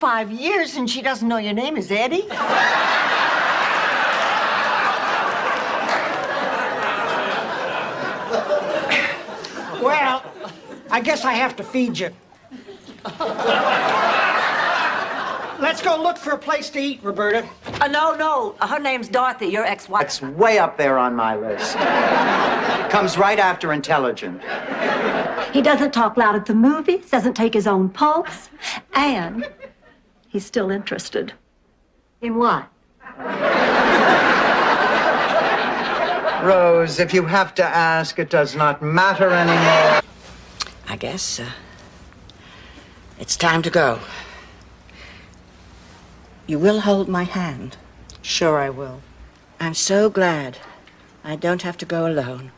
5 years and she doesn't know your name is Eddie? Well, I guess I have to feed you. Let's go look for a place to eat, Roberta. No. Her name's Dorothy, your ex-wife. It's way up there on my list. Comes right after intelligent. He doesn't talk loud at the movies, doesn't take his own pulse, and he's still interested. In what? Rose, if you have to ask, it does not matter anymore. I guess it's time to go. You will hold my hand? Sure I will. I'm so glad I don't have to go alone.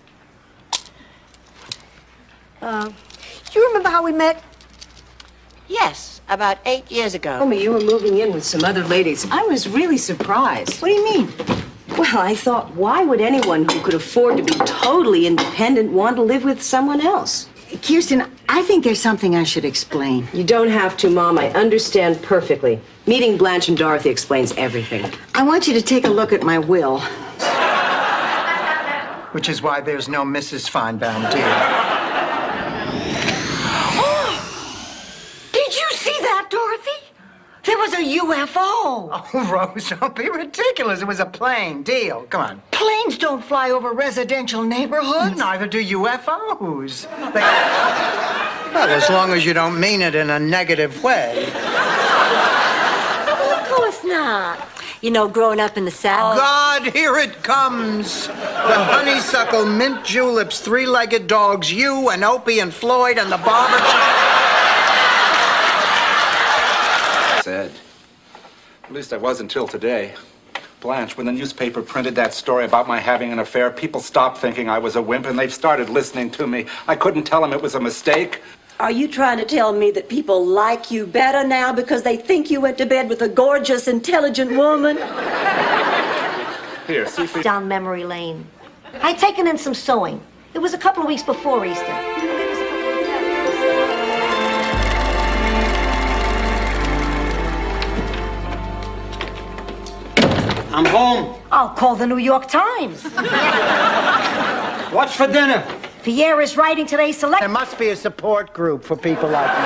You remember how we met? Yes, about 8 years ago. Told me you were moving in with some other ladies. I was really surprised. What do you mean? Well, I thought, why would anyone who could afford to be totally independent want to live with someone else? Kirsten, I think there's something I should explain. You don't have to, Mom. I understand perfectly. Meeting Blanche and Dorothy explains everything. I want you to take a look at my will. Which is why there's no Mrs. Feinbaum, dear. Did you see that, Dorothy? There was a UFO. Oh, Rose, don't be ridiculous. It was a plane. Deal. Come on. Planes don't fly over residential neighborhoods. Neither do UFOs. Well, as long as you don't mean it in a negative way. Of course not. You know, growing up in the South. God, here it comes. The honeysuckle, mint juleps, three-legged dogs, you and Opie and Floyd and the barber shop. Said. At least I was until today. Blanche, when the newspaper printed that story about my having an affair, people stopped thinking I was a wimp and they've started listening to me. I couldn't tell them it was a mistake. Are you trying to tell me that people like you better now because they think you went to bed with a gorgeous, intelligent woman? Here, see for... Down memory lane. I'd taken in some sewing. It was a couple of weeks before Easter. I'm home. I'll call the New York Times. What's for dinner? Pierre is writing today's There select. must be a support group for people like me.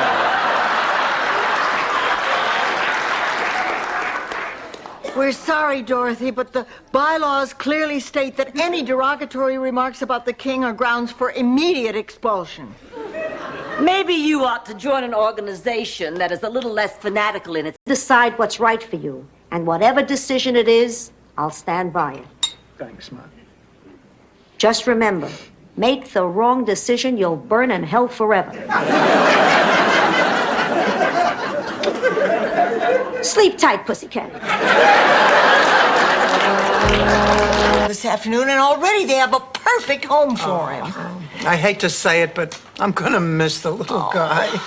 We're sorry, Dorothy, but the bylaws clearly state that any derogatory remarks about the king are grounds for immediate expulsion. Maybe you ought to join an organization that is a little less fanatical in its... Decide what's right for you. And whatever decision it is, I'll stand by it. Thanks, Mom. Just remember, make the wrong decision, you'll burn in hell forever. Sleep tight, pussycat. This afternoon, and already they have a perfect home for him. I hate to say it, but I'm gonna miss the little guy.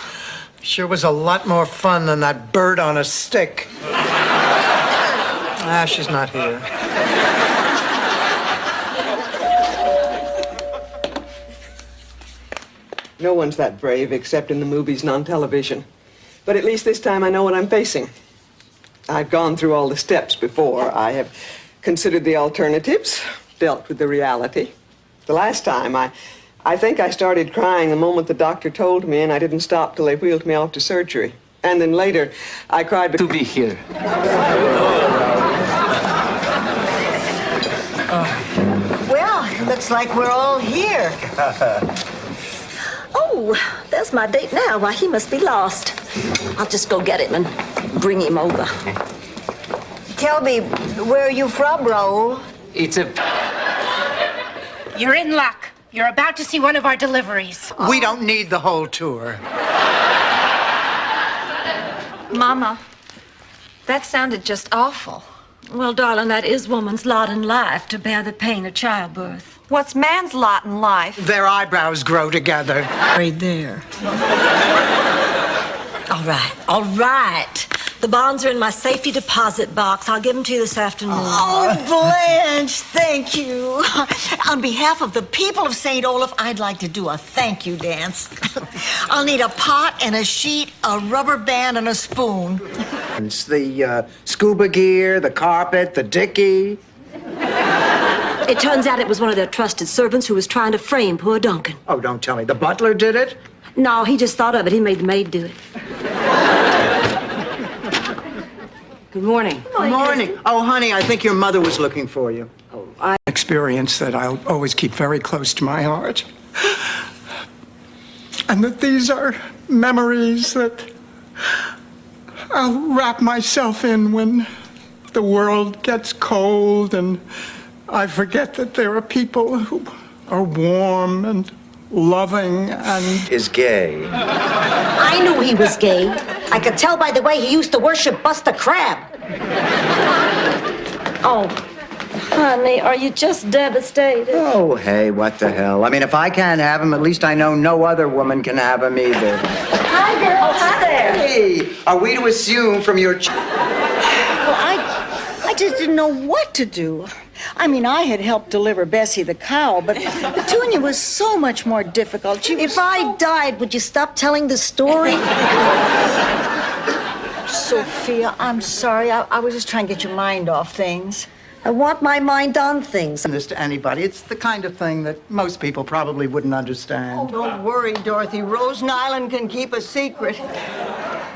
Sure was a lot more fun than that bird on a stick. Ah, she's not here. No one's that brave except in the movies and on television. But at least this time I know what I'm facing. I've gone through all the steps before. I have considered the alternatives, dealt with the reality. The last time, I think I started crying the moment the doctor told me, and I didn't stop till they wheeled me off to surgery. And then later, I cried To be here. Well, looks like we're all here. Oh, there's my date now. Why, he must be lost. I'll just go get him and bring him over. Tell me, where are you from, Raoul? It's a... You're in luck. You're about to see one of our deliveries. We don't need the whole tour. Mama, that sounded just awful. Well, darling, that is woman's lot in life, to bear the pain of childbirth. What's man's lot in life? Their eyebrows grow together. Right there. All right. The bonds are in my safety deposit box. I'll give them to you this afternoon. Oh, Blanche, thank you. On behalf of the people of St. Olaf, I'd like to do a thank you dance. I'll need a pot and a sheet, a rubber band, and a spoon. It's the scuba gear, the carpet, the dicky. It turns out it was one of their trusted servants who was trying to frame poor Duncan. Oh, don't tell me. The butler did it? No, he just thought of it. He made the maid do it. Good morning. Good morning. Oh, honey, I think your mother was looking for you. Experience that I'll always keep very close to my heart. And that these are memories that I'll wrap myself in when the world gets cold and I forget that there are people who are warm and loving and... Is gay. I knew he was gay. I could tell by the way he used to worship Buster Crab. Oh, honey, are you just devastated? Oh, hey, what the hell? I mean, if I can't have him, at least I know no other woman can have him either. Hi, girl. Oh, hi there. Hey, are we to assume from your... Well, I just didn't know what to do. I mean, I had helped deliver Bessie the cow, but Petunia was so much more difficult. If I died, would you stop telling the story? Sophia, I'm sorry. I was just trying to get your mind off things. I want my mind on things. This to anybody. It's the kind of thing that most people probably wouldn't understand. Oh, don't worry, Dorothy. Rose Nyland can keep a secret.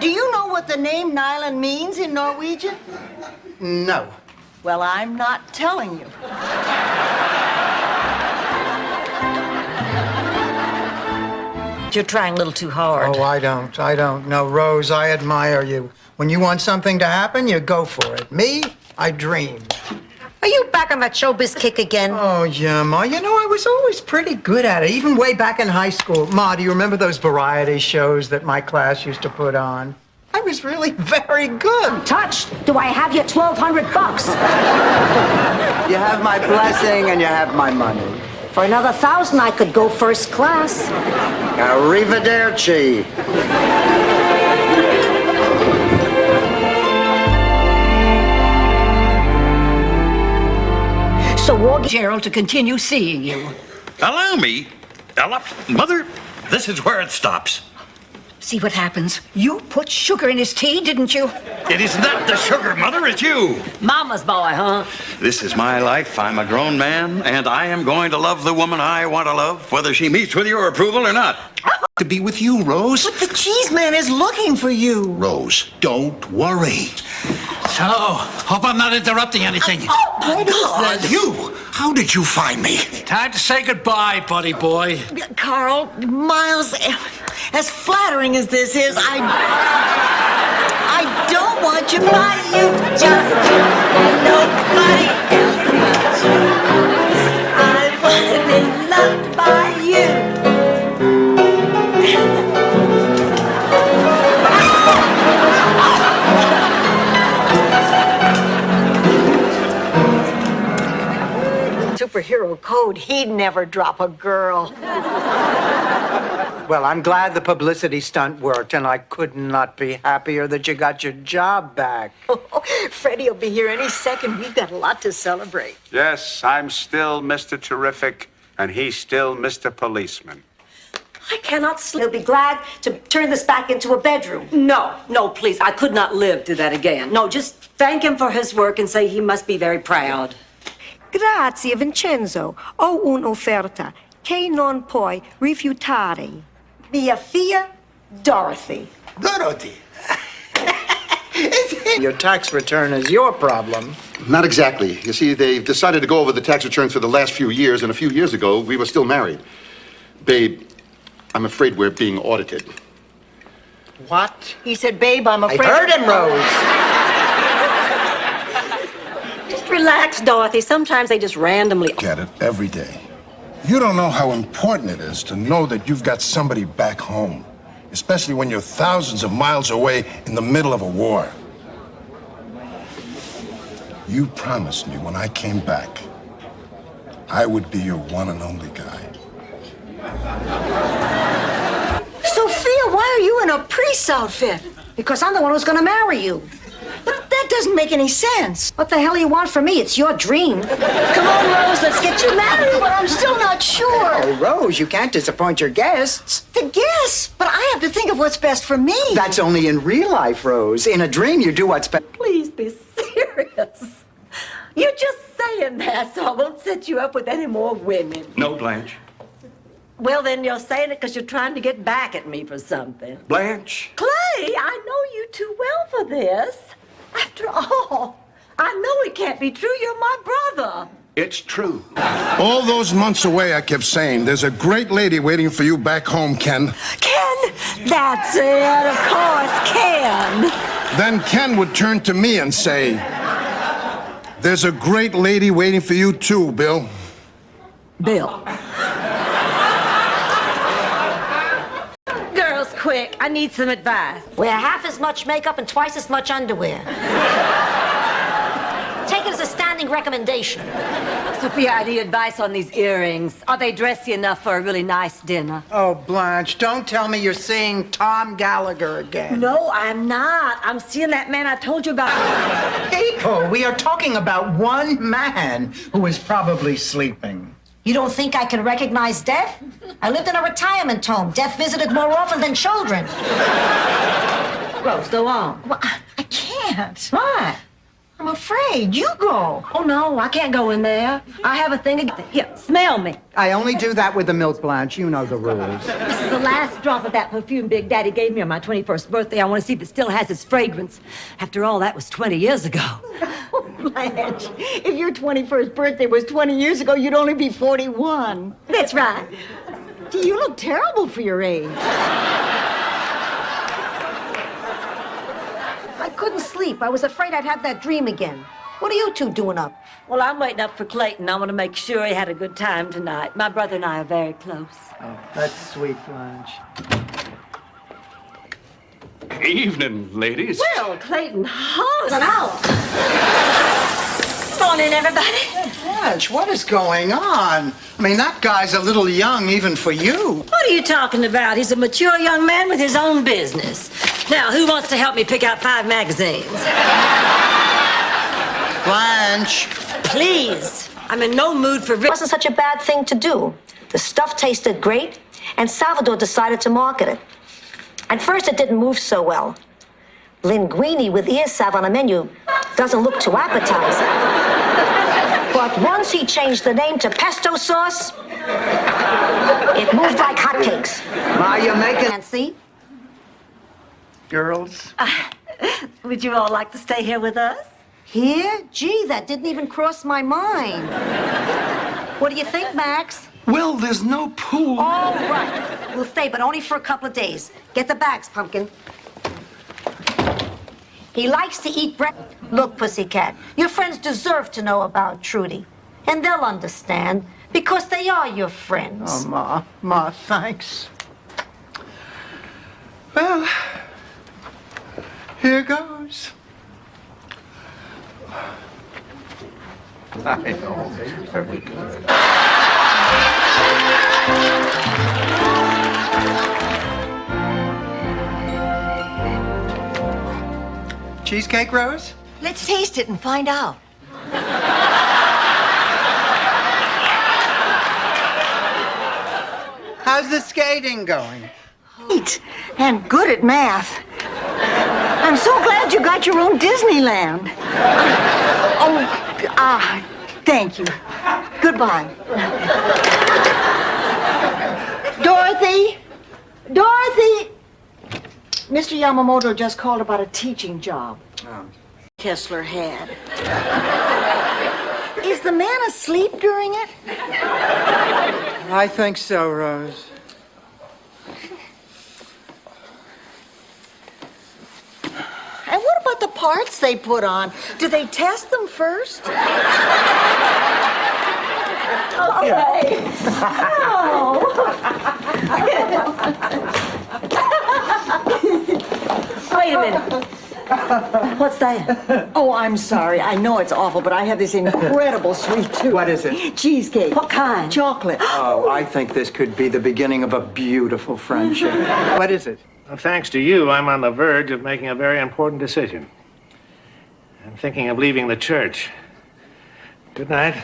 Do you know what the name Nyland means in Norwegian? No. Well, I'm not telling you. You're trying a little too hard. Oh, I don't. No, Rose, I admire you. When you want something to happen, you go for it. Me, I dream. Are you back on that showbiz kick again? Oh, yeah, Ma. You know, I was always pretty good at it, even way back in high school. Ma, do you remember those variety shows that my class used to put on? I was really very good. Touched. Do I have your $1,200? You have my blessing and you have my money. For another 1,000, I could go first class. Arrivederci. So walk Gerald to continue seeing you. Allow me. Mother, this is where it stops. See what happens. You put sugar in his tea, didn't you? It is not the sugar, Mother, it's you. Mama's boy, huh? This is my life. I'm a grown man, and I am going to love the woman I want to love, whether she meets with your approval or not. To be with you, Rose. But the cheese man is looking for you. Rose, don't worry. So, hope I'm not interrupting anything. Oh, my God. You? How did you find me? Time to say goodbye, buddy boy. Carl, Miles, as flattering as this is, I don't want you. But you just and nobody else but you. I want to be loved by you. Superhero code, he'd never drop a girl. Well, I'm glad the publicity stunt worked, and I could not be happier that you got your job back. Freddie will be here any second. We've got a lot to celebrate. Yes, I'm still Mr. Terrific, and he's still Mr. Policeman. I cannot sleep. He'll be glad to turn this back into a bedroom. No, please. I could not live through that again. No, just thank him for his work and say he must be very proud. Grazie, Vincenzo. Ho un'offerta che non puoi rifiutare. Mia fia, Dorothy. Dorothy. Your tax return is your problem. Not exactly. You see, they've decided to go over the tax returns for the last few years, and a few years ago, we were still married. Babe, I'm afraid we're being audited. What? He said, babe, I'm afraid. I heard him, Rose. Just relax, Dorothy. Sometimes they just randomly... Get it every day. You don't know how important it is to know that you've got somebody back home, especially when you're thousands of miles away in the middle of a war. You promised me when I came back, I would be your one and only guy. Sophia, why are you in a priest's outfit? Because I'm the one who's going to marry you. But that doesn't make any sense. What the hell do you want from me? It's your dream. Come on, Rose, let's get you married, but I'm still not sure. Oh, Rose, you can't disappoint your guests. The guess, but I have to think of what's best for me. That's only in real life, Rose. In a dream, you do what's best. Please be serious. You're just saying that so I won't set you up with any more women. No, Blanche. Well, then you're saying it because you're trying to get back at me for something. Blanche. Clay, I know you too well for this. After all, I know it can't be true. You're my brother. It's true. All those months away, I kept saying, there's a great lady waiting for you back home, Ken. Ken, that's it, of course, Ken. Then Ken would turn to me and say, there's a great lady waiting for you too, Bill. Bill. Girls, quick, I need some advice. Wear half as much makeup and twice as much underwear. Take it as a standing recommendation. Sophia, I need advice on these earrings. Are they dressy enough for a really nice dinner? Oh, Blanche, don't tell me you're seeing Tom Gallagher again. No, I'm not. I'm seeing that man I told you about. April, we are talking about one man who is probably sleeping. You don't think I can recognize death? I lived in a retirement home. Death visited more often than children. Rose, go on. Well, I can't. Why? I'm afraid. You go. Oh, no, I can't go in there. I have a thing. Here, smell me. I only do that with the milk, Blanche. You know the rules. This is the last drop of that perfume Big Daddy gave me on my 21st birthday. I want to see if it still has its fragrance. After all, that was 20 years ago. Blanche, if your 21st birthday was 20 years ago, you'd only be 41. That's right. You look terrible for your age. I couldn't sleep. I was afraid I'd have that dream again. What are you two doing up? Well, I'm waiting up for Clayton. I want to make sure he had a good time tonight. My brother and I are very close. Oh, that's sweet, Blanche. Evening, ladies. Well, Clayton, how's An hour. Come on in, everybody. Blanche, what is going on? I mean, that guy's a little young even for you. What are you talking about? He's a mature young man with his own business. Now, who wants to help me pick out 5 magazines? Blanche. Please. I'm in no mood for... It wasn't such a bad thing to do. The stuff tasted great, and Salvador decided to market it. At first, it didn't move so well. Linguine with ear salve on a menu doesn't look too appetizing. But once he changed the name to pesto sauce, it moved like hotcakes. Ma, you're making... Fancy? Girls? Would you all like to stay here with us? Here? Gee, that didn't even cross my mind. What do you think, Max? Well, there's no pool. All right. We'll stay, but only for a couple of days. Get the bags, Pumpkin. He likes to eat breakfast. Look, Pussycat, your friends deserve to know about Trudy. And they'll understand, because they are your friends. Oh, Ma, thanks. Well, here goes. I know. Very good. Cheesecake, Rose? Let's taste it and find out. How's the skating going? Neat and good at math. I'm so glad you got your own Disneyland. Thank you. Goodbye. Dorothy! Dorothy! Mr. Yamamoto just called about a teaching job. Kessler had. Is the man asleep during it? I think so, Rose. And what about the parts they put on? Do they test them first? Okay. Wait a minute. What's that? Oh, I'm sorry. I know it's awful, but I have this incredible sweet tooth. What is it? Cheesecake. What kind? Chocolate. Oh, I think this could be the beginning of a beautiful friendship. What is it? Well, thanks to you, I'm on the verge of making a very important decision. I'm thinking of leaving the church. Good night.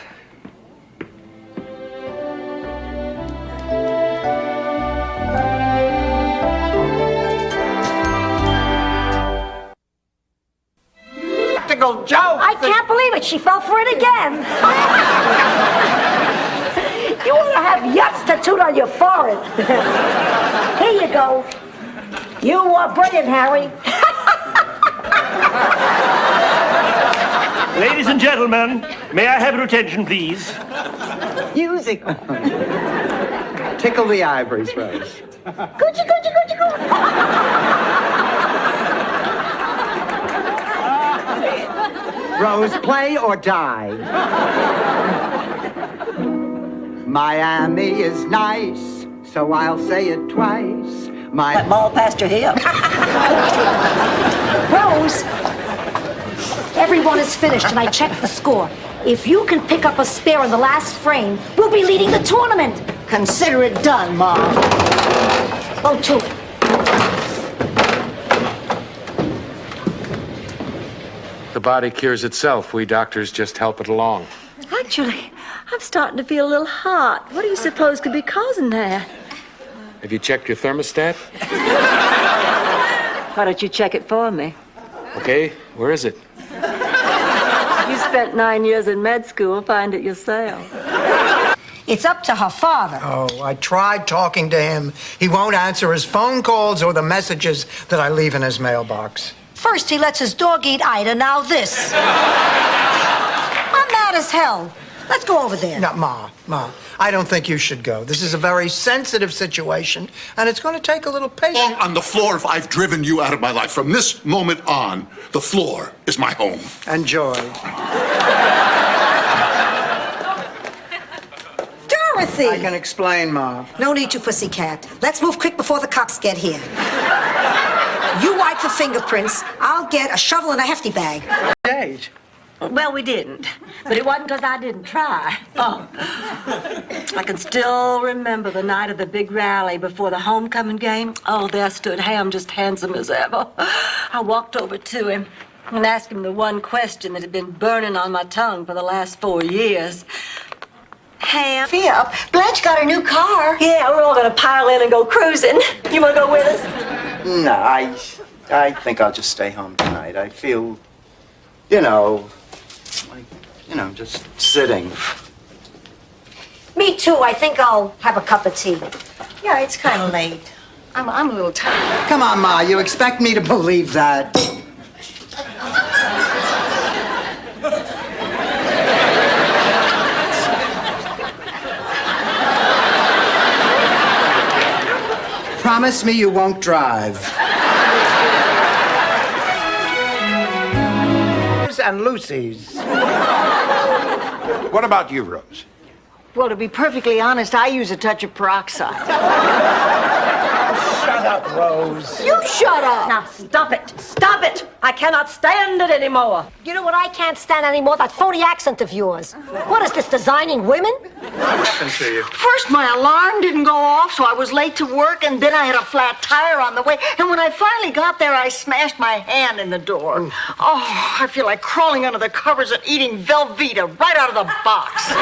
Practical joke! I can't believe it. She fell for it again. You want to have yachts tattooed on your forehead. Here you go. You are brilliant, Harry. Ladies and gentlemen, may I have your attention, please? Music. Tickle the ivories, Rose. Gucci, Gucci, Gucci, Rose, play or die. Miami is nice, so I'll say it twice. That mall past your hip. Rose, everyone is finished, and I checked the score. If you can pick up a spare in the last frame, we'll be leading the tournament. Consider it done, Mom. Go to it. The body cures itself. We doctors just help it along. Actually, I'm starting to feel a little hot. What do you suppose could be causing that? Have you checked your thermostat? Why don't you check it for me? Okay, where is it? You spent 9 years in med school. Find it yourself. It's up to her father. Oh, I tried talking to him. He won't answer his phone calls or the messages that I leave in his mailbox. First he lets his dog eat Ida, now this. I'm mad as hell. Let's go over there. No, Ma, I don't think you should go. This is a very sensitive situation, and it's going to take a little patience. On the floor if I've driven you out of my life. From this moment on, the floor is my home. Enjoy. Dorothy! I can explain, Ma. No need to, pussycat. Let's move quick before the cops get here. You wipe for fingerprints. I'll get a shovel and a hefty bag. Date. Well, we didn't. But it wasn't because I didn't try. Oh. I can still remember the night of the big rally before the homecoming game. Oh, there stood Ham, just handsome as ever. I walked over to him and asked him the one question that had been burning on my tongue for the last 4 years. Ham. Yep. Blanche got her new car. Yeah, we're all gonna pile in and go cruising. You wanna go with us? No, I think I'll just stay home tonight. I feel, just sitting. Me too. I think I'll have a cup of tea. Yeah, it's kind of late. I'm a little tired. Come on, Ma, you expect me to believe that? Promise me you won't drive. And Lucy's. What about you, Rose? Well, to be perfectly honest, I use a touch of peroxide. Shut up, Rose. You shut up! Now, stop it. Stop it. I cannot stand it anymore. You know what I can't stand anymore? That phony accent of yours. What is this, designing women? What happened to you? First, my alarm didn't go off, so I was late to work, and then I had a flat tire on the way. And when I finally got there, I smashed my hand in the door. Oh, I feel like crawling under the covers and eating Velveeta right out of the box.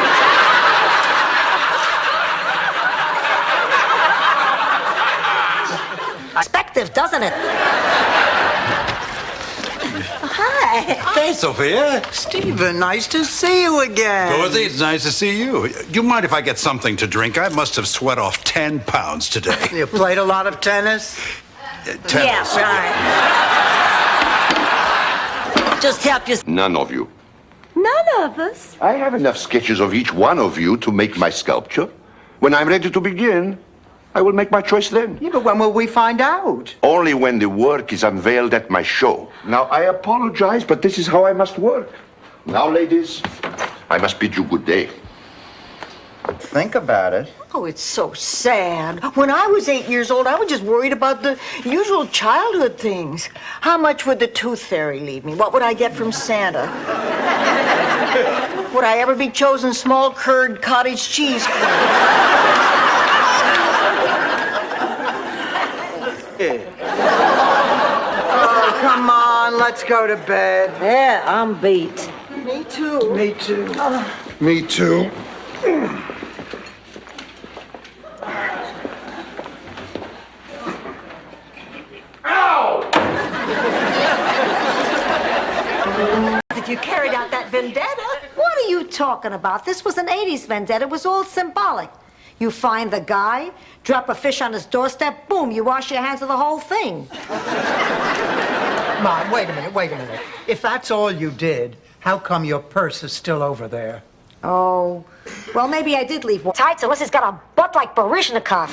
Perspective, doesn't it? Hi. Hey, Sophia. Stephen, nice to see you again. Dorothy, it's nice to see you. Do you mind if I get something to drink? I must have sweat off 10 pounds today. You played a lot of tennis? Tennis. Yeah, right. Just help you. None of you. None of us. I have enough sketches of each one of you to make my sculpture. When I'm ready to begin, I will make my choice then. Yeah, but when will we find out? Only when the work is unveiled at my show. Now, I apologize, but this is how I must work. Now, ladies, I must bid you good day. Think about it. Oh, it's so sad. When I was 8 years old, I was just worried about the usual childhood things. How much would the tooth fairy leave me? What would I get from Santa? Would I ever be chosen small curd cottage cheese queen? let's go to bed. Yeah, I'm beat. Me too. Me too. Me too. If you carried out that vendetta. What are you talking about? This was an 80s vendetta. It was all symbolic. You find the guy, drop a fish on his doorstep, boom, you wash your hands of the whole thing. Mom, wait a minute. If that's all you did, how come your purse is still over there? Oh, well, maybe I did leave one. Tights, unless he's got a butt like Baryshnikov.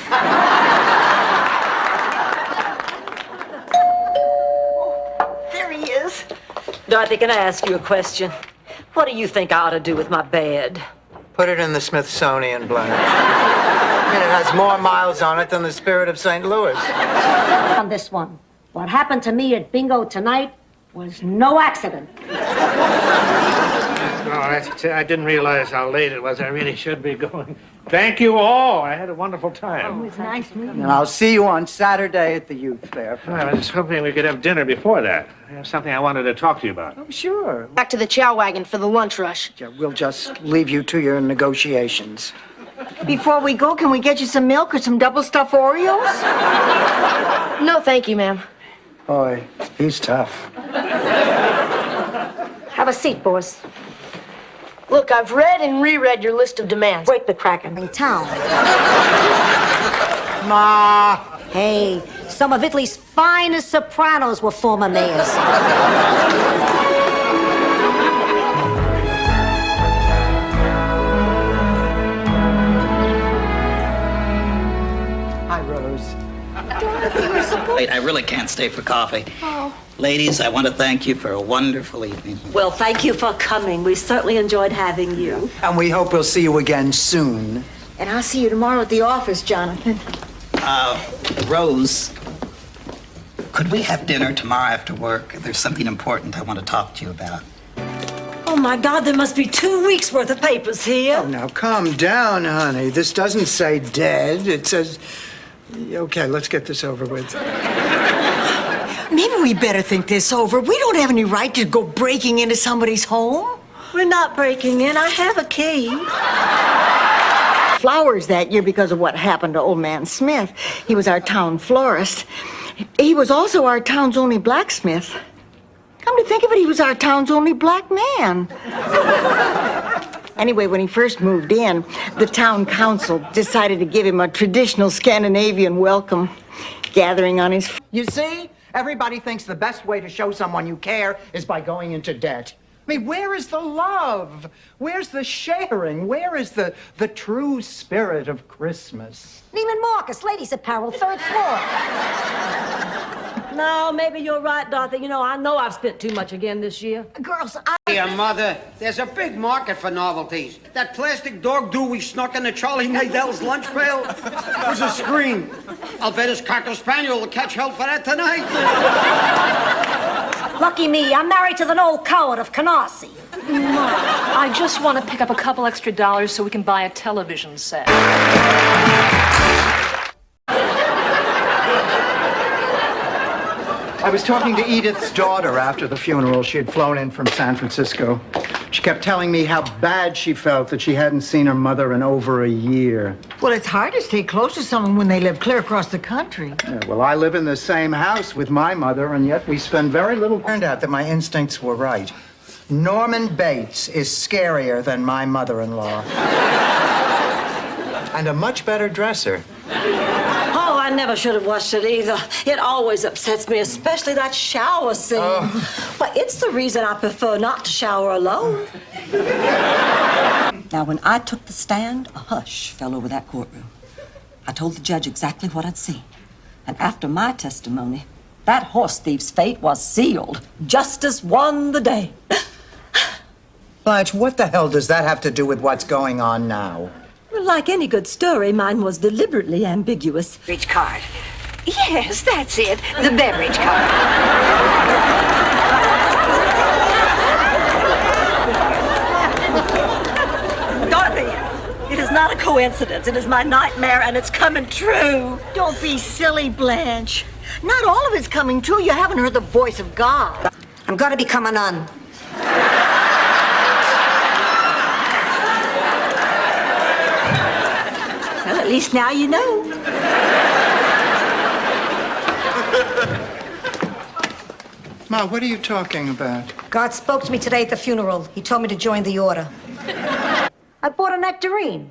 There he is. Dorothy, can I ask you a question? What do you think I ought to do with my bed? Put it in the Smithsonian, Blanche. I mean, it has more miles on it than the Spirit of St. Louis. On this one, what happened to me at bingo tonight was no accident. No, I didn't realize how late it was. I really should be going. Thank you all. I had a wonderful time. It's nice meeting you. And I'll see you on Saturday at the youth fair. I was hoping we could have dinner before that. I have something I wanted to talk to you about. Oh, sure. Back to the chow wagon for the lunch rush. Yeah, we'll just leave you to your negotiations. Before we go, can we get you some milk or some double stuffed Oreos? No, thank you, ma'am. Boy, he's tough. Have a seat, boys. Look, I've read and reread your list of demands. Break the Kraken. In town. Ma! Hey, some of Italy's finest sopranos were former mayors. Hi, Rose. Wait, I really can't stay for coffee. Oh. Ladies, I want to thank you for a wonderful evening. Well, thank you for coming. We certainly enjoyed having you. And we hope we'll see you again soon. And I'll see you tomorrow at the office, Jonathan. Rose, could we have dinner tomorrow after work? There's something important I want to talk to you about. Oh, my God, there must be 2 weeks' worth of papers here. Oh, now calm down, honey. This doesn't say dead. It says... Okay, let's get this over with. Maybe we better think this over. We don't have any right to go breaking into somebody's home. We're not breaking in. I have a key. Flowers that year because of what happened to old man Smith. He was our town florist. He was also our town's only blacksmith. Come to think of it, he was our town's only black man. Anyway, when he first moved in, the town council decided to give him a traditional Scandinavian welcome, gathering on his... You see? Everybody thinks the best way to show someone you care is by going into debt. I mean, where is the love? Where's the sharing? Where is the true spirit of Christmas? Neiman Marcus, ladies' apparel, 3rd floor. No, maybe you're right, Dorothy. You know I've spent too much again this year. Girls, Dear Mother, there's a big market for novelties. That plastic dog do we snuck into Charlie Nadel's lunch pail was a scream. I'll bet his Cocker Spaniel will catch hell for that tonight. Lucky me, I'm married to the old coward of Canarsie. I just want to pick up a couple extra dollars so we can buy a television set. I was talking to Edith's daughter after the funeral. She had flown in from San Francisco. She kept telling me how bad she felt that she hadn't seen her mother in over a year. Well, it's hard to stay close to someone when they live clear across the country. Yeah, well, I live in the same house with my mother, and yet we spend very little. Turned out that my instincts were right. Norman Bates is scarier than my mother-in-law. And a much better dresser. Oh, I never should have watched it either. It always upsets me, especially that shower scene. But it's the reason I prefer not to shower alone. Now, when I took the stand, a hush fell over that courtroom. I told the judge exactly what I'd seen. And after my testimony, that horse thief's fate was sealed. Justice won the day. Blanche, what the hell does that have to do with what's going on now? Well, like any good story, mine was deliberately ambiguous. Beverage card. Yes, that's it. The beverage card. Dorothy, it is not a coincidence. It is my nightmare, and it's coming true. Don't be silly, Blanche. Not all of it's coming true. You haven't heard the voice of God. I'm gonna become a nun. Well, at least now you know. Ma, what are you talking about? God spoke to me today at the funeral. He told me to join the order. I bought a nectarine.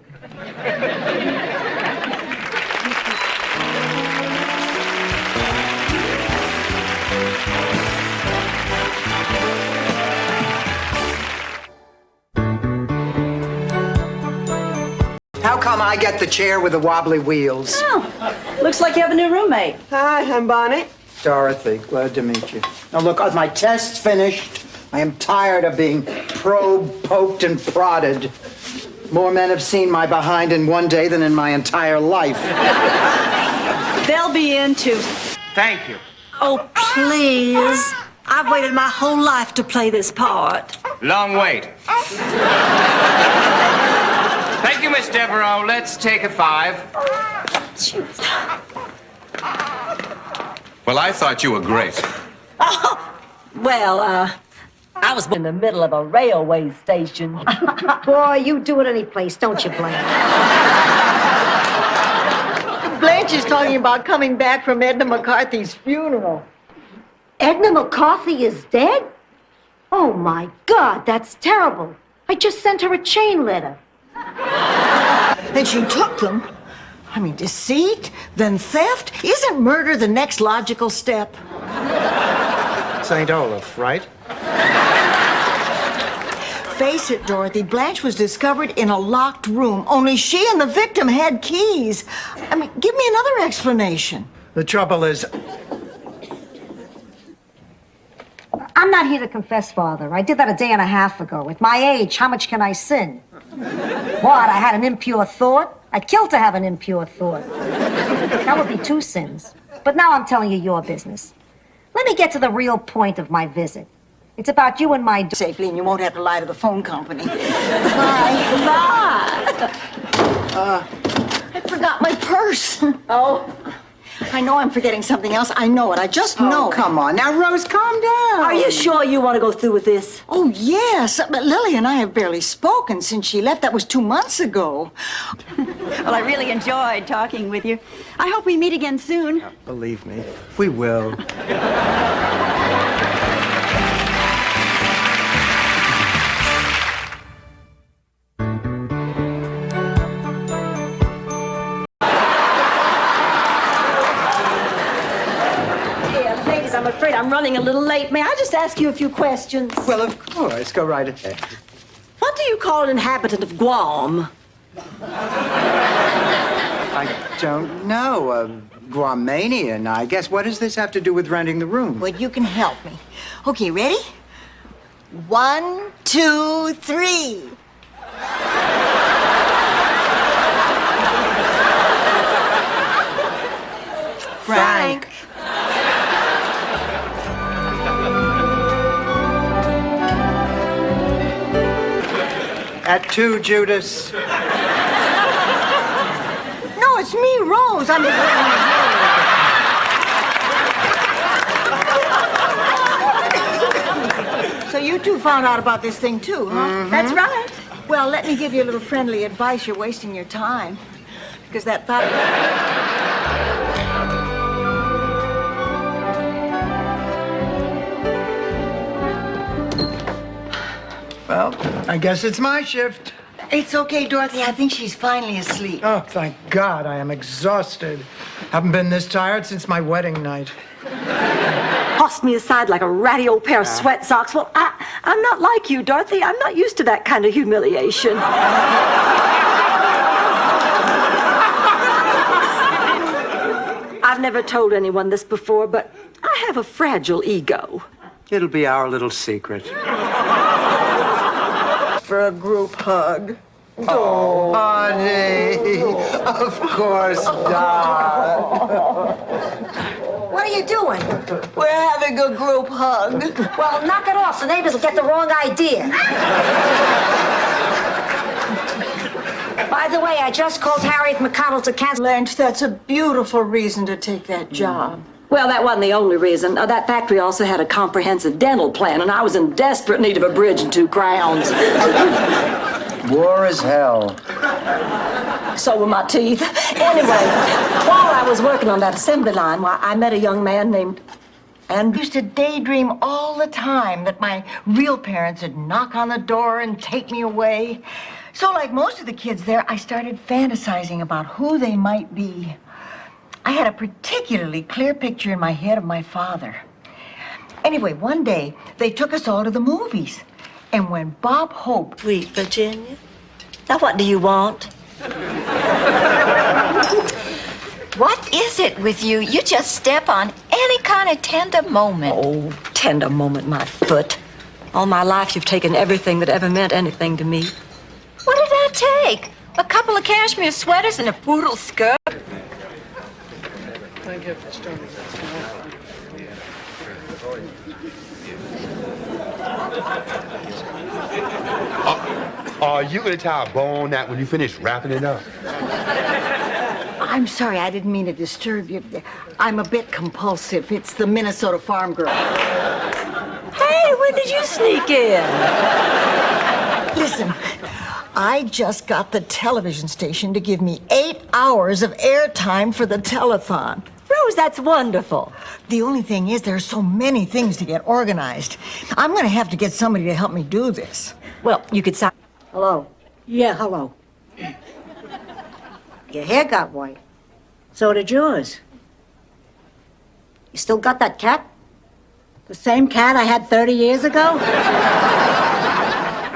How come I get the chair with the wobbly wheels? Oh, looks like you have a new roommate. Hi, I'm Bonnie. Dorothy, glad to meet you. Now look, my test's finished. I am tired of being probed, poked, and prodded. More men have seen my behind in one day than in my entire life. They'll be in too. Thank you. Oh, please. I've waited my whole life to play this part. Long wait. Thank you, Miss Devereaux. Let's take a 5. Well, I thought you were great. Well, I was in the middle of a railway station. Boy, you do it any place, don't you, Blanche? Blanche is talking about coming back from Edna McCarthy's funeral. Edna McCarthy is dead? Oh, my God, that's terrible. I just sent her a chain letter. And she took them. I mean, deceit, then theft. Isn't murder the next logical step? St. Olaf, right? Face it, Dorothy, Blanche was discovered in a locked room. Only she and the victim had keys. I mean, give me another explanation. The trouble is, I'm not here to confess, Father. I did that a day and a half ago. At my age, how much can I sin? What, I had an impure thought? I'd kill to have an impure thought. That would be 2 sins. But now I'm telling you your business. Let me get to the real point of my visit. It's about you and my... Safely, and you won't have to lie to the phone company. Bye. I forgot my purse. Oh. I know I'm forgetting something else. I know it. I just know. Oh, come on. Now, Rose, calm down. Are you sure you want to go through with this? Oh, yes. But Lily and I have barely spoken since she left. That was 2 months ago. Well, I really enjoyed talking with you. I hope we meet again soon. Believe me, we will. I'm afraid I'm running a little late. May I just ask you a few questions? Well, of course. Go right ahead. What do you call an inhabitant of Guam? I don't know. Guamanian, I guess. What does this have to do with renting the room? Well, you can help me. Okay, ready? 1, 2, 3. Frank. At 2, Judas. No, it's me, Rose. I'm just... So you two found out about this thing, too, huh? Mm-hmm. That's right. Well, let me give you a little friendly advice. You're wasting your time. Because that thought... Well, I guess it's my shift. It's okay, Dorothy. I think she's finally asleep. Oh, thank God. I am exhausted. Haven't been this tired since my wedding night. Tossed me aside like a ratty old pair of sweat socks. Well, I'm not like you, Dorothy. I'm not used to that kind of humiliation. I've never told anyone this before, but I have a fragile ego. It'll be our little secret. For a group hug. Oh, honey. Of course not. What are you doing? We're having a group hug. Well, knock it off. The neighbors will get the wrong idea. By the way, I just called Harriet McConnell to cancel. Blanche, that's a beautiful reason to take that job. Well, that wasn't the only reason. That factory also had a comprehensive dental plan, and I was in desperate need of a bridge and 2 crowns. War is hell. So were my teeth. Anyway, while I was working on that assembly line, I met a young man named Andrew. I used to daydream all the time that my real parents would knock on the door and take me away. So like most of the kids there, I started fantasizing about who they might be. I had a particularly clear picture in my head of my father. Anyway, one day, they took us all to the movies. And when Bob Hope... Sweet Virginia, now what do you want? What is it with you? You just step on any kind of tender moment. Oh, tender moment, my foot. All my life, you've taken everything that ever meant anything to me. What did I take? A couple of cashmere sweaters and a poodle skirt? Thank you. Are you gonna tie a bow on that when you finish wrapping it up? I'm sorry, I didn't mean to disturb you. I'm a bit compulsive. It's the Minnesota farm girl. Hey, when did you sneak in? Listen, I just got the television station to give me 8 hours of airtime for the telethon. Rose, that's wonderful. The only thing is there are so many things to get organized. I'm going to have to get somebody to help me do this. Well, you could sign. Hello. Yeah, hello. Your hair got white. So did yours. You still got that cat? The same cat I had 30 years ago?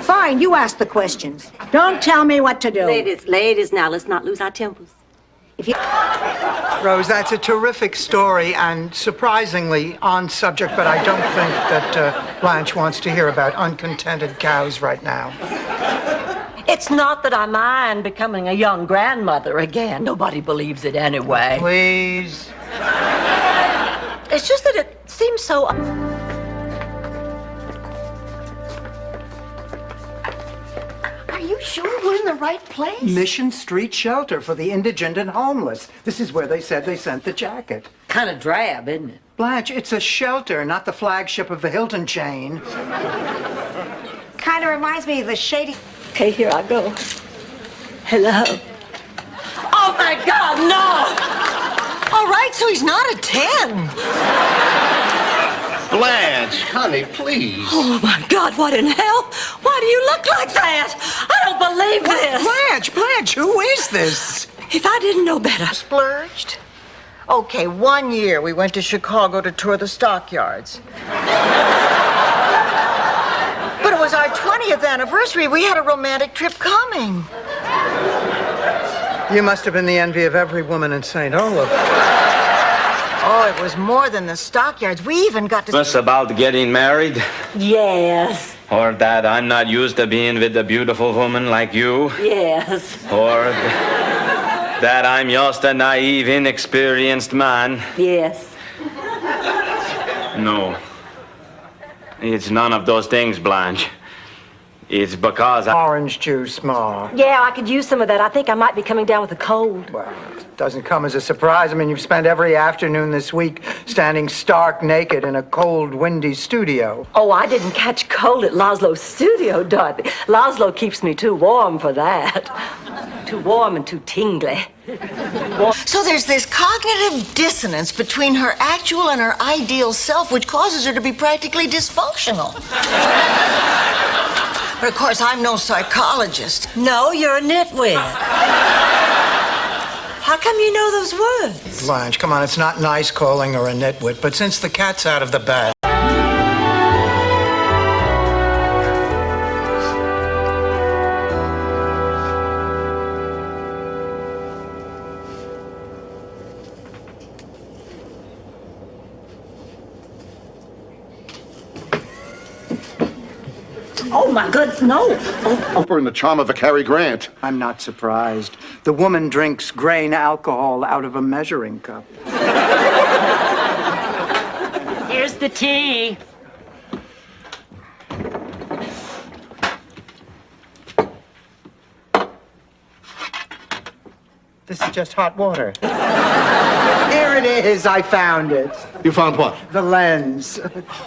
Fine, you ask the questions. Don't tell me what to do. Ladies, now let's not lose our tempers. Rose, that's a terrific story and surprisingly on subject, but I don't think that Blanche wants to hear about uncontented cows right now. It's not that I mind becoming a young grandmother again. Nobody believes it anyway. Please. It's just that it seems so... Are you sure we're in the right place? Mission Street Shelter for the Indigent and Homeless. This is where they said they sent the jacket. Kind of drab, isn't it? Blanche, it's a shelter, not the flagship of the Hilton chain. Kind of reminds me of the shady... Okay, here I go. Hello. Oh, my God, no! All right, so he's not a 10. Blanche, honey, please. Oh, my God, what in hell? Why do you look like that? I don't believe this. Blanche, who is this? If I didn't know better. Splurged? Okay, 1 year we went to Chicago to tour the stockyards. But it was our 20th anniversary. We had a romantic trip coming. You must have been the envy of every woman in St. Olaf. Oh, it was more than the stockyards. We even got to... This about getting married? Yes. Or that I'm not used to being with a beautiful woman like you? Yes. Or that I'm just a naive, inexperienced man? Yes. No. It's none of those things, Blanche. It's because Orange juice, Ma. Yeah, I could use some of that. I think I might be coming down with a cold. Well, it doesn't come as a surprise. I mean, you've spent every afternoon this week standing stark naked in a cold, windy studio. Oh, I didn't catch cold at Laszlo's studio, Dorothy. Laszlo keeps me too warm for that. Too warm and too tingly. So there's this cognitive dissonance between her actual and her ideal self, which causes her to be practically dysfunctional. But of course, I'm no psychologist. No, you're a nitwit. How come you know those words? Blanche, come on, it's not nice calling her a nitwit, but since the cat's out of the bag... Oh, my goodness, no. Oprah and the charm of a Cary Grant. I'm not surprised. The woman drinks grain alcohol out of a measuring cup. Here's the tea. This is just hot water. Here it is. I found it. You found what? The lens,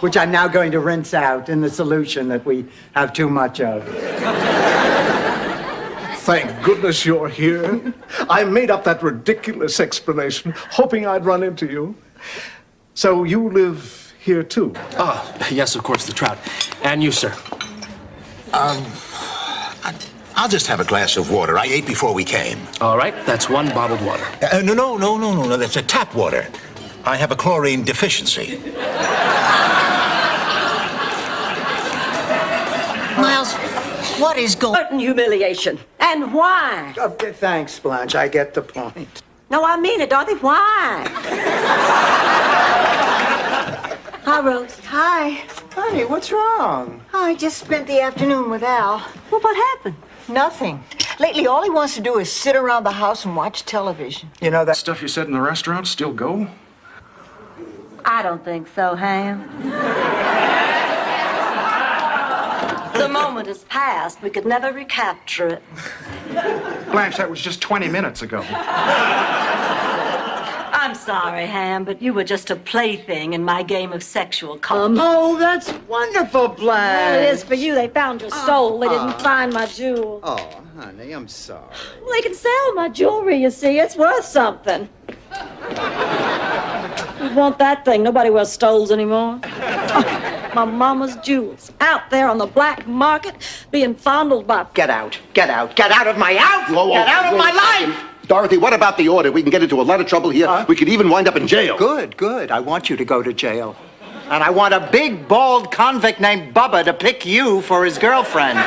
which I'm now going to rinse out in the solution that we have too much of. Thank goodness you're here. I made up that ridiculous explanation, hoping I'd run into you. So you live here too? Ah, yes, of course, the Trout. And you, sir? I'll just have a glass of water. I ate before we came. All right, that's one bottled water. No. That's a tap water. I have a chlorine deficiency. Miles, what is going on? Certain humiliation. And why? Okay, thanks, Blanche. I get the point. No, I mean it, Dorothy. Why? Hi, Rose. Hi. Honey, what's wrong? I just spent the afternoon with Al. Well, what happened? Nothing. Lately, all he wants to do is sit around the house and watch television. You know that stuff you said in the restaurant still go? I don't think so, Ham. The moment has passed. We could never recapture it. Blanche, that was just 20 minutes ago. I'm sorry, Ham, but you were just a plaything in my game of sexual comedy. Oh, that's wonderful, Blanche. Well, it is for you. They found your soul. They didn't find my jewel. Oh, honey, I'm sorry. Well, they can sell my jewelry, you see. It's worth something. You want that thing? Nobody wears stoles anymore. My mama's jewels out there on the black market being fondled by... Get out. Get out. Get out of my house. Whoa, Get out of my wait. life. Dorothy, what about the order? We can get into a lot of trouble here. We could even wind up in jail. Good. I want you to go to jail. And I want a big, bald convict named Bubba to pick you for his girlfriend.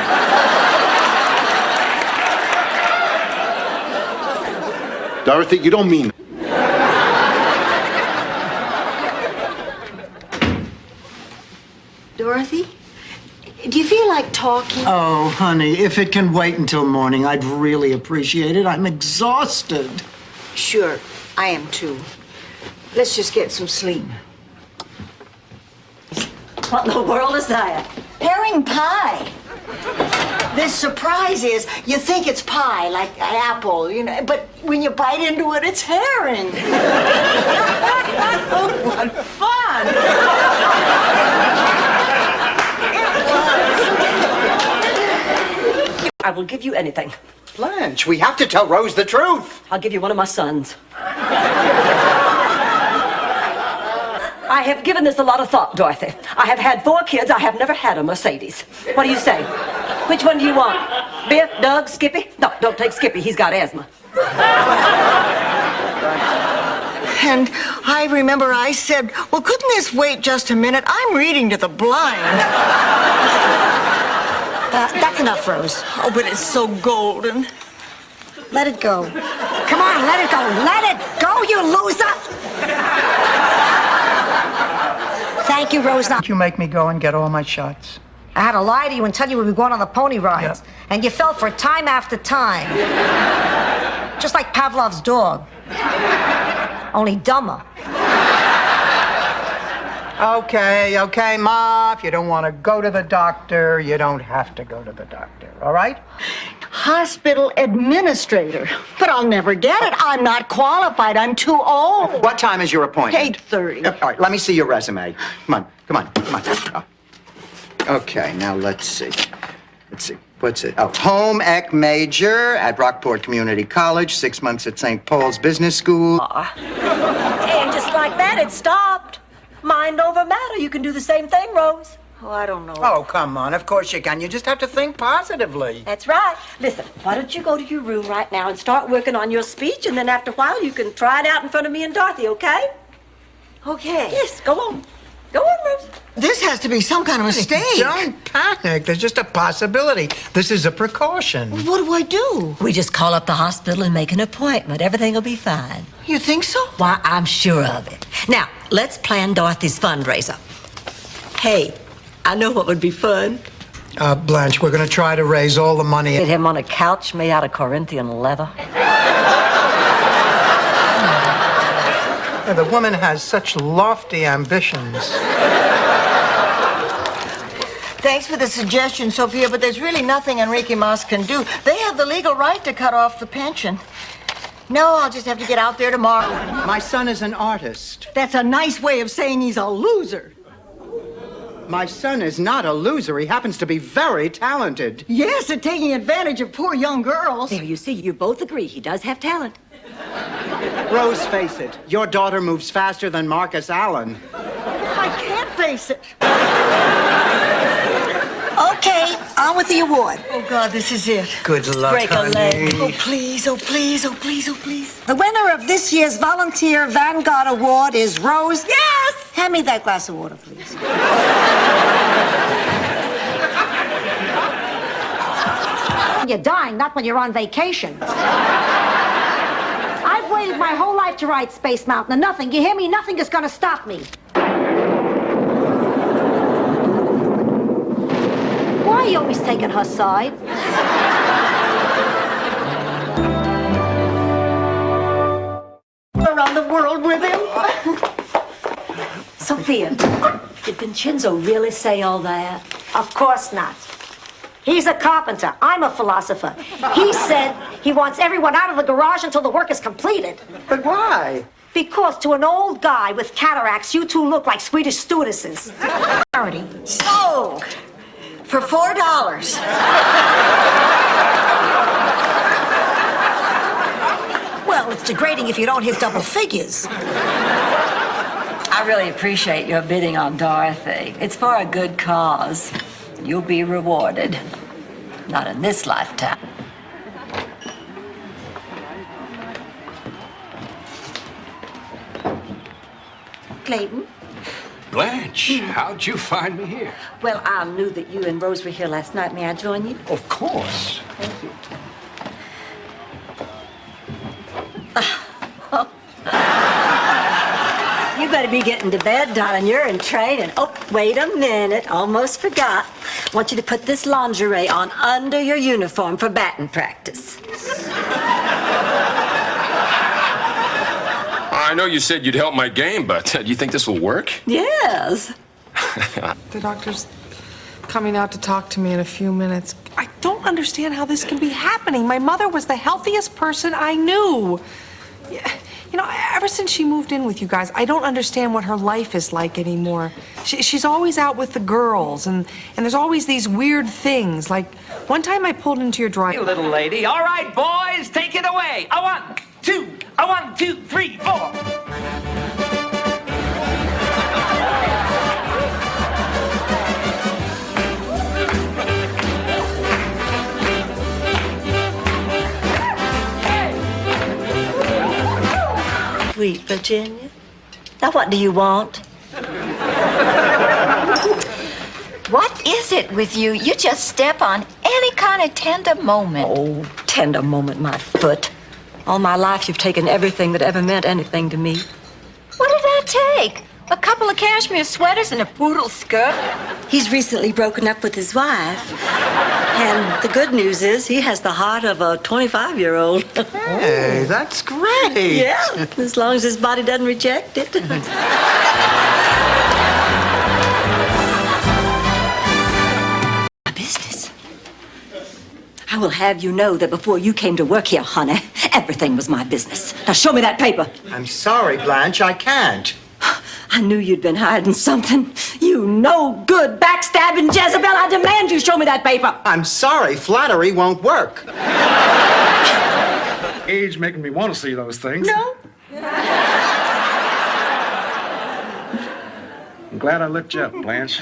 Dorothy, you don't mean... Dorothy, do you feel like talking? Oh, honey, if it can wait until morning, I'd really appreciate it. I'm exhausted. Sure, I am too. Let's just get some sleep. What in the world is that? Herring pie. The surprise is you think it's pie, like an apple, but when you bite into it, it's herring. What fun! I will give you anything. Blanche, we have to tell Rose the truth. I'll give you one of my sons. I have given this a lot of thought, Dorothy. I have had 4 kids. I have never had a Mercedes. What do you say? Which one do you want? Biff, Doug, Skippy? No, don't take Skippy. He's got asthma. And I remember I said, well, couldn't this wait just a minute? I'm reading to the blind. That's enough, Rose. Oh, but it's so golden. Let it go. Come on, let it go. Let it go, you loser. Thank you, Rose. Did you make me go and get all my shots? I had to lie to you and tell you we were going on the pony rides. Yeah. And you fell for it time after time. Just like Pavlov's dog. Only dumber. Okay, Ma. If you don't want to go to the doctor, you don't have to go to the doctor, all right? Hospital administrator. But I'll never get it. I'm not qualified. I'm too old. What time is your appointment? 8:30. All right, let me see your resume. Come on. Oh. Okay, now let's see. What's it? Oh, home ec major at Rockport Community College, 6 months at St. Paul's Business School. And just like that, it stopped. Mind over matter. You can do the same thing, Rose. Oh, I don't know. Oh, come on. Of course you can. You just have to think positively. That's right. Listen, why don't you go to your room right now and start working on your speech, and then after a while you can try it out in front of me and Dorothy, okay? Okay. Yes, go on. Go on, Rose. This has to be some kind of mistake. Don't panic. There's just a possibility. This is a precaution. What do I do? We just call up the hospital and make an appointment. Everything will be fine. You think so? Why, I'm sure of it. Now, let's plan Dorothy's fundraiser. Hey, I know what would be fun. Blanche, we're going to try to raise all the money. Get him on a couch made out of Corinthian leather. The woman has such lofty ambitions. Thanks for the suggestion, Sophia, but there's really nothing Enrique Mas can do. They have the legal right to cut off the pension. No, I'll just have to get out there tomorrow. My son is an artist. That's a nice way of saying he's a loser. My son is not a loser. He happens to be very talented. Yes, at taking advantage of poor young girls. There, you see, you both agree he does have talent. Rose, face it. Your daughter moves faster than Marcus Allen. I can't face it. Okay, on with the award. Oh, God, this is it. Good luck, Break a leg. honey. Oh, please, oh, please, oh, please, oh, please. The winner of this year's Volunteer Vanguard Award is Rose. Yes! Hand me that glass of water, please. You're dying, not when you're on vacation. I've waited my whole life to ride Space Mountain, and nothing, you hear me? Nothing is gonna stop me. Why are you always taking her side? Around the world with him. Sophia, did Vincenzo really say all that? Of course not. He's a carpenter. I'm a philosopher. He said he wants everyone out of the garage until the work is completed. But why? Because to an old guy with cataracts, you two look like Swedish stewardesses. Sold for $4. Well, it's degrading if you don't hit double figures. I really appreciate your bidding on Dorothy. It's for a good cause. You'll be rewarded. Not in this lifetime. Clayton? Blanche, how'd you find me here? Well, I knew that you and Rose were here last night. May I join you? Of course. Thank you. You better be getting to bed, darling. You're in training. Oh, wait a minute. Almost forgot. I want you to put this lingerie on under your uniform for batting practice. I know you said you'd help my game, but do you think this will work? Yes. The doctor's coming out to talk to me in a few minutes. I don't understand how this can be happening. My mother was the healthiest person I knew. You know, ever since she moved in with you guys, I don't understand what her life is like anymore. She's always out with the girls, and there's always these weird things. Like, one time I pulled into your driveway. Hey, little lady. All right, boys, take it away. A 1, 2, a 1, 2, 3, 4. Sweet Virginia. Now, what do you want? What is it with you? You just step on any kind of tender moment. Oh, tender moment, my foot. All my life, you've taken everything that ever meant anything to me. What did I take? A couple of cashmere sweaters and a poodle skirt? He's recently broken up with his wife. And the good news is he has the heart of a 25-year-old. Hey, that's great. Yeah, as long as his body doesn't reject it. My business. I will have you know that before you came to work here, honey, everything was my business. Now show me that paper. I'm sorry, Blanche, I can't. I knew you'd been hiding something. You no good backstabbing Jezebel. I demand you show me that paper. I'm sorry, flattery won't work. Age making me want to see those things. No. I'm glad I looked you up, Blanche.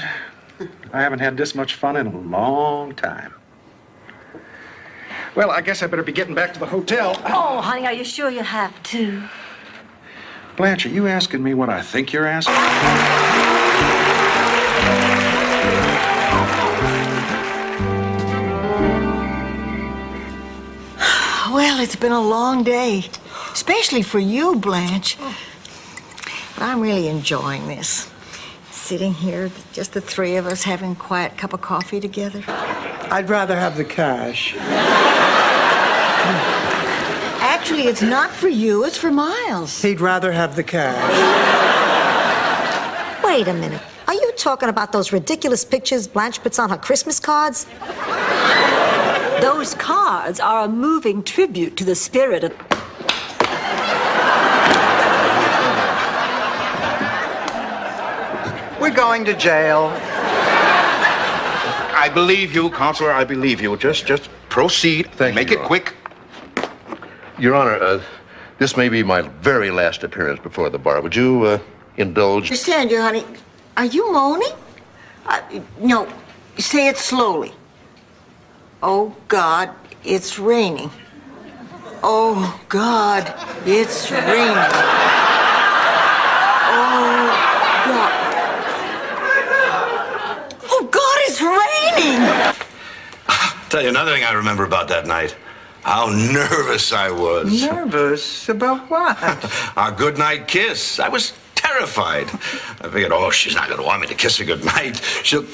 I haven't had this much fun in a long time. Well, I guess I better be getting back to the hotel. Oh, honey, are you sure you have to? Blanche, are you asking me what I think you're asking? Well, it's been a long day, especially for you, Blanche. But I'm really enjoying this. Sitting here, just the three of us, having a quiet cup of coffee together. I'd rather have the cash. Actually, it's not for you, it's for Miles. He'd rather have the cash. Wait a minute. Are you talking about those ridiculous pictures Blanche puts on her Christmas cards? Those cards are a moving tribute to the spirit of... going to jail. I believe you, Counselor. I believe you. Just proceed. Make it quick. Your Honor, this may be my very last appearance before the bar. Would you indulge? Understand you, honey. Are you moaning? No, say it slowly. Oh, God, it's raining. Oh, God, it's raining. Oh, God. Oh, God, it's raining! Tell you another thing I remember about that night. How nervous I was. Nervous? About what? Our goodnight kiss. I was terrified. I figured, oh, she's not going to want me to kiss her goodnight. She'll...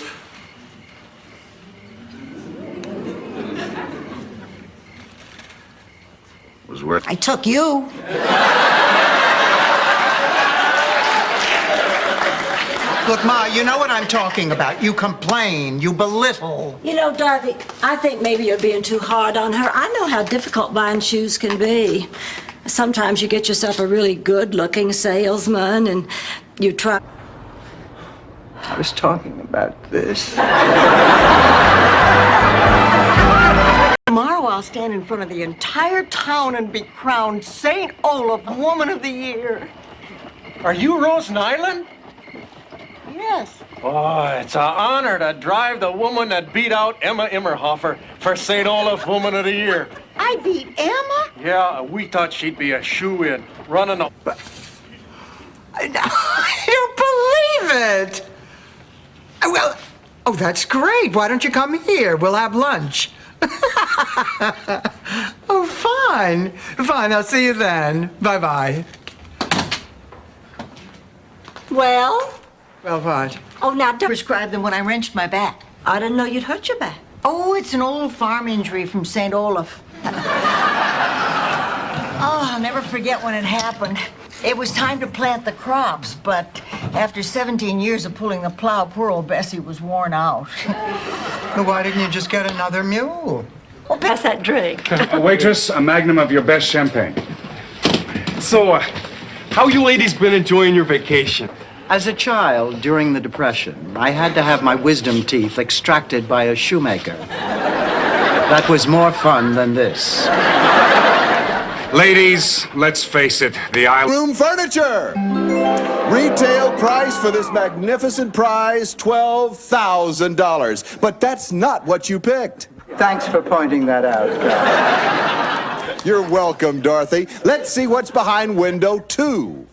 Was worth... I took you. Look, Ma, you know what I'm talking about. You complain, you belittle. You know, Dorothy, I think maybe you're being too hard on her. I know how difficult buying shoes can be. Sometimes you get yourself a really good-looking salesman and you try... I was talking about this. Tomorrow I'll stand in front of the entire town and be crowned St. Olaf Woman of the Year. Are you Rose Nyland? Yes. Oh, it's an honor to drive the woman that beat out Emma Immerhofer for St. Olaf Woman of the Year. I beat Emma? Yeah, we thought she'd be a shoe-in, running a... You believe it? Well, oh, that's great. Why don't you come here? We'll have lunch. Oh, fine. Fine, I'll see you then. Bye-bye. Well? Well, what? Oh, now don't prescribe them when I wrenched my back. I didn't know you'd hurt your back. Oh, it's an old farm injury from St. Olaf. Oh, I'll never forget when it happened. It was time to plant the crops, but after 17 years of pulling the plow, poor old Bessie was worn out. Well, why didn't you just get another mule? Well, pass that drink. Waitress, a magnum of your best champagne. So, how you ladies been enjoying your vacation? As a child, during the Depression, I had to have my wisdom teeth extracted by a shoemaker. That was more fun than this. Ladies, let's face it, the island... Room furniture! Retail price for this magnificent prize, $12,000. But that's not what you picked. Thanks for pointing that out, guys. You're welcome, Dorothy. Let's see what's behind window 2.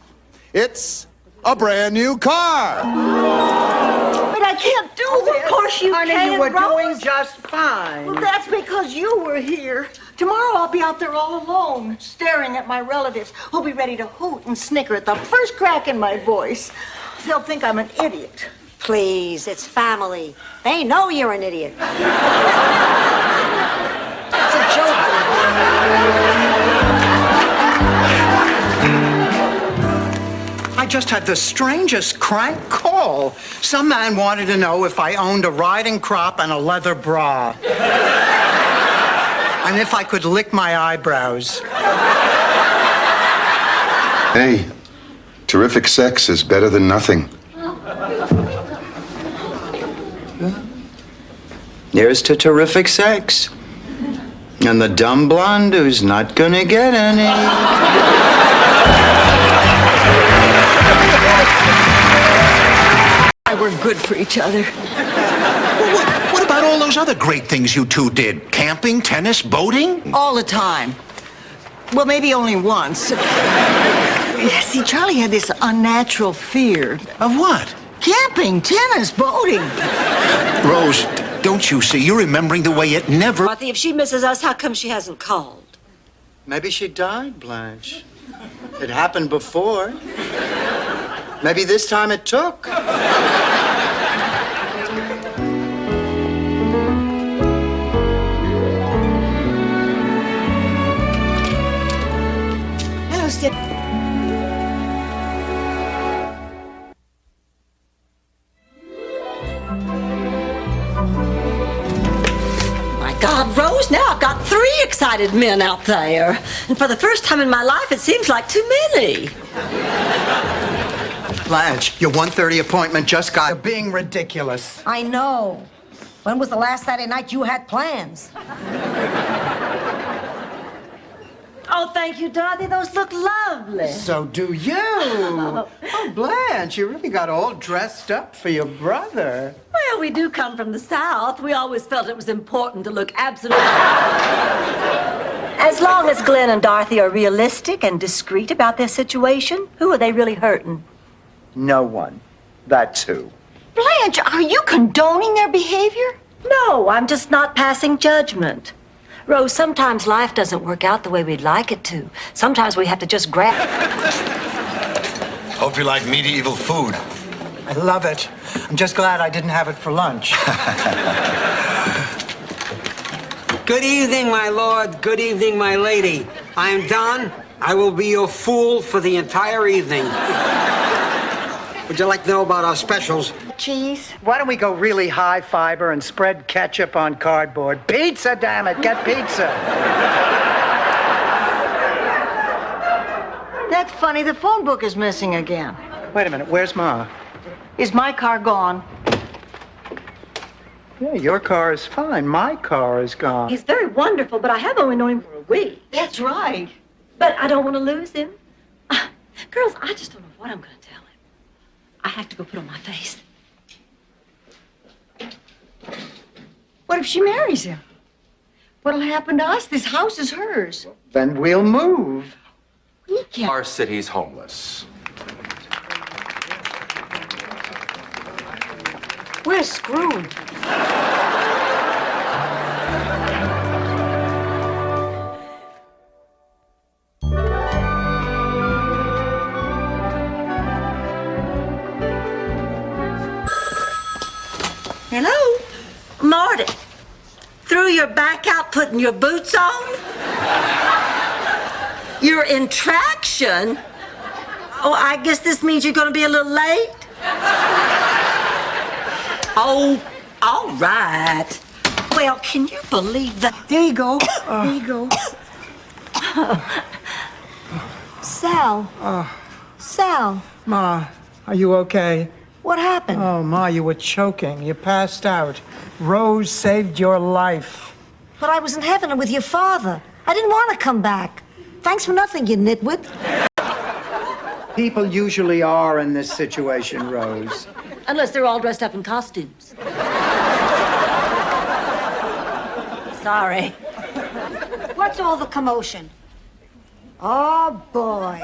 It's a brand new car. But I can't do this. Of course you Honey, can, you were Rose. doing just fine. Well, that's because you were here. Tomorrow I'll be out there all alone, staring at my relatives who'll be ready to hoot and snicker at the first crack in my voice. They'll think I'm an idiot. Please, it's family. They know you're an idiot. It's a joke. I just had the strangest crank call. Some man wanted to know if I owned a riding crop and a leather bra. And if I could lick my eyebrows. Hey, terrific sex is better than nothing. Here's to terrific sex. And the dumb blonde who's not gonna get any. We're good for each other. What about all those other great things you two did? Camping, tennis, boating? All the time. Well, maybe only once. See, Charlie had this unnatural fear. Of what? Camping, tennis, boating. Rose, don't you see? You're remembering the way it never... Dorothy, if she misses us, how come she hasn't called? Maybe she died, Blanche. It happened before. Maybe this time it took. Hello, Steve. My God, Rose, now I've got 3 excited men out there. And for the first time in my life, it seems like too many. Blanche, your 1:30 appointment just got... You're being ridiculous. I know. When was the last Saturday night you had plans? Oh, thank you, Dorothy. Those look lovely. So do you. Oh, Blanche, you really got all dressed up for your brother. Well, we do come from the South. We always felt it was important to look absolutely... As long as Glenn and Dorothy are realistic and discreet about their situation, who are they really hurting? No one. That's who. Blanche, are you condoning their behavior? No, I'm just not passing judgment. Rose, sometimes life doesn't work out the way we'd like it to. Sometimes we have to just grab... Hope you like medieval food. I love it. I'm just glad I didn't have it for lunch. Good evening, my lord. Good evening, my lady. I am Don. I will be your fool for the entire evening. Would you like to know about our specials? Cheese? Why don't we go really high fiber and spread ketchup on cardboard? Pizza, damn it. Get pizza. That's funny. The phone book is missing again. Wait a minute. Where's Ma? Is my car gone? Yeah, your car is fine. My car is gone. He's very wonderful, but I have only known him for a week. That's right. But I don't want to lose him. Girls, I just don't know what I'm going to tell him. I have to go put on my face. What if she marries him? What'll happen to us? This house is hers. Then we'll move. We can't. Our city's homeless. We're screwed. Hello? Marty, threw your back out putting your boots on? You're in traction? Oh, I guess this means you're going to be a little late? Oh, all right. Well, can you believe that? There you go. There you go. Sal. Sal. Ma, are you okay? What happened? Oh, Ma, you were choking. You passed out. Rose saved your life. But I was in heaven with your father. I didn't want to come back. Thanks for nothing, you nitwit. People usually are in this situation, Rose. Unless they're all dressed up in costumes. Sorry. What's all the commotion? Oh, boy.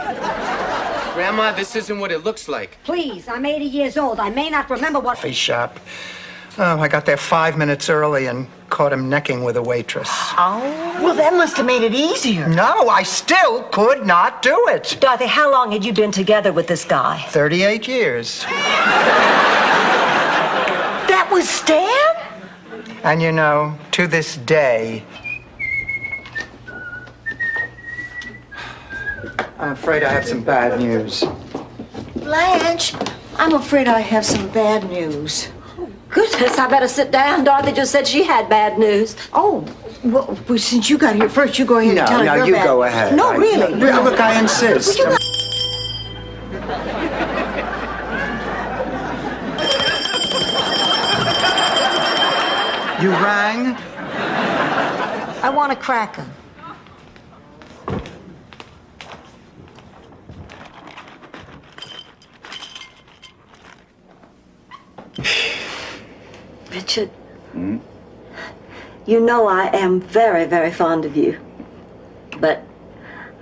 Grandma, this isn't what it looks like. Please, I'm 80 years old. I may not remember what... Coffee shop. Oh, I got there 5 minutes early and caught him necking with a waitress. Oh, well, that must have made it easier. No, I still could not do it. Dorothy, how long had you been together with this guy? 38 years. That was Stan? And you know, to this day, I'm afraid I have some bad news. Blanche, I'm afraid I have some bad news. Goodness, I better sit down. Dorothy just said she had bad news. Oh, well, since you got here first, you go ahead and tell her your you bad... go ahead. No, really. Look, I insist. Well, You rang? I want a cracker. Richard, you know I am very, very fond of you. But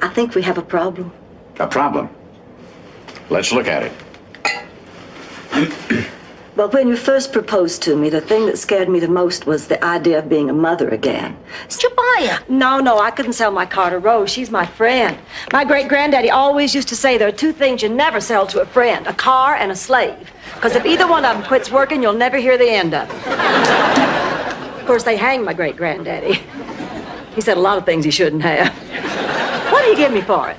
I think we have a problem. A problem? Let's look at it. Well, when you first proposed to me, the thing that scared me the most was the idea of being a mother again. Did you buy it? No, I couldn't sell my car to Rose. She's my friend. My great-granddaddy always used to say there are two things you never sell to a friend, a car and a slave. Because if either one of them quits working, you'll never hear the end of it. Of course, they hanged my great-granddaddy. He said a lot of things he shouldn't have. What do you give me for it?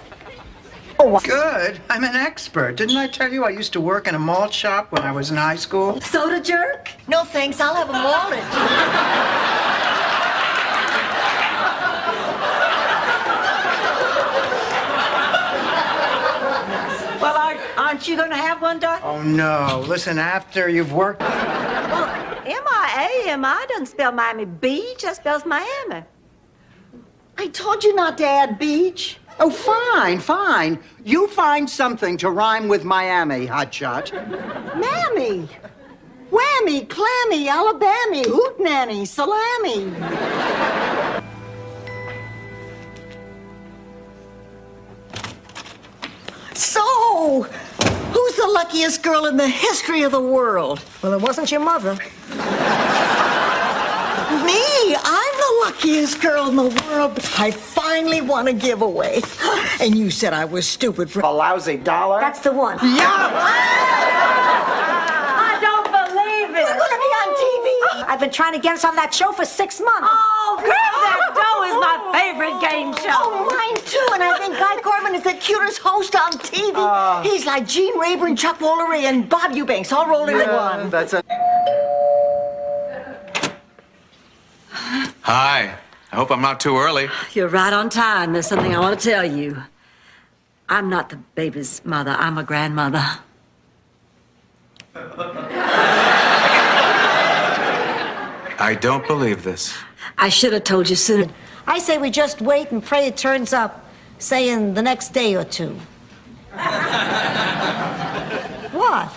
Oh, good. I'm an expert. Didn't I tell you I used to work in a malt shop when I was in high school? Soda jerk? No, thanks. I'll have a malted. Well, aren't you going to have have one, Dorothy? Oh, no. Listen, after you've worked... M-I-A-M-I doesn't spell Miami Beach, that spells Miami. I told you not to add beach. Oh, fine, fine. You find something to rhyme with Miami, hotshot. Mammy, whammy, clammy, Alabama, hootenanny, salami. So, who's the luckiest girl in the history of the world? Well, it wasn't your mother. Me, I'm the luckiest girl in the world. I finally won a giveaway. And you said I was stupid for a lousy dollar? That's the one. Yeah! I don't believe it. We're gonna be on TV. I've been trying to get us on that show for 6 months. Oh, girl, that dough is my favorite game show. Oh, mine too. And I think Guy Corbin is the cutest host on TV. He's like Gene Rayburn, Chuck Woolery, and Bob Eubanks all rolled into one. That's a... Hi. I hope I'm not too early. You're right on time. There's something I want to tell you. I'm not the baby's mother. I'm a grandmother. I don't believe this. I should have told you sooner. I say we just wait and pray it turns up, say in the next day or two. What?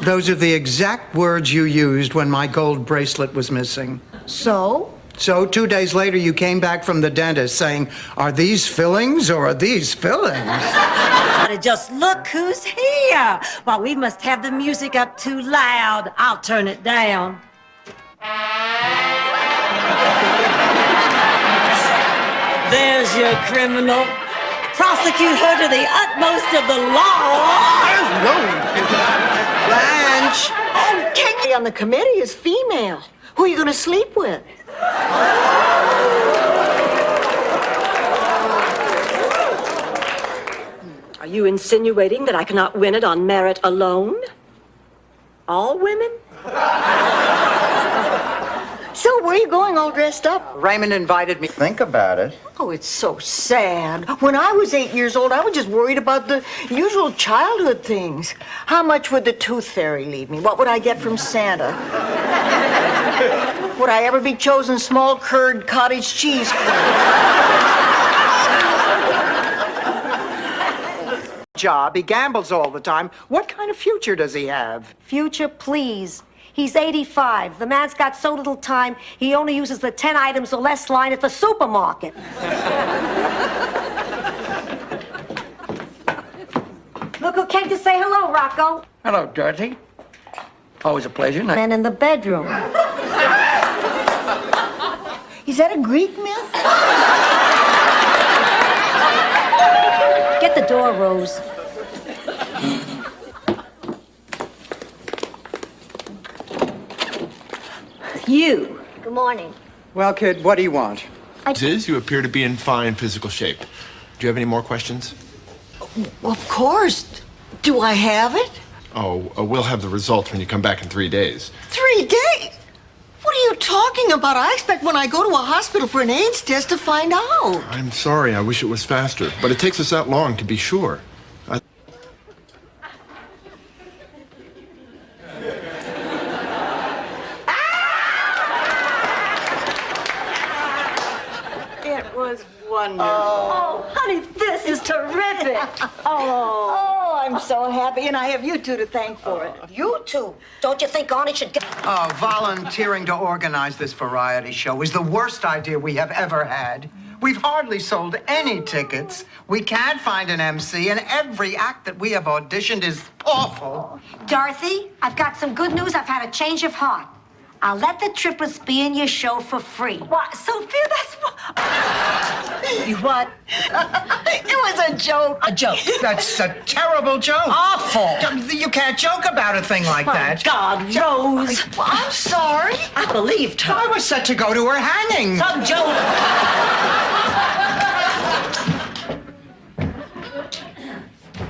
Those are the exact words you used when my gold bracelet was missing. So? So 2 days later, you came back from the dentist saying, are these fillings or are these fillings? Just look who's here. Well, we must have the music up too loud. I'll turn it down. There's your criminal. Prosecute her to the utmost of the law. Blanche! Oh, Kate on the committee is female. Who are you going to sleep with? Are you insinuating that I cannot win it on merit alone? All women? So, where are you going all dressed up? Raymond invited me. Think about it. Oh, it's so sad. When I was 8 years old, I was just worried about the usual childhood things. How much would the tooth fairy leave me? What would I get from Santa? Would I ever be chosen small curd cottage cheese Job, he gambles all the time. What kind of future does he have? Future, please. He's 85. The man's got so little time, he only uses the 10 items or less line at the supermarket. Look who came to say hello, Rocco. Hello, Dorothy. Always a pleasure. Man in the bedroom. Is that a Greek myth? Get the door, Rose. You. Good morning. Well, kid, what do you want? You appear to be in fine physical shape. Do you have any more questions? Of course. Do I have it? Oh, we'll have the results when you come back in 3 days. 3 days? What are you talking about? I expect when I go to a hospital for an AIDS test to find out. I'm sorry, I wish it was faster, but it takes us that long to be sure. It was wonderful. Oh, honey, this is terrific. Oh, I'm so happy, and I have you two to thank for it. You two. Don't you think Arnie should get... Oh, volunteering to organize this variety show is the worst idea we have ever had. We've hardly sold any tickets. We can't find an MC, and every act that we have auditioned is awful. Dorothy, I've got some good news. I've had a change of heart. I'll let the triplets be in your show for free. What? Sophia, that's what... You what? It was a joke. A joke? That's a terrible joke. Awful. You can't joke about a thing like that. God, Rose. I'm sorry. I believed her. I was set to go to her hanging. Some joke.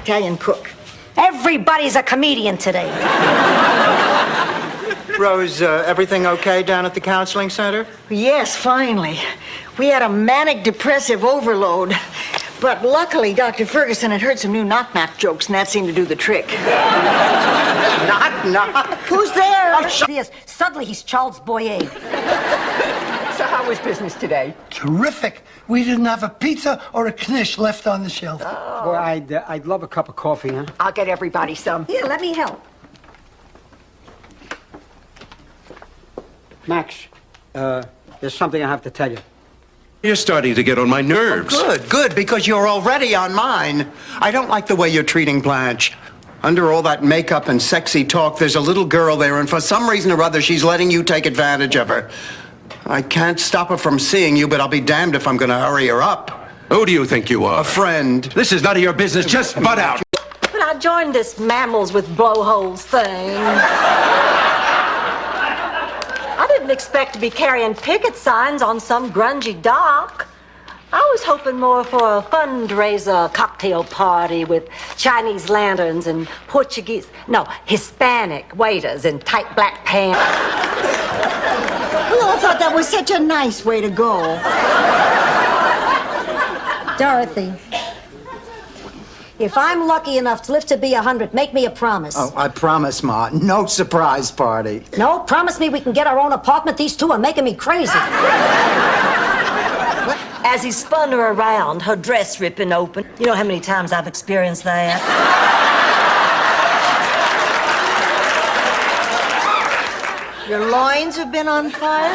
Italian cook. Everybody's a comedian today. Rose, everything okay down at the counseling center? Yes, finally. We had a manic depressive overload. But luckily, Dr. Ferguson had heard some new knock-knock jokes, and that seemed to do the trick. Knock. Who's there? Yes, suddenly he's Charles Boyer. So how was business today? Terrific. We didn't have a pizza or a knish left on the shelf. Well, I'd love a cup of coffee, huh? I'll get everybody some. Here, let me help. Max, there's something I have to tell you. You're starting to get on my nerves. Good, because you're already on mine. I don't like the way you're treating Blanche. Under all that makeup and sexy talk, there's a little girl there, and for some reason or other, she's letting you take advantage of her. I can't stop her from seeing you, but I'll be damned if I'm going to hurry her up. Who do you think you are? A friend. This is none of your business. Just butt out. But I joined this mammals with blowholes thing. I didn't expect to be carrying picket signs on some grungy dock. I was hoping more for a fundraiser cocktail party with Chinese lanterns and Hispanic waiters in tight black pants. Well, I thought that was such a nice way to go. Dorothy, if I'm lucky enough to live to be 100, make me a promise. Oh, I promise, Ma. No surprise party. No, promise me we can get our own apartment. These two are making me crazy. As he spun her around, her dress ripping open. You know how many times I've experienced that? Your loins have been on fire?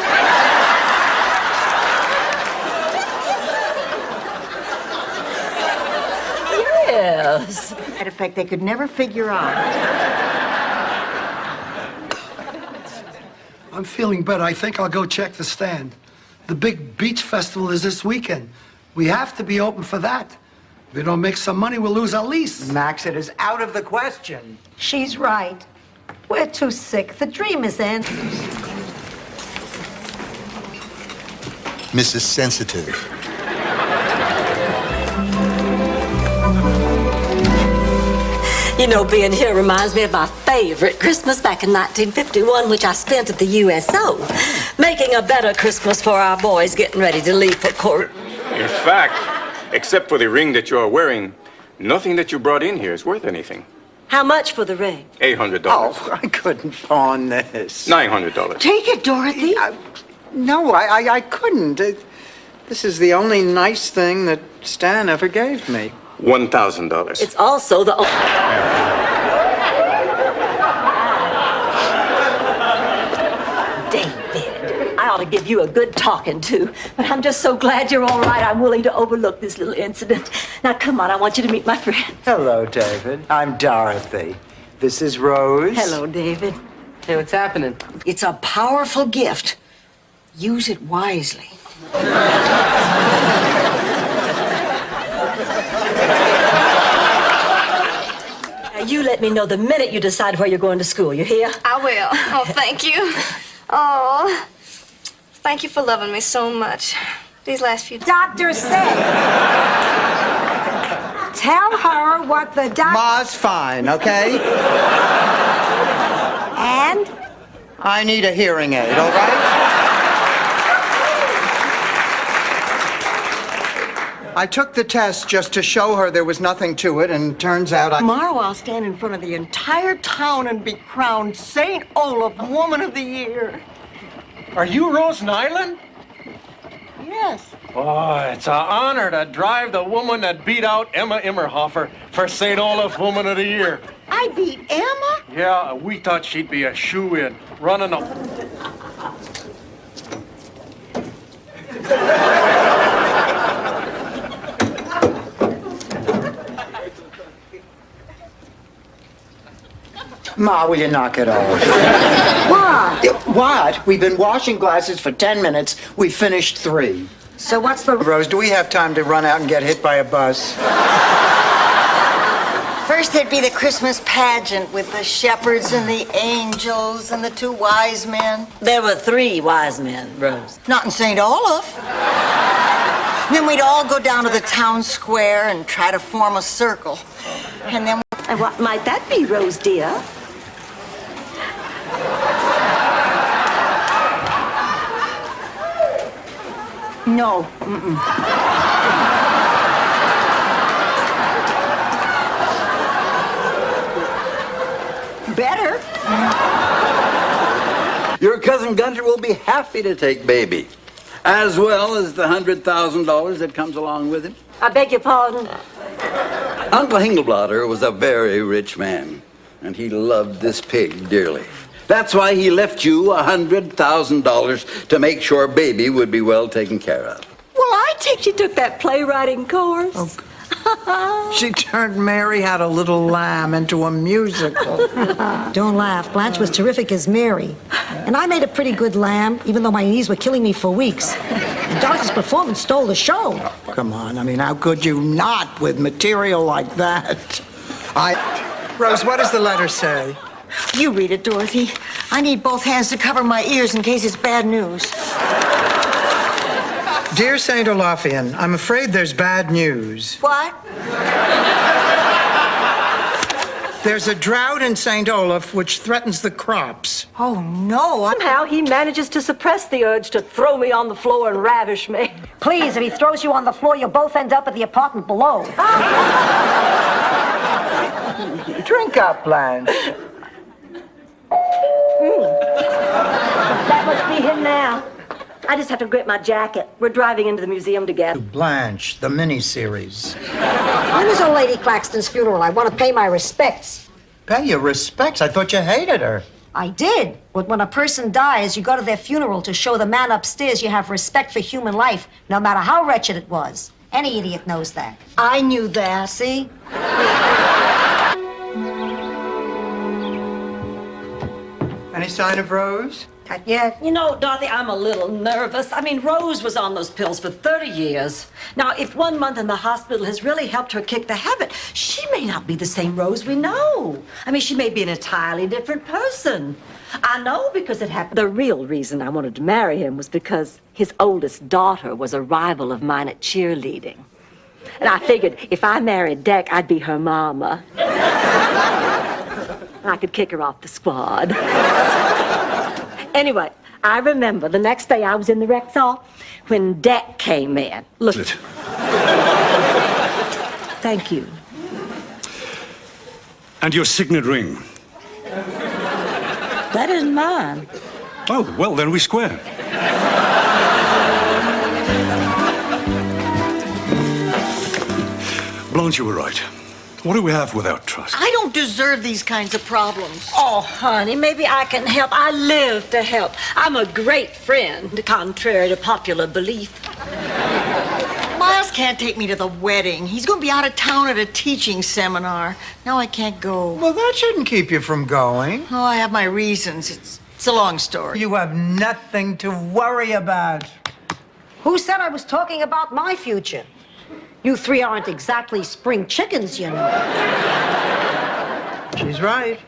Yes. Matter of fact, they could never figure out. I'm feeling better. I think I'll go check the stand. The big beach festival is this weekend. We have to be open for that. If we don't make some money, we'll lose our lease. Max, it is out of the question. She's right. We're too sick. The dream is in. Mrs. Sensitive. You know, being here reminds me of my favorite Christmas back in 1951, which I spent at the USO, making a better Christmas for our boys getting ready to leave for court. In fact, except for the ring that you're wearing, nothing that you brought in here is worth anything. How much for the ring? $800. Oh, I couldn't pawn this. $900. Take it, Dorothy. No, I couldn't. This is the only nice thing that Stan ever gave me. $1,000. It's also the... David, I ought to give you a good talking to, but I'm just so glad you're all right. I'm willing to overlook this little incident. Now, come on, I want you to meet my friend. Hello, David. I'm Dorothy. This is Rose. Hello, David. Hey, what's happening? It's a powerful gift. Use it wisely. Now, you let me know the minute you decide where you're going to school. You hear? I will. Oh, thank you. Oh, thank you for loving me so much. These last few... Doctor said. Tell her what the doctor... Ma's fine, okay? And? I need a hearing aid, all right? I took the test just to show her there was nothing to it, and turns out Tomorrow I'll stand in front of the entire town and be crowned St. Olaf Woman of the Year. Are you Rose Nyland? Yes. Oh, it's an honor to drive the woman that beat out Emma Immerhofer for St. Olaf Woman of the Year. I beat Emma? Yeah, we thought she'd be a shoe-in, running a... Ma, will you knock it off? What? What? We've been washing glasses for 10 minutes. We finished 3. So what's the... Rose, do we have time to run out and get hit by a bus? First there'd be the Christmas pageant with the shepherds and the angels and the 2 wise men. There were 3 wise men, Rose. Not in St. Olaf. Then we'd all go down to the town square and try to form a circle. And then... And what might that be, Rose dear? No. Your cousin Gunter will be happy to take Baby, as well as the $100,000 that comes along with him. I beg your pardon? Uncle Hingelblatter was a very rich man, and he loved this pig dearly. That's why he left you $100,000 to make sure Baby would be well taken care of. Well, I think she took that playwriting course. She turned Mary Had a Little Lamb into a musical. Don't laugh. Blanche was terrific as Mary. And I made a pretty good lamb, even though my knees were killing me for weeks. And Dorothy's performance stole the show. Come on, I mean, how could you not with material like that? Rose, what does the letter say? You read it, Dorothy. I need both hands to cover my ears in case it's bad news. Dear St. Olafian, I'm afraid there's bad news. What? There's a drought in St. Olaf which threatens the crops. Oh, no. Somehow he manages to suppress the urge to throw me on the floor and ravish me. Please, if he throws you on the floor, you'll both end up at the apartment below. Drink up, Blanche. That must be him now. I just have to grip my jacket. We're driving into the museum together. Blanche, the miniseries. When is old Lady Claxton's funeral? I want to pay my respects. Pay your respects? I thought you hated her. I did. But when a person dies, you go to their funeral to show the man upstairs you have respect for human life, no matter how wretched it was. Any idiot knows that. I knew that. See? Any sign of Rose? Not yet. You know, Dorothy, I'm a little nervous. I mean, Rose was on those pills for 30 years. Now, if 1 month in the hospital has really helped her kick the habit, she may not be the same Rose we know. I mean, she may be an entirely different person. I know because it happened. The real reason I wanted to marry him was because his oldest daughter was a rival of mine at cheerleading. And I figured if I married Deck, I'd be her mama. I could kick her off the squad. Anyway, I remember the next day I was in the rec hall when Deck came in. Look. Thank you. And your signet ring? That isn't mine. Oh, well, then we square. Blanche, you were right. What do we have without trust? I don't deserve these kinds of problems. Oh, honey, maybe I can help. I live to help. I'm a great friend, contrary to popular belief. Miles can't take me to the wedding. He's going to be out of town at a teaching seminar. Now I can't go. Well, that shouldn't keep you from going. Oh, I have my reasons. It's a long story. You have nothing to worry about. Who said I was talking about my future? You three aren't exactly spring chickens, you know. She's right.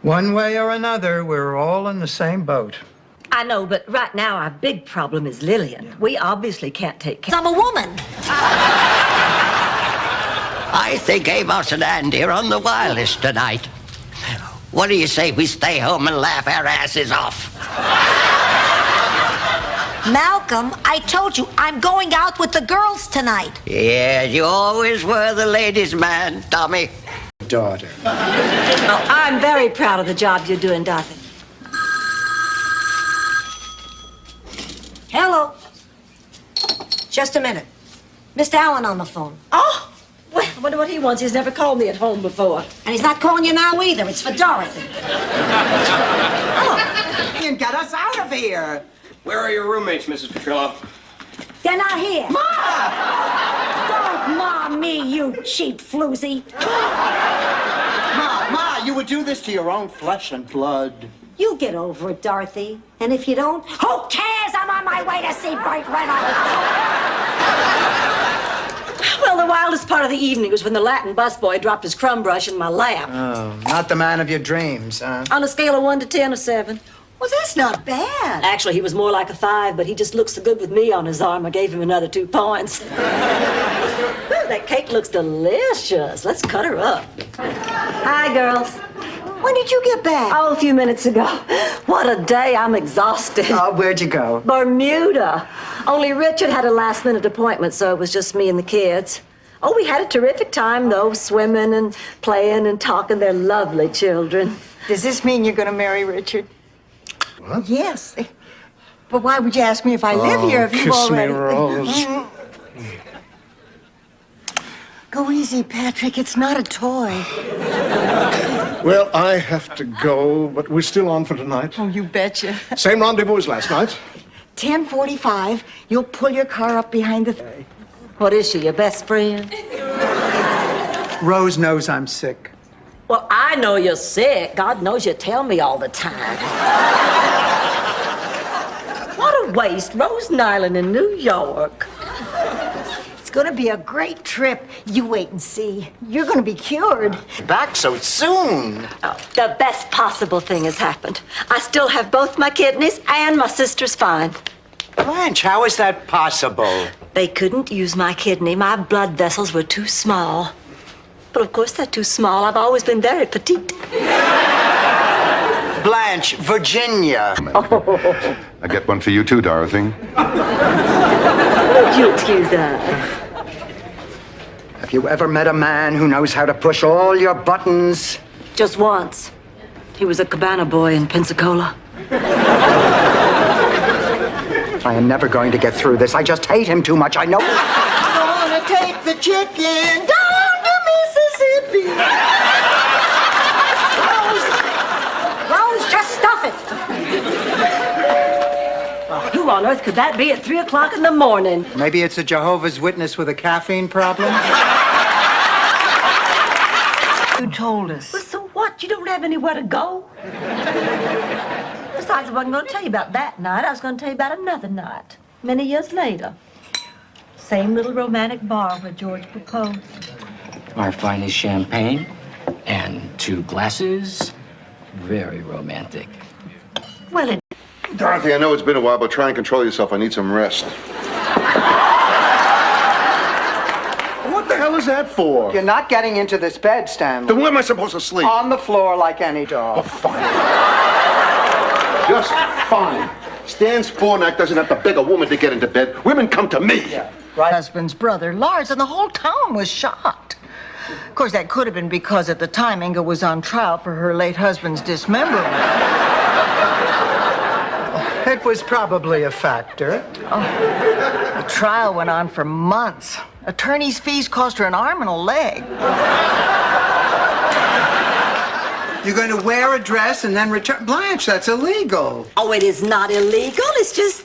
One way or another, we're all in the same boat. I know, but right now our big problem is Lillian. Yeah. We obviously can't take care. I'm a woman. I think Amos and Andy are on the wildest tonight. What do you say we stay home and laugh our asses off? Malcolm, I told you, I'm going out with the girls tonight. Yeah, you always were the ladies' man, Tommy. Daughter. Oh, I'm very proud of the job you're doing, Dorothy. Hello. Just a minute. Mr. Allen on the phone. Oh, well, I wonder what he wants. He's never called me at home before. And he's not calling you now either. It's for Dorothy. Oh, you get us out of here. Where are your roommates, Mrs. Petrillo? They're not here. Ma! Don't ma me, you cheap floozy. Ma, you would do this to your own flesh and blood. You get over it, Dorothy. And if you don't, who cares? I'm on my way to see Burt Reynolds. Well, the wildest part of the evening was when the Latin busboy dropped his crumb brush in my lap. Oh, not the man of your dreams, huh? On a scale of 1 to 10 or 7. Well, that's not bad. Actually, he was more like a 5, but he just looked so good with me on his arm, I gave him another 2 points. That cake looks delicious. Let's cut her up. Hi, girls. When did you get back? Oh, a few minutes ago. What a day. I'm exhausted. Oh, where'd you go? Bermuda. Only Richard had a last-minute appointment, so it was just me and the kids. Oh, we had a terrific time, though, swimming and playing and talking. They're lovely children. Does this mean you're going to marry Richard? What? Yes. But why would you ask me if I live here if you've kiss me, already... Rose. Go easy, Patrick. It's not a toy. Well, I have to go, but we're still on for tonight. Oh, you betcha. Same rendezvous as last night. 10:45. You'll pull your car up behind the... What is she, your best friend? Rose knows I'm sick. Well, I know you're sick. God knows you tell me all the time. What a waste. Rosen Island in New York. It's gonna be a great trip. You wait and see. You're gonna be cured. Back so soon. Oh, the best possible thing has happened. I still have both my kidneys and my sister's fine. Blanche, how is that possible? They couldn't use my kidney. My blood vessels were too small. But of course they're too small. I've always been very petite. Blanche, Virginia. I get one for you too, Dorothy. Would you excuse us? Have you ever met a man who knows how to push all your buttons? Just once. He was a cabana boy in Pensacola. I am never going to get through this. I just hate him too much. I know. Gonna take the chicken down to Mississippi. Rose, just stuff it. Who on earth could that be at 3 o'clock in the morning? Maybe it's a Jehovah's Witness with a caffeine problem? You told us. Well, so what? You don't have anywhere to go? Besides, I wasn't going to tell you about that night. I was going to tell you about another night, many years later. Same little romantic bar where George proposed. Our finest champagne and 2 glasses. Very romantic. Well, it... Dorothy, I know it's been a while, but try and control yourself. I need some rest. What the hell is that for? You're not getting into this bed, Stanley. Then where am I supposed to sleep? On the floor like any dog. Oh, fine. Just fine. Stan Spornak doesn't have to beg a woman to get into bed. Women come to me. Yeah. Right. Husband's brother, Lars, and the whole town was shocked. Of course, that could have been because at the time Inga was on trial for her late husband's dismemberment. It was probably a factor. Oh, the trial went on for months. Attorney's fees cost her an arm and a leg. You're going to wear a dress and then return. Blanche, that's illegal. Oh, it is not illegal. It's just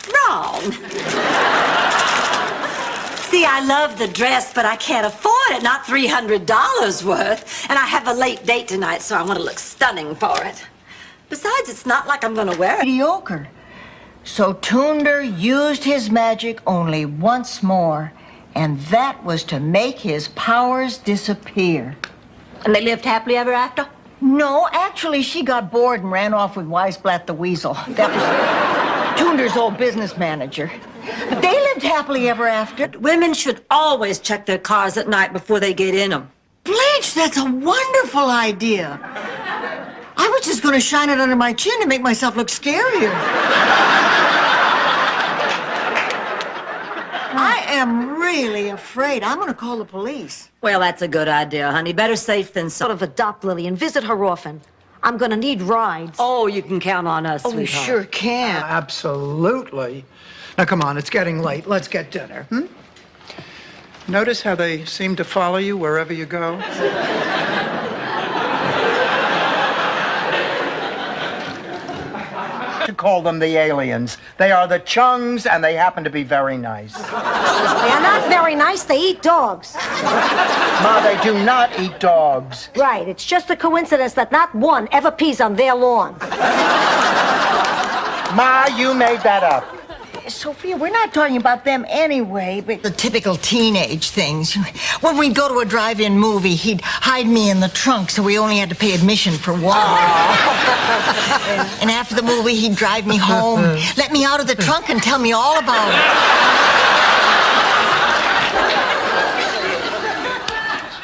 wrong. See, I love the dress, but I can't afford it. Not $300 worth. And I have a late date tonight, so I want to look stunning for it. Besides, it's not like I'm going to wear it. Mediocre. So Tunder used his magic only once more, and that was to make his powers disappear. And they lived happily ever after? No, actually, she got bored and ran off with Weisblatt the Weasel. That was Tunder's old business manager. But they lived happily ever after. Women should always check their cars at night before they get in them. Blanche, that's a wonderful idea. I was just going to shine it under my chin to make myself look scarier. I am really afraid. I'm going to call the police. Well, that's a good idea, honey. Better safe than Sort sorry. of adopt Lily and visit her often. I'm gonna need rides. Oh, you can count on us, Oh, we sweetheart. sure can. Absolutely. Now, come on, it's getting late. Let's get dinner. Notice how they seem to follow you wherever you go? To call them the aliens. They are the Chungs, and they happen to be very nice. They're not very nice. They eat dogs. Ma, they do not eat dogs. Right. It's just a coincidence that not one ever pees on their lawn. Ma, you made that up. Sophia, we're not talking about them anyway, but the typical teenage things. When we'd go to a drive-in movie, he'd hide me in the trunk so we only had to pay admission for one. And after the movie, he'd drive me home, let me out of the trunk and tell me all about it.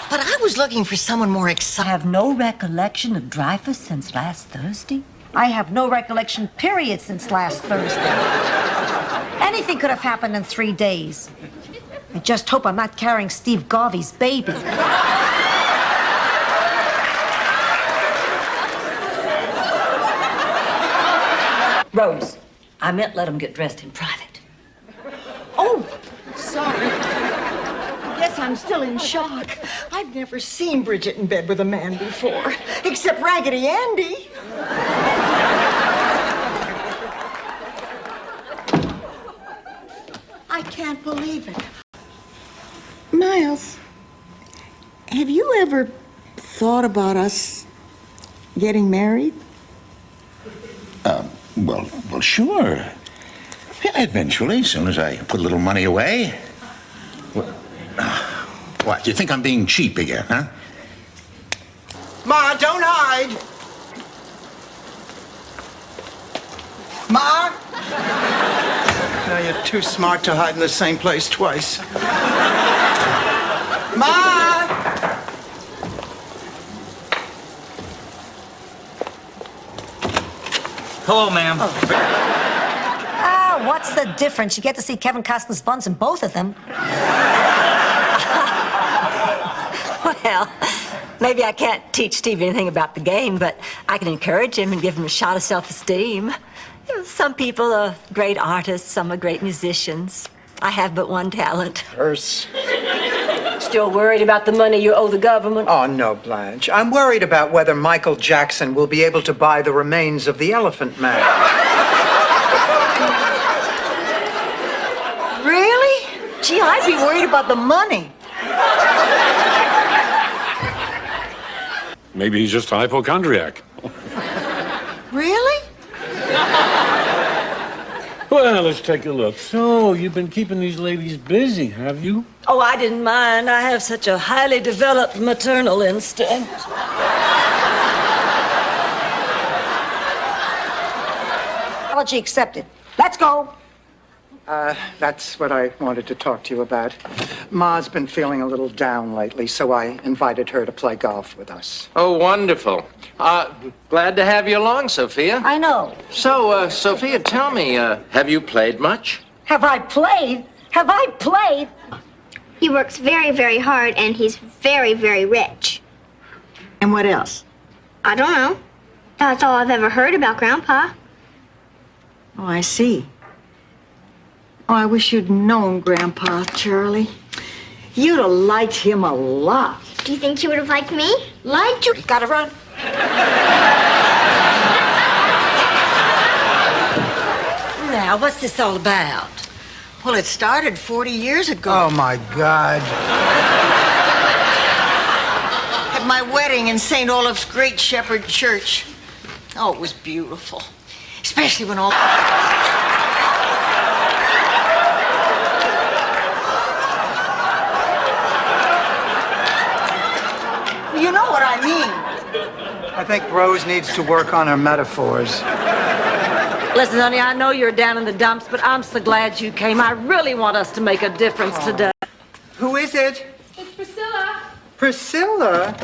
But I was looking for someone more exciting. I have no recollection of Dreyfus since last Thursday. I have no recollection, period, since last Thursday. Anything could have happened in 3 days. I just hope I'm not carrying Steve Garvey's baby. Rose, I meant let them get dressed in private. Oh, sorry. Yes, I'm still in shock. I've never seen Bridget in bed with a man before, except Raggedy Andy. I can't believe it. Niles, have you ever thought about us getting married? Well, sure. Yeah, eventually, as soon as I put a little money away. What, you think I'm being cheap again, huh? Ma, don't hide. Ma? No, you're too smart to hide in the same place twice. Ma! Hello, ma'am. Ah, what's the difference? You get to see Kevin Costner's buns in both of them. Well, maybe I can't teach Steve anything about the game, but I can encourage him and give him a shot of self-esteem. You know, some people are great artists, some are great musicians. I have but one talent. Curse. Still worried about the money you owe the government? Oh, no, Blanche. I'm worried about whether Michael Jackson will be able to buy the remains of the Elephant Man. Really? Gee, I'd be worried about the money. Maybe he's just a hypochondriac. Really? Well, let's take a look. So, you've been keeping these ladies busy, have you? Oh, I didn't mind. I have such a highly developed maternal instinct. Apology accepted. Let's go. That's what I wanted to talk to you about. Ma's been feeling a little down lately, so I invited her to play golf with us. Oh, wonderful. Glad to have you along, Sophia. I know. So, Sophia, tell me, have you played much? Have I played? Have I played? He works very, very hard, and he's very, very rich. And what else? I don't know. That's all I've ever heard about Grandpa. Oh, I see. Oh, I wish you'd known Grandpa, Charlie. You'd have liked him a lot. Do you think you would have liked me? Liked you? Gotta run. Now, what's this all about? Well, it started 40 years ago. Oh, my God. At my wedding in St. Olaf's Great Shepherd Church. Oh, it was beautiful. Especially when all... You know what I mean. I think Rose needs to work on her metaphors. Listen, honey, I know you're down in the dumps, but I'm so glad you came. I really want us to make a difference today. Who is it? It's Priscilla. Priscilla?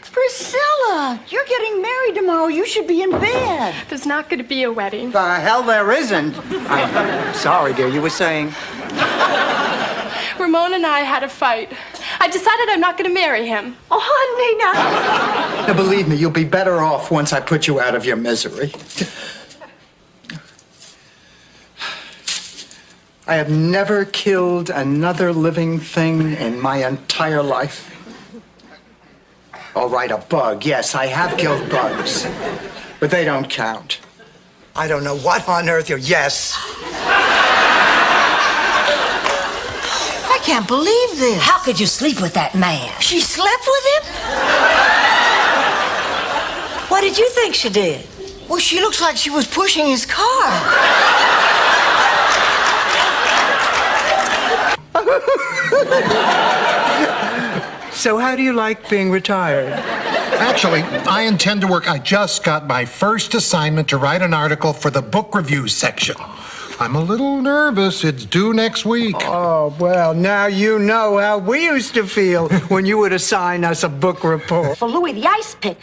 Priscilla, you're getting married tomorrow. You should be in bed. There's not going to be a wedding. The hell there isn't. I'm sorry, dear. You were saying? Ramon and I had a fight. I decided I'm not going to marry him. Oh, honey, no. Now, believe me, you'll be better off once I put you out of your misery. I have never killed another living thing in my entire life. All right, a bug. Yes, I have killed bugs. But they don't count. I don't know what on earth you're... Yes. I can't believe this. How could you sleep with that man? She slept with him? What did you think she did? Well, she looks like she was pushing his car. So how do you like being retired? Actually, I intend to work. I just got my first assignment to write an article for the book review section. I'm a little nervous. It's due next week. Oh, well, now you know how we used to feel when you would assign us a book report. For Louis the Ice Pick.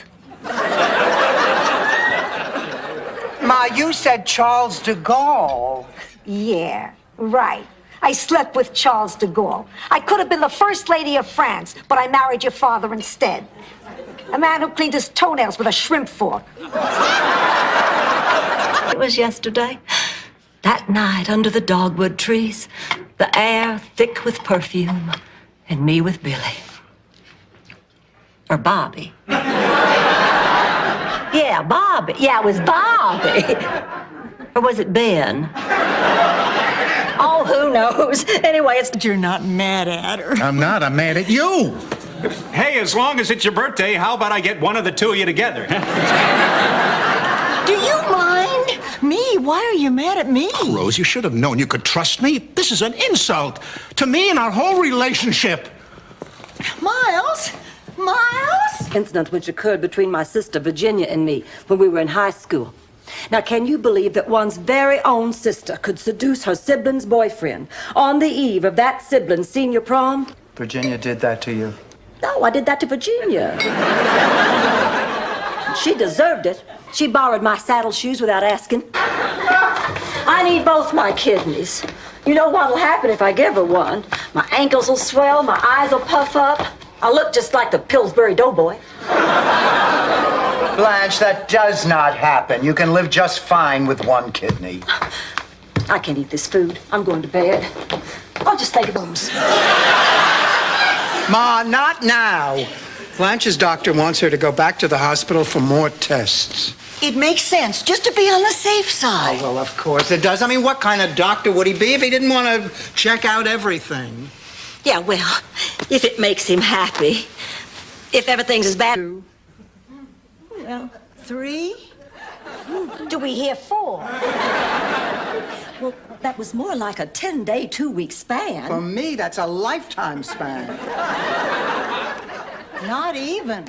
Ma, you said Charles de Gaulle. Yeah, right. I slept with Charles de Gaulle. I could have been the first lady of France, but I married your father instead. A man who cleaned his toenails with a shrimp fork. It was yesterday. That night under the dogwood trees, the air thick with perfume, and me with Billy. Or Bobby. Yeah, Bobby. Yeah, it was Bobby. Or was it Ben? Oh, who knows? Anyway, it's... You're not mad at her. I'm not. I'm mad at you. Hey, as long as it's your birthday, how about I get one of the two of you together? Do you mind? Me? Why are you mad at me? Oh, Rose, you should have known you could trust me. This is an insult to me and our whole relationship. Miles? Miles? Incident which occurred between my sister Virginia and me when we were in high school. Now, can you believe that one's very own sister could seduce her sibling's boyfriend on the eve of that sibling's senior prom? Virginia did that to you. No, I did that to Virginia. She deserved it. She borrowed my saddle shoes without asking. I need both my kidneys. You know what'll happen if I give her one? My ankles will swell, my eyes will puff up. I'll look just like the Pillsbury Doughboy. Blanche, that does not happen. You can live just fine with one kidney. I can't eat this food. I'm going to bed. I'll just think of those. Ma, not now. Blanche's doctor wants her to go back to the hospital for more tests. It makes sense, just to be on the safe side. Oh, well, of course it does. I mean, what kind of doctor would he be if he didn't want to check out everything? Yeah, well, if it makes him happy. If everything's as bad... Well, 3? Do we hear 4? Well, that was more like a 10-day, 2-week span. For me, that's a lifetime span. Not even.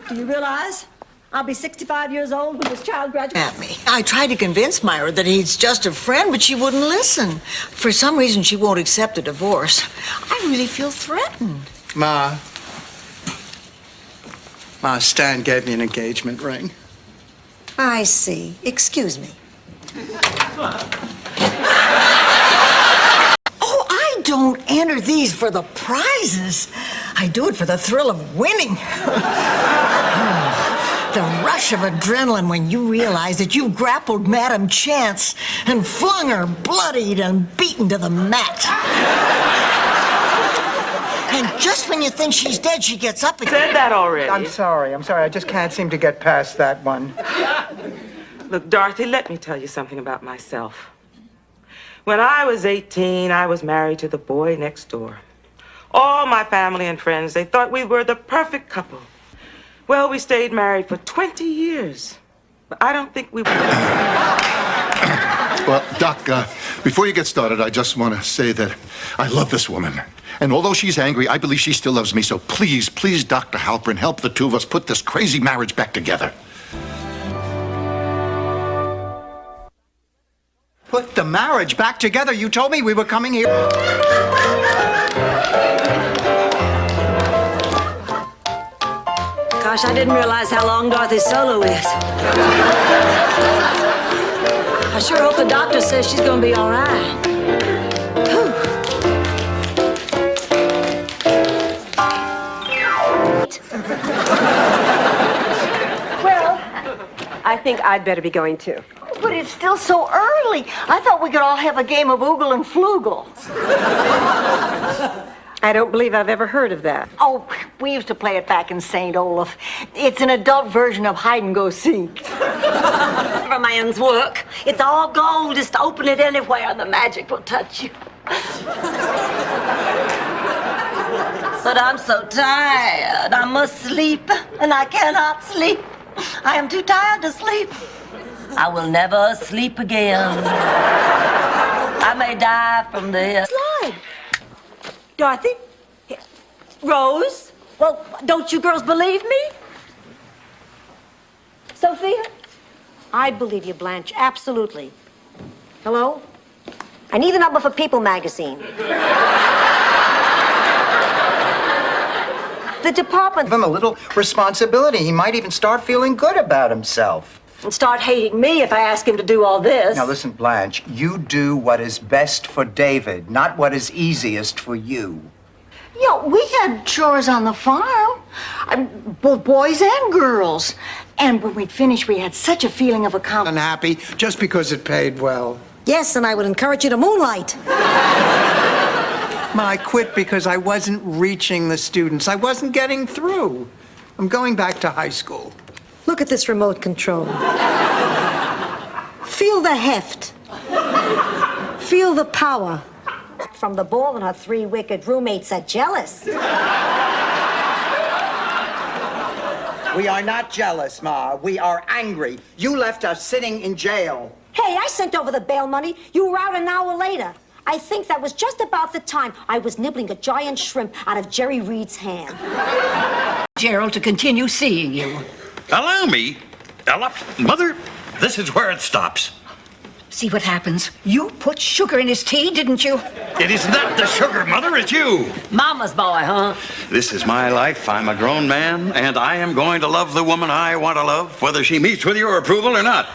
Do you realize I'll be 65 years old when this child graduates? At me. I tried to convince Myra that he's just a friend, but she wouldn't listen. For some reason, she won't accept a divorce. I really feel threatened. Ma, Stan gave me an engagement ring. I see. Excuse me. Oh, I don't enter these for the prizes. I do it for the thrill of winning. The rush of adrenaline when you realize that you've grappled Madam Chance and flung her bloodied and beaten to the mat. And just when you think she's dead, she gets up again. Said that already. I'm sorry. I just can't seem to get past that one. Look, Dorothy, let me tell you something about myself. When I was 18, I was married to the boy next door. All my family and friends, they thought we were the perfect couple. Well, we stayed married for 20 years. But I don't think we were. Well, Doc, before you get started, I just want to say that I love this woman. And although she's angry, I believe she still loves me. So please, please, Dr. Halpern, help the two of us put this crazy marriage back together. Put the marriage back together? You told me we were coming here. Gosh, I didn't realize how long Dorothy's solo is. I sure hope the doctor says she's gonna be all right. Whew. Well, I think I'd better be going too. But it's still so early. I thought we could all have a game of Oogle and Floogle. I don't believe I've ever heard of that. Oh, we used to play it back in St. Olaf. It's an adult version of hide and go seek. Never man's work. It's all gold. Just open it anywhere and the magic will touch you. But I'm so tired. I must sleep, and I cannot sleep. I am too tired to sleep. I will never sleep again. I may die from this. Slide. Dorothy? Rose? Well, don't you girls believe me? Sophia? I believe you, Blanche, absolutely. Hello? I need the number for People magazine. The department. Give him a little responsibility. He might even start feeling good about himself. And start hating me if I ask him to do all this. Now listen, Blanche, you do what is best for David, not what is easiest for you. Yeah, we had chores on the farm. Both boys and girls. And when we'd finished, we had such a feeling of accomplishment. Unhappy just because it paid well. Yes, and I would encourage you to moonlight. Ma, I quit because I wasn't reaching the students. I wasn't getting through. I'm going back to high school. Look at this remote control. Feel the heft. Feel the power. From the ball, and her 3 wicked roommates are jealous. We are not jealous, Ma. We are angry. You left us sitting in jail. Hey, I sent over the bail money. You were out an hour later. I think that was just about the time I was nibbling a giant shrimp out of Jerry Reed's hand. Gerald, to continue seeing you. Allow me. Mother, this is where it stops. See what happens. You put sugar in his tea, didn't you? It is not the sugar, Mother, it's you. Mama's boy, huh? This is my life. I'm a grown man, and I am going to love the woman I want to love, whether she meets with your approval or not.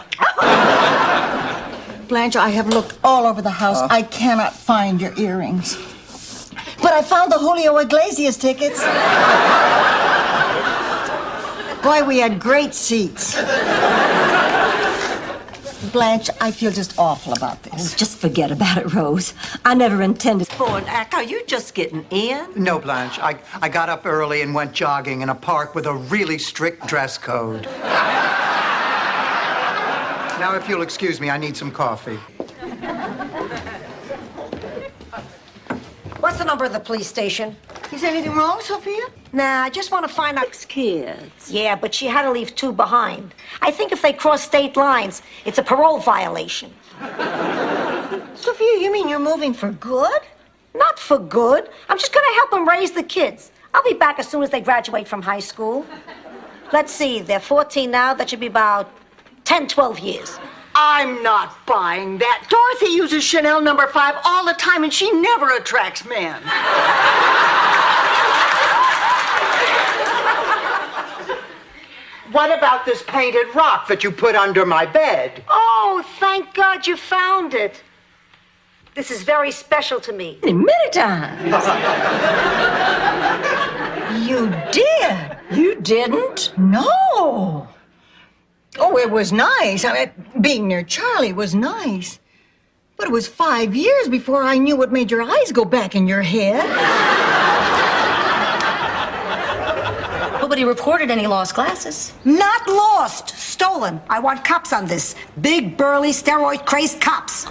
Blanche, I have looked all over the house. I cannot find your earrings. But I found the Julio Iglesias tickets. Boy, we had great seats. Blanche, I feel just awful about this. Just forget about it, Rose. I never intended for an act. Are you just getting in? No, Blanche. I got up early and went jogging in a park with a really strict dress code. Now, if you'll excuse me, I need some coffee. What's the number of the police station? Is anything wrong, Sophia? Nah, I just want to find out. 6 kids. Yeah, but she had to leave 2 behind. I think if they cross state lines, it's a parole violation. Sophia, you mean you're moving for good? Not for good. I'm just going to help them raise the kids. I'll be back as soon as they graduate from high school. Let's see, they're 14 now. That should be about 10, 12 years. I'm not buying that. Dorothy uses Chanel No. 5 all the time, and she never attracts men. What about this painted rock that you put under my bed? Oh, thank God you found it. This is very special to me. Many times. You did? You didn't? No. Oh, it was nice. I mean, being near Charlie was nice. But it was 5 years before I knew what made your eyes go back in your head. Nobody reported any lost glasses. Not lost, stolen. I want cops on this. Big, burly, steroid-crazed cops.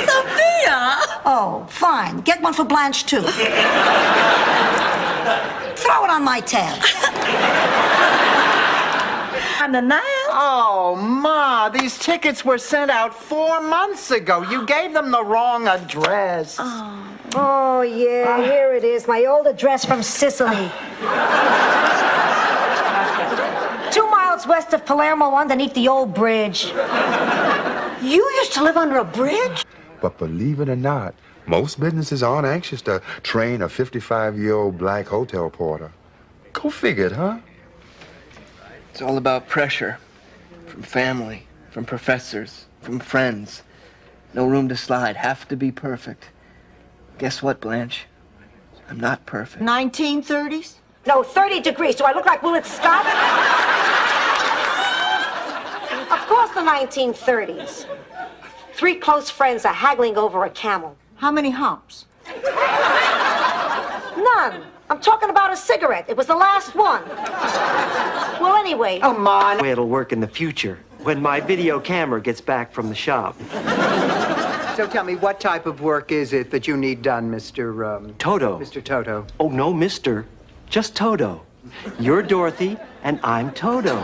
Sophia! Oh, fine. Get one for Blanche, too. Throw it on my tab. Oh, Ma, these tickets were sent out 4 months ago. You gave them the wrong address. Oh, yeah, here it is. My old address from Sicily. 2 miles west of Palermo, underneath the old bridge. You used to live under a bridge? But believe it or not, most businesses aren't anxious to train a 55-year-old black hotel porter. Go figure it, huh? It's all about pressure. From family, from professors, from friends. No room to slide. Have to be perfect. Guess what, Blanche? I'm not perfect. 1930s? No, 30 degrees. Do I look like Willard Scott? Of course, the 1930s. 3 close friends are haggling over a camel. How many hops? None. I'm talking about a cigarette. It was the last one. Well, anyway. Oh, Ma. Way it'll work in the future when my video camera gets back from the shop. So tell me, what type of work is it that you need done, Mr. Toto. Mr. Toto? Oh, no, Mr. Just Toto. You're Dorothy, and I'm Toto.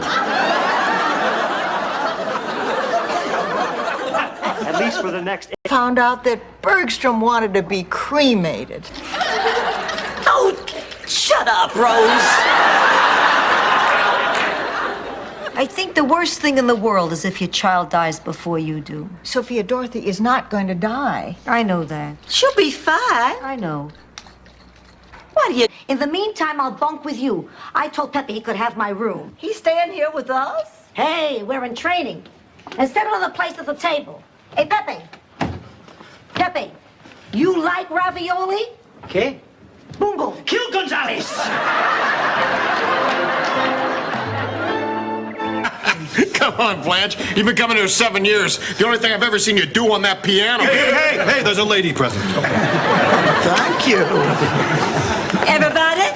At least for the next... Found out that Bergstrom wanted to be cremated. Oh, shut up, Rose. I think the worst thing in the world is if your child dies before you do. Sophia, Dorothy is not going to die. I know that. She'll be fine. I know. What are you? In the meantime, I'll bunk with you. I told Pepe he could have my room. He's staying here with us? Hey, we're in training. Instead of another place at the table. Hey, Pepe. Pepe, you like ravioli? Okay. Bungo. Kill Gonzalez! Come on, Blanche. You've been coming here 7 years. The only thing I've ever seen you do on that piano. Hey, there's a lady present. Thank you. Everybody,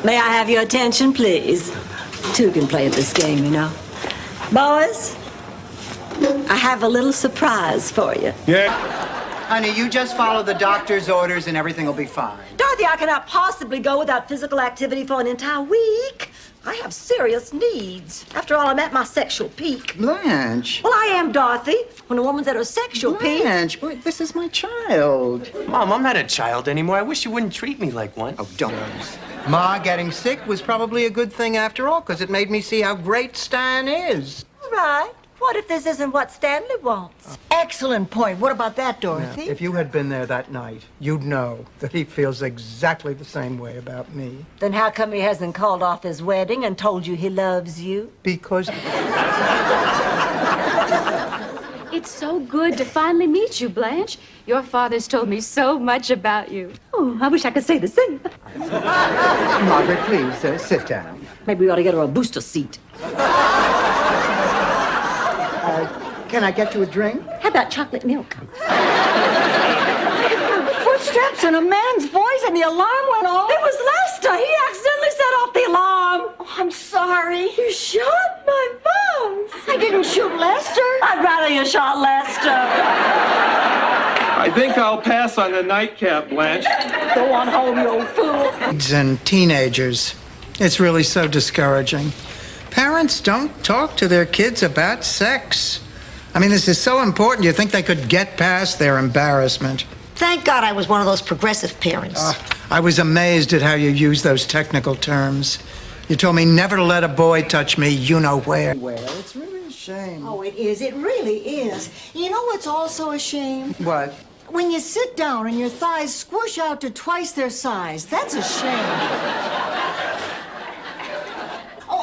may I have your attention, please? Two can play at this game, you know. Boys, I have a little surprise for you. Yeah. Honey, you just follow the doctor's orders and everything will be fine. Dorothy, I cannot possibly go without physical activity for an entire week. I have serious needs. After all, I'm at my sexual peak. Blanche. Well, I am, Dorothy. When a woman's at her sexual peak. Blanche, boy, this is my child. Mom, I'm not a child anymore. I wish you wouldn't treat me like one. Oh, don't. Ma getting sick was probably a good thing after all, because it made me see how great Stan is. All right. What if this isn't what Stanley wants? Excellent point. What about that, Dorothy? If you had been there that night, you'd know that he feels exactly the same way about me. Then how come he hasn't called off his wedding and told you he loves you? Because... It's so good to finally meet you, Blanche. Your father's told me so much about you. Oh, I wish I could say the same. Margaret, please, sit down. Maybe we ought to get her a booster seat. Can I get you a drink? How about chocolate milk? Footsteps and a man's voice, and the alarm went off. It was Lester. He accidentally set off the alarm. Oh, I'm sorry. You shot my boss. I didn't shoot Lester. I'd rather you shot Lester. I think I'll pass on the nightcap, Blanche. Go on home, you old fool. And teenagers. It's really so discouraging. Parents don't talk to their kids about sex. I mean, this is so important. You think they could get past their embarrassment. Thank God I was one of those progressive parents. I was amazed at how you use those technical terms. You told me never to let a boy touch me, you know where. It's really a shame. Oh, it is. It really is. You know what's also a shame? What? When you sit down and your thighs squish out to twice their size. That's a shame.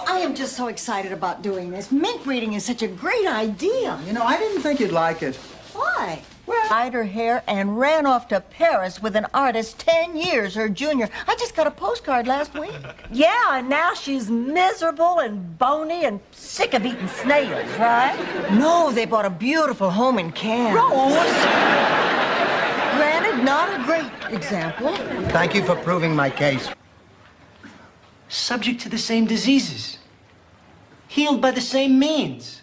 I am just so excited about doing this. Mint reading is such a great idea. You know, I didn't think you'd like it. Why? Well, dyed her hair and ran off to Paris with an artist 10 years her junior. I just got a postcard last week. Yeah, and now she's miserable and bony and sick of eating snails, right? No, they bought a beautiful home in Cannes. Rose! Granted, not a great example. Thank you for proving my case. Subject to the same diseases. Healed by the same means.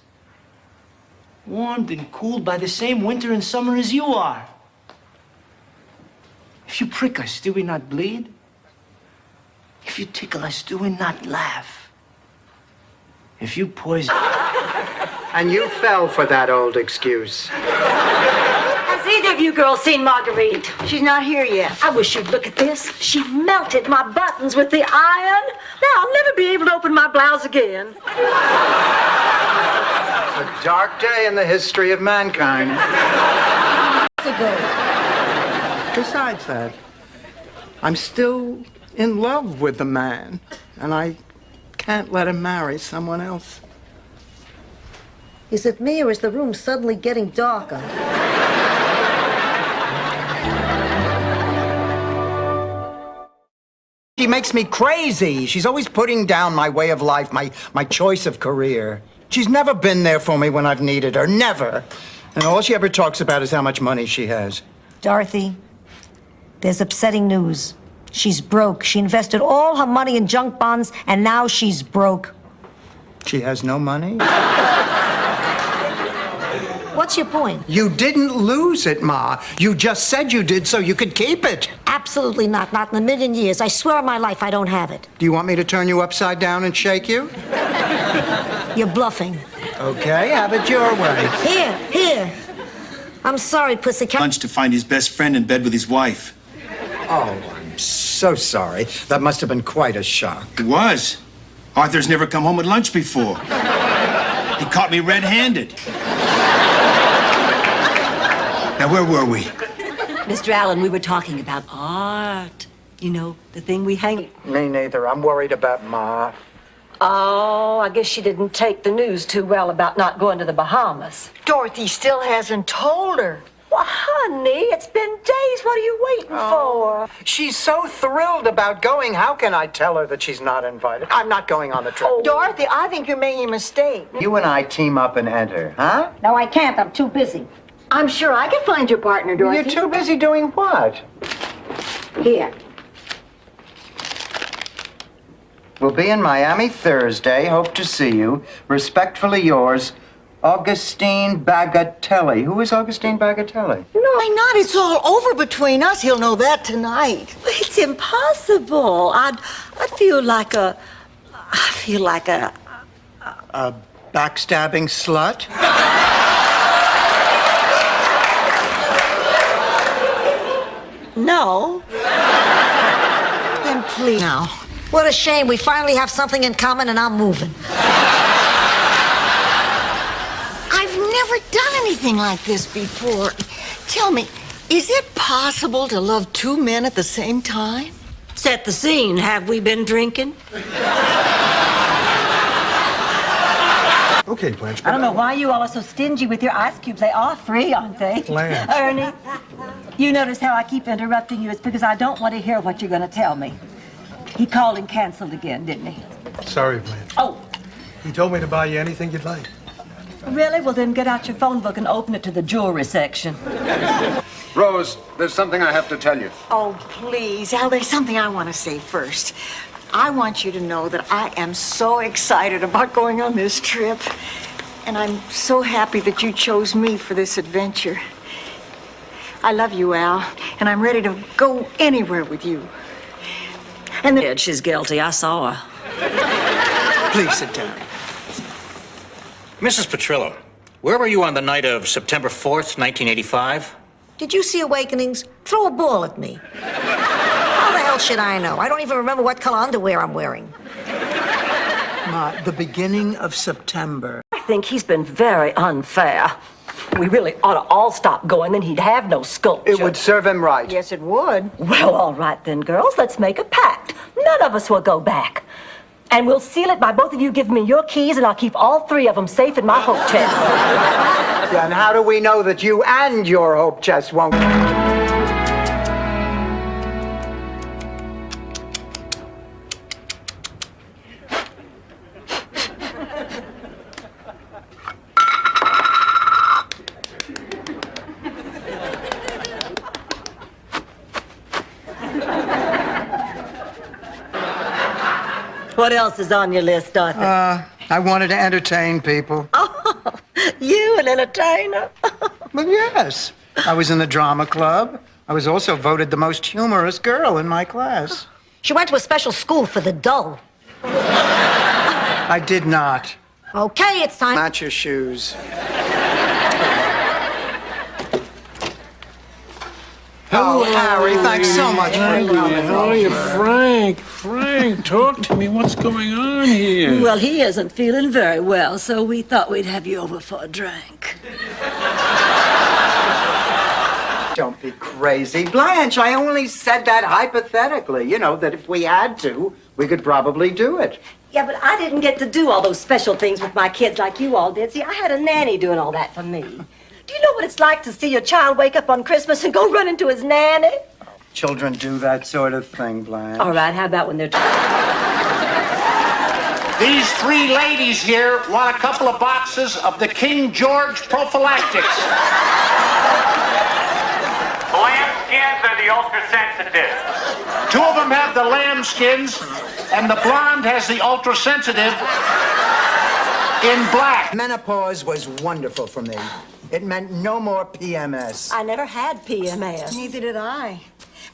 Warmed and cooled by the same winter and summer as you are. If you prick us, do we not bleed? If you tickle us, do we not laugh? If you poison... And you fell for that old excuse. Has either of you girls seen Marguerite? She's not here yet. I wish you'd look at this. She melted my buttons with the iron. Now I'll never be able to open my blouse again. A dark day in the history of mankind. Besides that, I'm still in love with the man, and I can't let him marry someone else. Is it me or is the room suddenly getting darker? She makes me crazy. She's always putting down my way of life, my choice of career. She's never been there for me when I've needed her, never. And all she ever talks about is how much money she has. Dorothy, there's upsetting news. She's broke. She invested all her money in junk bonds, and now she's broke. She has no money? What's your point? You didn't lose it, Ma. You just said you did so you could keep it. Absolutely not. Not in a million years. I swear on my life I don't have it. Do you want me to turn you upside down and shake you? You're bluffing. Okay, have it your way. Here. I'm sorry, pussycat. Lunch to find his best friend in bed with his wife. Oh, I'm so sorry. That must have been quite a shock. It was. Arthur's never come home at lunch before. He caught me red-handed. Now, where were we? Mr. Allen, we were talking about art. You know, the thing we hang... Me neither. I'm worried about Ma. Oh, I guess she didn't take the news too well about not going to the Bahamas. Dorothy still hasn't told her. Well, honey, it's been days. What are you waiting for? She's so thrilled about going. How can I tell her that she's not invited? I'm not going on the trip. Dorothy, I think you're making a mistake. You and I team up and enter, huh? No, I can't. I'm too busy. I'm sure I can find your partner, Dorothy. You're too busy doing what? Here. We'll be in Miami Thursday. Hope to see you. Respectfully yours, Augustine Bagatelli. Who is Augustine Bagatelli? No, why not? It's all over between us. He'll know that tonight. It's impossible. I feel like a A backstabbing slut? no. Then please. Now, what a shame. We finally have something in common and I'm moving. I've never done anything like this before. Tell me, is it possible to love two men at the same time? Set the scene. Have we been drinking? Okay, Blanche. I don't know why you all are so stingy with your ice cubes. They are free, aren't they? Blanche. Ernie, you notice how I keep interrupting you? It's because I don't want to hear what you're going to tell me. He called and canceled again, didn't he? Sorry, Blanche. Oh, He told me to buy you anything you'd like. really? Well, then get out your phone book and open it to the jewelry section. Rose, there's something I have to tell you. Oh, please. Al, there's something I want to say first. I want you to know that I am so excited about going on this trip. And I'm so happy that you chose me for this adventure. I love you, Al, and I'm ready to go anywhere with you. And the... She's guilty. I saw her. Please sit down. Mrs. Petrillo, where were you on the night of September 4th, 1985? Did you see Awakenings? Throw a ball at me. How the hell should I know? I don't even remember what color underwear I'm wearing. Ma, the beginning of September. I think he's been very unfair. We really ought to all stop going, then he'd have no sculpture. It would serve him right. Yes, it would. Well, all right then, girls. Let's make a pact. None of us will go back. And we'll seal it by both of you giving me your keys, and I'll keep all three of them safe in my hope chest. Yeah, and how do we know that you and your hope chest won't... What else is on your list, Dorothy? I wanted to entertain people. Oh, you an entertainer? Well, yes. I was in the drama club. I was also voted the most humorous girl in my class. She went to a special school for the dull. I did not. Okay, it's time. Match your shoes. Oh, Harry, thanks so much for coming. Oh, you Frank, talk to me. What's going on here? Well, he isn't feeling very well, so we thought we'd have you over for a drink. Don't be crazy. Blanche, I only said that hypothetically. You know, that if we had to, we could probably do it. Yeah, but I didn't get to do all those special things with my kids like you all did. See, I had a nanny doing all that for me. Do you know what it's like to see your child wake up on Christmas and go run into his nanny? Children do that sort of thing, Blanche. All right, how about when they're... These three ladies here want a couple of boxes of the King George prophylactics. Lambskins are the ultra-sensitive. Two of them have the lambskins, and the blonde has the ultra-sensitive in black. Menopause was wonderful for me. It meant no more PMS. I never had PMS. Neither did I.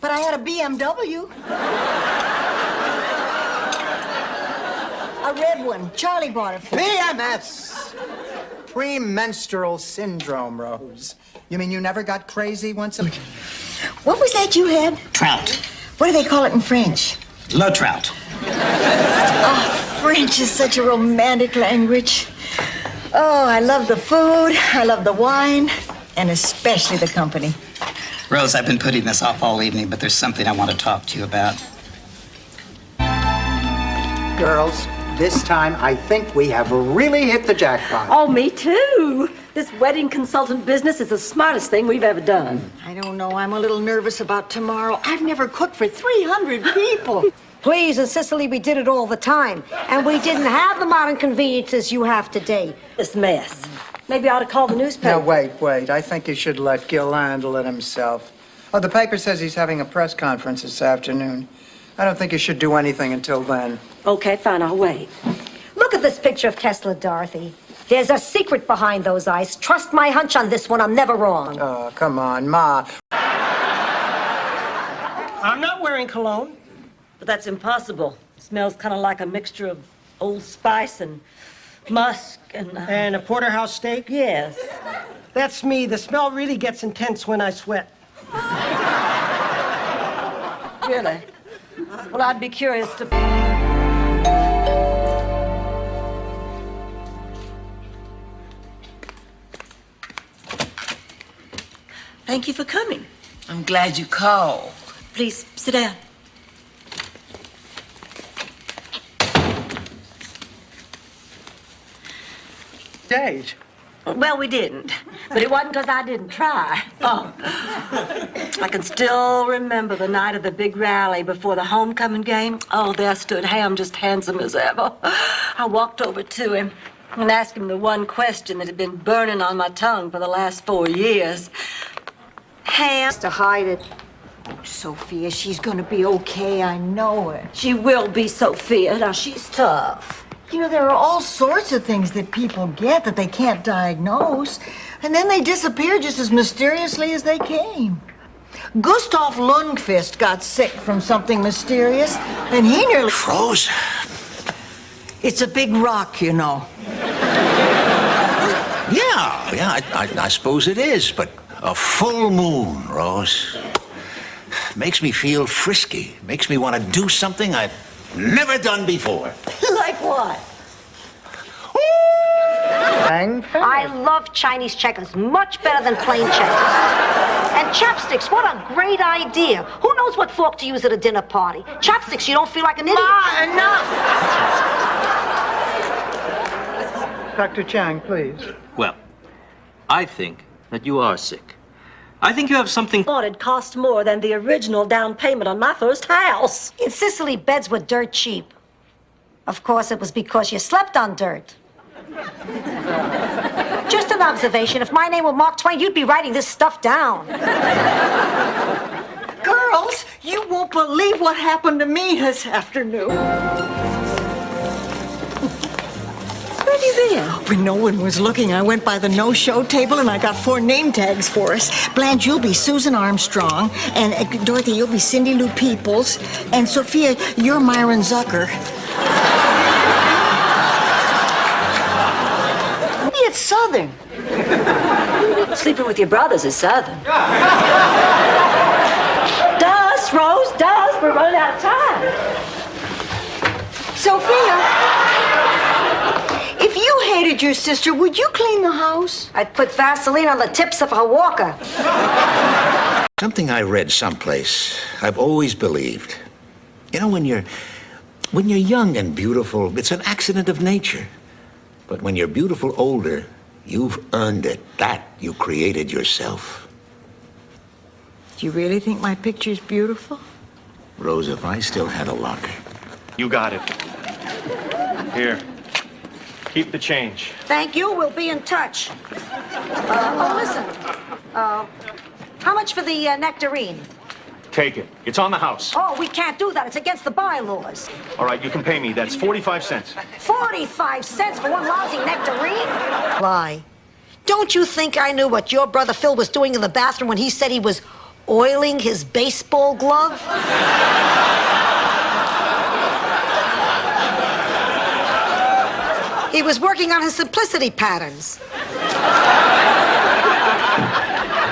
But I had a BMW. A red one. Charlie bought it for me. PMS! Premenstrual syndrome, Rose. You mean you never got crazy once a... What was that you had? Trout. What do they call it in French? Le trout. Oh, French is such a romantic language. Oh, I love the food, I love the wine, and especially the company. Rose, I've been putting this off all evening, but there's something I want to talk to you about. Girls, this time I think we have really hit the jackpot. Oh, me too. This wedding consultant business is the smartest thing we've ever done. I don't know. I'm a little nervous about tomorrow. I've never cooked for 300 people. Please, in Sicily, we did it all the time. And we didn't have the modern conveniences you have today. This mess. Maybe I ought to call the newspaper. Now, wait. I think you should let Gil handle it himself. Oh, the paper says he's having a press conference this afternoon. I don't think you should do anything until then. Okay, fine, I'll wait. Look at this picture of Kessler, Dorothy. There's a secret behind those eyes. Trust my hunch on this one. I'm never wrong. Oh, come on, Ma. I'm not wearing cologne. But that's impossible. It smells kind of like a mixture of Old Spice and musk and... And a porterhouse steak? Yes. That's me. The smell really gets intense when I sweat. Really? Well, I'd be curious to... Thank you for coming. I'm glad you called. Please, sit down. Date? Well, we didn't. But it wasn't because I didn't try. Oh. I can still remember the night of the big rally before the homecoming game. Oh, there stood Ham, just handsome as ever. I walked over to him and asked him the one question that had been burning on my tongue for the last 4 years. Ham. To hide it. Oh, Sophia, she's gonna be okay. I know it. She will be, Sophia. Now, she's tough. You know, there are all sorts of things that people get that they can't diagnose, and then they disappear just as mysteriously as they came. Gustav Lundqvist got sick from something mysterious, and he nearly froze. It's a big rock, you know. Yeah, I suppose it is, but a full moon, Rose, makes me feel frisky. Makes me want to do something I've never done before. Like what? I love Chinese checkers much better than plain checkers. And chopsticks, what a great idea. Who knows what fork to use at a dinner party? Chopsticks, you don't feel like an idiot. Ma, enough! Dr. Chang, please. Well, I think that you are sick. I think you have something... It cost more than the original down payment on my first house. In Sicily, beds were dirt cheap. Of course, it was because you slept on dirt. Just an observation. If my name were Mark Twain, you'd be writing this stuff down. Girls, you won't believe what happened to me this afternoon. Where have you been? When no one was looking, I went by the no-show table and I got 4 name tags for us. Blanche, you'll be Susan Armstrong, and Dorothy, you'll be Cindy Lou Peoples, and Sophia, you're Myron Zucker. It's Southern. Sleeping with your brothers is Southern. Dust, Rose, dust. We're running out of time. Sophia, if you hated your sister, would you clean the house? I'd put Vaseline on the tips of her walker. Something I read someplace, I've always believed. You know, when you're young and beautiful, it's an accident of nature. But when you're beautiful older, you've earned it. That you created yourself. Do you really think my picture's beautiful? Rose, if I still had a locker. You got it. Here. Keep the change. Thank you. We'll be in touch. Listen. How much for the nectarine? Take it. It's on the house. Oh, we can't do that. It's against the bylaws. All right, you can pay me. That's 45 cents. 45 cents for one lousy nectarine? Lie. Don't you think I knew what your brother Phil was doing in the bathroom when he said he was oiling his baseball glove? He was working on his simplicity patterns.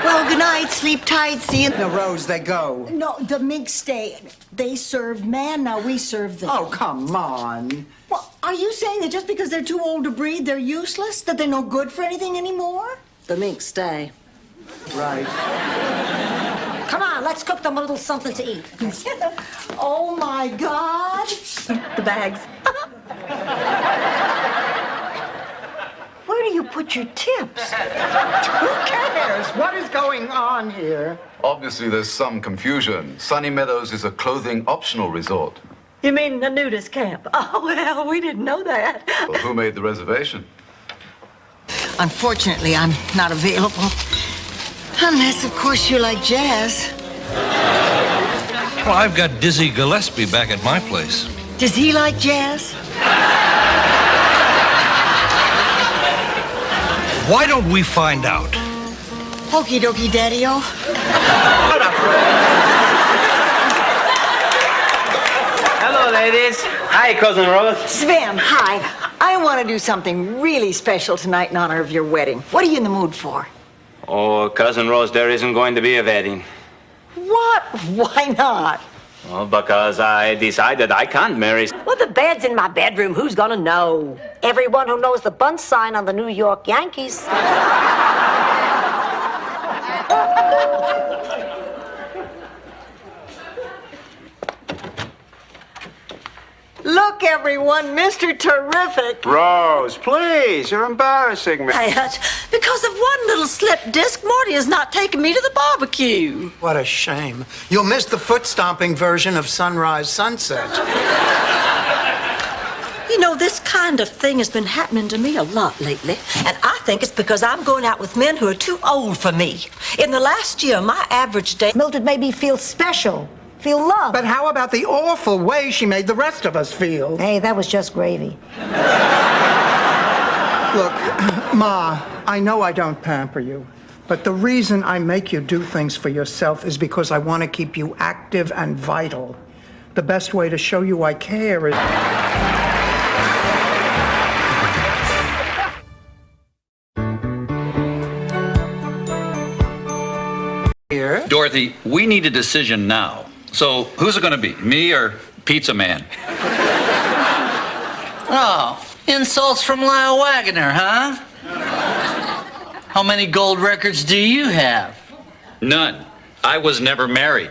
Well, good night. Sleep tight. See you. No, Rose, they go. No, the minks stay. They serve man, now we serve them. Oh, come on. Well, are you saying that just because they're too old to breed, they're useless? That they're no good for anything anymore? The minks stay. Right. Come on, let's cook them a little something to eat. Oh, my God. The bags. Where do you put your tips? Who cares? What is going on here? Obviously, there's some confusion. Sunny Meadows is a clothing optional resort. You mean the nudist camp? Oh, well, we didn't know that. Well, who made the reservation? Unfortunately, I'm not available. Unless, of course, you like jazz. Well, I've got Dizzy Gillespie back at my place. Does he like jazz? Why don't we find out? Okie dokie, Daddy-o. Hello, ladies. Hi, Cousin Rose. Sven, hi. I want to do something really special tonight in honor of your wedding. What are you in the mood for? Oh, Cousin Rose, there isn't going to be a wedding. What? Why not? Well, because I decided I can't marry. Well, the bed's in my bedroom. Who's gonna know? Everyone who knows the bunt sign on the New York Yankees. Look, everyone, Mr. Terrific. Rose, please, you're embarrassing me. Because of one little slip disc, Morty has not taken me to the barbecue. What a shame. You'll miss the foot-stomping version of Sunrise Sunset. You know, this kind of thing has been happening to me a lot lately, and I think it's because I'm going out with men who are too old for me. In the last year, my average day... Mildred made me feel special, feel loved. But how about the awful way she made the rest of us feel? Hey, that was just gravy. Look, Ma, I know I don't pamper you, but the reason I make you do things for yourself is because I want to keep you active and vital. The best way to show you I care is... Here. Dorothy, we need a decision now. So who's it going to be, me or Pizza Man? Oh, insults from Lyle Waggoner, huh? How many gold records do you have? None. I was never married.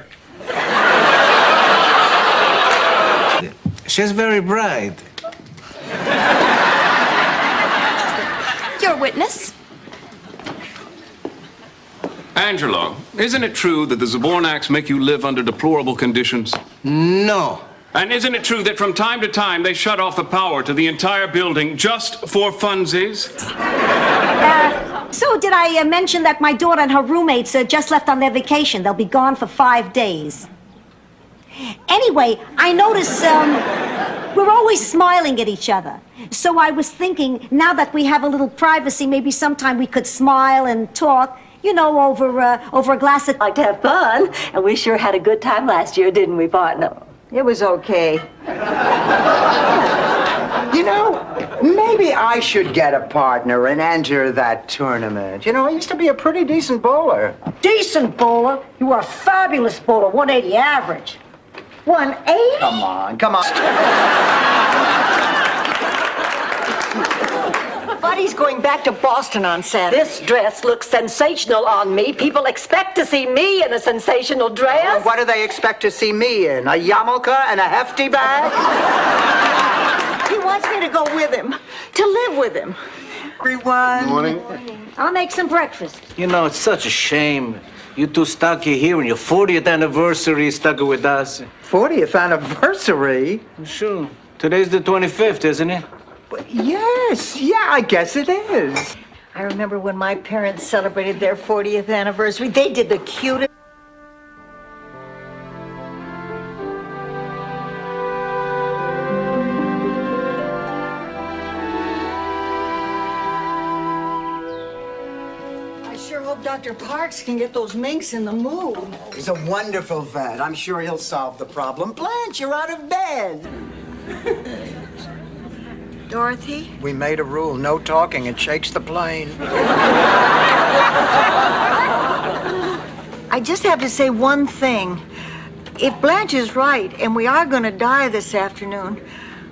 She's very bright. Your witness? Angelo, isn't it true that the Zabornaks make you live under deplorable conditions? No. And isn't it true that from time to time they shut off the power to the entire building just for funsies? So did I mention that my daughter and her roommates just left on their vacation? They'll be gone for 5 days. Anyway, I notice we're always smiling at each other. So I was thinking, now that we have a little privacy, maybe sometime we could smile and talk, you know, over a glass of... Like to have fun, and we sure had a good time last year, didn't we, partner? It was okay. You know, maybe I should get a partner and enter that tournament. You know, I used to be a pretty decent bowler. Decent bowler? You were a fabulous bowler, 180 average. 180? Come on. Buddy's going back to Boston on Saturday. This dress looks sensational on me. People expect to see me in a sensational dress. What do they expect to see me in? A yarmulke and a hefty bag? He wants me to go with him, to live with him. Everyone. Morning. I'll make some breakfast. You know, it's such a shame. You two stuck here and your 40th anniversary stuck with us. 40th anniversary? Sure. Today's the 25th, isn't it? Yes, yeah, I guess it is. I remember when my parents celebrated their 40th anniversary. They did the cutest. I sure hope Dr. Parks can get those minks in the mood. He's a wonderful vet. I'm sure he'll solve the problem. Blanche, you're out of bed. Dorothy? We made a rule, no talking. It shakes the plane. I just have to say one thing. If Blanche is right, and we are going to die this afternoon,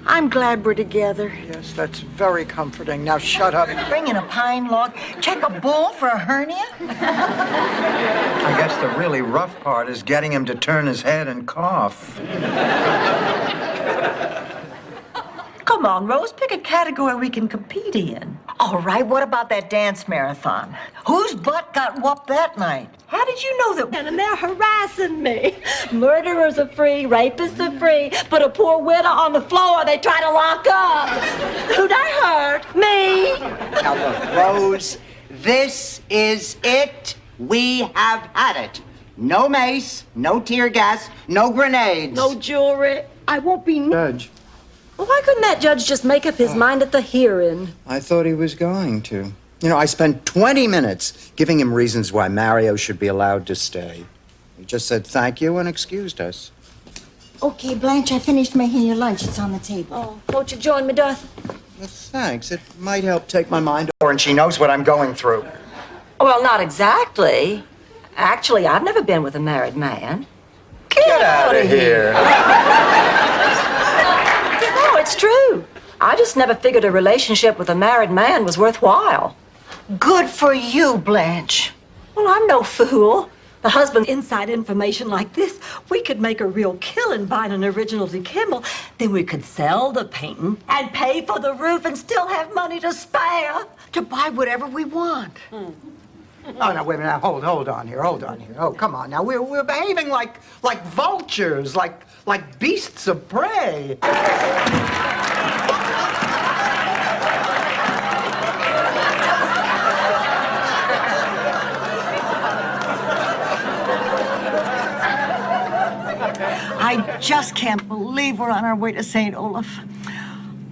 I'm glad we're together. Yes, that's very comforting. Now shut up. Bring in a pine log. Check a bull for a hernia. I guess the really rough part is getting him to turn his head and cough. Come Come on, Rose, pick a category we can compete in. All right, what about that dance marathon? Whose butt got whooped that night? How did you know that? And they're harassing me. Murderers are free, rapists are free, but a poor widow on the floor they try to lock up. Who'd I hurt? Me. Now look, Rose, this is it. We have had it. No mace, no tear gas, no grenades. No jewelry. I won't be... Judge, Well, why couldn't that judge just make up his mind at the hearing? I thought he was going to. You know, I spent 20 minutes giving him reasons why Mario should be allowed to stay. He just said thank you and excused us. Okay, Blanche, I finished making your lunch. It's on the table. Oh, won't you join me, Dorothy? Well, thanks. It might help take my mind off her, and she knows what I'm going through. Well, not exactly. Actually, I've never been with a married man. Get out of here. No, it's true. I just never figured a relationship with a married man was worthwhile. Good for you, Blanche. Well, I'm no fool. The husband's inside information like this, we could make a real killing buying an original De Kimmel. Then we could sell the painting and pay for the roof and still have money to spare. To buy whatever we want. Oh, no, wait a minute. Now, hold on here. Oh, come on. Now, we're behaving like vultures, like beasts of prey. I just can't believe we're on our way to St. Olaf.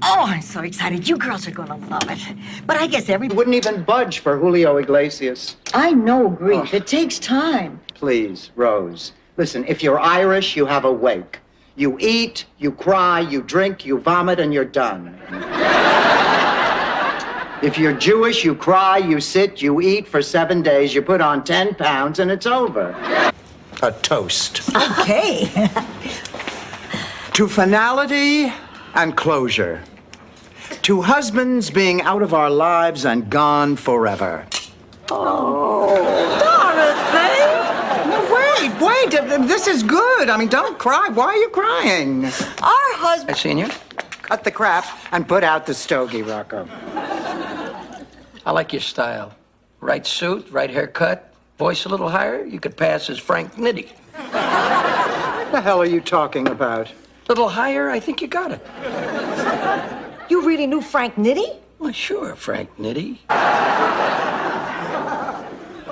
Oh, I'm so excited. You girls are gonna love it. But I guess everybody Wouldn't even budge for Julio Iglesias. I know grief. It takes time. Please, Rose. Listen, if you're Irish, you have a wake. You eat, you cry, you drink, you vomit, and you're done. If you're Jewish, you cry, you sit, you eat for 7 days, you put on 10 pounds, and it's over. A toast. Okay. To finality and closure. To husbands being out of our lives and gone forever. Oh, Dorothy! No, wait, this is good. I mean, don't cry. Why are you crying? Our husband... Senior, cut the crap and put out the stogie, Rocco. I like your style. Right suit, right haircut, voice a little higher, you could pass as Frank Nitti. What the hell are you talking about? Little higher, I think you got it. You really knew Frank Nitti? Well, sure, Frank Nitti.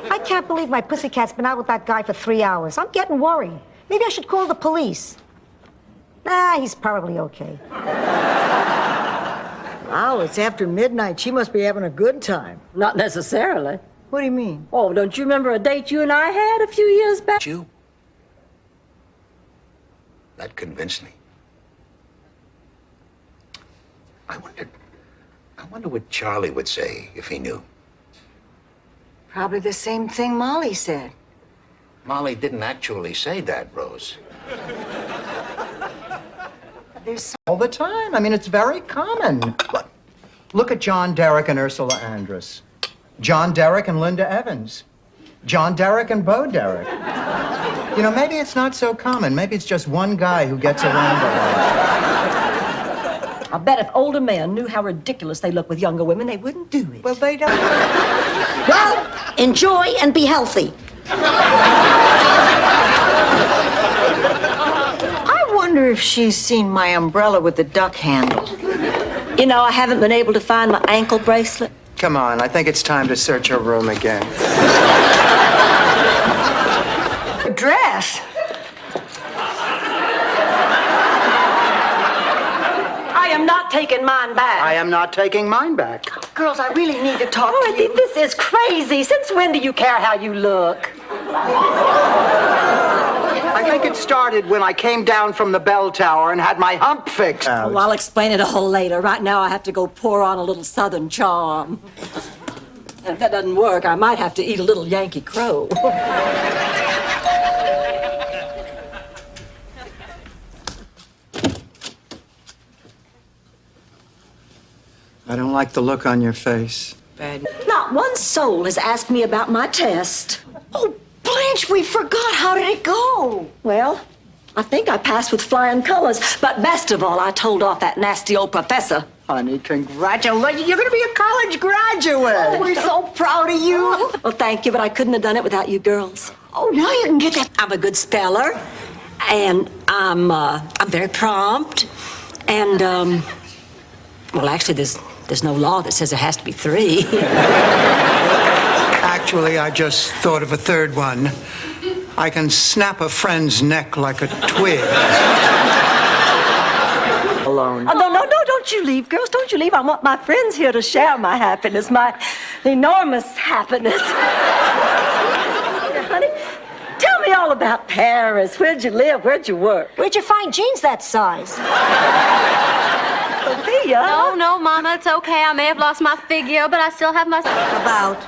I can't believe my pussycat's been out with that guy for 3 hours. I'm getting worried. Maybe I should call the police. Nah, he's probably okay. Wow, it's after midnight. She must be having a good time. Not necessarily. What do you mean? Oh, don't you remember a date you and I had a few years back? You? That convinced me. I wonder what Charlie would say if he knew. Probably the same thing Molly said. Molly didn't actually say that, Rose. There's All the time. I mean, it's very common. Look at John Derek and Ursula Andress. John Derek and Linda Evans. John Derek and Bo Derek. You know, maybe it's not so common. Maybe it's just one guy who gets around a lot. I bet if older men knew how ridiculous they look with younger women, they wouldn't do it. Well, they don't. Well, enjoy and be healthy. I wonder if she's seen my umbrella with the duck handle. You know, I haven't been able to find my ankle bracelet. Come on, I think it's time to search her room again. Dress. I am not taking mine back. I am not taking mine back. Girls, I really need to talk to Dorothy, you. this is crazy. Since when do you care how you look? I think it started when I came down from the bell tower and had my hump fixed. Oh, I'll explain it all later. Right now, I have to go pour on a little Southern charm. And if that doesn't work, I might have to eat a little Yankee Crow. I don't like the look on your face. Bad. Not one soul has asked me about my test. Oh, Blanche, we forgot. How did it go? Well, I think I passed with flying colors. But best of all, I told off that nasty old professor. Honey, congratulations. You're going to be a college graduate. Oh, we're so proud of you. Well, thank you, but I couldn't have done it without you girls. Oh, now you can get that. I'm a good speller, and I'm very prompt, and, well, actually, there's no law that says there has to be 3. Actually, I just thought of a third one. I can snap a friend's neck like a twig. Alone. Oh, no, don't you leave, girls. Don't you leave. I want my friends here to share my happiness, my enormous happiness. Honey, tell me all about Paris. Where'd you live? Where'd you work? Where'd you find jeans that size? Sophia? No, Mama, it's okay. I may have lost my figure, but I still have my... About...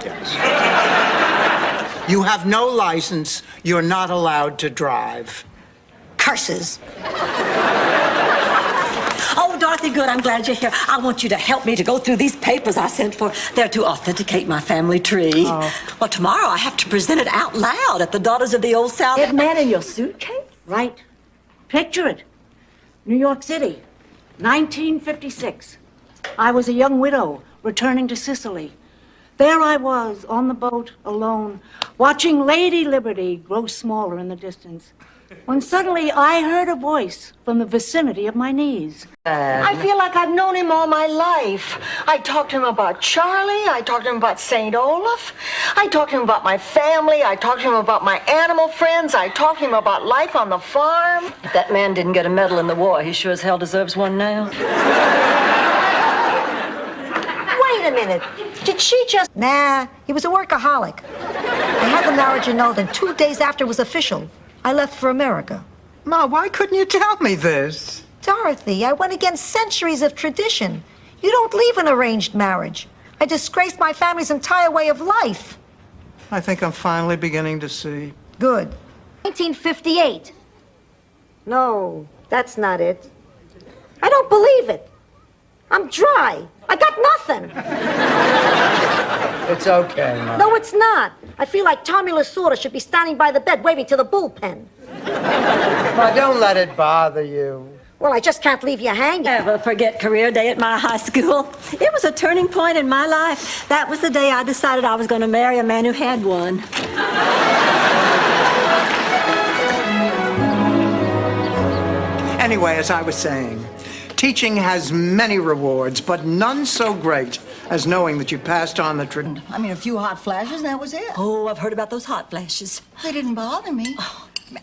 You have no license. You're not allowed to drive. Curses. Oh, Dorothy, good. I'm glad you're here. I want you to help me to go through these papers I sent for. They're to authenticate my family tree. Oh. Well, tomorrow I have to present it out loud at the Daughters of the Old South. That man in your suitcase? Right. Picture it. New York City, 1956. I was a young widow returning to Sicily. There I was on the boat alone, watching Lady Liberty grow smaller in the distance, when suddenly I heard a voice from the vicinity of my knees. I feel like I've known him all my life. I talked to him about Charlie. I talked to him about St. Olaf. I talked to him about my family. I talked to him about my animal friends. I talked to him about life on the farm. If that man didn't get a medal in the war, he sure as hell deserves one now. Wait a minute. Did she just... Nah, he was a workaholic. I had the marriage annulled, and 2 days after it was official, I left for America. Ma, why couldn't you tell me this? Dorothy, I went against centuries of tradition. You don't leave an arranged marriage. I disgraced my family's entire way of life. I think I'm finally beginning to see. Good. 1958. No, that's not it. I don't believe it. I'm dry. I got nothing. It's okay, Ma. No, it's not. I feel like Tommy Lasorda should be standing by the bed waving to the bullpen. Ma, don't let it bother you. Well, I just can't leave you hanging. Never forget career day at my high school. It was a turning point in my life. That was the day I decided I was going to marry a man who had one. Anyway, as I was saying, teaching has many rewards, but none so great as knowing that you passed on the tradition. I mean, a few hot flashes, and that was it. Oh, I've heard about those hot flashes. They didn't bother me.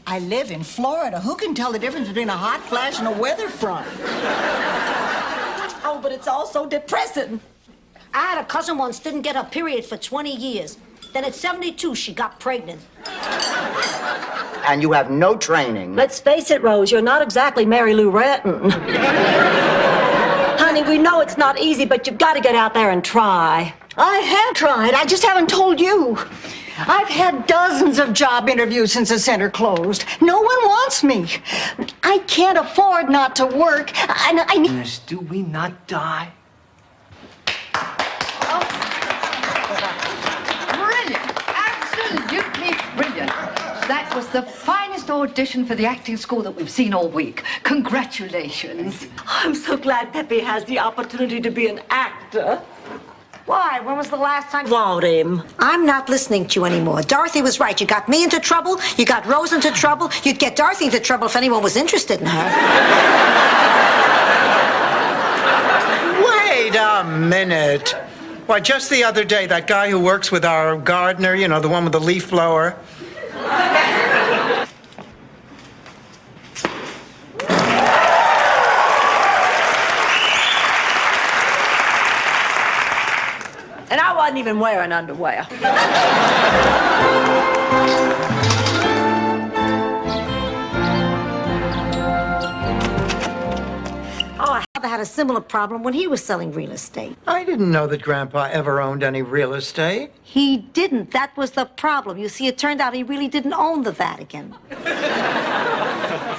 I live in Florida. Who can tell the difference between a hot flash and a weather front? Oh, but it's all so depressing. I had a cousin once didn't get her period for 20 years. Then at 72, she got pregnant. And you have no training. Let's face it, Rose, you're not exactly Mary Lou Retton. Honey, we know it's not easy, but you've got to get out there and try. I have tried. I just haven't told you. I've had dozens of job interviews since the center closed. No one wants me. I can't afford not to work. I need... Do we not die? Brilliant. Absolutely brilliant. That was the finest audition for the acting school that we've seen all week. Congratulations. I'm so glad Pepe has the opportunity to be an actor. Why? When was the last time... Want him. I'm not listening to you anymore. Dorothy was right. You got me into trouble. You got Rose into trouble. You'd get Dorothy into trouble if anyone was interested in her. Wait a minute. Why, just the other day, that guy who works with our gardener, you know, the one with the leaf blower. And I wasn't even wearing underwear. Oh, Father had a similar problem when he was selling real estate. I didn't know that Grandpa ever owned any real estate. He didn't. That was the problem. You see, it turned out he really didn't own the Vatican.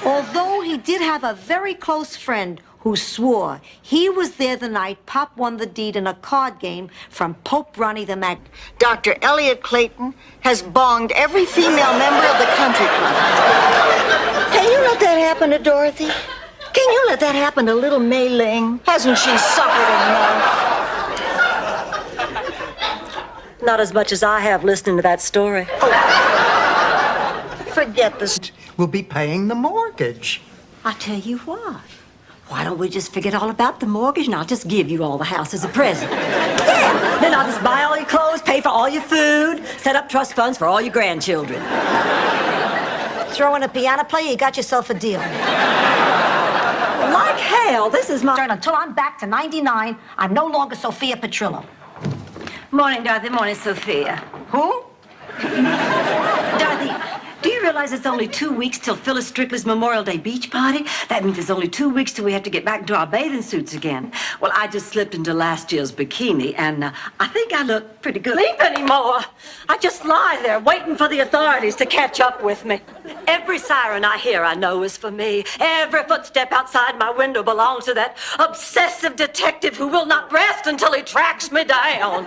Although he did have a very close friend who swore he was there the night Pop won the deed in a card game from Pope Ronnie the Mag. Dr. Elliot Clayton has bonged every female member of the country club. Can you let that happen to Dorothy? Can you let that happen to little Mei Ling? Hasn't she suffered enough? Not as much as I have listening to that story. Forget this. We'll be paying the mortgage. I tell you what. Why don't we just forget all about the mortgage and I'll just give you all the house as a present? Yeah. Then I'll just buy all your clothes, pay for all your food, set up trust funds for all your grandchildren. Throw in a piano player, you got yourself a deal. Like hell, this is my... Until I'm back to 99, I'm no longer Sophia Petrillo. Morning, Dorothy. Morning, Sophia. Who? Dorothy, do you realize it's only 2 weeks till Phyllis Strictly's Memorial Day beach party? That means it's only 2 weeks till we have to get back into our bathing suits again. Well, I just slipped into last year's bikini, and I think I look pretty good. Sleep anymore. I just lie there waiting for the authorities to catch up with me. Every siren I hear I know is for me. Every footstep outside my window belongs to that obsessive detective who will not rest until he tracks me down.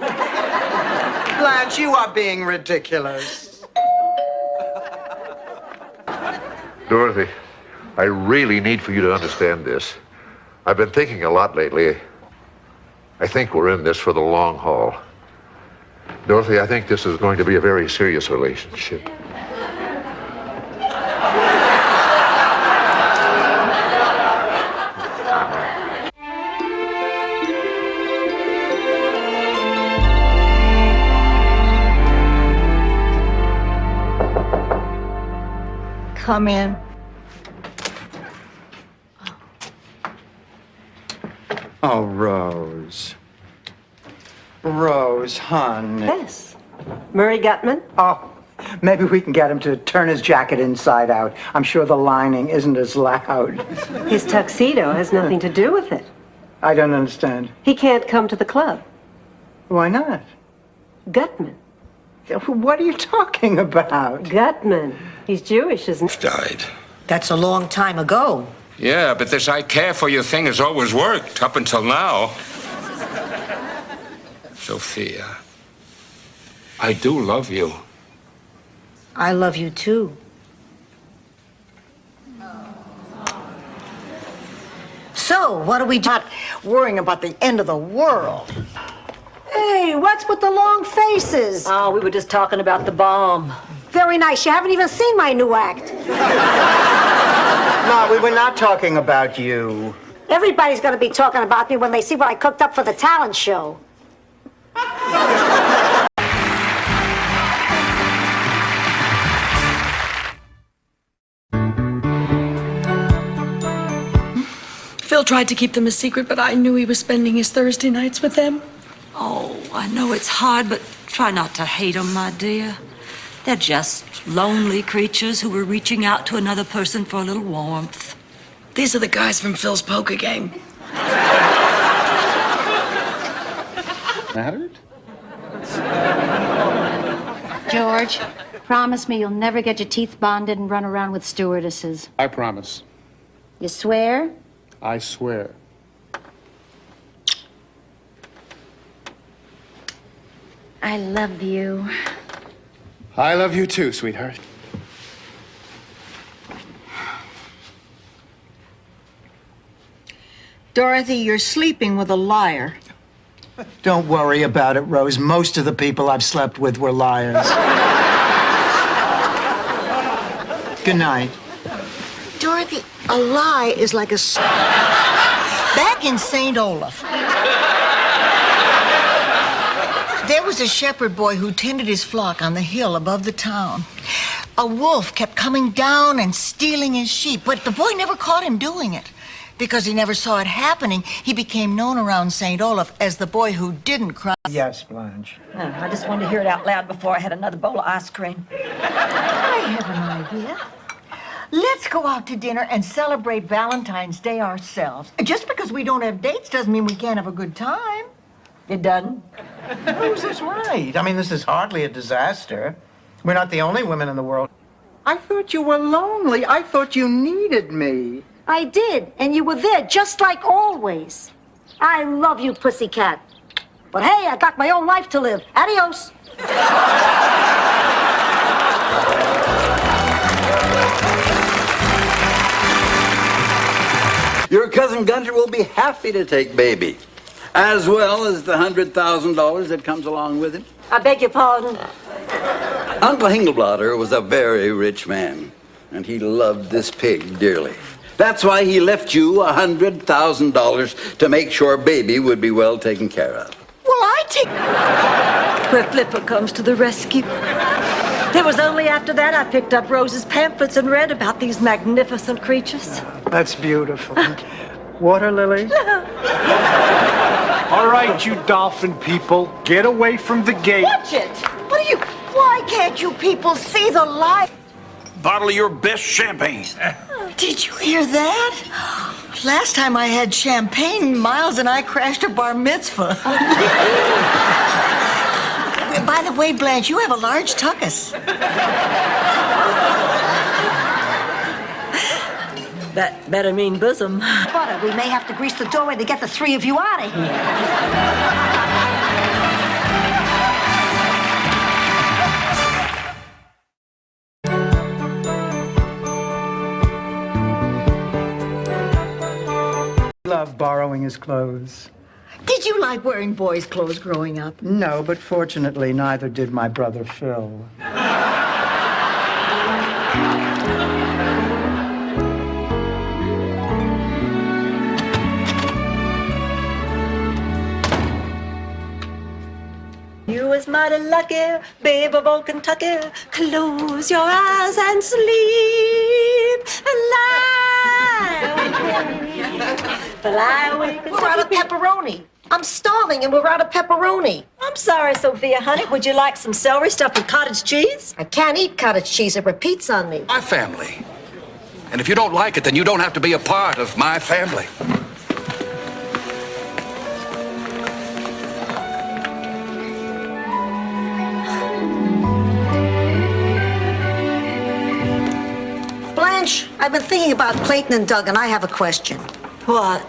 Blanche, you are being ridiculous. Dorothy, I really need for you to understand this. I've been thinking a lot lately. I think we're in this for the long haul. Dorothy, I think this is going to be a very serious relationship. Come in. Oh, Rose. Rose, hon. Yes. Murray Gutman? Oh, maybe we can get him to turn his jacket inside out. I'm sure the lining isn't as loud. His tuxedo has nothing to do with it. I don't understand. He can't come to the club. Why not? Gutman. What are you talking about? Gutman. He's Jewish, isn't he? Died. That's a long time ago. Yeah, but this I care for you thing has always worked up until now. Sophia, I do love you. I love you too. So, what do we do? Not worrying about the end of the world. Hey, what's with the long faces? Oh, we were just talking about the bomb. Very nice. You haven't even seen my new act. No, we were not talking about you. Everybody's going to be talking about me when they see what I cooked up for the talent show. Phil tried to keep them a secret, but I knew he was spending his Thursday nights with them. Oh, I know it's hard, but try not to hate them, my dear. They're just lonely creatures who were reaching out to another person for a little warmth. These are the guys from Phil's poker game. Mattered? George, promise me you'll never get your teeth bonded and run around with stewardesses. I promise. You swear? I swear. I love you. I love you too, sweetheart. Dorothy, you're sleeping with a liar. Don't worry about it, Rose. Most of the people I've slept with were liars. Good night. Dorothy, a lie is like a... Back in St. Olaf, there was a shepherd boy who tended his flock on the hill above the town. A wolf kept coming down and stealing his sheep, but the boy never caught him doing it. Because he never saw it happening, he became known around St. Olaf as the boy who didn't cry. Yes, Blanche. I just wanted to hear it out loud before I had another bowl of ice cream. I have an idea. Let's go out to dinner and celebrate Valentine's Day ourselves. Just because we don't have dates doesn't mean we can't have a good time. It doesn't? Rose is right. I mean, this is hardly a disaster. We're not the only women in the world. I thought you were lonely. I thought you needed me. I did, and you were there just like always. I love you, pussycat. But hey, I got my own life to live. Adios. Your cousin Gunter will be happy to take baby, as well as the $100,000 that comes along with him. I beg your pardon. Uncle Hingelblatter was a very rich man, and he loved this pig dearly. That's why he left you $100,000 to make sure baby would be well taken care of. Well, I take where Flipper comes to the rescue. It was only after that I picked up Rose's pamphlets and read about these magnificent creatures. That's beautiful. Water lily? All right, you dolphin people, get away from the gate. Watch it! Why can't you people see the light? Bottle of your best champagne. Did you hear that? Last time I had champagne, Miles and I crashed a bar mitzvah. By the way, Blanche, you have a large tuchus. That better mean bosom. Butter, we may have to grease the doorway to get the three of you out of here. Love borrowing his clothes. Did you like wearing boys' clothes growing up? No, but fortunately, neither did my brother Phil. You was mighty lucky, babe of old Kentucky. Close your eyes and sleep and lie awake. We're out of pepperoni. I'm starving and we're out of pepperoni. I'm sorry, Sophia, honey. Would you like some celery stuffed with cottage cheese? I can't eat cottage cheese. It repeats on me. My family. And if you don't like it, then you don't have to be a part of my family. Blanche, I've been thinking about Clayton and Doug, and I have a question. What?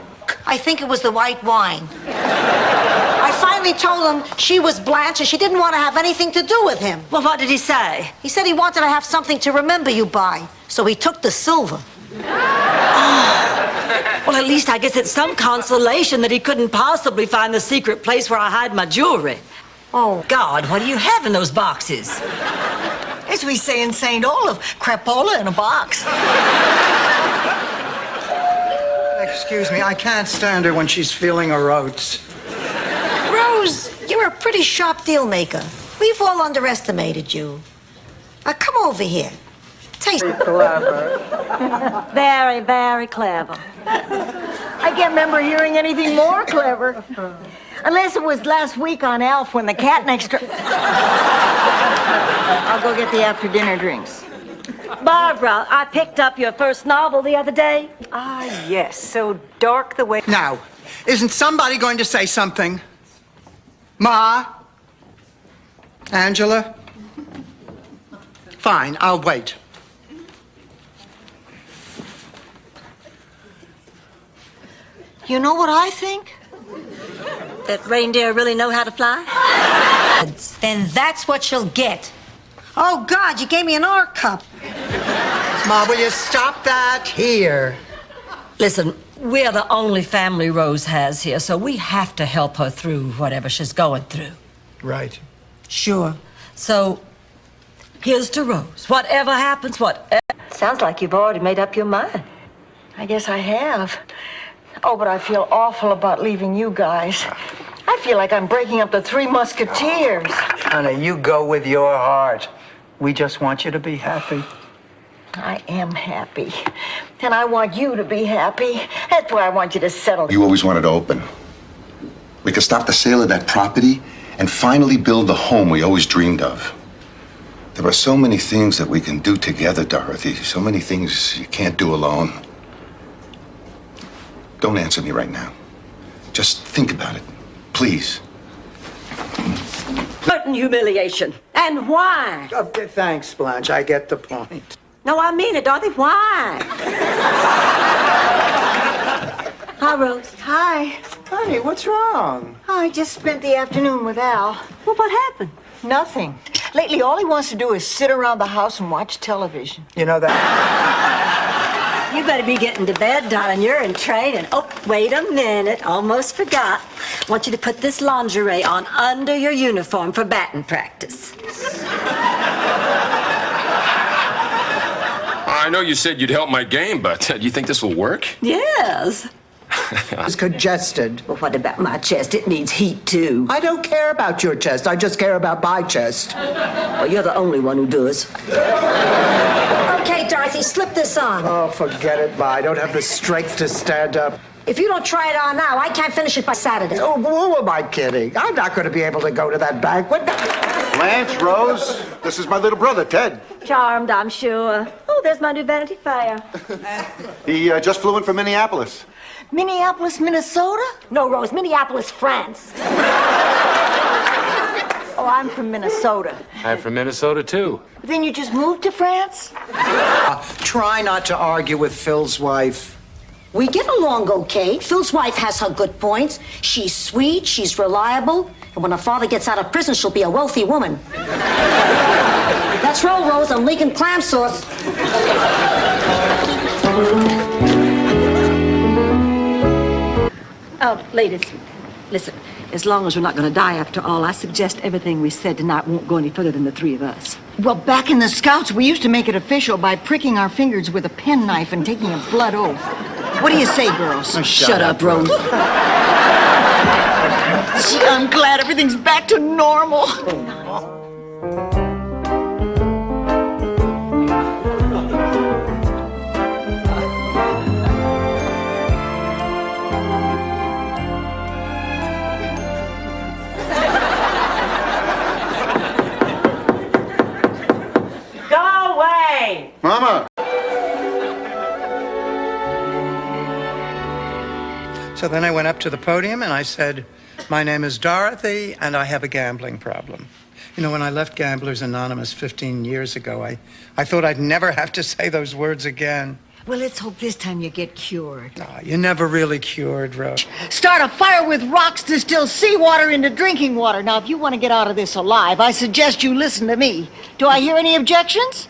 I think it was the white wine. I finally told him she was Blanche and she didn't want to have anything to do with him. Well, what did he say? He said he wanted to have something to remember you by, so he took the silver. Well, at least I guess it's some consolation that he couldn't possibly find the secret place where I hide my jewelry. Oh, God, what do you have in those boxes? As we say in St. Olaf, crapola in a box. Excuse me, I can't stand her when she's feeling her oats. Rose, you're a pretty sharp deal maker. We've all underestimated you. Come over here. Taste it. Clever. Very, very clever. I can't remember hearing anything more clever. Unless it was last week on Alf when the cat next door... I'll go get the after-dinner drinks. Barbara, I picked up your first novel the other day. Ah, yes, so dark the way... Now, isn't somebody going to say something? Ma? Angela? Fine, I'll wait. You know what I think? That reindeer really know how to fly? Then that's what you'll get. Oh, God, you gave me an R cup. Ma, will you stop that here? Listen, we're the only family Rose has here, so we have to help her through whatever she's going through. Right. Sure. So, here's to Rose. Whatever happens, whatever... Sounds like you've already made up your mind. I guess I have. Oh, but I feel awful about leaving you guys. I feel like I'm breaking up the Three Musketeers. Honey, you go with your heart. We just want you to be happy. I am happy. And I want you to be happy. That's why I want you to settle. You always wanted to open. We could stop the sale of that property and finally build the home we always dreamed of. There are so many things that we can do together, Dorothy. So many things you can't do alone. Don't answer me right now. Just think about it, please. Certain humiliation. And why? Oh, thanks, Blanche. I get the point. No, I mean it, Dorothy. Why? Hi, Rose. Hi. Honey, what's wrong? I just spent the afternoon with Al. Well, what happened? Nothing. Lately, all he wants to do is sit around the house and watch television. You know that. You better be getting to bed, darling. You're in training. Oh, wait a minute. Almost forgot. I want you to put this lingerie on under your uniform for batting practice. I know you said you'd help my game, but do you think this will work? Yes. It's congested. Well, what about my chest? It needs heat, too. I don't care about your chest. I just care about my chest. Well, you're the only one who does. Okay, Dorothy, slip this on. Oh, forget it, Ma. I don't have the strength to stand up. If you don't try it on now, I can't finish it by Saturday. Oh, who am I kidding? I'm not going to be able to go to that banquet. Blanche, Rose, this is my little brother, Ted. Charmed, I'm sure. Oh, there's my new Vanity Fair. He just flew in from Minneapolis. Minneapolis, Minnesota? No, Rose, Minneapolis, France. Oh, I'm from Minnesota. I'm from Minnesota, too. Then you just moved to France? Try not to argue with Phil's wife. We get along okay. Phil's wife has her good points. She's sweet, she's reliable, and when her father gets out of prison, she'll be a wealthy woman. Let's roll, Rose. I'm leaking clam sauce. Oh, ladies, listen. As long as we're not going to die after all, I suggest everything we said tonight won't go any further than the three of us. Well, back in the Scouts, we used to make it official by pricking our fingers with a penknife and taking a blood oath. What do you say, girls? Oh, Shut up, Rose. Gee, I'm glad everything's back to normal. Go away! Mama! So then I went up to the podium and I said, my name is Dorothy and I have a gambling problem. You know, when I left Gamblers Anonymous 15 years ago, I thought I'd never have to say those words again. Well, let's hope this time you get cured. Oh, you're never really cured, Rose. Start a fire with rocks, distill seawater into drinking water. Now, if you want to get out of this alive, I suggest you listen to me. Do I hear any objections?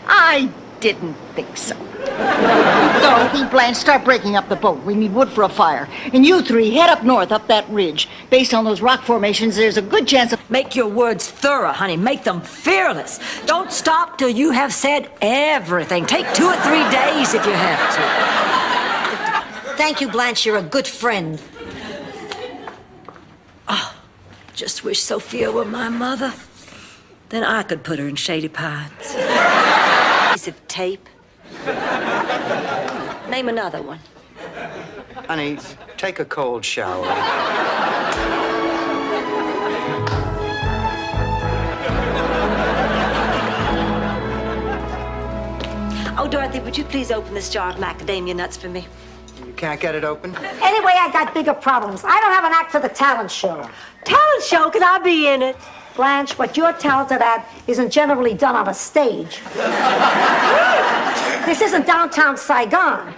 I didn't think so. Dorothy, Blanche, start breaking up the boat. We need wood for a fire. And you three, head up north, up that ridge. Based on those rock formations, there's a good chance of... Make your words thorough, honey. Make them fearless. Don't stop till you have said everything. Take 2 or 3 days if you have to. Thank you, Blanche. You're a good friend. Oh, just wish Sophia were my mother. Then I could put her in Shady Pines. Piece of tape. Name another one. Honey, take a cold shower. Oh, Dorothy, would you please open this jar of macadamia nuts for me? You can't get it open? Anyway, I got bigger problems. I don't have an act for the talent show. Talent show? Could I be in it? Blanche, what you're talented at isn't generally done on a stage. This isn't downtown Saigon.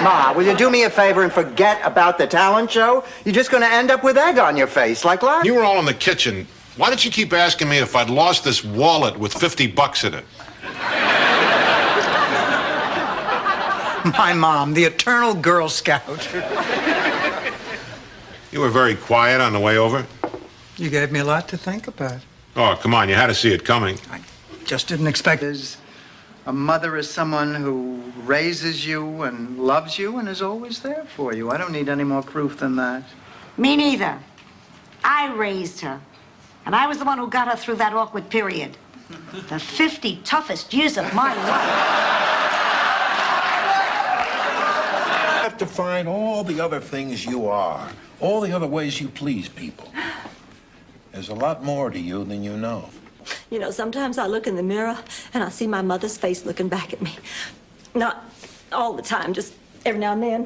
Ma, will you do me a favor and forget about the talent show? You're just going to end up with egg on your face, like last. You were all in the kitchen. Why did you keep asking me if I'd lost this wallet with $50 in it? My mom, the eternal Girl Scout. You were very quiet on the way over. You gave me a lot to think about. Oh, come on, you had to see it coming. I just didn't expect it. A mother is someone who raises you and loves you and is always there for you. I don't need any more proof than that. Me neither. I raised her. And I was the one who got her through that awkward period. The 50 toughest years of my life. You have to find all the other things you are, all the other ways you please people. There's a lot more to you than you know. You know, sometimes I look in the mirror and I see my mother's face looking back at me. Not all the time, just Every now and then,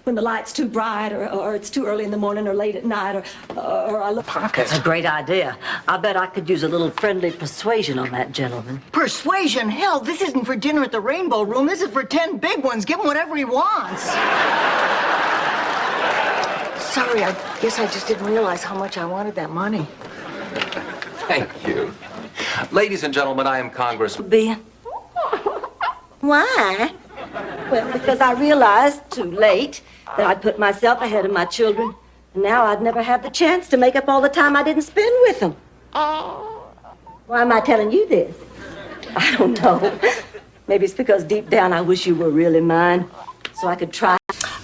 when the light's too bright, or it's too early in the morning, or late at night, or I look. Pocket. That's a great idea. I bet I could use a little friendly persuasion on that gentleman. Persuasion? Hell, this isn't for dinner at the Rainbow Room. This is for 10 big ones. Give him whatever he wants. Sorry, I guess I just didn't realize how much I wanted that money. Thank you. Ladies and gentlemen, I am Congressman. Ben? Why? Well, because I realized too late that I'd put myself ahead of my children. And now I'd never have the chance to make up all the time I didn't spend with them. Why am I telling you this? I don't know. Maybe it's because deep down I wish you were really mine, so I could try.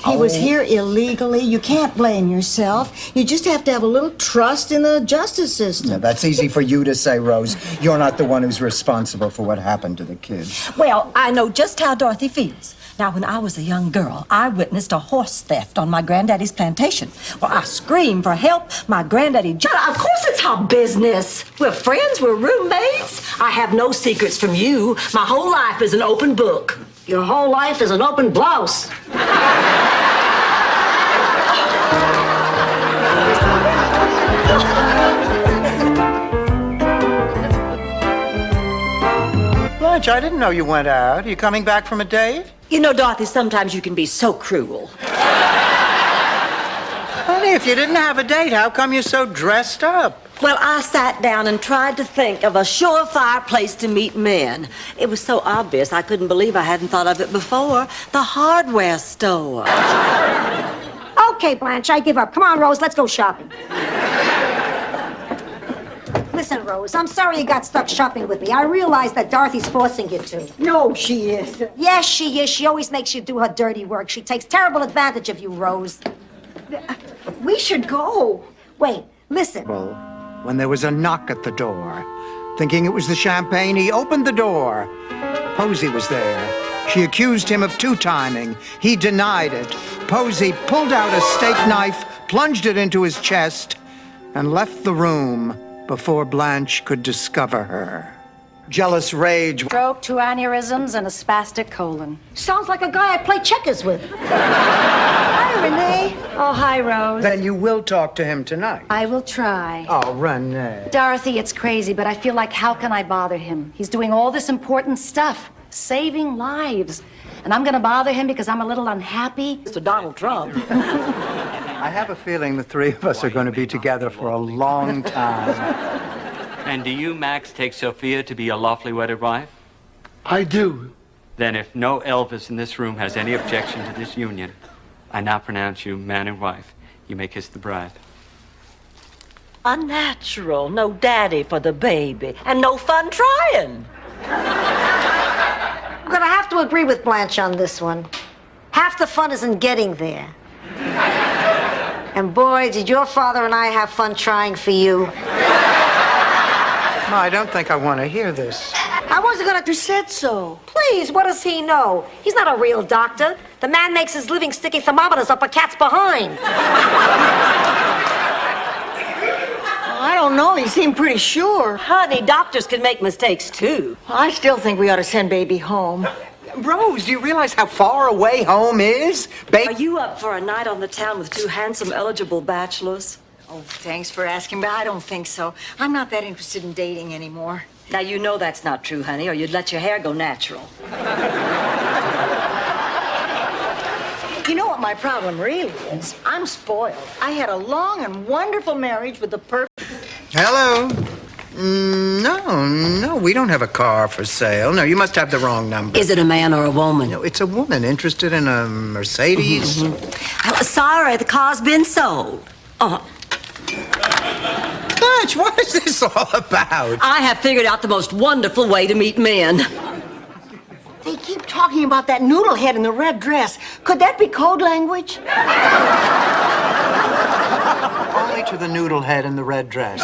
He was here illegally. You can't blame yourself. You just have to have a little trust in the justice system. Now, that's easy for you to say, Rose. You're not the one who's responsible for what happened to the kids. Well, I know just how Dorothy feels. Now, when I was a young girl, I witnessed a horse theft on my granddaddy's plantation. Well, I screamed for help. My granddaddy jumped. Of course it's our business. We're friends. We're roommates. I have no secrets from you. My whole life is an open book. Your whole life is an open blouse. Blanche, I didn't know you went out. Are you coming back from a date? You know, Dorothy, sometimes you can be so cruel. Honey, if you didn't have a date, how come you're so dressed up? Well, I sat down and tried to think of a surefire place to meet men. It was so obvious I couldn't believe I hadn't thought of it before. The hardware store. Okay, Blanche, I give up. Come on, Rose, let's go shopping. Listen, Rose, I'm sorry you got stuck shopping with me. I realize that Dorothy's forcing you to. No, she isn't. Yes, she is. She always makes you do her dirty work. She takes terrible advantage of you, Rose. We should go. Wait, listen. When there was a knock at the door. Thinking it was the champagne, he opened the door. Posey was there. She accused him of two-timing. He denied it. Posey pulled out a steak knife, plunged it into his chest, and left the room before Blanche could discover her. Jealous rage. Stroke, 2 aneurysms, and a spastic colon. Sounds like a guy I play checkers with. Hi, Renee. Oh, hi, Rose. Then you will talk to him tonight. I will try. Oh, Renee. Dorothy, it's crazy, but I feel like how can I bother him? He's doing all this important stuff, saving lives. And I'm going to bother him because I'm a little unhappy? Mr. Donald Trump. I have a feeling the three of us are going to be together for a long time. And do you, Max, take Sophia to be a lawfully wedded wife? I do. Then if no Elvis in this room has any objection to this union, I now pronounce you man and wife. You may kiss the bride. Unnatural. No daddy for the baby. And no fun trying. I'm gonna have to agree with Blanche on this one. Half the fun is in getting there. And boy, did your father and I have fun trying for you. No, I don't think I want to hear this. I wasn't gonna. You said so. Please, what does he know? He's not a real doctor. The man makes his living sticking thermometers up a cat's behind. I don't know. He seemed pretty sure. Honey, doctors can make mistakes, too. I still think we ought to send baby home. Rose, do you realize how far away home is? Are you up for a night on the town with 2 handsome, eligible bachelors? Oh, thanks for asking, but I don't think so. I'm not that interested in dating anymore. Now, you know that's not true, honey, or you'd let your hair go natural. You know what my problem really is? I'm spoiled. I had a long and wonderful marriage with the perfect... Hello? No, we don't have a car for sale. No, you must have the wrong number. Is it a man or a woman? No, it's a woman interested in a Mercedes. Sorry, the car's been sold. Blanche, what is this all about? I have figured out the most wonderful way to meet men. They keep talking about that noodle head in the red dress. Could that be code language? Only to the noodle head in the red dress.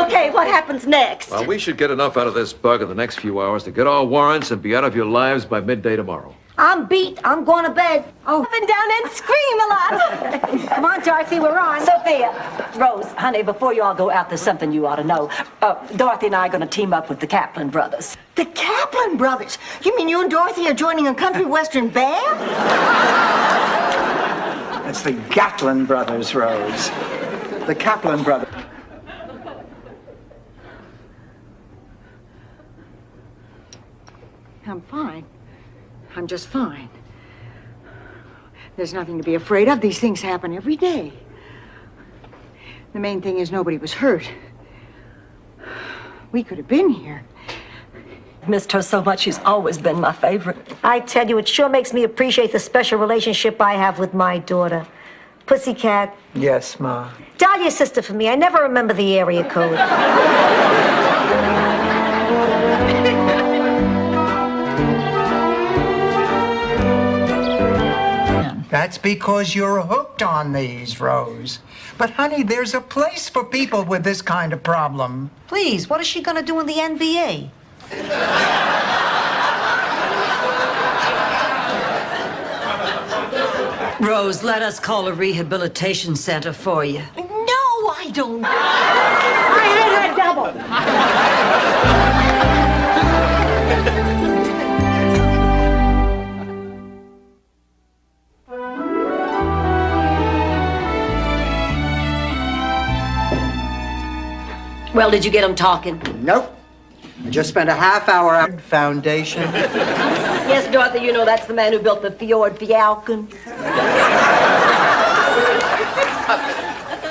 Okay, what happens next? Well, we should get enough out of this bug in the next few hours to get all warrants and be out of your lives by midday tomorrow. I'm beat. I'm going to bed. Oh. Up and down and scream a lot. Come on, Dorothy, we're on. Sophia, Rose, honey, before you all go out, there's something you ought to know. Dorothy and I are going to team up with the Kaplan brothers. The Kaplan brothers? You mean you and Dorothy are joining a country western band? It's the Gatlin brothers, Rose. The Kaplan brothers. I'm fine. I'm just fine. There's nothing to be afraid of. These things happen every day. The main thing is nobody was hurt. We could have been here. Missed her so much, she's always been my favorite. I tell you, it sure makes me appreciate the special relationship I have with my daughter. Pussycat. Yes, Ma. Dial your sister for me. I never remember the area code. That's because you're hooked on these, Rose. But, honey, there's a place for people with this kind of problem. Please, what is she going to do in the NBA? Rose, let us call a rehabilitation center for you. No, I don't. I hit her double. Well, did you get them talking? Nope. I just spent a half hour at Foundation. Yes, Dorothy, you know that's the man who built the Fjord Falcon.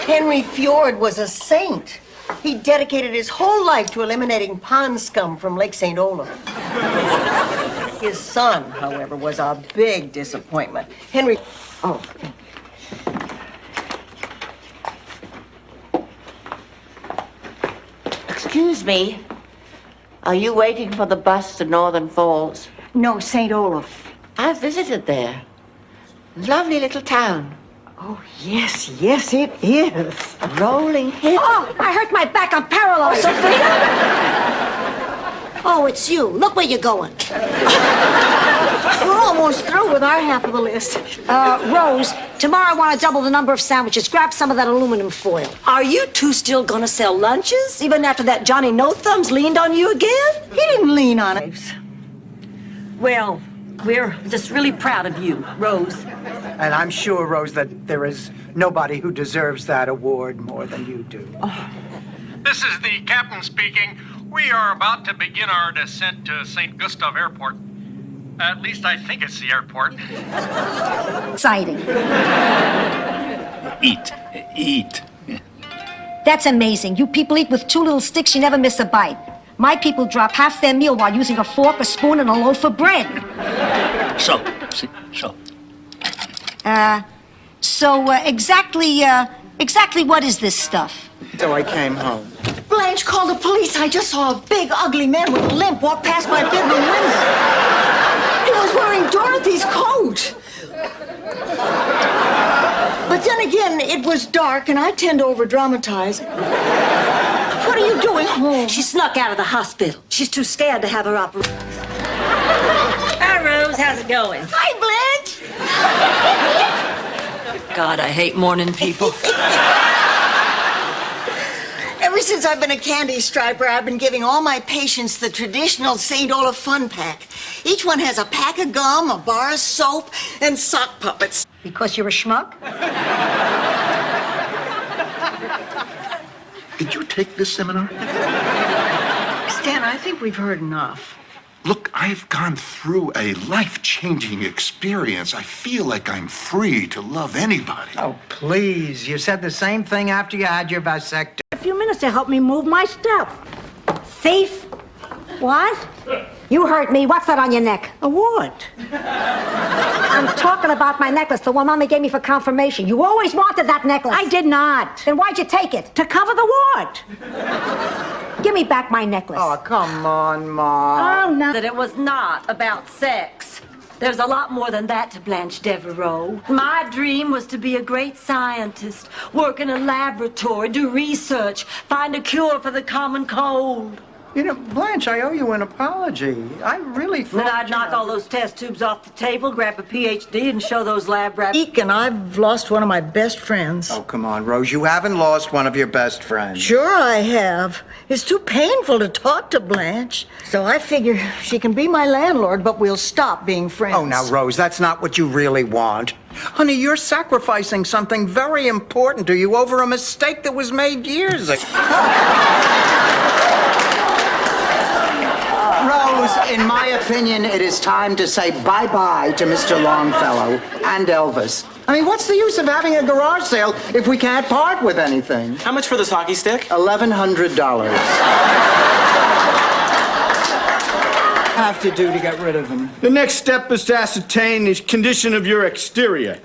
Henry Fjord was a saint. He dedicated his whole life to eliminating pond scum from Lake St. Olaf. His son, however, was a big disappointment. Henry... Oh. Excuse me. Are you waiting for the bus to Northern Falls? No, St. Olaf. I've visited there. Lovely little town. Oh, yes, yes, it is. Rolling hill. Oh, I hurt my back. I'm paralyzed. Oh, it's you. Look where you're going. We're almost through with our half of the list. Rose, tomorrow I want to double the number of sandwiches. Grab some of that aluminum foil. Are you two still gonna sell lunches, even after that Johnny No-Thumbs leaned on you again? He didn't lean on it. Well, we're just really proud of you, Rose. And I'm sure, Rose, that there is nobody who deserves that award more than you do. This is the captain speaking. We are about to begin our descent to St. Gustav Airport. At least I think it's the airport. Exciting. Eat. That's amazing. You people eat with 2 little sticks, you never miss a bite. My people drop half their meal while using a fork, a spoon, and a loaf of bread. So. Exactly what is this stuff? So I came home. Blanche called the police. I just saw a big, ugly man with a limp walk past my bedroom window. He was wearing Dorothy's coat. But then again, it was dark, and I tend to over-dramatize. What are you doing home? She snuck out of the hospital. She's too scared to have her operation. Hi, Rose. How's it going? Hi, Blanche. God, I hate morning people. Ever since I've been a candy striper, I've been giving all my patients the traditional St. Olaf fun pack. Each one has a pack of gum, a bar of soap, and sock puppets. Because you're a schmuck? Did you take this seminar? Stan, I think we've heard enough. Look, I've gone through a life-changing experience. I feel like I'm free to love anybody. Oh, please. You said the same thing after you had your vasectomy. A few minutes to help me move my stuff. Thief? What? You heard me. What's that on your neck? A what? I'm talking about my necklace, the one Mommy gave me for confirmation. You always wanted that necklace. I did not. Then why'd you take it? To cover the what? Give me back my necklace. Oh, come on, Ma. Oh, no. That it was not about sex. There's a lot more than that to Blanche Devereaux. My dream was to be a great scientist, work in a laboratory, do research, find a cure for the common cold. You know, Blanche, I owe you an apology. I really thought... Then I'd knock all those test tubes off the table, grab a PhD, and show those lab rats. Eek, and I've lost one of my best friends. Oh, come on, Rose. You haven't lost one of your best friends. Sure I have. It's too painful to talk to Blanche. So I figure she can be my landlord, but we'll stop being friends. Oh, now, Rose, that's not what you really want. Honey, you're sacrificing something very important to you over a mistake that was made years ago. Rose, in my opinion, it is time to say bye-bye to Mr. Longfellow and Elvis. I mean, what's the use of having a garage sale if we can't part with anything? How much for this hockey stick? $1,100. Have to do to get rid of them. The next step is to ascertain the condition of your exterior.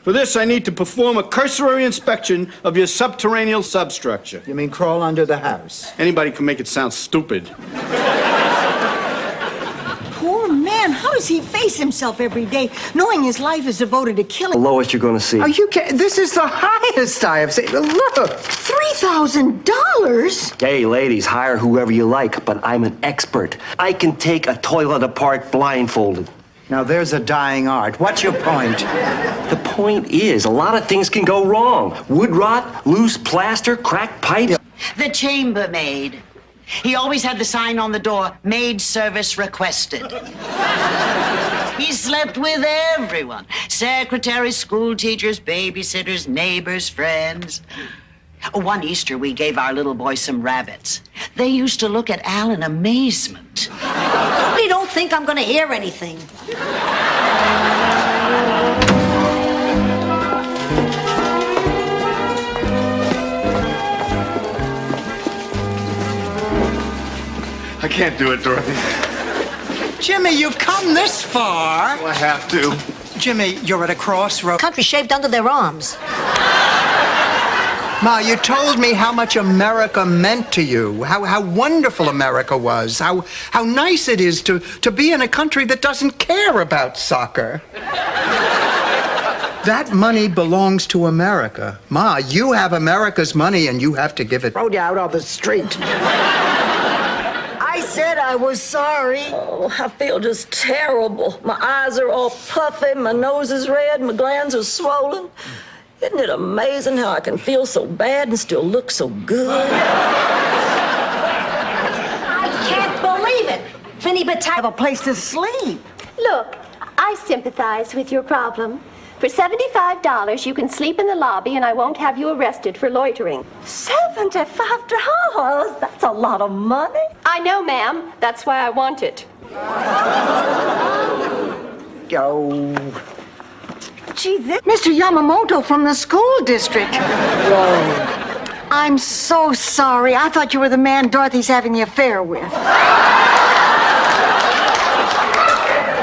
For this, I need to perform a cursory inspection of your subterranean substructure. You mean crawl under the house? Anybody can make it sound stupid. Poor man, how does he face himself every day, knowing his life is devoted to killing? The lowest you're gonna see. Are you kidding? This is the highest I have seen. Look! $3,000? Hey, ladies, hire whoever you like, but I'm an expert. I can take a toilet apart blindfolded. Now, there's a dying art. What's your point? The point is, a lot of things can go wrong. Wood rot, loose plaster, cracked pipe. The chambermaid. He always had the sign on the door, maid service requested. He slept with everyone. Secretaries, school teachers, babysitters, neighbors, friends. One Easter, we gave our little boy some rabbits. They used to look at Al in amazement. You don't think I'm going to hear anything. I can't do it, Dorothy. Jimmy, you've come this far. I have to. Jimmy, you're at a crossroad. Country shaved under their arms. Ma, you told me how much America meant to you, how wonderful America was, how nice it is to be in a country that doesn't care about soccer. That money belongs to America. Ma, you have America's money and you have to give it. Throw you out on the street. I said I was sorry. Oh, I feel just terrible. My eyes are all puffy, my nose is red, my glands are swollen. Isn't it amazing how I can feel so bad and still look so good? I can't believe it. Finny Battaglia. Have a place to sleep. Look, I sympathize with your problem. For $75, you can sleep in the lobby and I won't have you arrested for loitering. $75? That's a lot of money. I know, ma'am. That's why I want it. Go. Gee, Mr. Yamamoto from the school district. I'm so sorry. I thought you were the man Dorothy's having the affair with.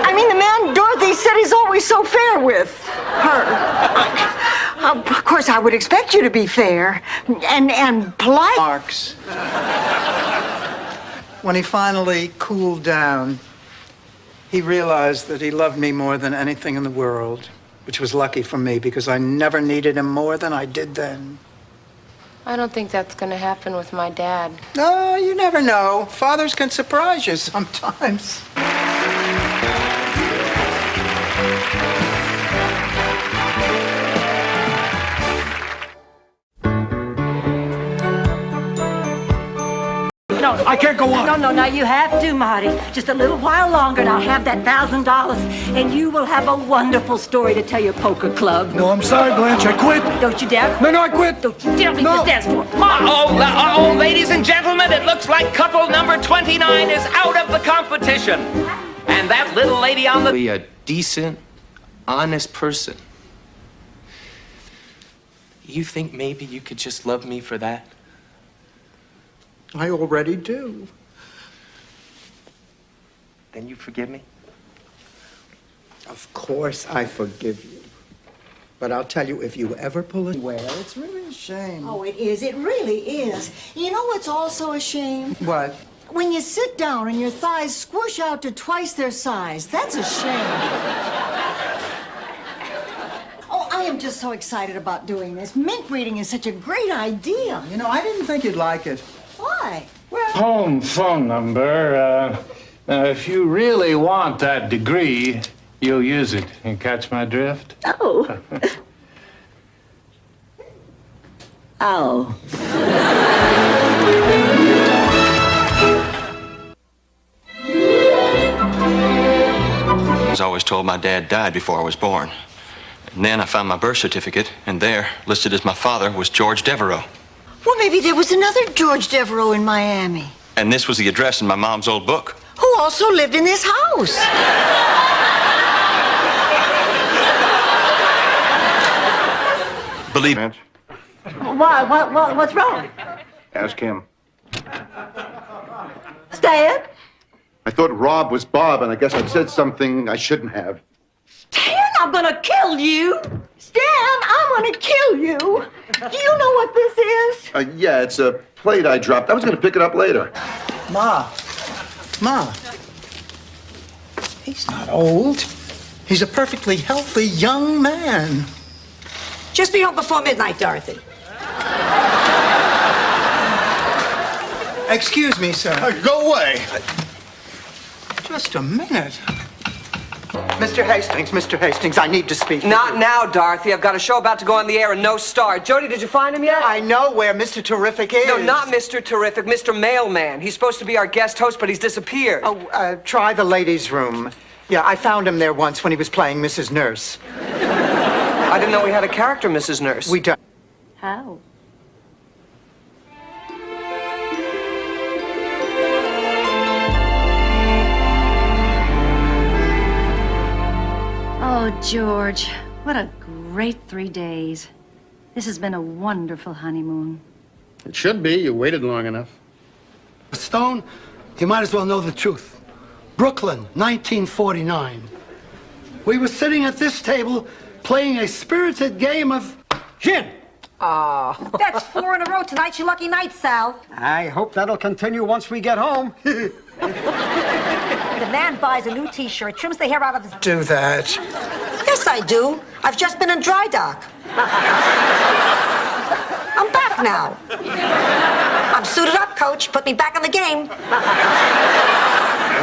I mean, the man Dorothy said he's always so fair with her. Of course, I would expect you to be fair and polite. Marks. When he finally cooled down, he realized that he loved me more than anything in the world. Which was lucky for me because I never needed him more than I did then. I don't think that's going to happen with my dad. No, you never know. Fathers can surprise you sometimes. No, I can't go on. No, now you have to, Marty. Just a little while longer and I'll have that $1,000 and you will have a wonderful story to tell your poker club. No, I'm sorry, Blanche. I quit. Don't you dare No, I quit. Don't you dare leave this dance floor. Oh, ladies and gentlemen, it looks like couple number 29 is out of the competition. And that little lady on the... Be a decent, honest person. You think maybe you could just love me for that? I already do. Then you forgive me? Of course I forgive you. But I'll tell you, if you ever pull it well, it's really a shame. Oh, it is. It really is. You know what's also a shame? What? When you sit down and your thighs squish out to twice their size. That's a shame. Oh, I am just so excited about doing this. Mint reading is such a great idea. You know, I didn't think you'd like it. Why? Home phone number. Now, if you really want that degree, you'll use it. You catch my drift? Oh. Oh. I was always told my dad died before I was born. And then I found my birth certificate, and there, listed as my father, was George Devereaux. Well, maybe there was another George Devereaux in Miami, And this was the address in my mom's old book. who also lived in this house. Believe me. Why? What's wrong? Ask him. Stan? I thought Rob was Bob, and I guess I said something I shouldn't have. Stan, I'm gonna kill you. Stan, I'm gonna kill you. Do you know what this is? Yeah, it's a plate I dropped. I was going to pick it up later. Ma. He's not old. He's a perfectly healthy young man. Just be home before midnight, Dorothy. Excuse me, sir. Go away. Just a minute. Mr. Hastings, I need to speak to Not you. now, Dorothy. I've got a show about to go on the air and no star. Jody, did you find him yet? I know where Mr. Terrific is. No, not Mr. Terrific, Mr. Mailman. He's supposed to be our guest host, but he's disappeared. Oh, try the ladies' room. Yeah, I found him there once when he was playing Mrs. Nurse. I didn't know we had a character, Mrs. Nurse. We don't. How? Oh, George, what a great 3 days. This has been a wonderful honeymoon. It should be. You waited long enough. Stone, you might as well know the truth. Brooklyn, 1949. We were sitting at this table playing a spirited game of gin. That's 4 in a row tonight. Your lucky night, Sal. I hope that'll continue once we get home. The man buys a new T-shirt, trims the hair out of his... Do that. Yes, I do. I've just been in dry dock. I'm back now. I'm suited up, Coach. Put me back in the game.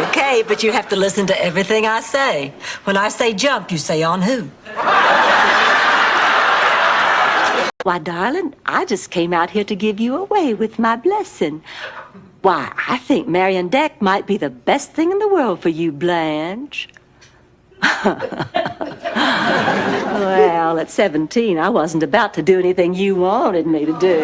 Okay, but you have to listen to everything I say. When I say jump, you say on who? Why, darling, I just came out here to give you away with my blessing. Why, I think Marion Deck might be the best thing in the world for you, Blanche. Well, at 17, I wasn't about to do anything you wanted me to do.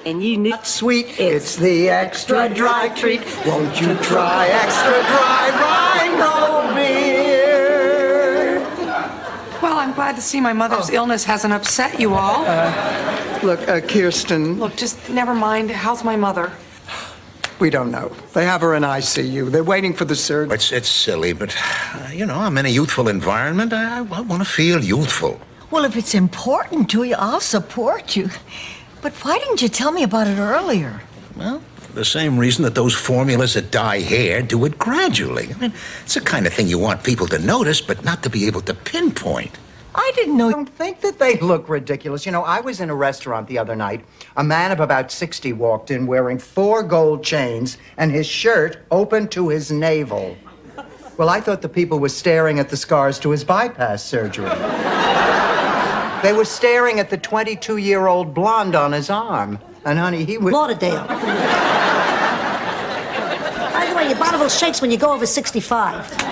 And you knew... Sweet, it's the extra dry treat. Won't you try extra dry Rhino beer? Well, I'm glad to see my mother's illness hasn't upset you all. Look, Kirsten, Look, just never mind. How's my mother? we don't know. They have her in ICU. They're waiting for the surgery. It's silly, but, I'm in a youthful environment. I want to feel youthful. Well, if it's important to you, I'll support you. But why didn't you tell me about it earlier? Well, for the same reason that those formulas that dye hair do it gradually. I mean, it's the kind of thing you want people to notice, but not to be able to pinpoint. I didn't know. I don't think that they look ridiculous. I was in a restaurant the other night. A man of about 60 walked in wearing 4 gold chains and his shirt open to his navel. Well, I thought the people were staring at the scars to his bypass surgery. They were staring at the 22-year-old blonde on his arm. And, honey, he was... Lauderdale. By the way, your Bonneville shakes when you go over 65.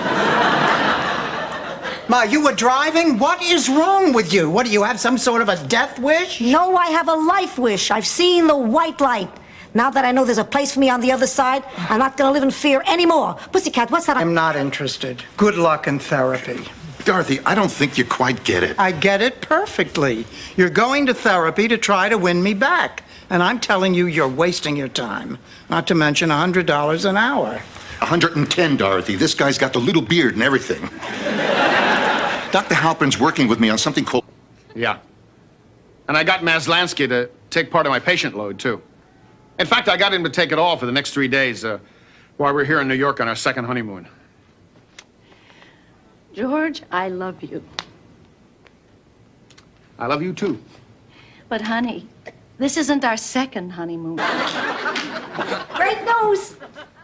Ma, you were driving? What is wrong with you? What, do you have some sort of a death wish? No, I have a life wish. I've seen the white light. Now that I know there's a place for me on the other side, I'm not gonna live in fear anymore. Pussycat, what's that? I'm not interested. Good luck in therapy. Dorothy, I don't think you quite get it. I get it perfectly. You're going to therapy to try to win me back. And I'm telling you, you're wasting your time. Not to mention $100 an hour. 110, Dorothy. This guy's got the little beard and everything. Dr. Halpern's working with me on something called... Yeah. And I got Maslansky to take part of my patient load, too. In fact, I got him to take it all for the next 3 days while we're here in New York on our second honeymoon. George, I love you. I love you, too. But, honey, This isn't our second honeymoon. Great news!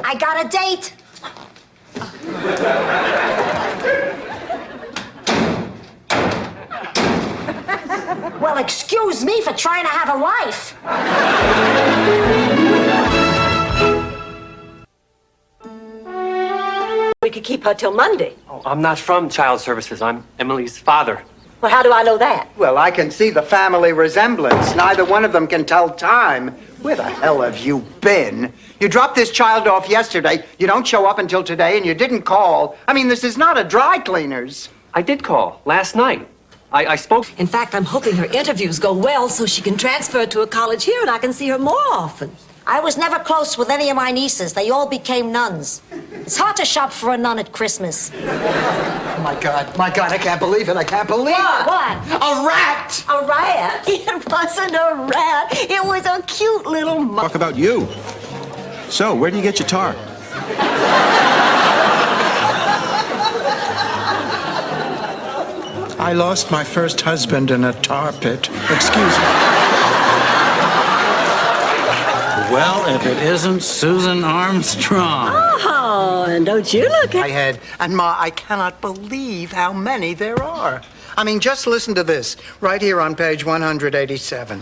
I got a date. Well, excuse me for trying to have a life. We could keep her till Monday. Oh, I'm not from Child Services. I'm Emily's father. Well, how do I know that? Well, I can see the family resemblance. Neither one of them can tell time. Where the hell have you been? You dropped this child off yesterday. You don't show up until today, and you didn't call. I mean, this is not a dry cleaner's. I did call last night. I spoke. In fact, I'm hoping her interviews go well so she can transfer to a college here and I can see her more often. I was never close with any of my nieces. They all became nuns. It's hard to shop for a nun at Christmas. Oh, my God, I can't believe it. I can't believe it. What? A rat! A rat? It wasn't a rat. It was a cute little Talk about you. So, where do you get your tar? I lost my first husband in a tar pit. Excuse me. Well, if it isn't Susan Armstrong. Oh, and don't you look I had, and Ma, I cannot believe how many there are. I mean, just listen to this, right here on page 187.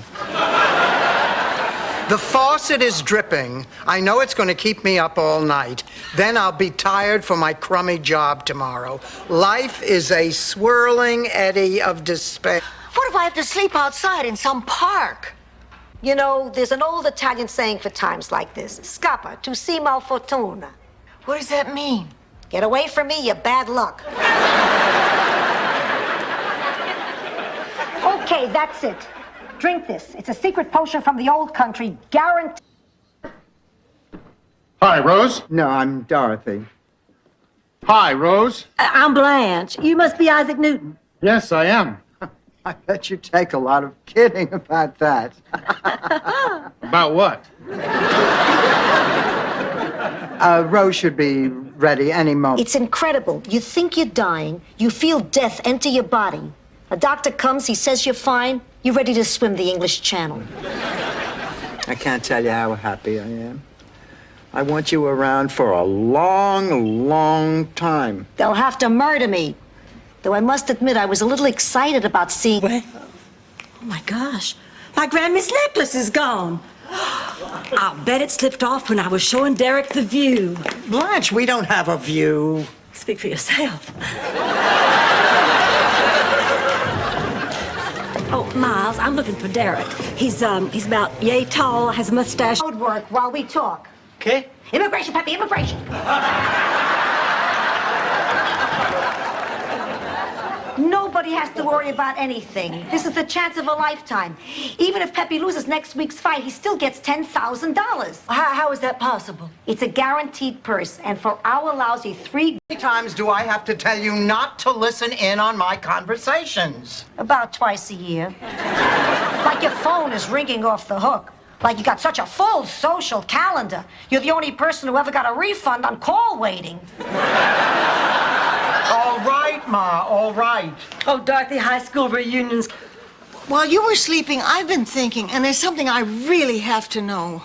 The faucet is dripping. I know it's going to keep me up all night. Then I'll be tired for my crummy job tomorrow. Life is a swirling eddy of despair. What if I have to sleep outside in some park? You know, there's an old Italian saying for times like this. Scappa, tu sei malfortuna. What does that mean? Get away from me, you're bad luck. Okay, that's it. Drink this. It's a secret potion from the old country, guaranteed. Hi, Rose. No, I'm Dorothy. Hi, Rose. I'm Blanche. You must be Isaac Newton. Yes, I am. I bet you take a lot of kidding about that. About what? Rose should be ready any moment. It's incredible. You think you're dying, you feel death enter your body. A doctor comes, he says you're fine, you're ready to swim the English Channel. I can't tell you how happy I am. I want you around for a long, long time. They'll have to murder me. Though I must admit, I was a little excited about seeing. Oh my gosh, my grandma's necklace is gone. I'll bet it slipped off when I was showing Derek the view. Blanche, we don't have a view. Speak for yourself. Oh, Miles, I'm looking for Derek. He's about yay tall, has a mustache. Road work while we talk. Okay? Immigration, Peppy, immigration. Nobody has to worry about anything. This is the chance of a lifetime. Even if Peppy loses next week's fight, he still gets $10,000. How is that possible? It's a guaranteed purse, and for our lousy 3... How many times do I have to tell you not to listen in on my conversations? About twice a year. Like your phone is ringing off the hook. Like you got such a full social calendar. You're the only person who ever got a refund on call waiting. All right, Ma, all right. Oh, Dorothy, high school reunions. While you were sleeping, I've been thinking, and there's something I really have to know.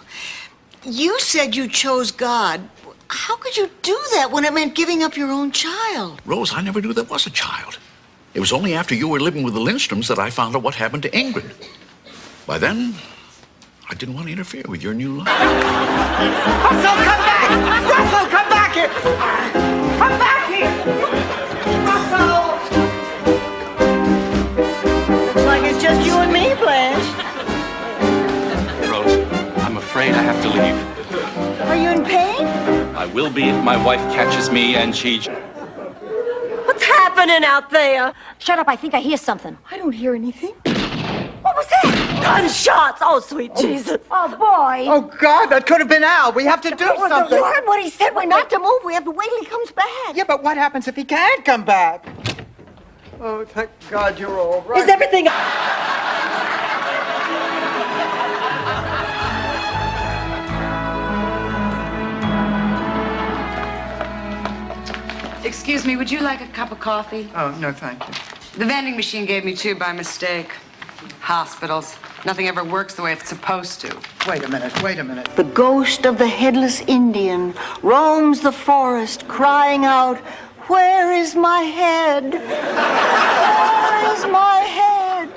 You said you chose God. How could you do that when it meant giving up your own child? Rose, I never knew there was a child. It was only after you were living with the Lindstroms that I found out what happened to Ingrid. By then, I didn't want to interfere with your new life. Russell, come back! Russell, come back here! Come back here! Russell! Looks like it's just you and me, Blanche. Rose, I'm afraid I have to leave. Are you in pain? I will be if my wife catches me and she... What's happening out there? Shut up, I think I hear something. I don't hear anything. What was that? Gunshots! Oh, sweet Jesus. Oh, boy. Oh, God, that could have been Al. We have to do something. You heard what he said. We're not to move. We have to wait till he comes back. Yeah, but what happens if he can't come back? Oh, thank God you're all right. Is everything... Excuse me, would you like a cup of coffee? Oh, no, thank you. The vending machine gave me two by mistake. Hospitals. Nothing ever works the way it's supposed to. Wait a minute. The ghost of the headless Indian roams the forest, crying out, "Where is my head? Where is my head?"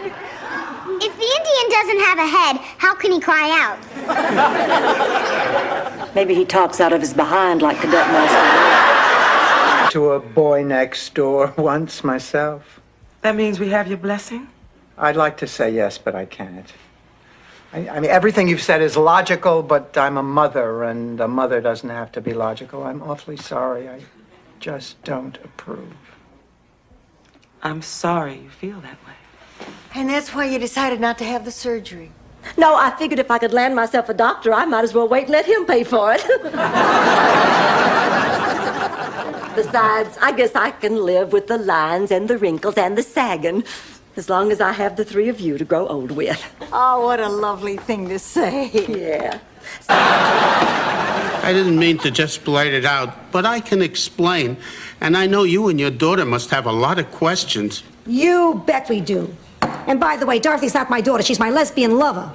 If the Indian doesn't have a head, how can he cry out? Maybe he talks out of his behind like Cadet Master. To a boy next door once myself. That means we have your blessing? I'd like to say yes, but I can't. I mean, everything you've said is logical, but I'm a mother, and a mother doesn't have to be logical. I'm awfully sorry. I just don't approve. I'm sorry you feel that way. And that's why you decided not to have the surgery. No, I figured if I could land myself a doctor, I might as well wait and let him pay for it. Besides, I guess I can live with the lines and the wrinkles and the sagging, as long as I have the three of you to grow old with. Oh, what a lovely thing to say. Yeah. I didn't mean to just blurt it out, but I can explain. And I know you and your daughter must have a lot of questions. You bet we do. And by the way, Dorothy's not my daughter. She's my lesbian lover.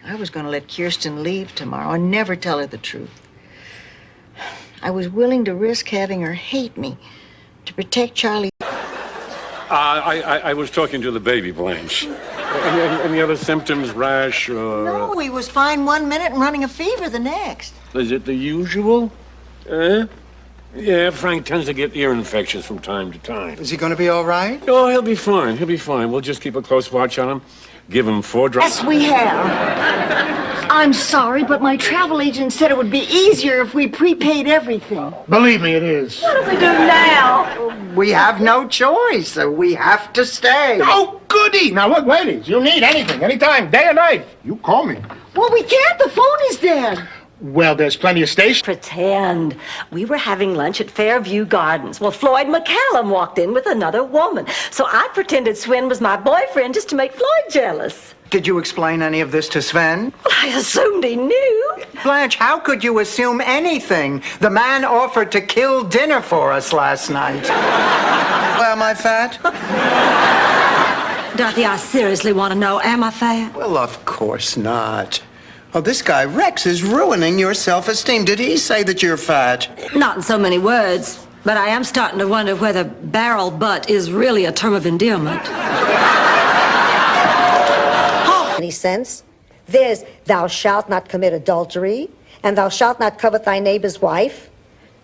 I was going to let Kirsten leave tomorrow and never tell her the truth. I was willing to risk having her hate me to protect Charlie. I was talking to the baby, Blanche. Any other symptoms, rash or... No, he was fine 1 minute and running a fever the next. Is it the usual? Yeah, Frank tends to get ear infections from time to time. Is he going to be all right? Oh, he'll be fine. He'll be fine. We'll just keep a close watch on him. Give him 4 drops. Yes, we have. I'm sorry, but my travel agent said it would be easier if we prepaid everything. Believe me, it is. What do we do now? We have no choice. We have to stay. Oh, goody! Now, look, ladies, you need anything, anytime, day or night, you call me. Well, we can't. The phone is dead. Well, there's plenty of stations. Pretend. We were having lunch at Fairview Gardens. Well, Floyd McCallum walked in with another woman. So I pretended Sven was my boyfriend just to make Floyd jealous. Did you explain any of this to Sven? Well, I assumed he knew. Blanche, how could you assume anything? The man offered to kill dinner for us last night. Well, am I fat? Dorothy, I seriously want to know, am I fat? Well, of course not. Oh, this guy Rex is ruining your self-esteem. Did he say that you're fat? Not in so many words, but I am starting to wonder whether barrel butt is really a term of endearment. Any sense? There's thou shalt not commit adultery, and thou shalt not covet thy neighbor's wife.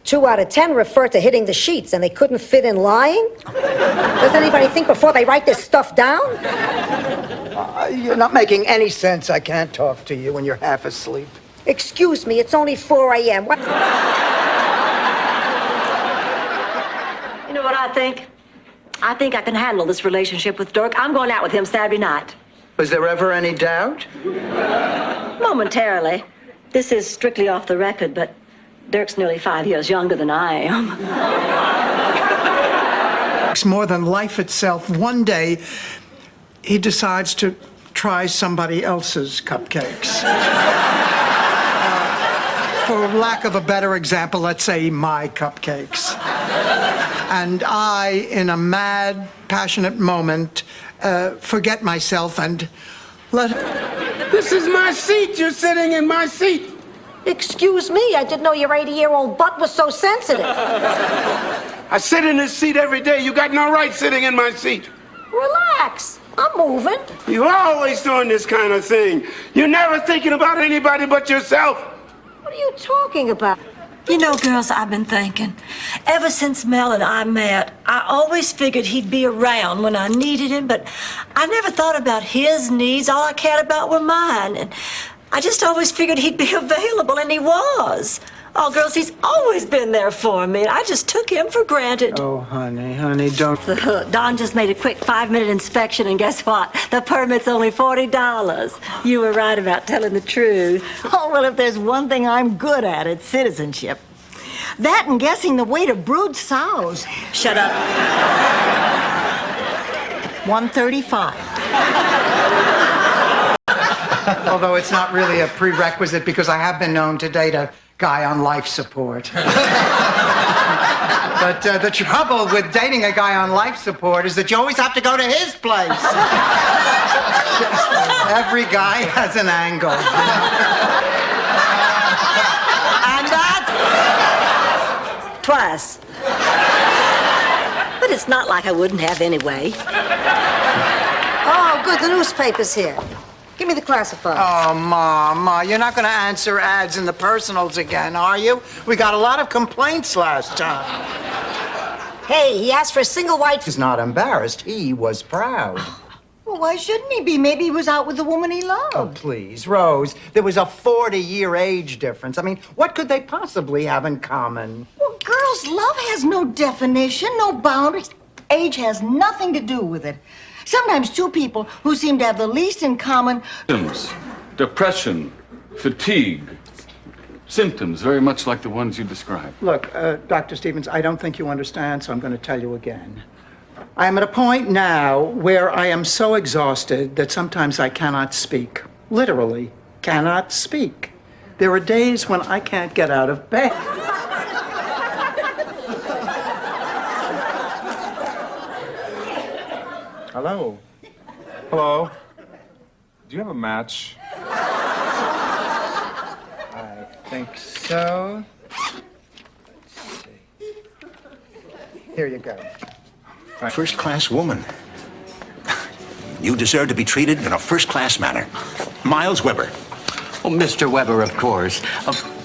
2 out of 10 refer to hitting the sheets, and they couldn't fit in lying? Does anybody think before they write this stuff down? You're not making any sense. I can't talk to you when you're half asleep. Excuse me, it's only 4 a.m. What? You know what I think? I think I can handle this relationship with Dirk. I'm going out with him Saturday night. Was there ever any doubt? Momentarily. This is strictly off the record, but Dirk's nearly 5 years younger than I am. It's more than life itself. One day, he decides to try somebody else's cupcakes. For lack of a better example, let's say my cupcakes. And I, in a mad, passionate moment, forget myself and let... This is my seat. You're sitting in my seat. Excuse me, I didn't know your 80-year-old butt was so sensitive. I sit in this seat every day. You got no right sitting in my seat. Relax, I'm moving. You're always doing this kind of thing. You're never thinking about anybody but yourself. What are you talking about? You know, girls, I've been thinking. Ever since Mel and I met, I always figured he'd be around when I needed him, but I never thought about his needs. All I cared about were mine. And I just always figured he'd be available, and he was. Oh, girls, he's always been there for me, and I just took him for granted. Oh, honey, don't... Don just made a quick 5-minute inspection, and guess what? The permit's only $40. You were right about telling the truth. Oh, well, if there's one thing I'm good at, it's citizenship. That and guessing the weight of brood sows. Shut up. 135. Although it's not really a prerequisite because I have been known to date a guy on life support. But the trouble with dating a guy on life support is that you always have to go to his place. Every guy has an angle. And that twice. But it's not like I wouldn't have anyway. Oh, good. The newspaper's here. Give me the classified. Oh, Ma, you're not going to answer ads in the personals again, are you? We got a lot of complaints last time. Hey, he asked for a single white... He's not embarrassed. He was proud. Well, why shouldn't he be? Maybe he was out with the woman he loved. Oh, please, Rose. There was a 40-year age difference. I mean, what could they possibly have in common? Well, girls' love has no definition, no boundaries. Age has nothing to do with it. Sometimes two people who seem to have the least in common... Symptoms, depression, fatigue. Symptoms very much like the ones you described. Look, Dr. Stevens, I don't think you understand, so I'm going to tell you again. I am at a point now where I am so exhausted that sometimes I cannot speak. Literally, cannot speak. There are days when I can't get out of bed. Hello? Hello? Do you have a match? I think so. Let's see. Here you go. First-class woman. You deserve to be treated in a first-class manner. Miles Weber. Oh, Mr. Weber, of course.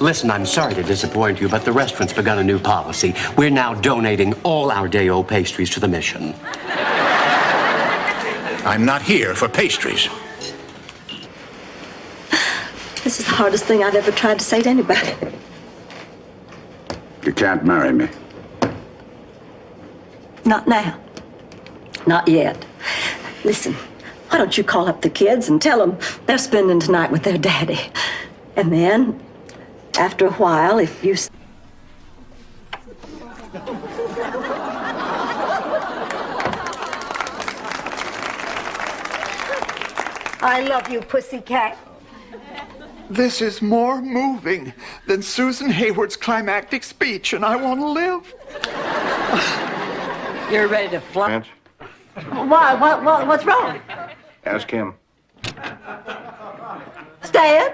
Listen, I'm sorry to disappoint you, but the restaurant's begun a new policy. We're now donating all our day-old pastries to the mission. I'm not here for pastries. This is the hardest thing I've ever tried to say to anybody. You can't marry me. Not now. Not yet. Listen, why don't you call up the kids and tell them they're spending tonight with their daddy? And then, after a while, if you... I love you, pussycat. This is more moving than Susan Hayward's climactic speech, and I want to live. You're ready to fly. Why? What's wrong? Ask him. Stan?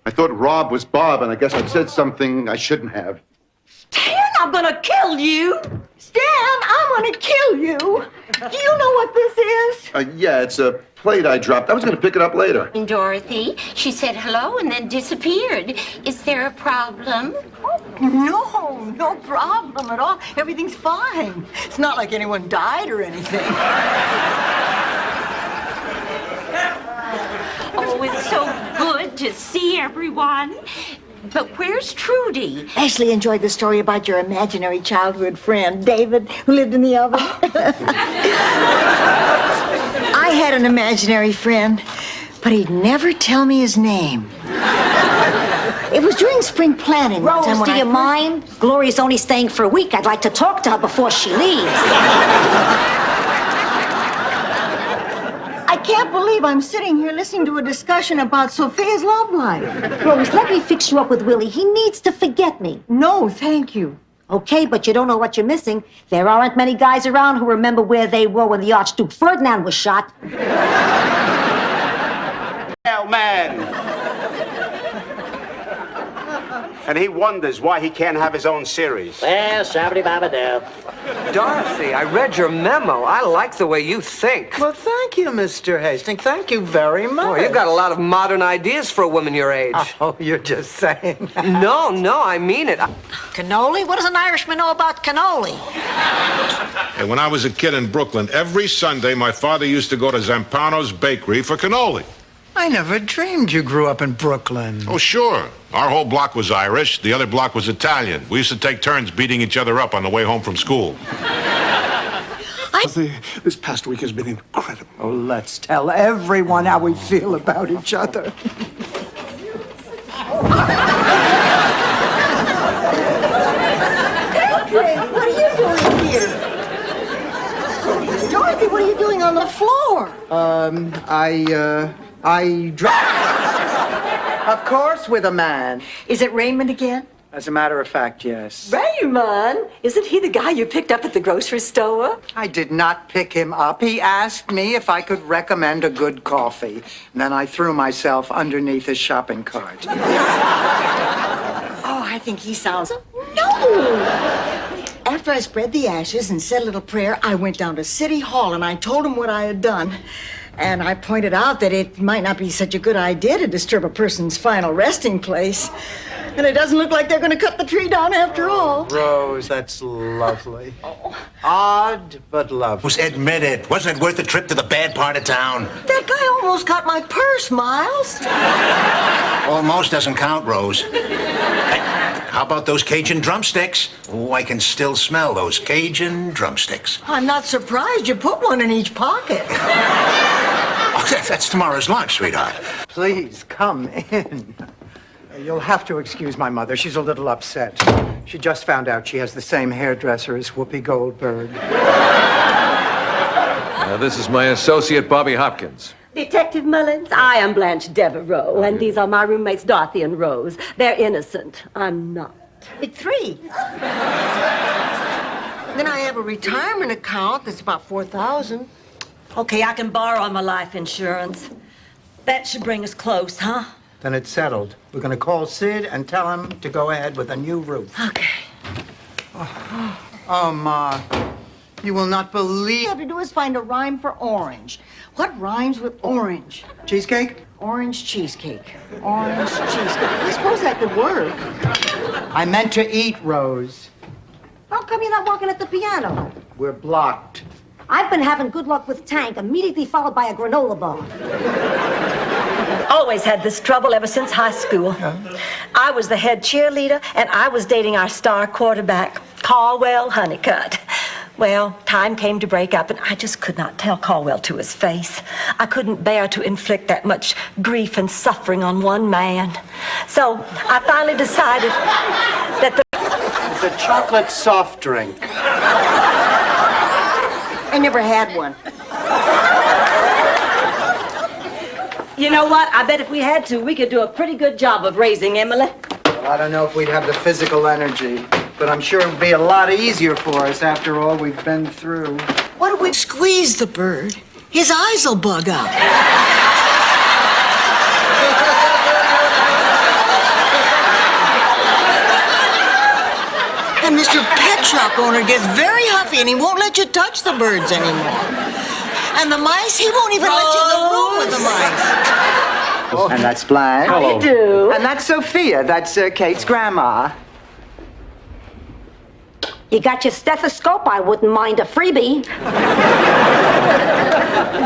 I thought Rob was Bob, and I guess I said something I shouldn't have. Stan, I'm gonna kill you! Stan, I'm gonna kill you! Do you know what this is? Yeah, it's a plate I dropped. I was going to pick it up later. Dorothy, she said hello and then disappeared. Is there a problem? No problem at all. Everything's fine. It's not like anyone died or anything. Oh, it's so good to see everyone. But where's Trudy? Ashley enjoyed the story about your imaginary childhood friend, David, who lived in the oven. I had an imaginary friend, but he'd never tell me his name. It was during spring planting. Rose, do you mind? Gloria's only staying for a week. I'd like to talk to her before she leaves. I can't believe I'm sitting here listening to a discussion about Sophia's love life. Rose, let me fix you up with Willie. He needs to forget me. No, thank you. Okay, but you don't know what you're missing. There aren't many guys around who remember where they were when the Archduke Ferdinand was shot. Man. And he wonders why he can't have his own series. Well, shabba-dabba-dab. Dorothy, I read your memo. I like the way you think. Well, thank you, Mr. Hastings. Thank you very much. Oh, you've got a lot of modern ideas for a woman your age. Oh, you're just saying. No, I mean it. Cannoli? What does an Irishman know about cannoli? And when I was a kid in Brooklyn, every Sunday my father used to go to Zampano's Bakery for cannoli. I never dreamed you grew up in Brooklyn. Oh, sure. Our whole block was Irish. The other block was Italian. We used to take turns beating each other up on the way home from school. This past week has been incredible. Oh, let's tell everyone how we feel about each other. What are you doing here? Dorothy, Dorothy, what are you doing on the floor? Of course, with a man. Is it Raymond again? As a matter of fact, yes. Raymond? Isn't he the guy you picked up at the grocery store? I did not pick him up. He asked me if I could recommend a good coffee. And then I threw myself underneath his shopping cart. Oh, I think he sounds... No! After I spread the ashes and said a little prayer, I went down to City Hall and I told him what I had done. And I pointed out that it might not be such a good idea to disturb a person's final resting place. And it doesn't look like they're going to cut the tree down after all. Rose, that's lovely. Odd, but lovely. Admit it. Wasn't it worth the trip to the bad part of town? That guy almost got my purse, Miles. Almost doesn't count, Rose. Hey, how about those Cajun drumsticks? Oh, I can still smell those Cajun drumsticks. I'm not surprised you put one in each pocket. Oh, that's tomorrow's lunch, sweetheart. Please, come in. You'll have to excuse my mother. She's a little upset. She just found out she has the same hairdresser as Whoopi Goldberg. This is my associate, Bobby Hopkins. Detective Mullins, I am Blanche Devereaux, and these are my roommates, Dorothy and Rose. They're innocent. I'm not. Big three. Then I have a retirement account that's about $4,000. Okay, I can borrow on my life insurance. That should bring us close, huh? Then it's settled. We're going to call Sid and tell him to go ahead with a new roof. Okay. Oh, Ma, you will not All believe... you have to do is find a rhyme for orange. What rhymes with orange? Cheesecake? Orange cheesecake. Orange cheesecake. I suppose that could work. I meant to eat, Rose. How come you're not working at the piano? We're blocked. I've been having good luck with Tank, immediately followed by a granola bar. Always had this trouble ever since high school. I was the head cheerleader, and I was dating our star quarterback, Caldwell Honeycutt. Well, time came to break up, and I just could not tell Caldwell to his face. I couldn't bear to inflict that much grief and suffering on one man. So I finally decided that It's a chocolate soft drink. I never had one. You know what? I bet if we had to, we could do a pretty good job of raising Emily. Well, I don't know if we'd have the physical energy, but I'm sure it would be a lot easier for us after all we've been through. What if we squeeze the bird? His eyes will bug out. And Mr. Pet Shop owner gets very huffy and he won't let you touch the birds anymore. And the mice, he won't even let you in the room with the mice. And that's Blanche. How do you do? And that's Sophia. That's Kate's grandma. You got your stethoscope? I wouldn't mind a freebie.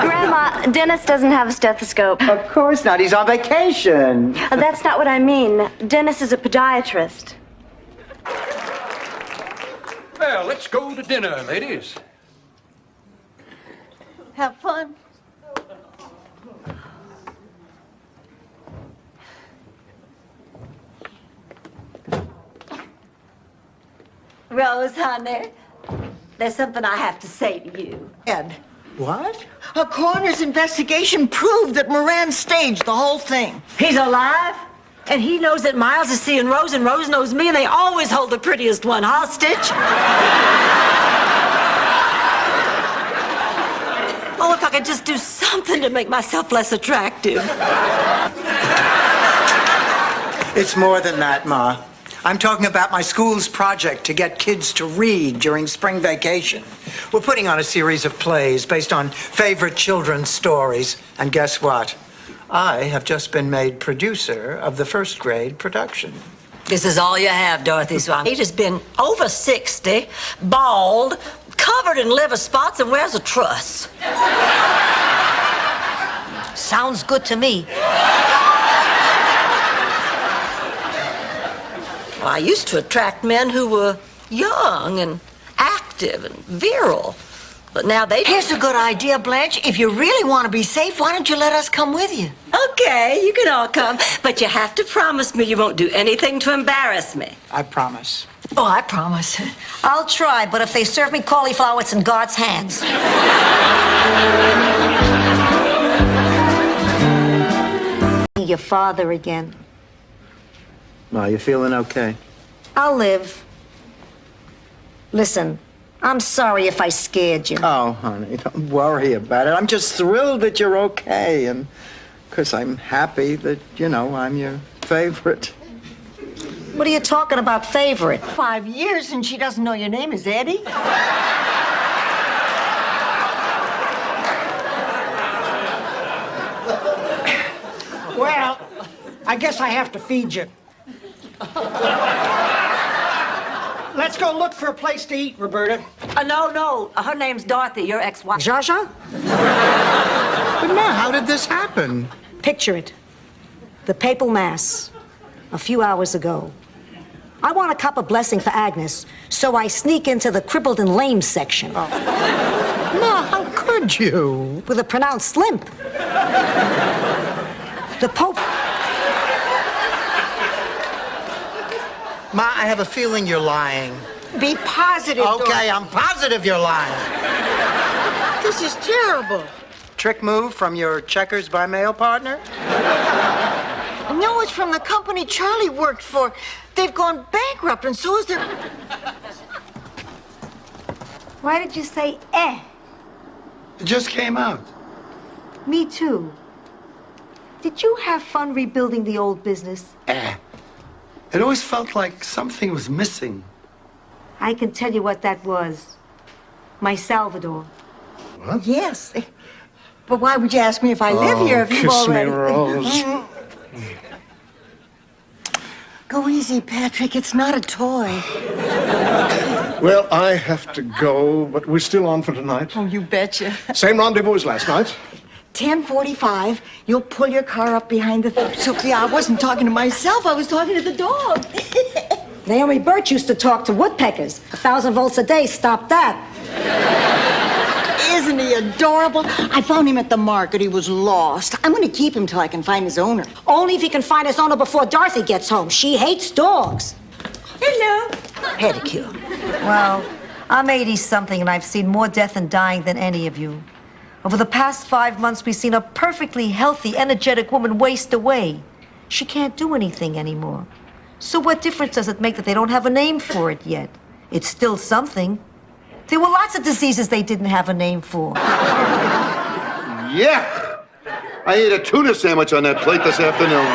Grandma, Dennis doesn't have a stethoscope. Of course not. He's on vacation. That's not what I mean. Dennis is a podiatrist. Well, let's go to dinner, ladies. Have fun. Rose, honey, there's something I have to say to you. Ed, What? a coroner's investigation proved that Moran staged the whole thing. He's alive, and he knows that Miles is seeing Rose, and Rose knows me, and they always hold the prettiest one hostage. Oh, if I could just do something to make myself less attractive. It's more than that, Ma. I'm talking about my school's project to get kids to read during spring vacation. We're putting on a series of plays based on favorite children's stories. And guess what? I have just been made producer of the first grade production. This is all you have, Dorothy Swan. He has been over 60, bald, covered in liver spots, and wears a truss. Sounds good to me. Well, I used to attract men who were young and active and virile. But now they... Here's a good idea, Blanche. If you really want to be safe, why don't you let us come with you? Okay, you can all come. But you have to promise me you won't do anything to embarrass me. I promise. Oh, I promise. I'll try, but if they serve me cauliflower, it's in God's hands. Your father again. Are you feeling okay? I'll live. Listen, I'm sorry if I scared you. Oh, honey, don't worry about it. I'm just thrilled that you're okay, and because I'm happy that, I'm your favorite. What are you talking about, favorite? 5 years and she doesn't know your name is Eddie? Well, I guess I have to feed you. Let's go look for a place to eat, Roberta. No. Her name's Dorothy, your ex-wife. Zsa Zsa? But Ma, how did this happen? Picture it. The papal mass, a few hours ago. I want a cup of blessing for Agnes, so I sneak into the crippled and lame section. Ma, how could you? With a pronounced limp. The Pope... Ma, I have a feeling you're lying. Be positive, Okay, I'm positive you're lying. This is terrible. Trick move from your checkers by mail partner? No, it's from the company Charlie worked for. They've gone bankrupt, and so is their... Why did you say eh? It just came out. Me too. Did you have fun rebuilding the old business? It always felt like something was missing. I can tell you what that was. My Salvador. What? Yes. But why would you ask me if I live here if you've kiss me, already... Rose. Go easy, Patrick. It's not a toy. Well, I have to go, but we're still on for tonight. Oh, you betcha. Same rendezvous as last night. 10:45. You'll pull your car up behind the... Sophia, I wasn't talking to myself. I was talking to the dog. Naomi Birch used to talk to woodpeckers. 1,000 volts a day, stop that. Isn't he adorable? I found him at the market. He was lost. I'm going to keep him till I can find his owner. Only if he can find his owner before Dorothy gets home. She hates dogs. Hello. Pedicure. Well, I'm 80-something, and I've seen more death and dying than any of you. Over the past 5 months, we've seen a perfectly healthy, energetic woman waste away. She can't do anything anymore. So what difference does it make that they don't have a name for it yet? It's still something. There were lots of diseases they didn't have a name for. Yeah! I ate a tuna sandwich on that plate this afternoon.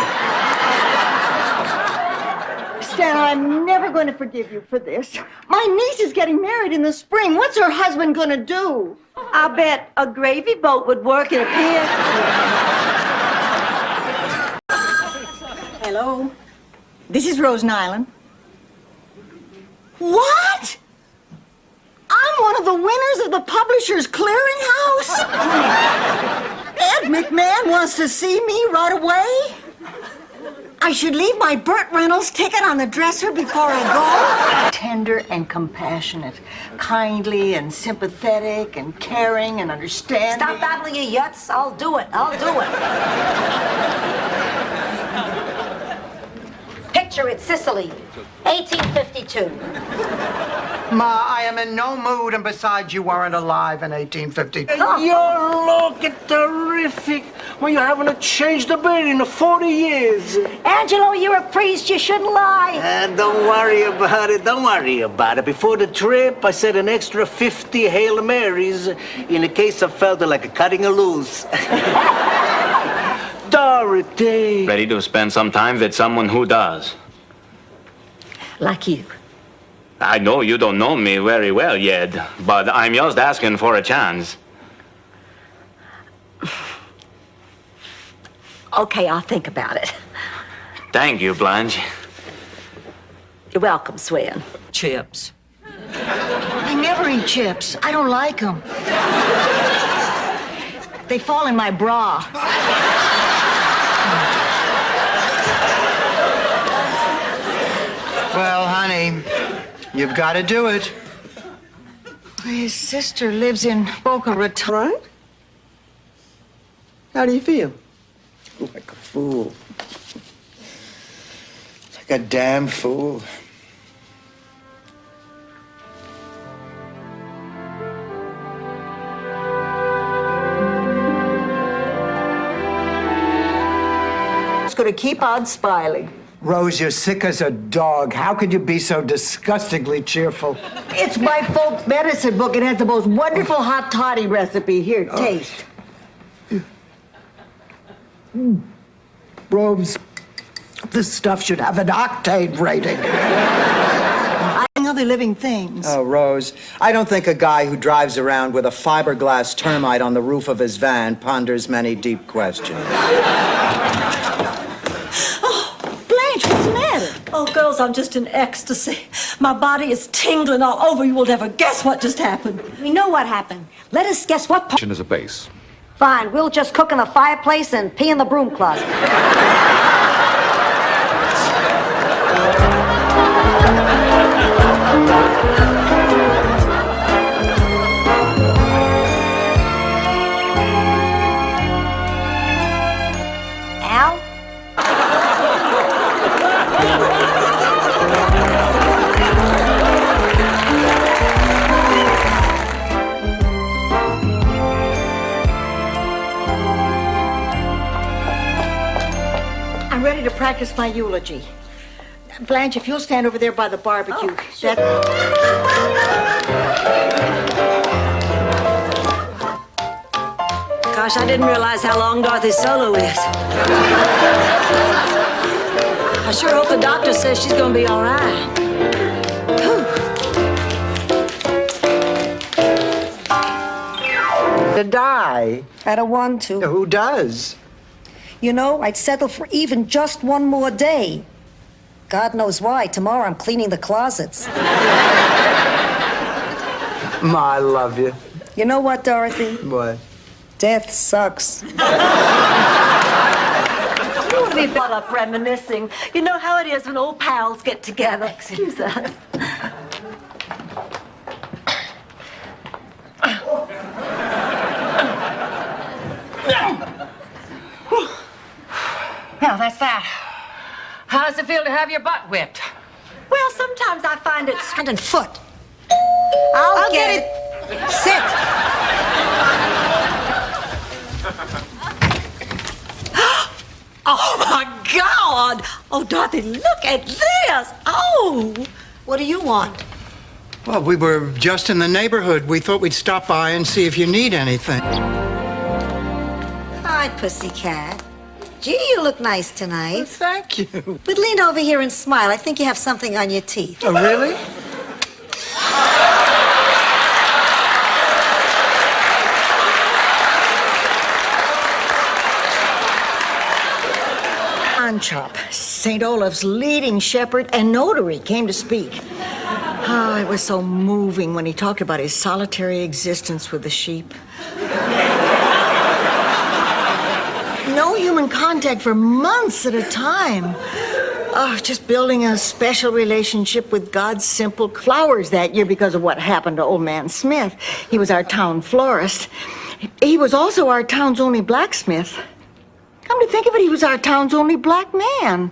Stan, I'm never going to forgive you for this. My niece is getting married in the spring. What's her husband going to do? I bet a gravy boat would work in a pit. Hello. This is Rose Nyland. What? I'm one of the winners of the Publishers Clearinghouse? Ed McMahon wants to see me right away? I should leave my Burt Reynolds ticket on the dresser before I go? Tender and compassionate, kindly and sympathetic and caring and understanding. Stop babbling, you yuts. I'll do it. Picture it, Sicily, 1852. Ma, I am in no mood, and besides, you weren't alive in 1852. You look terrific. Well, you haven't changed a bit in 40 years. Angelo, you're a priest. You shouldn't lie. Don't worry about it. Before the trip, I said an extra 50 Hail Marys in case I felt like cutting a loose. Dorothy. Ready to spend some time with someone who does. Like you. I know you don't know me very well yet, but I'm just asking for a chance. Okay, I'll think about it. Thank you, Blanche. You're welcome, Swen. Chips. I never eat chips. I don't like them. They fall in my bra. Well, honey, you've got to do it. His sister lives in Boca Raton. Right? How do you feel? Like a fool. Like a damn fool. just going to keep on smiling. Rose, you're sick as a dog. How could you be so disgustingly cheerful? It's my folks' medicine book. It has the most wonderful hot toddy recipe. Here, taste. Rose, this stuff should have an octane rating. Other living things. Oh, Rose, I don't think a guy who drives around with a fiberglass termite on the roof of his van ponders many deep questions. Oh, Blanche, what's the matter? Oh, girls, I'm just in ecstasy. My body is tingling all over. You will never guess what just happened. We know what happened. Let us guess what part. As a base. Fine, we'll just cook in the fireplace and pee in the broom closet. Al? I'm ready to practice my eulogy. Blanche, if you'll stand over there by the barbecue. Gosh, I didn't realize how long Dorothy's solo is. I sure hope the doctor says she's gonna be all right. To die? I don't want to. Who does? You know, I'd settle for even just one more day. God knows why. Tomorrow I'm cleaning the closets. Ma, I love you. You know what, Dorothy? What? Death sucks. You want to be brought up reminiscing. You know how it is when old pals get together. Excuse us. Well, that's that. How does it feel to have your butt whipped? Well, sometimes I find it Hand and foot. I'll get it. Sit. Oh, my God! Oh, Dorothy, look at this! Oh! What do you want? Well, we were just in the neighborhood. We thought we'd stop by and see if you need anything. Hi, pussycat. Gee, you look nice tonight. Well, thank you. But lean over here and smile. I think you have something on your teeth. Oh, really? Chop, St. Olaf's leading shepherd and notary, came to speak. Oh, it was so moving when he talked about his solitary existence with the sheep. No human contact for months at a time. Oh, just building a special relationship with God's simple flowers that year because of what happened to old man Smith. He was our town florist. He was also our town's only blacksmith. Come to think of it, he was our town's only black man.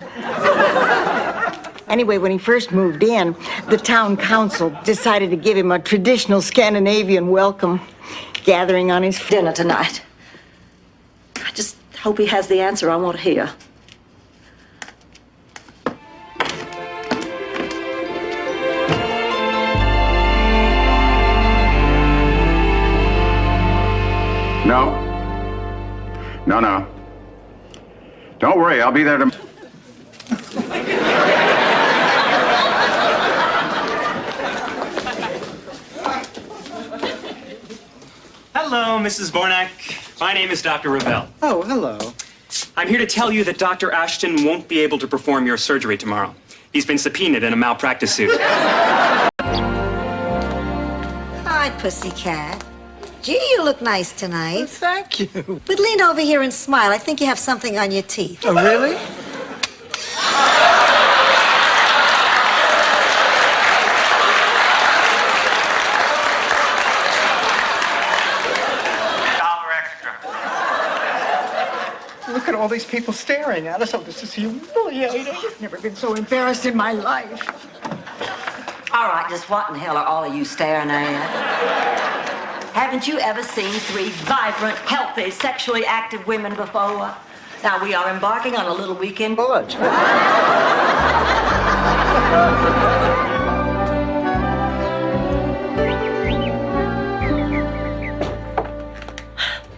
Anyway, when he first moved in, the town council decided to give him a traditional Scandinavian welcome, gathering on his dinner tonight. I just hope he has the answer I want to hear. No. No. Don't worry, I'll be there tomorrow. Hello, Mrs. Bornak. My name is Dr. Ravel. Oh, hello. I'm here to tell you that Dr. Ashton won't be able to perform your surgery tomorrow. He's been subpoenaed in a malpractice suit. Hi, pussycat. Gee, you look nice tonight. Well, thank you. But lean over here and smile. I think you have something on your teeth. Oh, really? Look at all these people staring at us. Oh, this is humiliating. I've never been so embarrassed in my life. All right, just what in hell are all of you staring at? Haven't you ever seen three vibrant, healthy, sexually active women before? Now we are embarking on a little weekend bullet.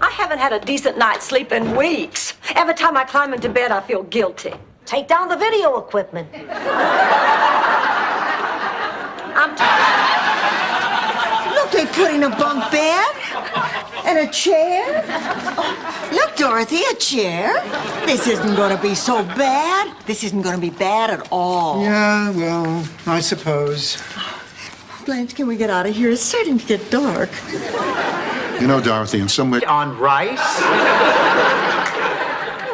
I haven't had a decent night's sleep in weeks. Every time I climb into bed, I feel guilty. Take down the video equipment. Look, they put in a bunk bed and a chair. Oh, look, Dorothy, a chair. This isn't going to be so bad. This isn't going to be bad at all. Yeah, well, I suppose. Blanche, can we get out of here? It's starting to get dark. You know, Dorothy, in some way. On rice?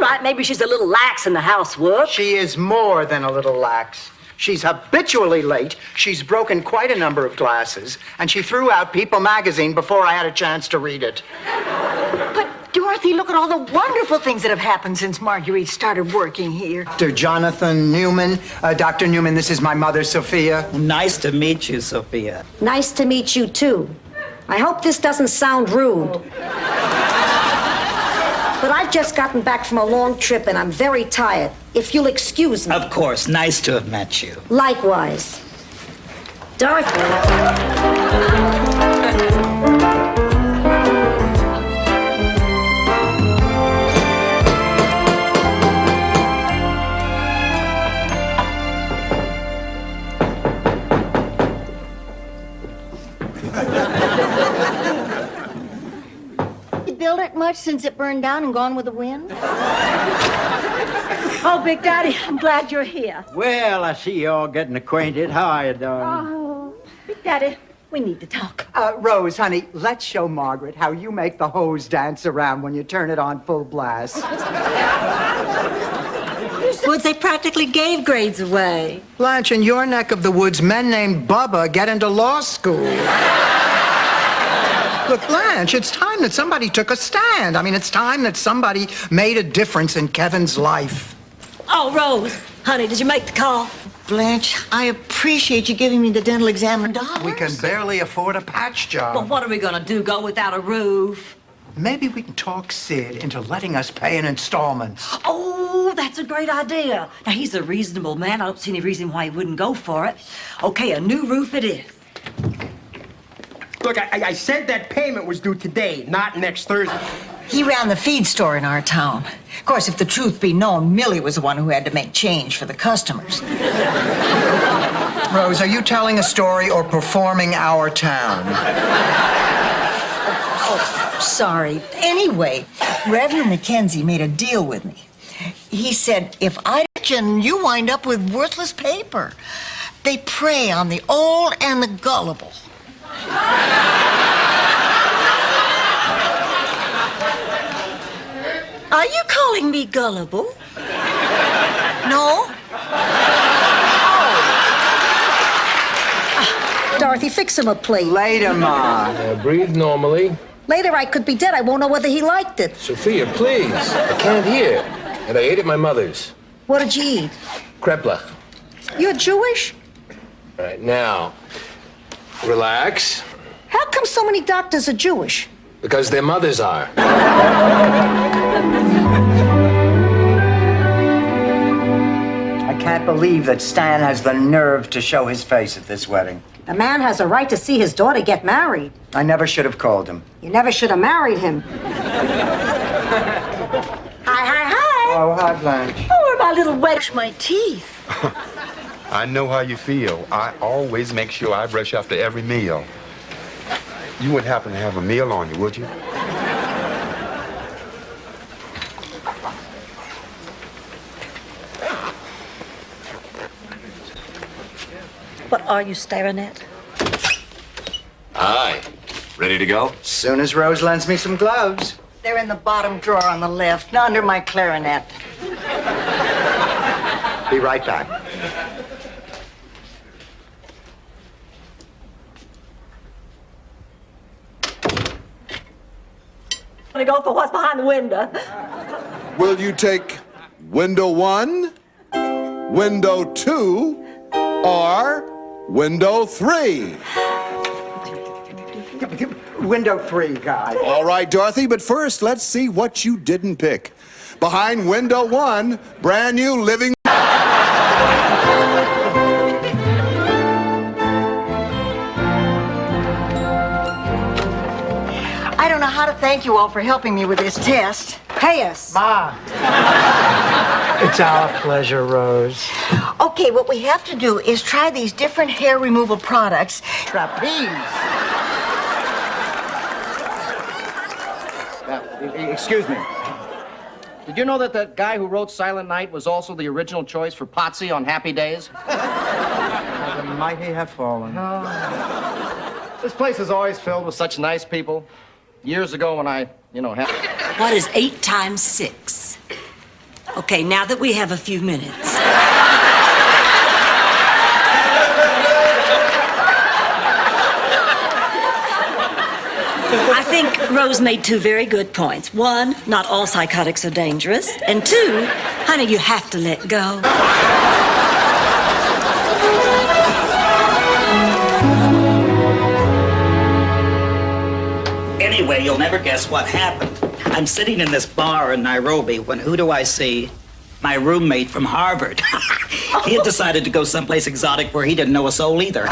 Right, maybe she's a little lax in the housework. She is more than a little lax. She's habitually late. She's broken quite a number of glasses, and she threw out People magazine before I had a chance to read it. But, Dorothy, look at all the wonderful things that have happened since Marguerite started working here. Dr. Jonathan Newman. Dr. Newman, this is my mother, Sophia. Nice to meet you, Sophia. Nice to meet you, too. I hope this doesn't sound rude. But I've just gotten back from a long trip and I'm very tired. If you'll excuse me. Of course, nice to have met you. Likewise. Dorothy. Build it much since it burned down and gone with the wind? Oh, Big Daddy, I'm glad you're here. Well, I see you all getting acquainted. How are you doing? Oh, Big Daddy, we need to talk. Rose, honey, let's show Margaret how you make the hose dance around when you turn it on full blast. Woods, they practically gave grades away. Blanche, in your neck of the woods, men named Bubba get into law school. Look, Blanche, it's time that somebody took a stand. I mean, it's time that somebody made a difference in Kevin's life. Oh, Rose, honey, did you make the call? Blanche, I appreciate you giving me the dental exam dollars. We can barely afford a patch job. But what are we gonna do, go without a roof? Maybe we can talk Sid into letting us pay in installments. Oh, that's a great idea. Now, he's a reasonable man. I don't see any reason why he wouldn't go for it. Okay, a new roof it is. Look, I said that payment was due today, not next Thursday. He ran the feed store in our town. Of course, if the truth be known, Millie was the one who had to make change for the customers. Rose, are you telling a story or performing our town? Oh, sorry. Anyway, Reverend Mackenzie made a deal with me. He said, if I and you wind up with worthless paper. They prey on the old and the gullible. Are you calling me gullible? No? Dorothy, fix him a plate. Later, Ma. Breathe normally. Later, I could be dead. I won't know whether he liked it. Sophia, please. I can't hear. And I ate at my mother's. What did you eat? Kreplach. You're Jewish? All right, now, relax. How come so many doctors are Jewish? Because their mothers are. I can't believe that Stan has the nerve to show his face at this wedding. A man has a right to see his daughter get married. I never should have called him. You never should have married him. Hi. Oh, hi, Blanche. Oh, my little wedge, my teeth. I know how you feel. I always make sure I brush after every meal. You wouldn't happen to have a meal on you, would you? What are you staring at? Hi. Ready to go? Soon as Rose lends me some gloves. They're in the bottom drawer on the left, under my clarinet. Be right back. I'm gonna go for what's behind the window. Will you take window 1, window 2, or window 3? Window 3, guy. All right, Dorothy, but first, let's see what you didn't pick. behind window 1, brand new living. I don't know how to thank you all for helping me with this test. Pay us. Ma. It's our pleasure, Rose. Okay, what we have to do is try these different hair removal products. Trapeze. Excuse me. Did you know that the guy who wrote Silent Night was also the original choice for Potsy on Happy Days? The mighty have fallen. This place is always filled with such nice people. Years ago when I, had... What is 8 times 6? Okay, now that we have a few minutes. I think Rose made 2 very good points. 1, not all psychotics are dangerous. And 2, honey, you have to let go. Anyway, you'll never guess what happened. I'm sitting in this bar in Nairobi when who do I see? My roommate from Harvard. He had decided to go someplace exotic where he didn't know a soul either.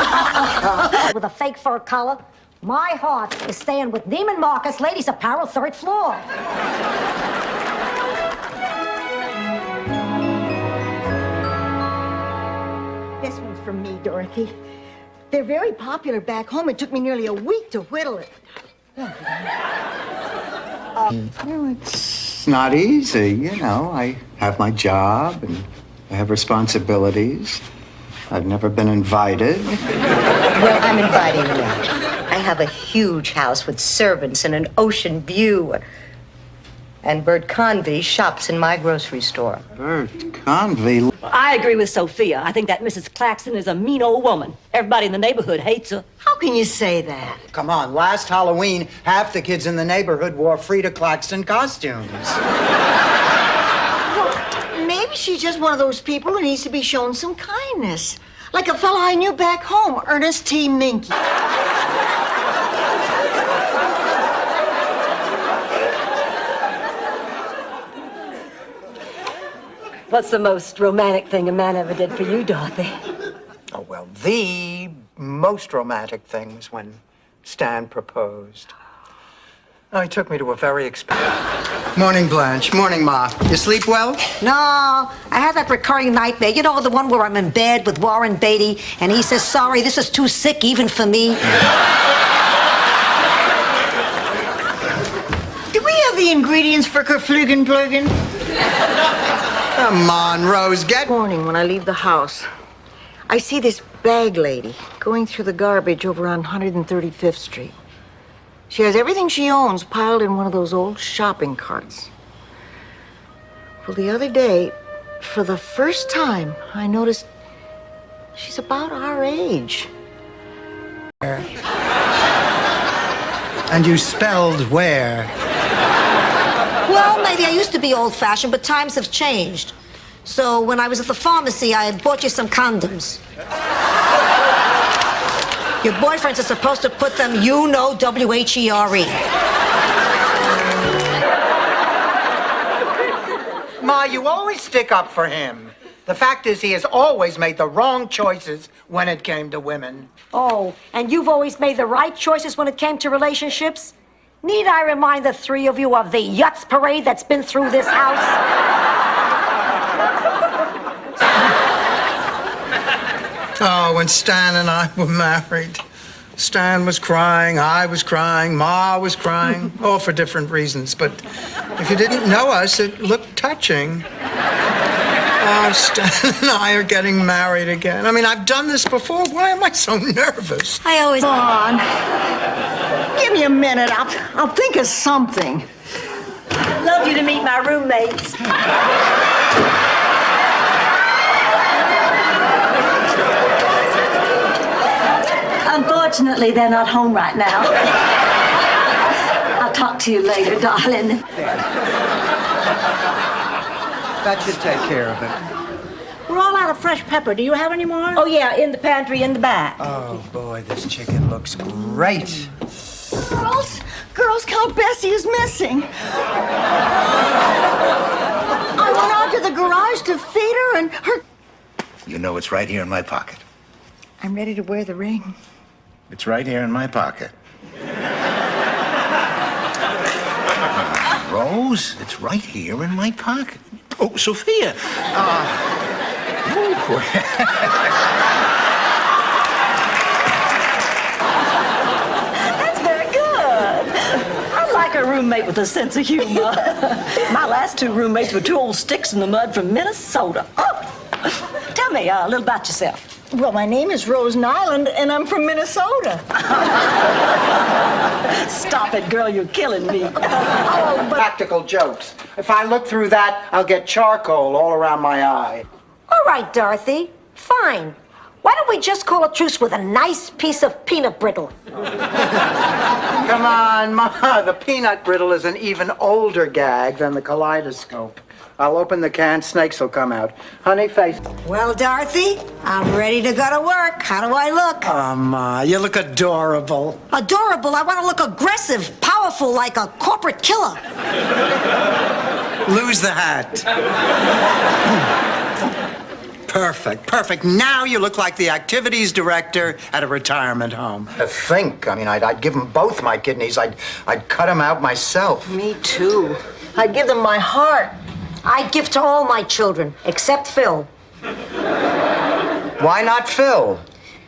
With a fake fur collar, my heart is staying with Neiman Marcus, Ladies Apparel, 3rd floor. This one's from me, Dorothy. They're very popular back home. It took me nearly a week to whittle it. It's not easy, I have my job and I have responsibilities. I've never been invited. Well, I'm inviting you. I have a huge house with servants and an ocean view. And Bert Convy shops in my grocery store. Bert Convy? I agree with Sophia. I think that Mrs. Claxton is a mean old woman. Everybody in the neighborhood hates her. How can you say that? Come on, last Halloween, half the kids in the neighborhood wore Frida Claxton costumes. Well, maybe she's just one of those people who needs to be shown some kindness. Like a fella I knew back home, Ernest T. Minky. What's the most romantic thing a man ever did for you, Dorothy? Oh, well, the most romantic thing was when Stan proposed. Oh, he took me to a very expensive... Morning, Blanche. Morning, Ma. You sleep well? No, I had that recurring nightmare. You know, the one where I'm in bed with Warren Beatty, and he says, sorry, this is too sick even for me. Do we have the ingredients for Kerflugenblögen? Come on, Rose, get... Morning, when I leave the house, I see this bag lady going through the garbage over on 135th Street. She has everything she owns piled in one of those old shopping carts. Well, the other day, for the first time, I noticed she's about our age. And you spelled where? Well, maybe I used to be old-fashioned, but times have changed. So when I was at the pharmacy, I had bought you some condoms. Your boyfriends are supposed to put them, W-H-E-R-E. Ma, you always stick up for him. The fact is, he has always made the wrong choices when it came to women. Oh, and you've always made the right choices when it came to relationships? Need I remind the 3 of you of the Yutz parade that's been through this house? Oh, when Stan and I were married, Stan was crying, I was crying, Ma was crying, all for different reasons. But if you didn't know us, it looked touching. Oh, Stan and I are getting married again. I mean, I've done this before. Why am I so nervous? I always... Come on. Give me a minute. I'll think of something. Love you to meet my roommates. Unfortunately, they're not home right now. I'll talk to you later, darling. That should take care of it. We're all out of fresh pepper. Do you have any more? Oh, yeah, in the pantry in the back. Oh, boy, this chicken looks great. Girls, Count Bessie is missing. I went out to the garage to feed her, and her... You know it's right here in my pocket. I'm ready to wear the ring. It's right here in my pocket. Rose, it's right here in my pocket. Oh, Sophia. That's very good. I like a roommate with a sense of humor. My last two roommates were two old sticks in the mud from Minnesota. Oh, tell me a little about yourself. Well, my name is Rose Nyland, and I'm from Minnesota. Stop it, girl, you're killing me. Practical jokes. If I look through that, I'll get charcoal all around my eye. All right, Dorothy. Fine. Why don't we just call a truce with a nice piece of peanut brittle? Come on, Ma. The peanut brittle is an even older gag than the kaleidoscope. I'll open the can, snakes will come out. Honey face. Well, Dorothy, I'm ready to go to work. How do I look? Ma, you look adorable. Adorable? I want to look aggressive, powerful, like a corporate killer. Lose the hat. Perfect. Now you look like the activities director at a retirement home. I'd give them both my kidneys. I'd cut them out myself. Me too. I'd give them my heart. I give to all my children, except Phil. Why not Phil?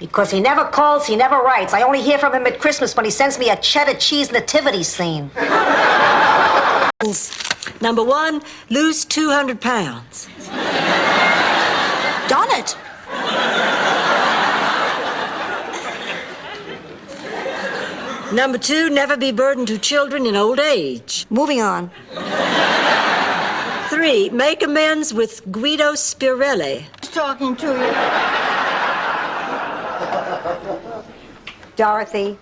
Because he never calls, he never writes. I only hear from him at Christmas when he sends me a cheddar cheese nativity scene. Number one, lose 200 pounds. Done it. Number two, never be burdened to children in old age. Moving on. 3, make amends with Guido Spirelli. Who's talking to you? Dorothy,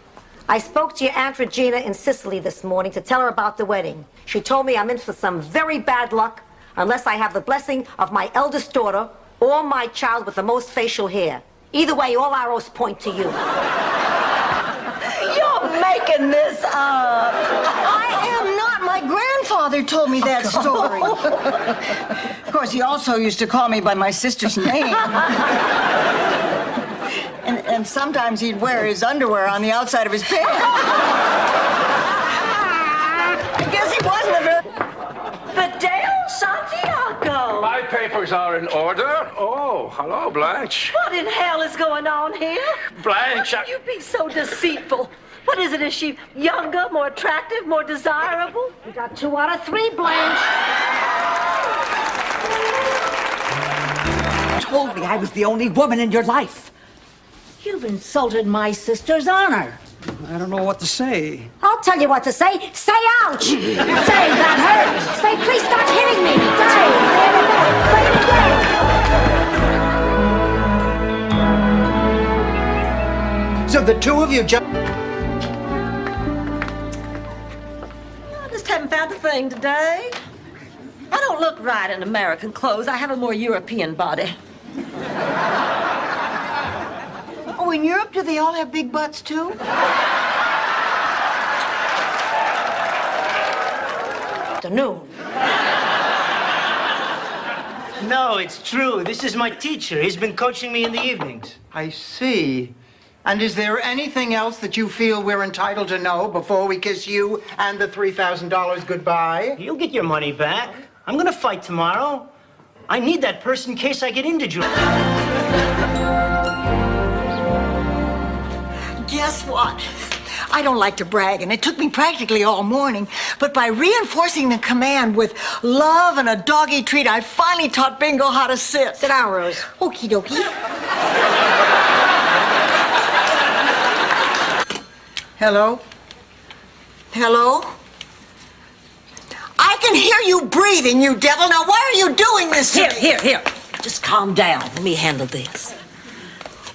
I spoke to your Aunt Regina in Sicily this morning to tell her about the wedding. She told me I'm in for some very bad luck unless I have the blessing of my eldest daughter or my child with the most facial hair. Either way, all arrows point to you. You're making this up. I am not. My grandfather told me that story. Of course, he also used to call me by my sister's name. And sometimes he'd wear his underwear on the outside of his pants. I guess he wasn't a very... Fidel Santiago! My papers are in order. Oh, hello, Blanche. What in hell is going on here? Blanche, How can you be so deceitful? What is it? Is she younger, more attractive, more desirable? You got 2 out of 3, Blanche. You told me I was the only woman in your life. You've insulted my sister's honor. I don't know what to say. I'll tell you what to say. Say ouch! Say that hurt! Say please stop hitting me! Say it again! So the two of you just... I just haven't found a thing today. I don't look right in American clothes. I have a more European body. Oh, in Europe, do they all have big butts, too? Afternoon. No, it's true. This is my teacher. He's been coaching me in the evenings. I see. And is there anything else that you feel we're entitled to know before we kiss you and the $3,000 goodbye? You'll get your money back. I'm gonna fight tomorrow. I need that purse in case I get injured. Guess what? I don't like to brag, and it took me practically all morning. But by reinforcing the command with love and a doggy treat, I finally taught Bingo how to sit. Sit down, Rose. Okie dokie. Hello? Hello? I can hear you breathing, you devil. Now, why are you doing this to me? Here. Just calm down. Let me handle this.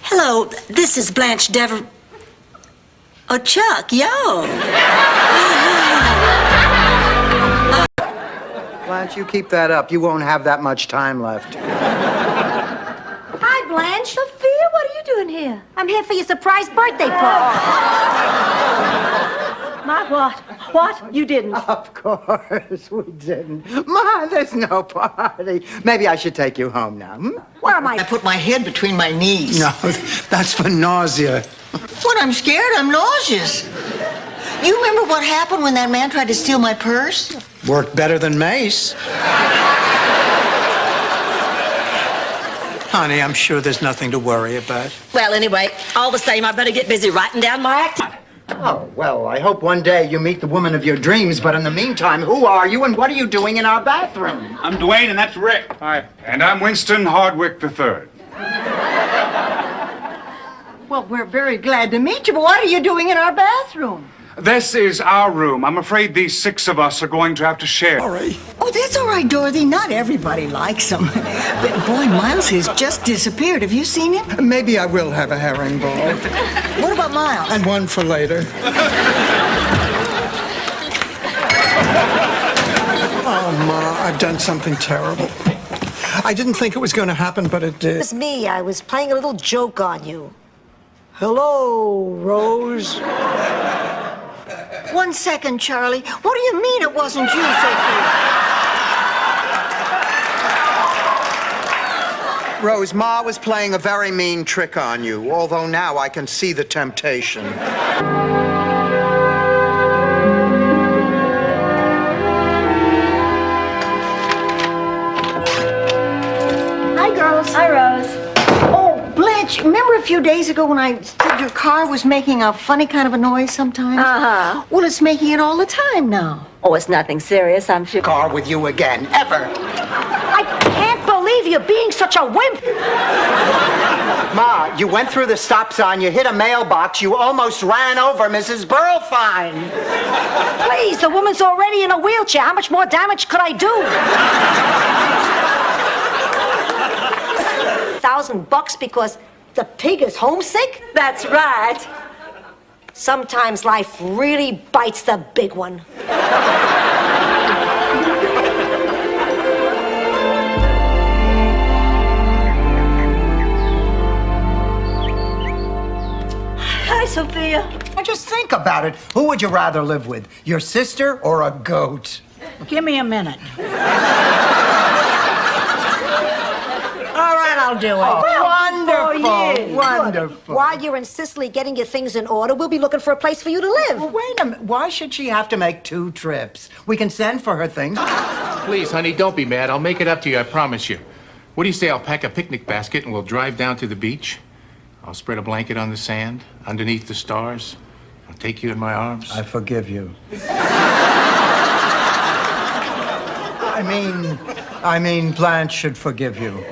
Hello, this is Blanche Dever... Oh, Chuck, yo. Blanche, you keep that up. You won't have that much time left. Hi, Blanche. Sophia, what are you doing here? I'm here for your surprise birthday party. Ma, what? What? You didn't? Of course we didn't. Ma, there's no party. Maybe I should take you home now. Where am I? I put my head between my knees. No, that's for nausea. When I'm scared, I'm nauseous. You remember what happened when that man tried to steal my purse? Worked better than Mace. Honey, I'm sure there's nothing to worry about. Well, anyway, all the same, I better get busy writing down my act. Oh, well, I hope one day you meet the woman of your dreams, but in the meantime, who are you and what are you doing in our bathroom? I'm Dwayne, and that's Rick. Hi. And I'm Winston Hardwick III. Well, we're very glad to meet you, but what are you doing in our bathroom? This is our room. I'm afraid these 6 of us are going to have to share. Sorry. Oh, that's all right, Dorothy. Not everybody likes him. But boy, Miles has just disappeared. Have you seen him? Maybe I will have a herringbone. What about Miles? And one for later. Oh, Ma, I've done something terrible. I didn't think it was going to happen, but it did. It was me. I was playing a little joke on you. Hello, Rose. 1 second, Charlie. What do you mean it wasn't you, Sophia? Rose, Ma was playing a very mean trick on you, although now I can see the temptation. Hi, girls. Hi, Rose. Oh, Blanche, remember a few days ago when I said your car was making a funny kind of a noise sometimes? Uh-huh. Well, it's making it all the time now. Oh, it's nothing serious, I'm sure. Car with you again, ever. I can't believe you're being such a wimp. Ma, you went through the stop sign, you hit a mailbox, you almost ran over Mrs. Burlfine. Please, the woman's already in a wheelchair. How much more damage could I do? $1,000 because the pig is homesick? That's right. Sometimes life really bites the big one. Hi, Sophia. Now just think about it. Who would you rather live with, your sister or a goat? Give me a minute. All right, I'll do it. Wonderful, wonderful. While you're in Sicily getting your things in order, we'll be looking for a place for you to live. Well, wait a minute. Why should she have to make 2 trips? We can send for her things. Please, honey, don't be mad. I'll make it up to you, I promise you. What do you say I'll pack a picnic basket and we'll drive down to the beach? I'll spread a blanket on the sand, underneath the stars. I'll take you in my arms. I forgive you. I mean, Blanche should forgive you.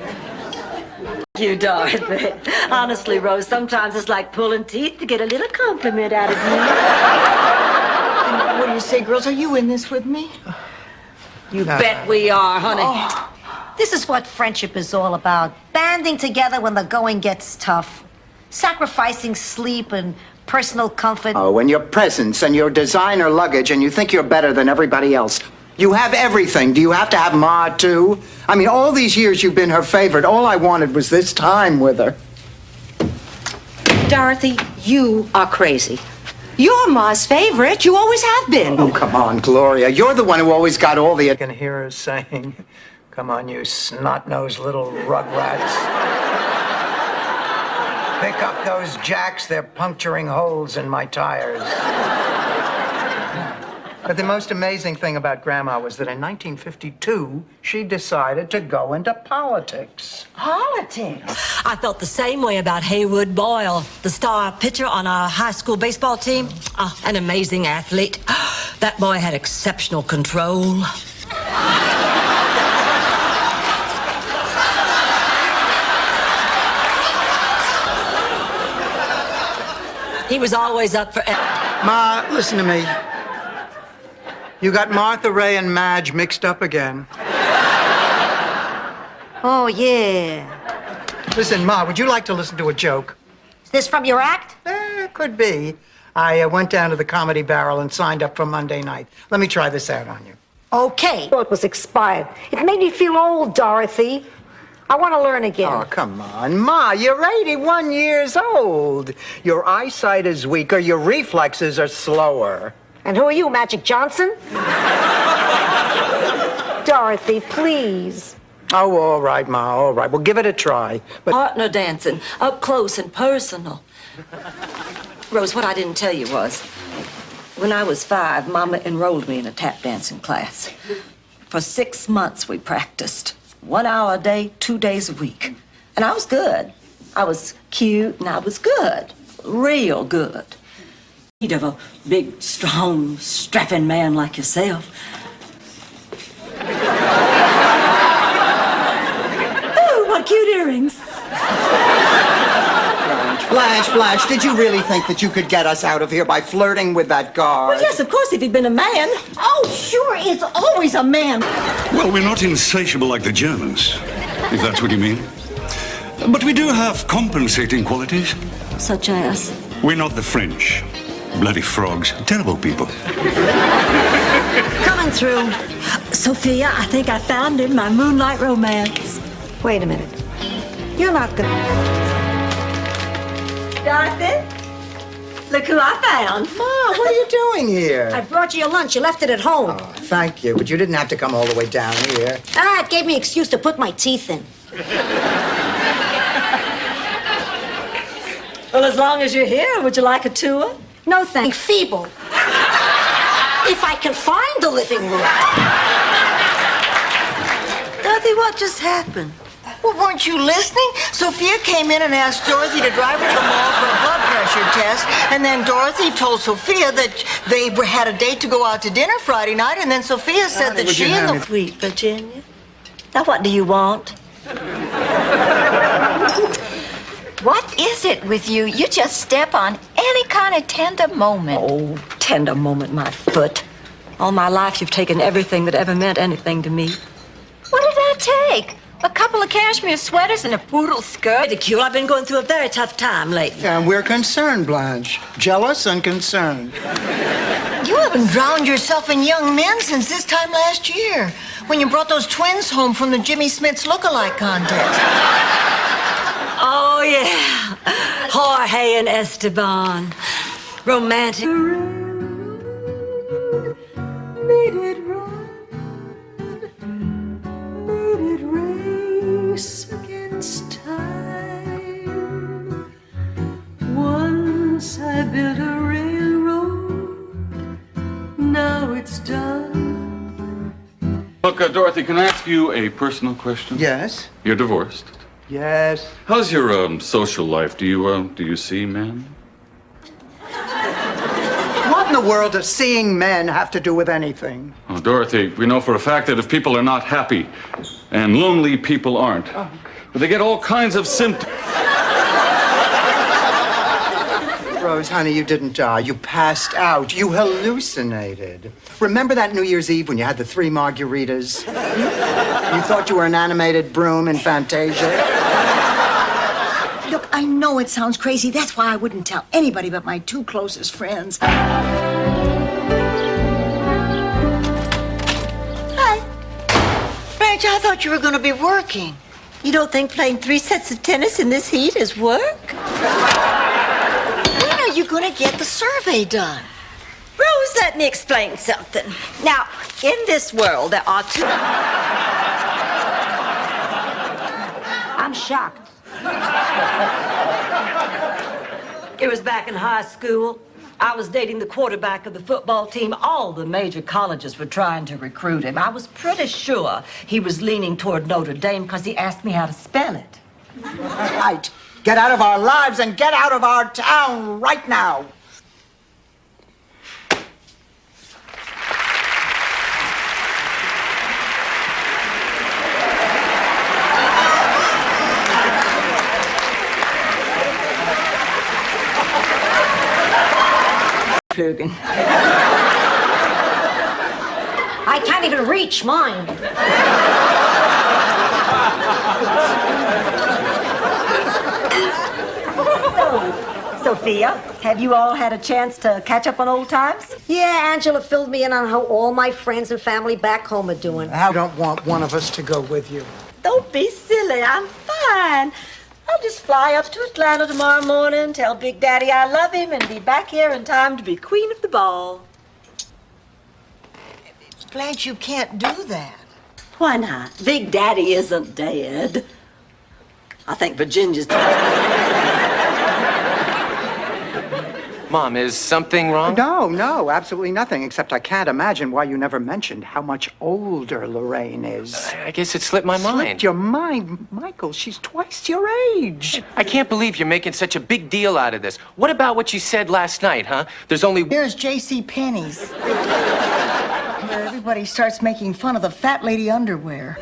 You, Dorothy. Honestly, Rose, sometimes it's like pulling teeth to get a little compliment out of you. What do you say, girls? Are you in this with me? You bet we are, honey. Oh, this is what friendship is all about. Banding together when the going gets tough. Sacrificing sleep and personal comfort. Oh, and your presents and your designer luggage, and you think you're better than everybody else. You have everything. Do you have to have Ma, too? I mean, all these years you've been her favorite. All I wanted was this time with her. Dorothy, you are crazy. You're Ma's favorite. You always have been. Oh, come on, Gloria. You're the one who always got all the... I can hear her saying, come on, you snot-nosed little rugrats. Pick up those jacks. They're puncturing holes in my tires. But the most amazing thing about Grandma was that in 1952, she decided to go into politics. Politics? I felt the same way about Haywood Boyle, the star pitcher on our high school baseball team. An amazing athlete. That boy had exceptional control. He was always up for... Ma, listen to me. You got Martha Ray and Madge mixed up again. Oh, yeah. Listen, Ma, would you like to listen to a joke? Is this from your act? Could be. I went down to the Comedy Barrel and signed up for Monday night. Let me try this out on you. Okay. Well, it was expired. It made me feel old, Dorothy. I want to learn again. Oh, come on, Ma, you're 81 years old. Your eyesight is weaker, your reflexes are slower. And who are you, Magic Johnson? Dorothy, please. Oh, all right, Ma, all right. Well, give it a try. But Partner dancing, up close and personal. Rose, what I didn't tell you was, when I was 5, Mama enrolled me in a tap dancing class. For 6 months we practiced. 1 hour a day, 2 days a week. And I was good. I was cute and I was good. Real good. Need of a big, strong, strapping man like yourself. Oh, what cute earrings. Blanche, did you really think that you could get us out of here by flirting with that guard? Well, yes, of course, if he'd been a man. Oh, sure, it's always a man. Well, we're not insatiable like the Germans, if that's what you mean. But we do have compensating qualities. Such as? We're not the French. Bloody frogs. Terrible people. Coming through. Sophia, I think I found him, my moonlight romance. Wait a minute. You're not gonna... Dorothy, look who I found. Ma, what are you doing here? I brought you your lunch. You left it at home. Oh, thank you, but you didn't have to come all the way down here. Ah, it gave me an excuse to put my teeth in. Well, as long as you're here, would you like a tour? No, thank feeble. If I can find the living room. Dorothy, what just happened? Well, weren't you listening? Sophia came in and asked Dorothy to drive her to the mall for a blood pressure test, and then Dorothy told Sophia that they had a date to go out to dinner Friday night, and then Sophia said that she and the... Sweet Virginia. Now, what do you want? What is it with you? You just step on any kind of tender moment. Oh, tender moment, my foot. All my life, you've taken everything that ever meant anything to me. What did I take? A couple of cashmere sweaters and a poodle skirt? Ridicule. I've been going through a very tough time lately. And we're concerned, Blanche. Jealous and concerned. You haven't drowned yourself in young men since this time last year, when you brought those twins home from the Jimmy Smith's look-alike contest. Oh, yeah. Jorge and Esteban. Romantic. Made it run. Made it race against time. Once I built a railroad. Now it's done. Look, Dorothy, can I ask you a personal question? Yes? You're divorced. Yes. How's your social life? Do you see men? What in the world does seeing men have to do with anything? Oh, Dorothy, we know for a fact that if people are not happy, and lonely people aren't, they get all kinds of symptoms. Rose, honey, you didn't die. You passed out. You hallucinated. Remember that New Year's Eve when you had the 3 margaritas? You thought you were an animated broom in Fantasia? Look, I know it sounds crazy. That's why I wouldn't tell anybody but my 2 closest friends. Hi. Blanche, I thought you were going to be working. You don't think playing 3 sets of tennis in this heat is work? When are you going to get the survey done? Rose, let me explain something. Now, in this world, there are 2... I'm shocked. It was back in high school. I was dating the quarterback of the football team. All the major colleges were trying to recruit him. I was pretty sure he was leaning toward Notre Dame because he asked me how to spell it. Right. Get out of our lives and get out of our town right now. Flügen. I can't even reach mine. Sophia, have you all had a chance to catch up on old times? Yeah, Angela filled me in on how all my friends and family back home are doing. I don't want one of us to go with you. Don't be silly. I'm fine. I'll just fly up to Atlanta tomorrow morning, tell Big Daddy I love him, and be back here in time to be queen of the ball. Blanche, you can't do that. Why not? Big Daddy isn't dead. I think Virginia's Mom, is something wrong? No, absolutely nothing, except I can't imagine why you never mentioned how much older Lorraine is. I guess it slipped my mind. Slipped your mind? Michael, she's twice your age. I can't believe you're making such a big deal out of this. What about what you said last night, huh? There's only... Here's J.C. Penney's, where everybody starts making fun of the fat lady underwear.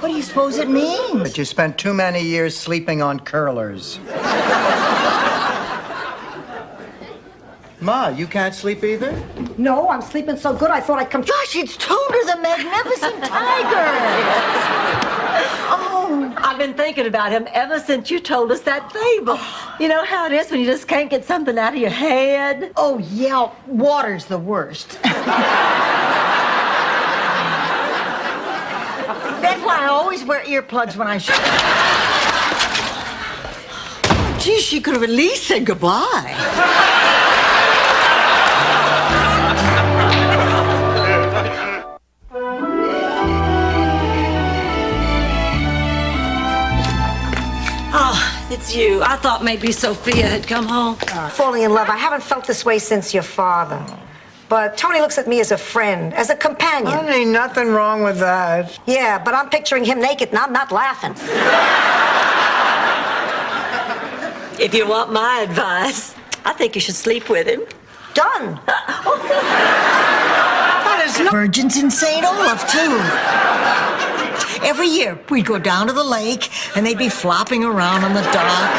What do you suppose it means? But you spent too many years sleeping on curlers. Ma, you can't sleep either? No, I'm sleeping so good I thought I'd come... Gosh, it's Tooner the Magnificent Tiger! Oh, I've been thinking about him ever since you told us that fable. You know how it is when you just can't get something out of your head? Oh, yeah, water's the worst. That's why I always wear earplugs when I shoot. Gee, she could have at least said goodbye. Oh, it's you. I thought maybe Sophia had come home. Falling in love. I haven't felt this way since your father. But Tony looks at me as a friend, as a companion. Honey, nothing wrong with that. Yeah, but I'm picturing him naked and I'm not laughing. If you want my advice, I think you should sleep with him. Done. That is no... Virgins in St. Olaf, too. Every year, we'd go down to the lake, and they'd be flopping around on the dock.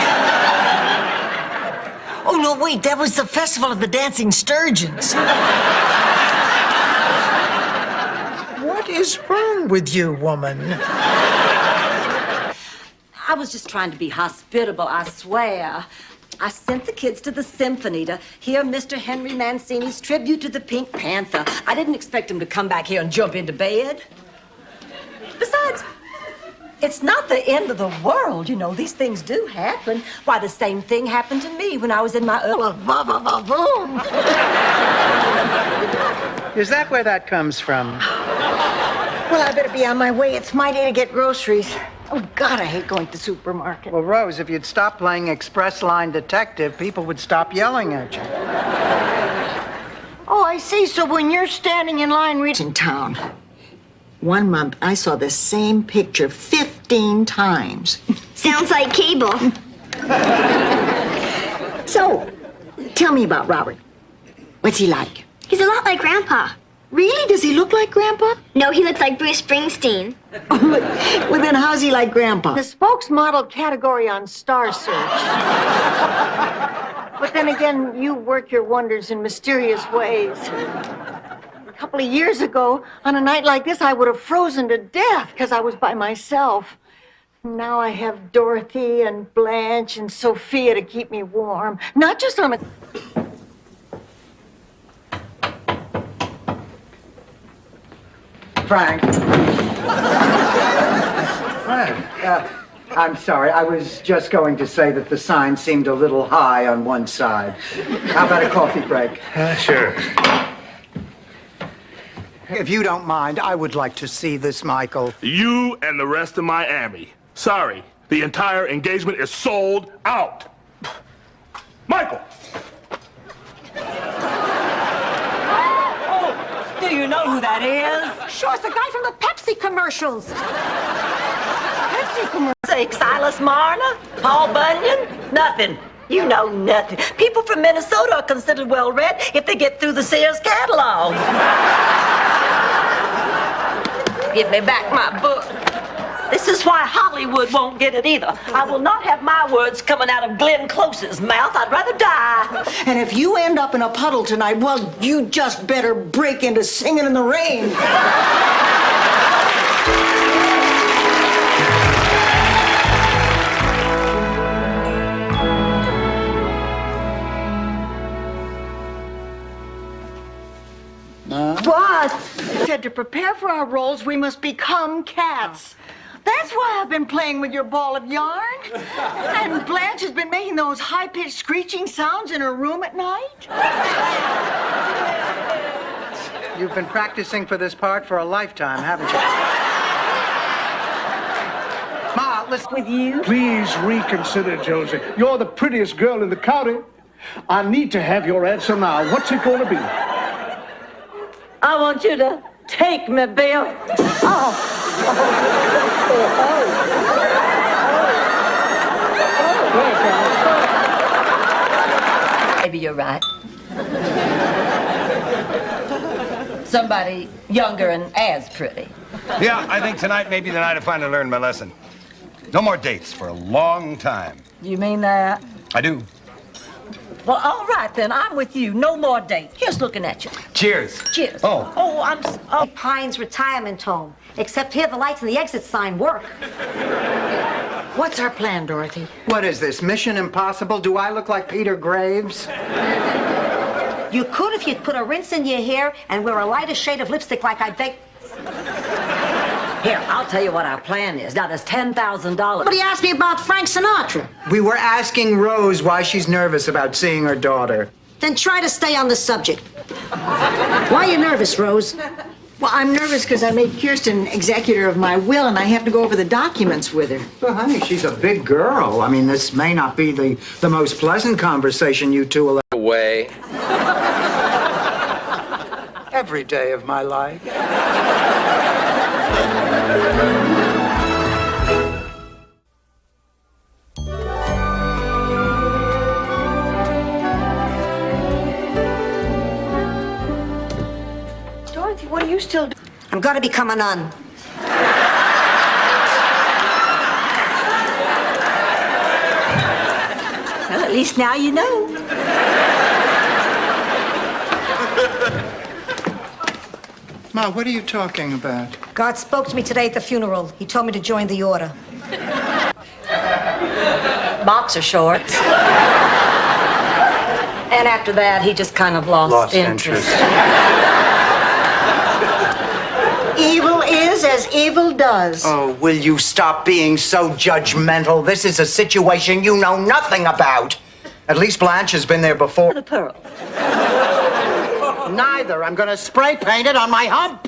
Oh, no, wait, that was the Festival of the Dancing Sturgeons. What is wrong with you, woman? I was just trying to be hospitable, I swear. I sent the kids to the symphony to hear Mr. Henry Mancini's tribute to the Pink Panther. I didn't expect them to come back here and jump into bed. Besides, it's not the end of the world, you know. These things do happen. Why, the same thing happened to me when I was in my early... Boom. Is that where that comes from? Well, I better be on my way. It's my day to get groceries. Oh, God, I hate going to the supermarket. Well, Rose, if you'd stop playing Express Line Detective, people would stop yelling at you. Oh, I see. So when you're standing in line in town, 1 month, I saw the same picture 15 times. Sounds like cable. So, tell me about Robert. What's he like? He's a lot like Grandpa. Really? Does he look like Grandpa? No, he looks like Bruce Springsteen. Well, then how's he like Grandpa? The spokesmodel category on Star Search. But then again, you work your wonders in mysterious ways. A couple of years ago, on a night like this, I would have frozen to death because I was by myself. Now I have Dorothy and Blanche and Sophia to keep me warm. Not just on a... Frank. Frank, I'm sorry. I was just going to say that the sign seemed a little high on one side. How about a coffee break? Sure. If you don't mind, I would like to see this, Michael. You and the rest of Miami. Sorry, the entire engagement is sold out. Michael! Do you know who that is? Sure, it's the guy from the Pepsi commercials. Pepsi commercials? Silas Marner? Paul Bunyan? Nothing. You know nothing. People from Minnesota are considered well-read if they get through the Sears catalog. Give me back my book. This is why Hollywood won't get it either. I will not have my words coming out of Glenn Close's mouth. I'd rather die. And if you end up in a puddle tonight, well, you just better break into Singing in the Rain. What? Said to prepare for our roles, we must become cats. That's why I've been playing with your ball of yarn. And Blanche has been making those high-pitched screeching sounds in her room at night. You've been practicing for this part for a lifetime, haven't you? Ma, listen. With you? Please reconsider, Josie. You're the prettiest girl in the county. I need to have your answer now. What's it going to be? I want you to take me, Bill. Maybe you're right. Somebody younger and as pretty. Yeah, I think tonight may be the night I finally learned my lesson. No more dates for a long time. You mean that? I do. Well, all right then. I'm with you. No more dates. Here's looking at you. Cheers. Cheers. Oh. Oh, Pines Retirement Home. Except here the lights and the exit sign work. What's our plan, Dorothy? What is this, Mission Impossible? Do I look like Peter Graves? You could if you'd put a rinse in your hair and wear a lighter shade of lipstick like I beg. Here, I'll tell you what our plan is. Now, there's $10,000. But he asked me about Frank Sinatra. We were asking Rose why she's nervous about seeing her daughter. Then try to stay on the subject. Why are you nervous, Rose? Well, I'm nervous because I made Kirsten executor of my will, and I have to go over the documents with her. Well, honey, she's a big girl. I mean, this may not be the most pleasant conversation you two will have. Away. Every day of my life. Dorothy, what are you still doing? I'm gonna become a nun. Well, at least now you know. Ma, what are you talking about? God spoke to me today at the funeral. He told me to join the order. Boxer shorts. And after that, he just kind of lost interest. Evil is as evil does. Oh, will you stop being so judgmental? This is a situation you know nothing about. At least Blanche has been there before. The pearl. Neither. I'm gonna spray paint it on my hump.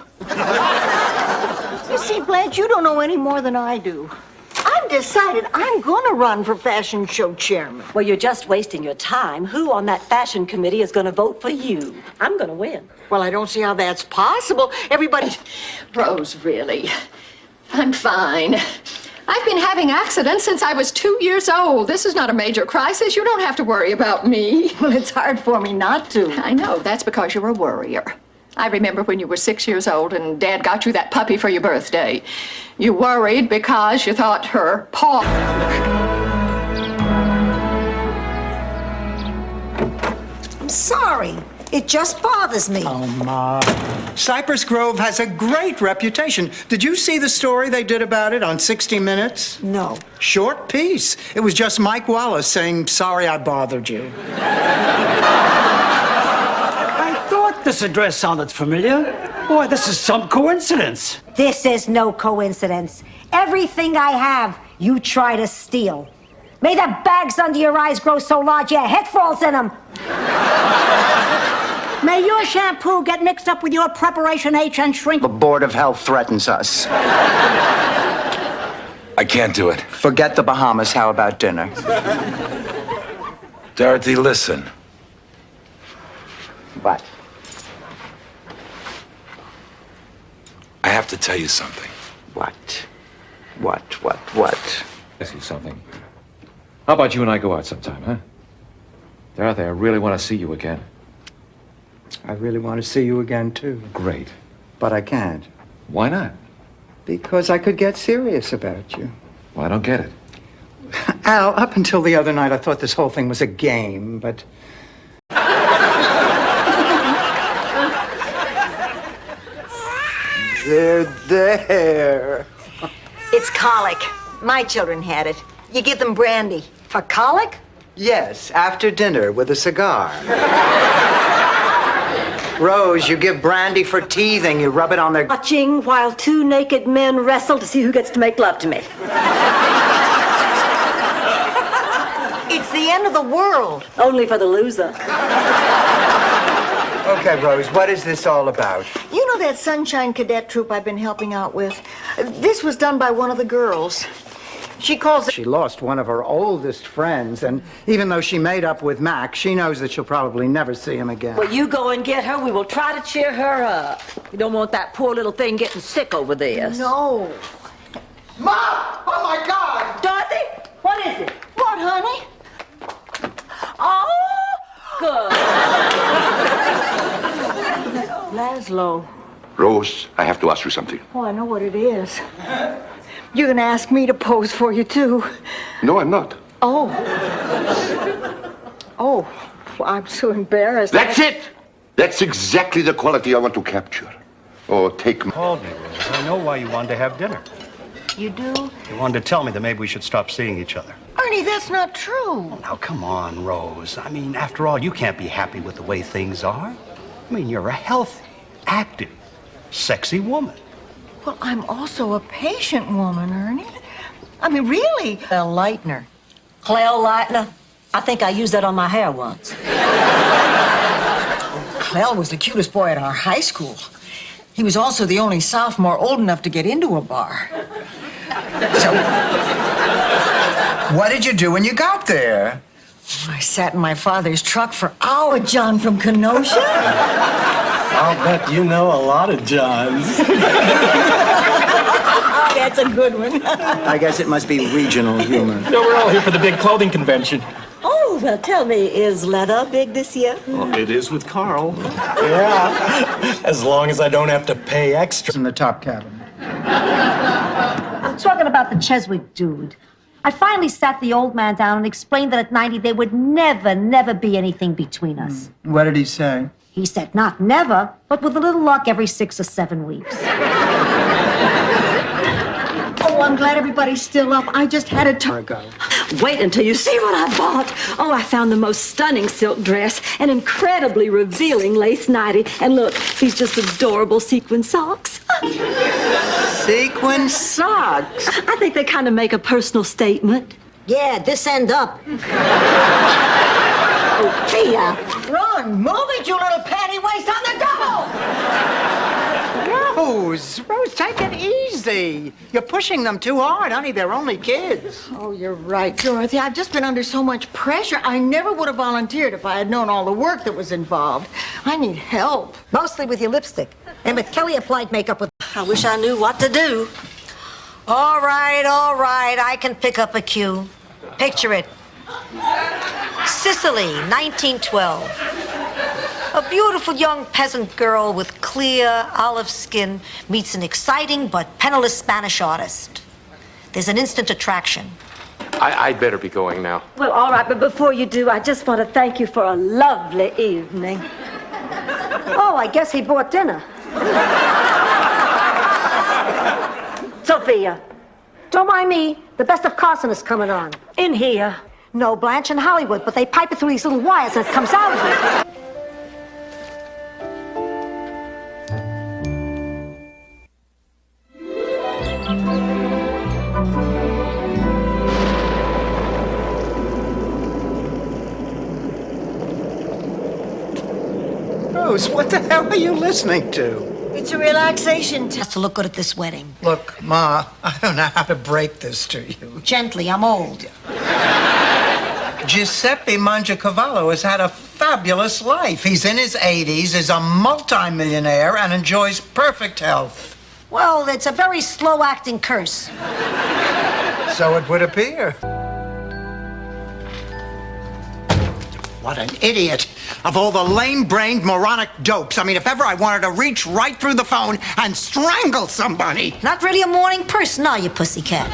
You see, Blanche, you don't know any more than I do. I've decided I'm gonna run for fashion show chairman. Well, you're just wasting your time. Who on that fashion committee is going to vote for you? I'm going to win. Well, I don't see how that's possible. Everybody's... Rose, really. I'm fine. I've been having accidents since I was 2 years old. This is not a major crisis. You don't have to worry about me. Well, it's hard for me not to. I know. That's because you're a worrier. I remember when you were 6 years old and Dad got you that puppy for your birthday. You worried because you thought her paw... I'm sorry. It just bothers me. Oh, Ma. Cypress Grove has a great reputation. Did you see the story they did about it on 60 Minutes? No. Short piece. It was just Mike Wallace saying, sorry I bothered you. I thought this address sounded familiar. Boy, this is some coincidence. This is no coincidence. Everything I have, you try to steal. May the bags under your eyes grow so large your head falls in them. May your shampoo get mixed up with your Preparation H and shrink. The Board of Health threatens us. I can't do it. Forget the Bahamas. How about dinner? Dorothy, listen. What? I have to tell you something. What? Ask you something. How about you and I go out sometime, huh? Dorothy, I really want to see you again. I really want to see you again, too. Great. But I can't. Why not? Because I could get serious about you. Well, I don't get it. Al, up until the other night, I thought this whole thing was a game, but... They're there. It's colic. My children had it. You give them brandy. For colic? Yes, after dinner with a cigar. Rose, you give brandy for teething. You rub it on their... Watching while two naked men wrestle to see who gets to make love to me. It's the end of the world. Only for the loser. Okay, Rose, what is this all about? You know that Sunshine Cadet troop I've been helping out with? This was done by one of the girls. She calls it... She lost one of her oldest friends, and even though she made up with Mac, she knows that she'll probably never see him again. Well, you go and get her. We will try to cheer her up. You don't want that poor little thing getting sick over this. No. Mom! Oh, my God! Dorothy, what is it? What, honey? Oh, good. Laszlo. Rose, I have to ask you something. Oh, I know what it is. You're gonna ask me to pose for you, too. No, I'm not. Oh. Oh, I'm so embarrassed. That's it! That's exactly the quality I want to capture. Oh, take me. Called me, Rose. I know why you wanted to have dinner. You do? You wanted to tell me that maybe we should stop seeing each other. Ernie, that's not true. Now, come on, Rose. I mean, after all, you can't be happy with the way things are. I mean, you're a healthy, active, sexy woman. Well, I'm also a patient woman, Ernie. I mean, really. Clell Lightner. Clell Lightner? I think I used that on my hair once. Clell was the cutest boy at our high school. He was also the only sophomore old enough to get into a bar. So, what did you do when you got there? I sat in my father's truck for hours, John from Kenosha. I'll bet you know a lot of Johns. That's a good one. I guess it must be regional humor. No, we're all here for the big clothing convention. Oh, well, tell me, is leather big this year? Well, it is with Carl. Yeah, as long as I don't have to pay extra. In the top cabin. I'm talking about the Cheswick dude. I finally sat the old man down and explained that at 90 there would never be anything between us. What did he say? He said not never, but with a little luck every 6 or 7 weeks. Oh, I'm glad everybody's still up. I just had a turn ago. Wait until you see what I bought. Oh, I found the most stunning silk dress, an incredibly revealing lace nightie, and look, these just adorable sequin socks. Sequin socks? I think they kind of make a personal statement. Yeah, this end up. Oh, Thea. Run, move it, you little panty waist on the double! Rose, take it easy. You're pushing them too hard, honey. They're only kids. Oh, you're right, Dorothy. I've just been under so much pressure. I never would have volunteered if I had known all the work that was involved. I need help. Mostly with your lipstick. And with Kelly applied makeup with... I wish I knew what to do. All right. I can pick up a cue. Picture it. Sicily, 1912. A beautiful young peasant girl with clear olive skin meets an exciting but penniless Spanish artist. There's an instant attraction. I'd better be going now. Well, all right, but before you do, I just want to thank you for a lovely evening. Oh, I guess he bought dinner. Sophia, Don't mind me. The best of Carson is coming on. in here. No, Blanche in Hollywood, but they pipe it through these little wires and it comes out of it. Rose, what the hell are you listening to? It's a relaxation test. Has to look good at this wedding. Look, Ma, I don't know how to break this to you. Gently, I'm old. Giuseppe Mangiacavallo has had a fabulous life. He's in his 80s, is a multimillionaire, and enjoys perfect health. Well, it's a very slow-acting curse. So it would appear. What an idiot. Of all the lame-brained, moronic dopes. I mean, if ever I wanted to reach right through the phone and strangle somebody. Not really a morning person, are you, pussycat?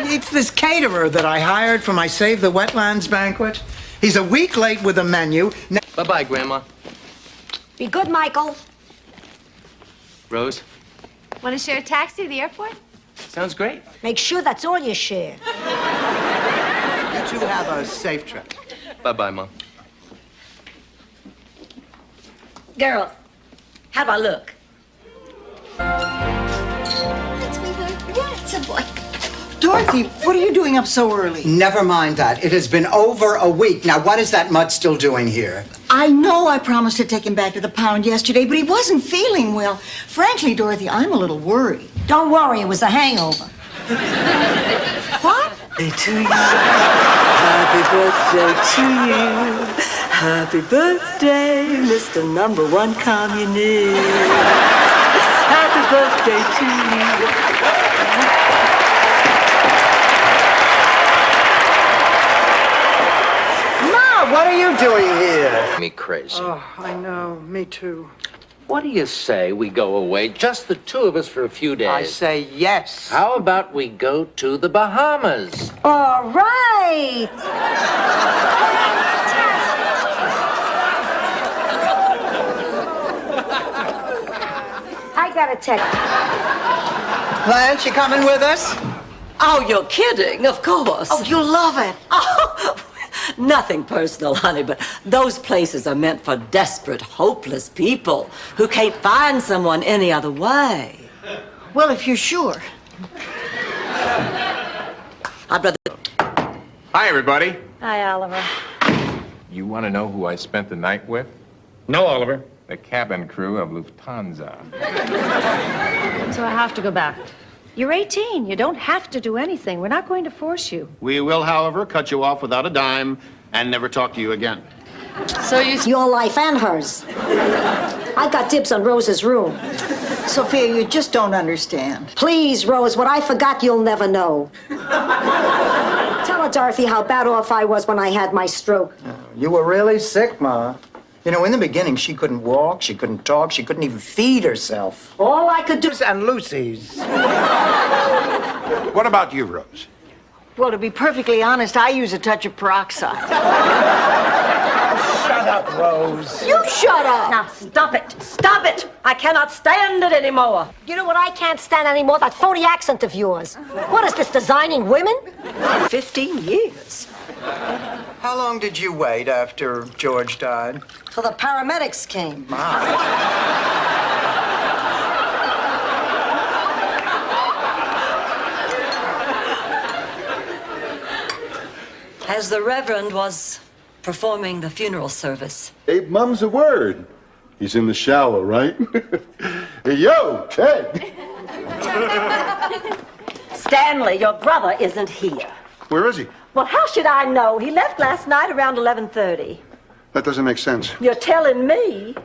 It's this caterer that I hired for my Save the Wetlands banquet. He's a week late with the menu. Bye-bye, Grandma. Be good, Michael. Rose, Want to share a taxi to the airport? sounds great. Make sure that's all you share. You two have a safe trip. Bye-bye, Mom. Girls, how do I look? It's me, yeah, it's a boy. Dorothy, what are you doing up so early? Never mind that. It has been over a week. Now, what is that mutt still doing here? I know I promised to take him back to the pound yesterday, but he wasn't feeling well. Frankly, Dorothy, I'm a little worried. Don't worry, it was a hangover. What? To you. Happy birthday to you. Happy birthday, Mr. Number One Communist. Happy birthday to you. What are you doing here? Me crazy. Oh, I know. Me too. What do you say we go away, just the two of us for a few days? I say yes. How about we go to the Bahamas? All right. I got a text. Blanche, you coming with us? Oh, you're kidding, of course. Oh, you'll love it. Oh, nothing personal, honey, but those places are meant for desperate, hopeless people who can't find someone any other way. Well, if you're sure. I'd rather... Hi, everybody. Hi, Oliver. You want to know who I spent the night with? No, Oliver. The cabin crew of Lufthansa. So I have to go back. You're 18. You don't have to do anything. We're not going to force you. We will, however, cut you off without a dime and never talk to you again. So your life and hers. I got dibs on Rose's room. Sophia, you just don't understand. Please, Rose, what I forgot you'll never know. Tell her, Dorothy, how bad off I was when I had my stroke. You were really sick, Ma. You know, in the beginning, she couldn't walk, she couldn't talk, she couldn't even feed herself. All I could do... And Lucy's. What about you, Rose? Well, to be perfectly honest, I use a touch of peroxide. Shut up, Rose. You shut up! Now, stop it! Stop it! I cannot stand it anymore. You know what I can't stand anymore? That phony accent of yours. What is this, designing women? 15 years. How long did you wait after George died? Till the paramedics came. As the Reverend was performing the funeral service. Abe mum's a word. He's in the shower, right? Hey, yo, Ted. Stanley, your brother isn't here. Where is he? Well, how should I know? He left last night around 11:30. That doesn't make sense. You're telling me?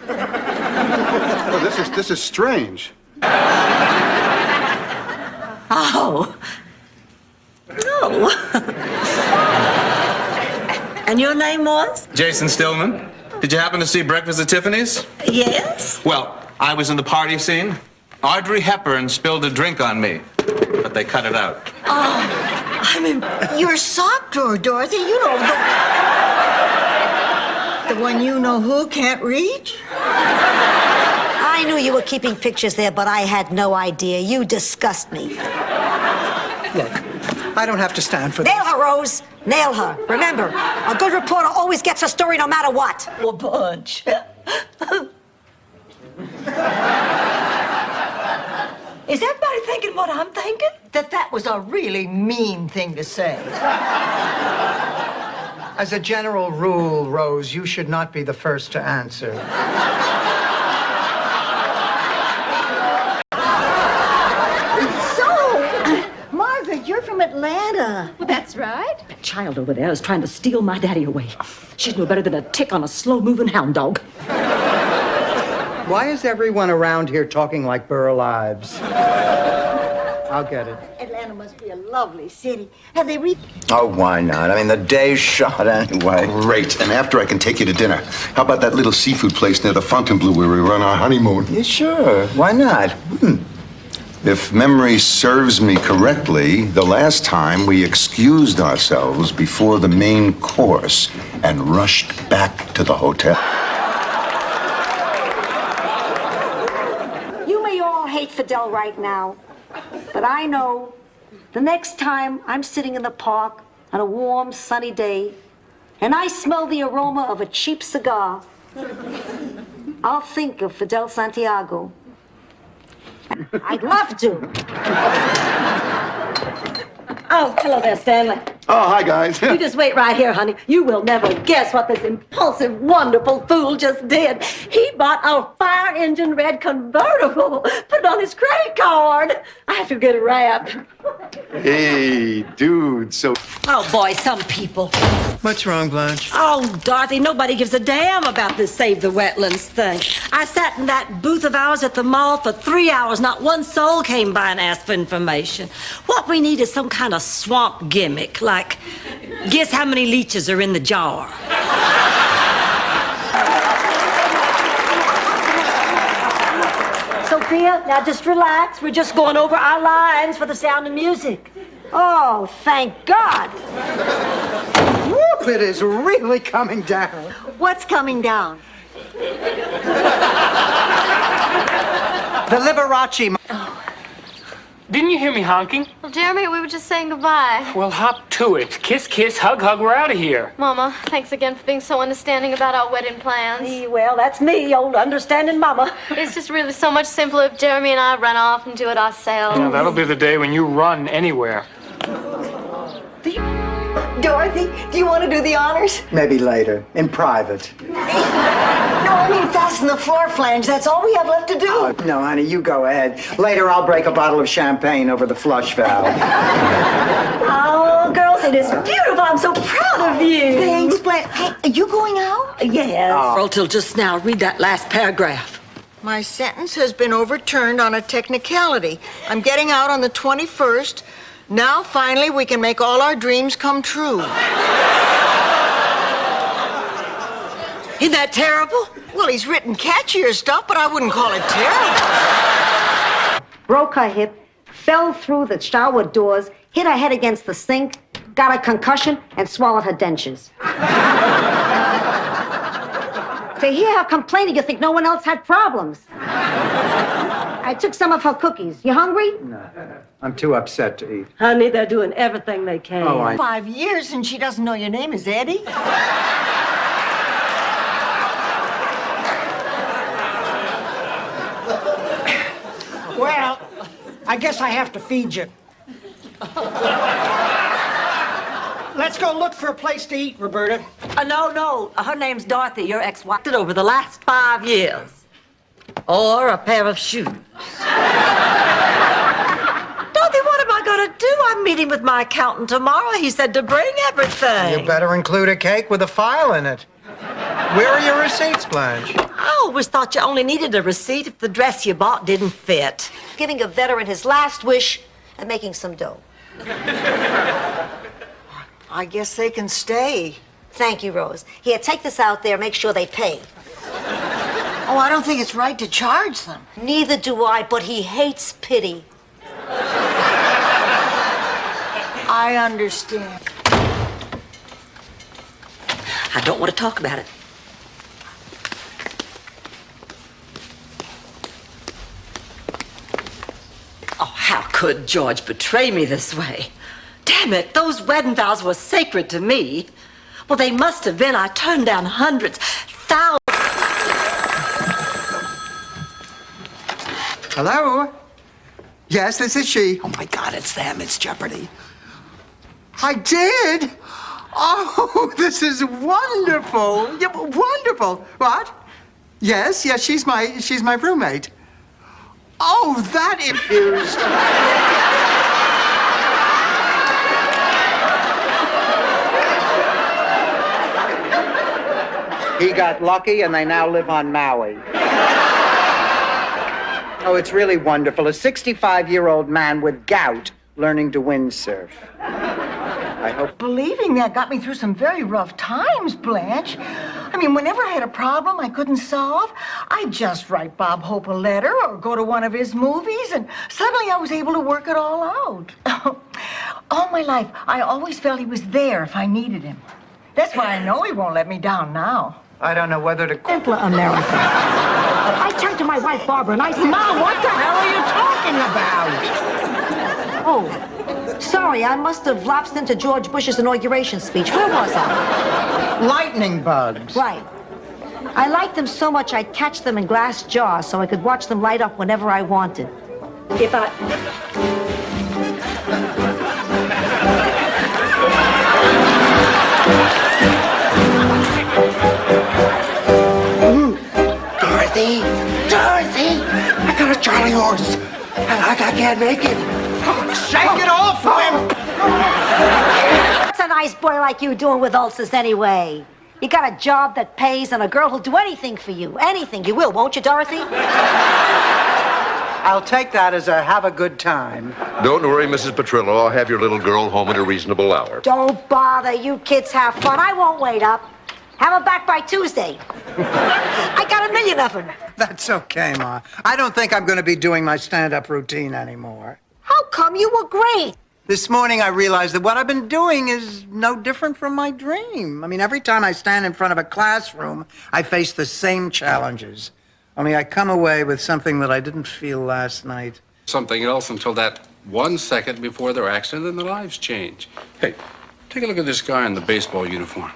Oh, this is strange. Oh. No. And your name was? Jason Stillman. Did you happen to see Breakfast at Tiffany's? Yes. Well, I was in the party scene. Audrey Hepburn spilled a drink on me, but they cut it out. Oh, I mean... Your sock drawer, Dorothy. You know, the one you know who can't reach? I knew you were keeping pictures there, but I had no idea. You disgust me. Look, I don't have to stand for this. Nail her, Rose. Nail her. Remember, a good reporter always gets her story no matter what. A bunch. Is everybody thinking what I'm thinking? That was a really mean thing to say. As a general rule, Rose, you should not be the first to answer. Margaret, you're from Atlanta. Well, that's right. That child over there is trying to steal my daddy away. She's no better than a tick on a slow-moving hound dog. Why is everyone around here talking like Burl Ives? I'll get it. Atlanta must be a lovely city. Have they Oh, why not? I mean, the day's shot anyway. Great. And after I can take you to dinner. How about that little seafood place near the Fontainebleau where we run our honeymoon? Yeah, sure. Why not? If memory serves me correctly, the last time we excused ourselves before the main course and rushed back to the hotel. You may all hate Fidel right now, but I know the next time I'm sitting in the park on a warm, sunny day and I smell the aroma of a cheap cigar, I'll think of Fidel Santiago. I'd love to. Oh, hello there, Stanley. Oh, hi, guys. You just wait right here, honey. You will never guess what this impulsive, wonderful fool just did. He bought a fire engine red convertible, put it on his credit card. I have to get it wrapped. Hey, dude, so... Oh, boy, some people. What's wrong, Blanche? Oh, Dorothy, nobody gives a damn about this Save the Wetlands thing. I sat in that booth of ours at the mall for 3 hours. Not one soul came by and asked for information. What we need is some kind of swamp gimmick, like, guess how many leeches are in the jar? Sophia, now just relax. We're just going over our lines for The Sound of Music. Oh, thank God. Whoop, it is really coming down. What's coming down? The Liberace. Didn't you hear me honking? Well, Jeremy, we were just saying goodbye. Well, hop to it. Kiss, kiss, hug, hug. We're out of here. Mama, thanks again for being so understanding about our wedding plans. Well, that's me, old understanding mama. It's just really so much simpler if Jeremy and I run off and do it ourselves. Yeah, that'll be the day when you run anywhere. Dorothy, do you want to do the honors? Maybe later, in private. No, I mean fasten the floor flange. That's all we have left to do. Oh, no, honey, you go ahead. Later, I'll break a bottle of champagne over the flush valve. Oh, girls, it is beautiful. I'm so proud of you. Thanks, Blanche. Hey, are you going out? Yes. Well, till just now, read that last paragraph. My sentence has been overturned on a technicality. I'm getting out on the 21st. Now, finally, we can make all our dreams come true. Isn't that terrible? Well, he's written catchier stuff, but I wouldn't call it terrible. Broke her hip, fell through the shower doors, hit her head against the sink, got a concussion, and swallowed her dentures. To hear her complaining, you think no one else had problems. I took some of her cookies. You hungry? No, I'm too upset to eat. Honey, they're doing everything they can. Oh, 5 years and she doesn't know your name is Eddie? Well, I guess I have to feed you. Let's go look for a place to eat, Roberta. No. Her name's Dorothy, your ex-wife. Over the last 5 years. Or a pair of shoes. Dorothy, what am I going to do? I'm meeting with my accountant tomorrow. He said to bring everything. You better include a cake with a file in it. Where are your receipts, Blanche? I always thought you only needed a receipt if the dress you bought didn't fit. Giving a veteran his last wish and making some dough. I guess they can stay. Thank you, Rose. Here, take this out there. Make sure they pay. Oh, I don't think it's right to charge them. Neither do I, but he hates pity. I understand. I don't want to talk about it. Oh, how could George betray me this way? Damn it, those wedding vows were sacred to me. Well, they must have been. I turned down hundreds, thousands. Hello? Yes, this is she. Oh, my God, it's them. It's Jeopardy. I did? Oh, this is wonderful. Yeah, wonderful. What? Yes, she's my roommate. Oh, that infused. He got lucky and they now live on Maui. Oh, it's really wonderful. A 65-year-old man with gout learning to windsurf. I hope. Believing that got me through some very rough times, Blanche. I mean, whenever I had a problem I couldn't solve, I'd just write Bob Hope a letter or go to one of his movies, and suddenly I was able to work it all out. All my life, I always felt he was there if I needed him. That's why I know he won't let me down now. I don't know whether to... Simpler America. I turned to my wife, Barbara, and I said... Mom, what the hell are you talking about? Oh, sorry, I must have lapsed into George Bush's inauguration speech. Where was I? Lightning bugs. Right. I liked them so much I'd catch them in glass jars so I could watch them light up whenever I wanted. If I... horse. I can't make it. Shake it off, wimp! What's a nice boy like you doing with ulcers anyway? You got a job that pays and a girl who'll do anything for you. Anything. You will, won't you, Dorothy? I'll take that as a have a good time. Don't worry, Mrs. Petrillo. I'll have your little girl home at a reasonable hour. Don't bother. You kids have fun. I won't wait up. Have them back by Tuesday. I got 1 million of them. That's okay, Ma. I don't think I'm going to be doing my stand-up routine anymore. How come? You were great. This morning I realized that what I've been doing is no different from my dream. I mean, every time I stand in front of a classroom, I face the same challenges. Only I come away with something that I didn't feel last night. Something else until that 1 second before their accident and their lives change. Hey, take a look at this guy in the baseball uniform.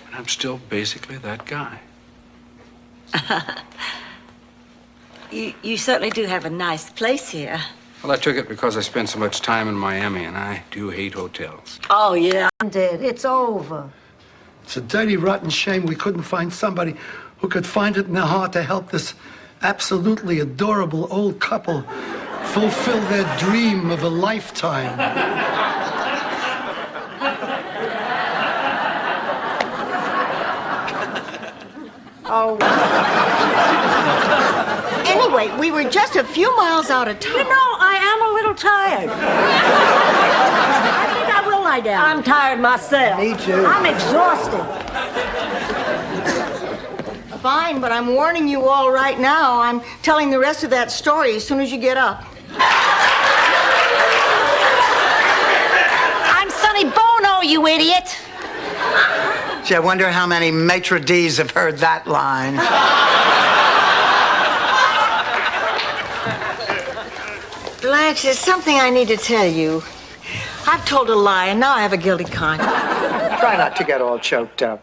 And I'm still basically that guy. You certainly do have a nice place here. Well, I took it because I spent so much time in Miami, and I do hate hotels. Oh, yeah. It's over. It's a dirty, rotten shame we couldn't find somebody who could find it in their heart to help this absolutely adorable old couple fulfill their dream of a lifetime. Oh. Anyway, we were just a few miles out of town. You know, I am a little tired. I think I will lie down. I'm tired myself. Me too. I'm exhausted. Fine, but I'm warning you all right now. I'm telling the rest of that story as soon as you get up. I'm Sonny Bono, you idiot. Gee, I wonder how many maitre d's have heard that line. Blanche, there's something I need to tell you. I've told a lie, and now I have a guilty conscience. Try not to get all choked up.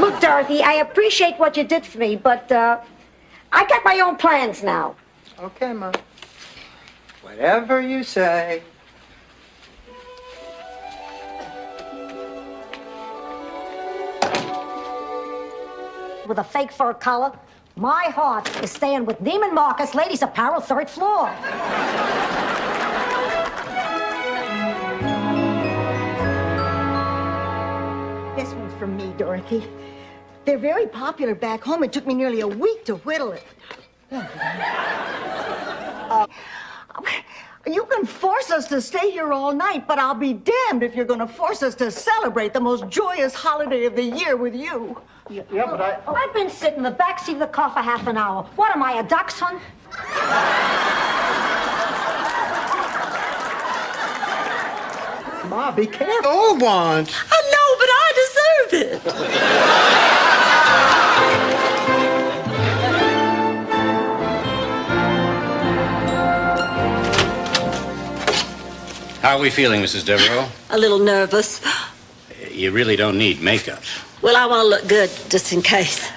Look, Dorothy, I appreciate what you did for me, but I got my own plans now. Okay, Ma. Whatever you say. With a fake fur collar, my heart is staying with Neiman Marcus Ladies Apparel, 3rd floor. This one's from me, Dorothy. They're very popular back home. It took me nearly a week to whittle it. You can force us to stay here all night, but I'll be damned if you're going to force us to celebrate the most joyous holiday of the year with you. Yeah, but I've been sitting in the backseat of the car for half an hour. What am I, a dachshund? Ma, be careful. Oh, want. I know, but I deserve it. How are we feeling, Mrs. Devereaux? A little nervous. You really don't need makeup. Well, I want to look good, just in case.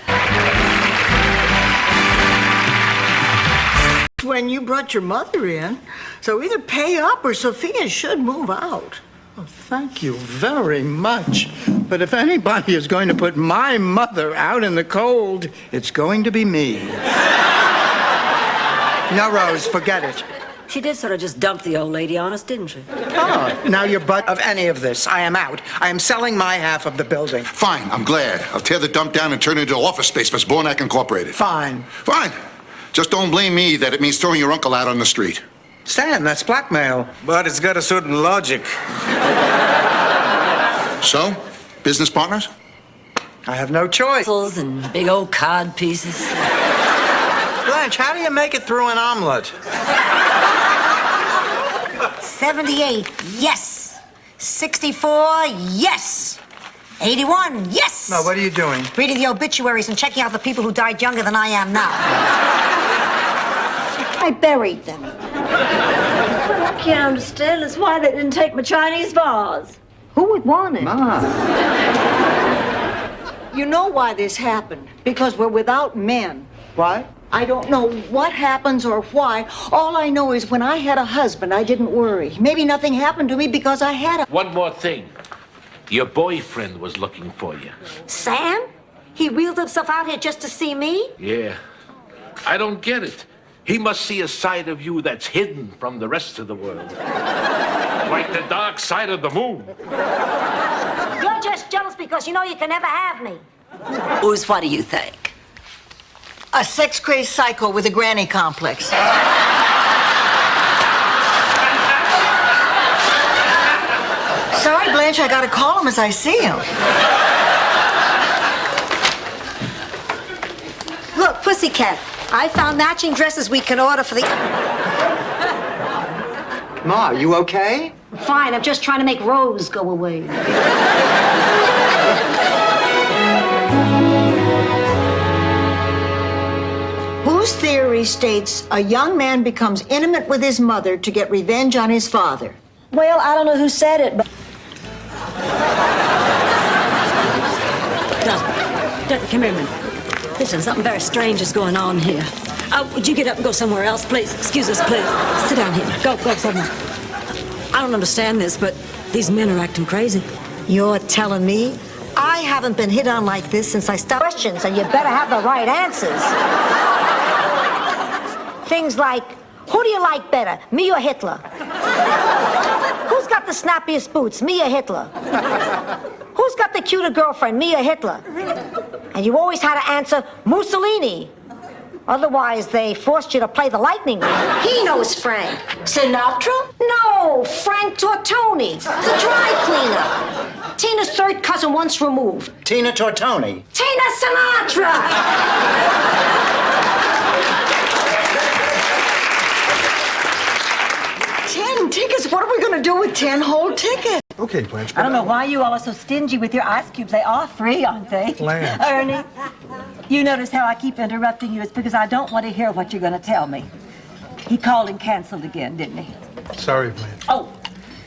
When you brought your mother in, so either pay up or Sophia should move out. Oh, thank you very much. But if anybody is going to put my mother out in the cold, it's going to be me. No, Rose, forget it. She did sort of just dump the old lady on us, didn't she? Oh, now you're butt of any of this. I am out. I am selling my half of the building. Fine, I'm glad. I'll tear the dump down and turn it into office space for Zbornak Incorporated. Fine. Fine. Just don't blame me that it means throwing your uncle out on the street. Stan, that's blackmail. But it's got a certain logic. So, business partners? I have no choice. And big old cod pieces. Blanche, how do you make it through an omelet? 78, yes. 64, yes. 81, yes. No, what are you doing? Reading the obituaries and checking out the people who died younger than I am now. I buried them. What I can't understand is why they didn't take my Chinese vase. Who would want it? Ma. You know why this happened? Because we're without men. Why? I don't know what happens or why. All I know is when I had a husband, I didn't worry. Maybe nothing happened to me because I had a... One more thing. Your boyfriend was looking for you. Sam? He wheeled himself out here just to see me? Yeah. I don't get it. He must see a side of you that's hidden from the rest of the world. Like the dark side of the moon. You're just jealous because you know you can never have me. Ooze, what do you think? A sex-crazed psycho with a granny complex. Sorry, Blanche, I gotta call him as I see him. Look, Pussycat, I found matching dresses we can order for the... Ma, you okay? Fine, I'm just trying to make Rose go away. Whose theory states a young man becomes intimate with his mother to get revenge on his father? Well, I don't know who said it, but... Dorothy, come here a minute. Listen, something very strange is going on here. Would you get up and go somewhere else, please? Excuse us, please. Sit down here. Go somewhere. I don't understand this, but these men are acting crazy. You're telling me? I haven't been hit on like this since I stopped questions, and you better have the right answers. Things like, who do you like better, me or Hitler? Who's got the snappiest boots, me or Hitler? Who's got the cuter girlfriend, me or Hitler? And you always had to answer Mussolini. Otherwise, they forced you to play the lightning. He knows Frank. Sinatra? No, Frank Tortoni, the dry cleaner. Tina's third cousin once removed. Tina Tortoni. Tina Sinatra! 10 tickets? What are we gonna do with 10 whole tickets? Okay, Blanche. I don't know why you all are so stingy with your ice cubes. They are free, aren't they? Blanche. Ernie, you notice how I keep interrupting you. It's because I don't want to hear what you're going to tell me. He called and canceled again, didn't he? Sorry, Blanche. Oh,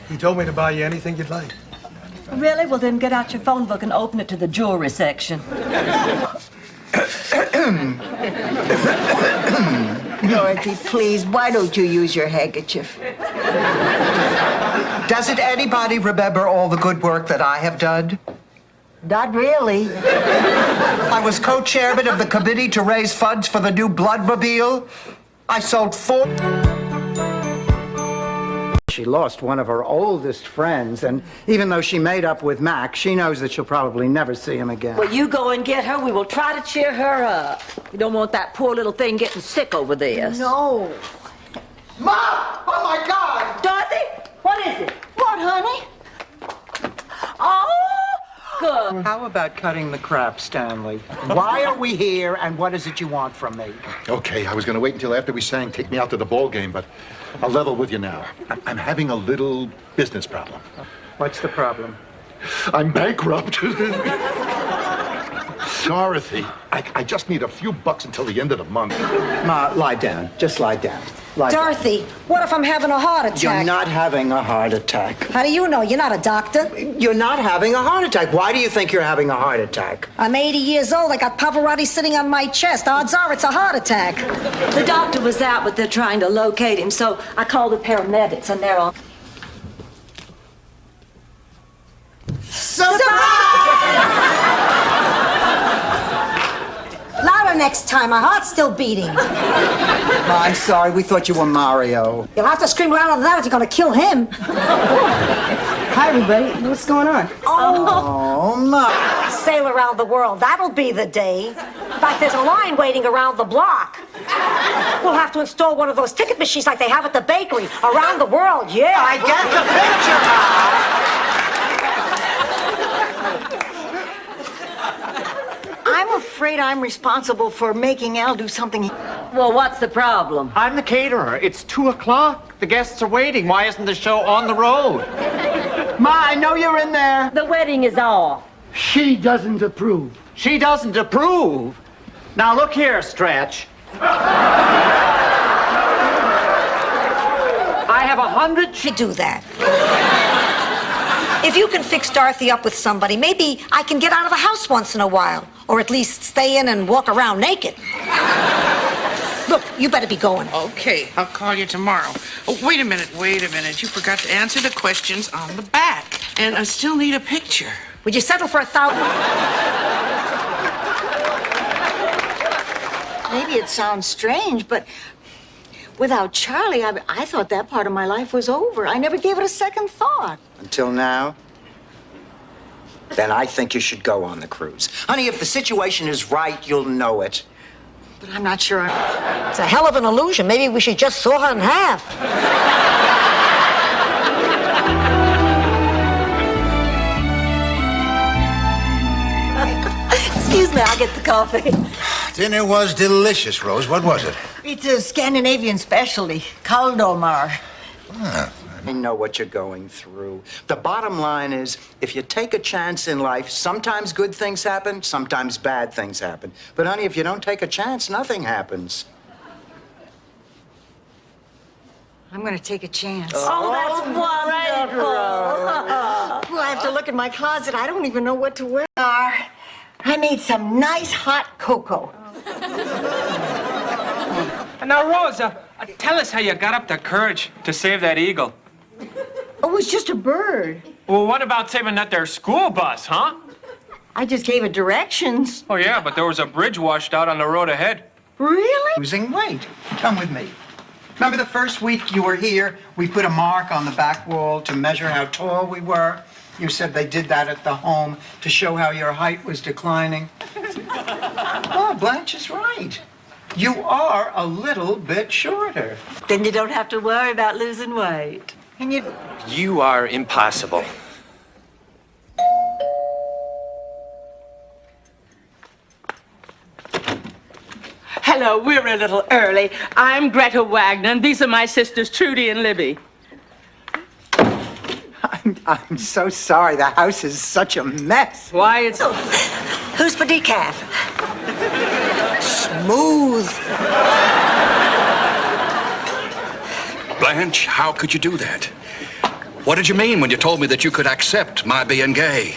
He told me to buy you anything you'd like. really? Well, then get out your phone book and open it to the jewelry section. Dorothy, please, why don't you use your handkerchief? Doesn't anybody remember all the good work that I have done? Not really. I was co-chairman of the committee to raise funds for the new Bloodmobile. I sold 4... She lost one of her oldest friends, and even though she made up with Mac, she knows that she'll probably never see him again. Well, you go and get her. We will try to cheer her up. You don't want that poor little thing getting sick over this. No. Mom! Oh, my God! Dorothy, what is it? What, honey? Oh, good. How about cutting the crap, Stanley? Why are we here, and what is it you want from me? Okay, I was going to wait until after we sang Take Me Out to the Ball Game, but I'll level with you now. I'm having a little business problem. What's the problem? I'm bankrupt. Dorothy, I just need a few bucks until the end of the month. Ma, lie down. Just lie down. Lie down. Dorothy, what if I'm having a heart attack? You're not having a heart attack. How do you know? You're not a doctor. You're not having a heart attack. Why do you think you're having a heart attack? I'm 80 years old. I got Pavarotti sitting on my chest. Odds are it's a heart attack. The doctor was out, but they're trying to locate him, so I called the paramedics, and they're on. Louder next time. My heart's still beating. Ma, I'm sorry. We thought you were Mario. You'll have to scream louder than that if you're going to kill him. Hi, everybody. What's going on? Oh, Ma. Sail around the world. That'll be the day. In fact, there's a line waiting around the block. We'll have to install one of those ticket machines like they have at the bakery. Around the world, yeah. I get the picture, I'm afraid I'm responsible for making Al do something. Well, what's the problem? I'm the caterer. It's 2 o'clock. The guests are waiting. Why isn't the show on the road? Ma, I know you're in there. The wedding is off. She doesn't approve. She doesn't approve. Now, look here, Stretch. I have 100... You do that. If you can fix Dorothy up with somebody, maybe I can get out of the house once in a while. Or at least stay in and walk around naked. Look, you better be going. Okay, I'll call you tomorrow. Oh, wait a minute. You forgot to answer the questions on the back. And I still need a picture. Would you settle for 1,000? Maybe it sounds strange, but Without Charlie, I thought that part of my life was over. I never gave it a second thought. Until now? Then I think you should go on the cruise. Honey, if the situation is right, you'll know it. But I'm not sure It's a hell of an illusion. Maybe we should just saw her in half. Excuse me, I'll get the coffee. Dinner was delicious, Rose. What was it? It's a Scandinavian specialty, Kaldomar. I know what you're going through. The bottom line is, if you take a chance in life, sometimes good things happen, sometimes bad things happen. But honey, if you don't take a chance, nothing happens. I'm going to take a chance. Oh, that's wonderful. Well, I have to look in my closet. I don't even know what to wear. I need some nice hot cocoa. Now, Rosa, tell us how you got up the courage to save that eagle. Oh, it was just a bird. Well, what about saving that there school bus, huh? I just gave it directions. Oh, yeah, but there was a bridge washed out on the road ahead. Really? Losing weight. Come with me. Remember the first week you were here, we put a mark on the back wall to measure how tall we were? You said they did that at the home to show how your height was declining. Oh, Blanche is right. You are a little bit shorter. Then you don't have to worry about losing weight. And You are impossible. Hello, we're a little early. I'm Greta Wagner, and these are my sisters, Trudy and Libby. I'm so sorry. The house is such a mess. Why, it's... Who's for decaf? Smooth. Blanche, how could you do that? What did you mean when you told me that you could accept my being gay?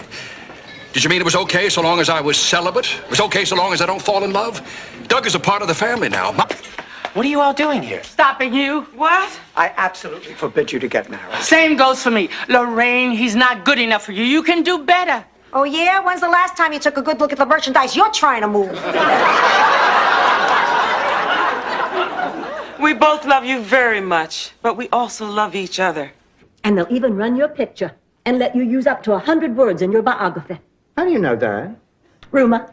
Did you mean it was okay so long as I was celibate? It was okay so long as I don't fall in love? Doug is a part of the family now. What are you all doing here? Stopping you? What? I absolutely forbid you to get married. Same goes for me. Lorraine, he's not good enough for you. You can do better. Oh, yeah? When's the last time you took a good look at the merchandise you're trying to move? We both love you very much, but we also love each other. And they'll even run your picture and let you use up to 100 words in your biography. How do you know that? Rumor.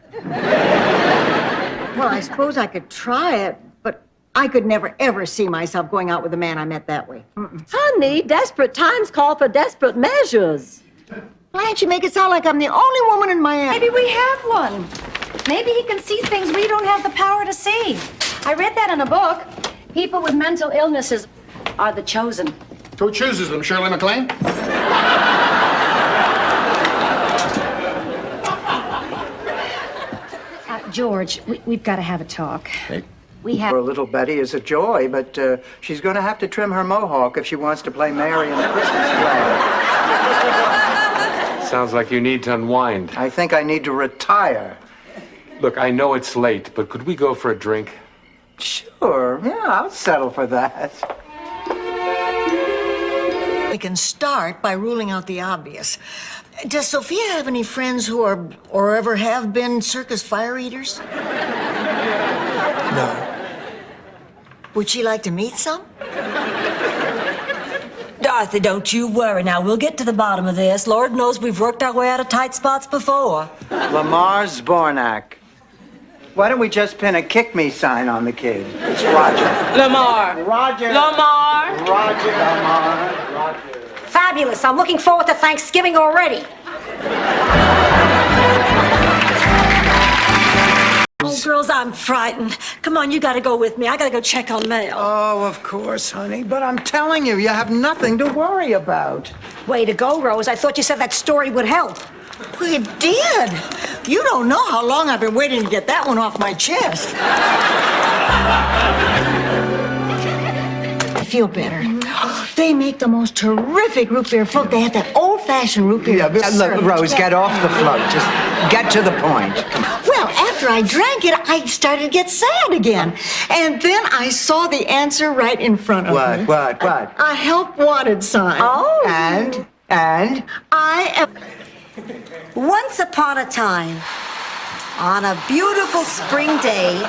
Well, I suppose I could try it, but I could never, ever see myself going out with a man I met that way. Honey, desperate times call for desperate measures. Blanche, you make it sound like I'm the only woman in Miami. Maybe we have one. Maybe he can see things we don't have the power to see. I read that in a book. People with mental illnesses are the chosen. Who chooses them, Shirley MacLaine? George, we've got to have a talk. Hey. We have... Poor little Betty is a joy, but she's going to have to trim her mohawk if she wants to play Mary in the Christmas play. Sounds like you need to unwind. I think I need to retire. Look, I know it's late, but could we go for a drink? Sure, yeah, I'll settle for that. We can start by ruling out the obvious. Does Sophia have any friends who are, or ever have been, circus fire eaters? No. Would she like to meet some? Dorothy, don't you worry now. We'll get to the bottom of this. Lord knows we've worked our way out of tight spots before. Lamar Zbornak. Why don't we just pin a kick me sign on the kid? It's Roger. Lamar. Roger. Lamar. Roger. Lamar. Roger. Fabulous. I'm looking forward to Thanksgiving already. Oh, girls, I'm frightened. Come on, you gotta go with me. I gotta go check on Mel. Oh, of course, honey. But I'm telling you, you have nothing to worry about. Way to go, Rose. I thought you said that story would help. Well, it did. You don't know how long I've been waiting to get that one off my chest. I feel better. They make the most terrific root beer float. They have that old-fashioned root beer. Yeah, but look, Rose, get off the float. Just get to the point. Well, after I drank it, I started to get sad again. And then I saw the answer right in front of me. What? A help wanted sign. Oh. And? I am... Once upon a time, on a beautiful spring day,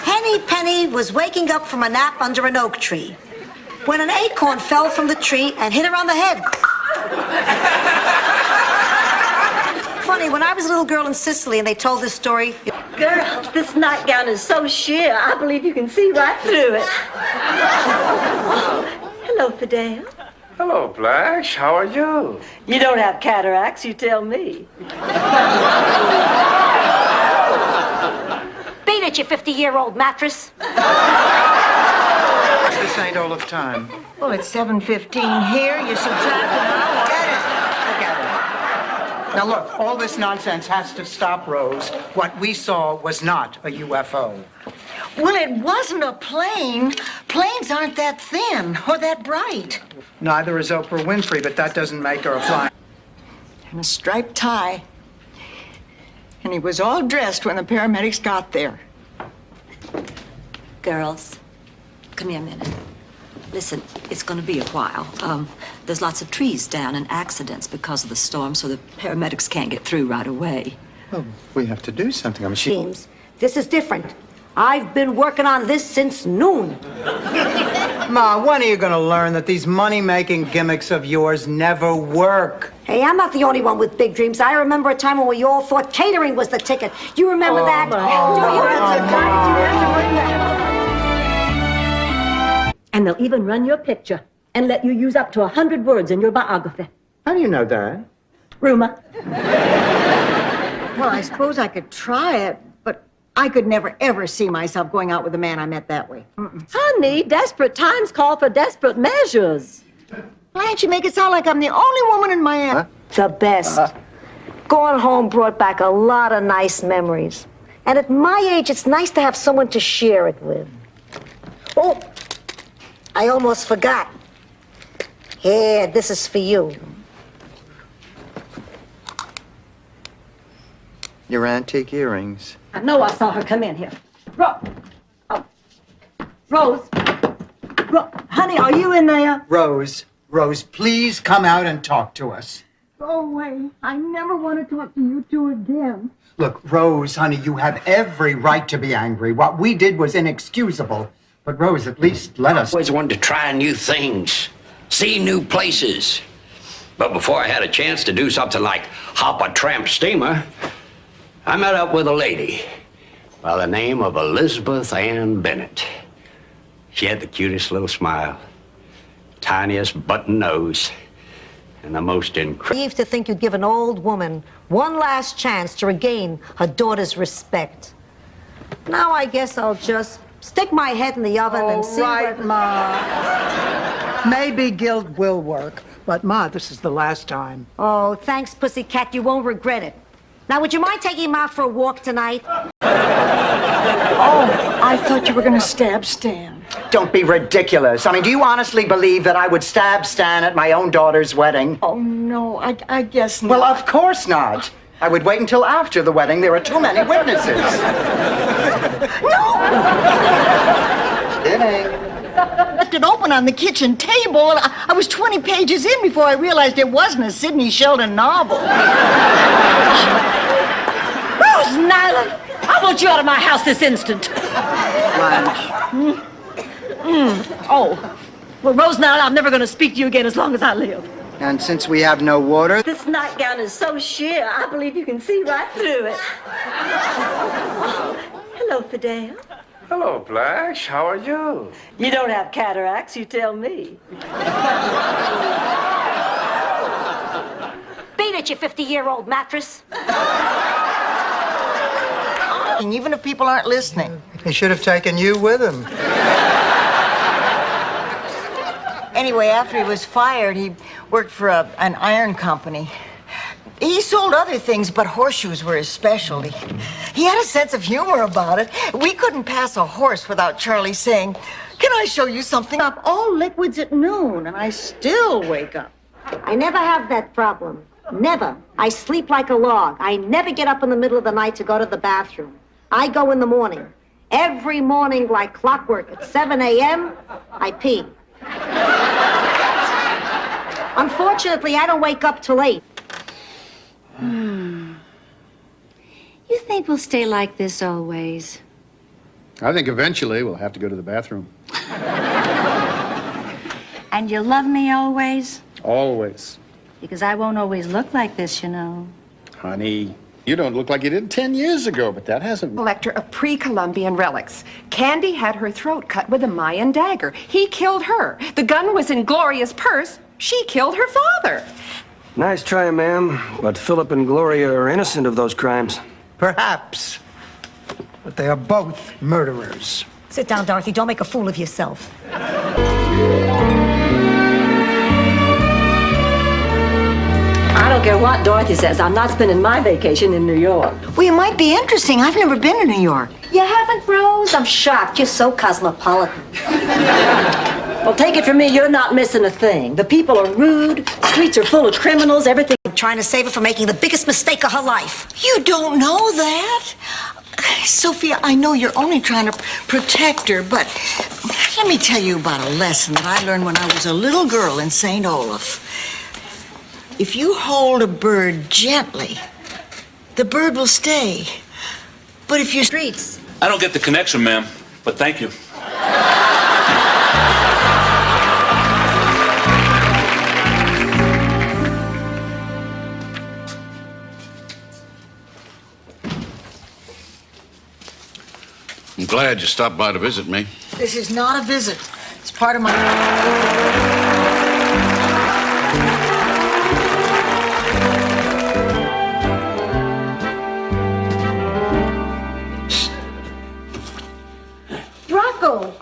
Henny Henny Penny was waking up from a nap under an oak tree when an acorn fell from the tree and hit her on the head. Funny, when I was a little girl in Sicily and they told this story... Girls, this nightgown is so sheer, I believe you can see right through it. Hello, Fidel. Hello, Blanche. How are you? You don't have cataracts, you tell me. Beat it, you 50-year-old mattress. What's the St. Olaf time? Well, it's 7:15 here. You subtract an hour. Forget it. Now look, all this nonsense has to stop, Rose. What we saw was not a UFO. Well, it wasn't a plane. Planes aren't that thin or that bright. Neither is Oprah Winfrey, but that doesn't make her a flying. And a striped tie. And he was all dressed when the paramedics got there. Girls, come here a minute. Listen, it's going to be a while. There's lots of trees down and accidents because of the storm, so the paramedics can't get through right away. Well, we have to do something. I mean, James, this is different. I've been working on this since noon. Ma, when are you going to learn that these money-making gimmicks of yours never work? Hey, I'm not the only one with big dreams. I remember a time when we all thought catering was the ticket. You remember that? And they'll even run your picture and let you use up to 100 words in your biography. How do you know that? Rumor. Well, I suppose I could try it, but I could never, ever see myself going out with a man I met that way. Honey, desperate times call for desperate measures. Why don't you make it sound like I'm the only woman in Miami? The best. Going home brought back a lot of nice memories. And at my age, it's nice to have someone to share it with. Oh, I almost forgot. Here, this is for you. Your antique earrings. I know I saw her come in here. Rose. Honey, are you in there? Rose, please come out and talk to us. Go away. I never want to talk to you two again. Look, Rose, honey, you have every right to be angry. What we did was inexcusable. But, Rose, at least let us... Always wanted to try new things, see new places. But before I had a chance to do something like hop a tramp steamer, I met up with a lady by the name of Elizabeth Ann Bennett. She had the cutest little smile, tiniest button nose, and the most incredible... Naive to think you'd give an old woman one last chance to regain her daughter's respect. Now I guess I'll just stick my head in the oven and see right, what... Ma. Maybe guilt will work. But, Ma, this is the last time. Oh, thanks, Pussycat. You won't regret it. Now, would you mind taking him out for a walk tonight? Oh, I thought you were going to stab Stan. Don't be ridiculous. I mean, do you honestly believe that I would stab Stan at my own daughter's wedding? Oh, no, I guess not. Well, of course not. I would wait until after the wedding. There are too many witnesses. No! Kidding. Left it open on the kitchen table, and I was 20 pages in before I realized it wasn't a Sidney Sheldon novel. Rose Nyland, I want you out of my house this instant. Blanche. Oh, well, Rose Nyland, I'm never going to speak to you again as long as I live. And since we have no water... This nightgown is so sheer, I believe you can see right through it. Hello, Fidel. Hello, Blanche. How are you? You don't have cataracts, you tell me. Beat it, you 50-year-old mattress. Even if people aren't listening. He should have taken you with him. Anyway, after he was fired, he worked for an iron company. He sold other things, but horseshoes were his specialty. He had a sense of humor about it. We couldn't pass a horse without Charlie saying, "Can I show you something?" Up all liquids at noon, and I still wake up. I never have that problem. Never. I sleep like a log. I never get up in the middle of the night to go to the bathroom. I go in the morning. Every morning, like clockwork, at 7 a.m., I pee. Unfortunately, I don't wake up till 8. You think we'll stay like this always? I think eventually we'll have to go to the bathroom. And you love me always? Always. Because I won't always look like this, you know. Honey, you don't look like you did 10 years ago, but that hasn't... Collector of pre-Columbian relics. Candy had her throat cut with a Mayan dagger. He killed her. The gun was in Gloria's purse. She killed her father. Nice try, ma'am, but Philip and Gloria are innocent of those crimes. Perhaps. But they are both murderers. Sit down, Dorothy. Don't make a fool of yourself. I don't care what Dorothy says. I'm not spending my vacation in New York. Well, it might be interesting. I've never been to New York. You haven't, Rose? I'm shocked. You're so cosmopolitan. Well, take it from me, you're not missing a thing. The people are rude, streets are full of criminals, everything. I'm trying to save her from making the biggest mistake of her life. You don't know that. Sophia, I know you're only trying to protect her, but let me tell you about a lesson that I learned when I was a little girl in St. Olaf. If you hold a bird gently, the bird will stay. But if you streets... I don't get the connection, ma'am, but thank you. I'm glad you stopped by to visit me. This is not a visit. It's part of my... Rocco!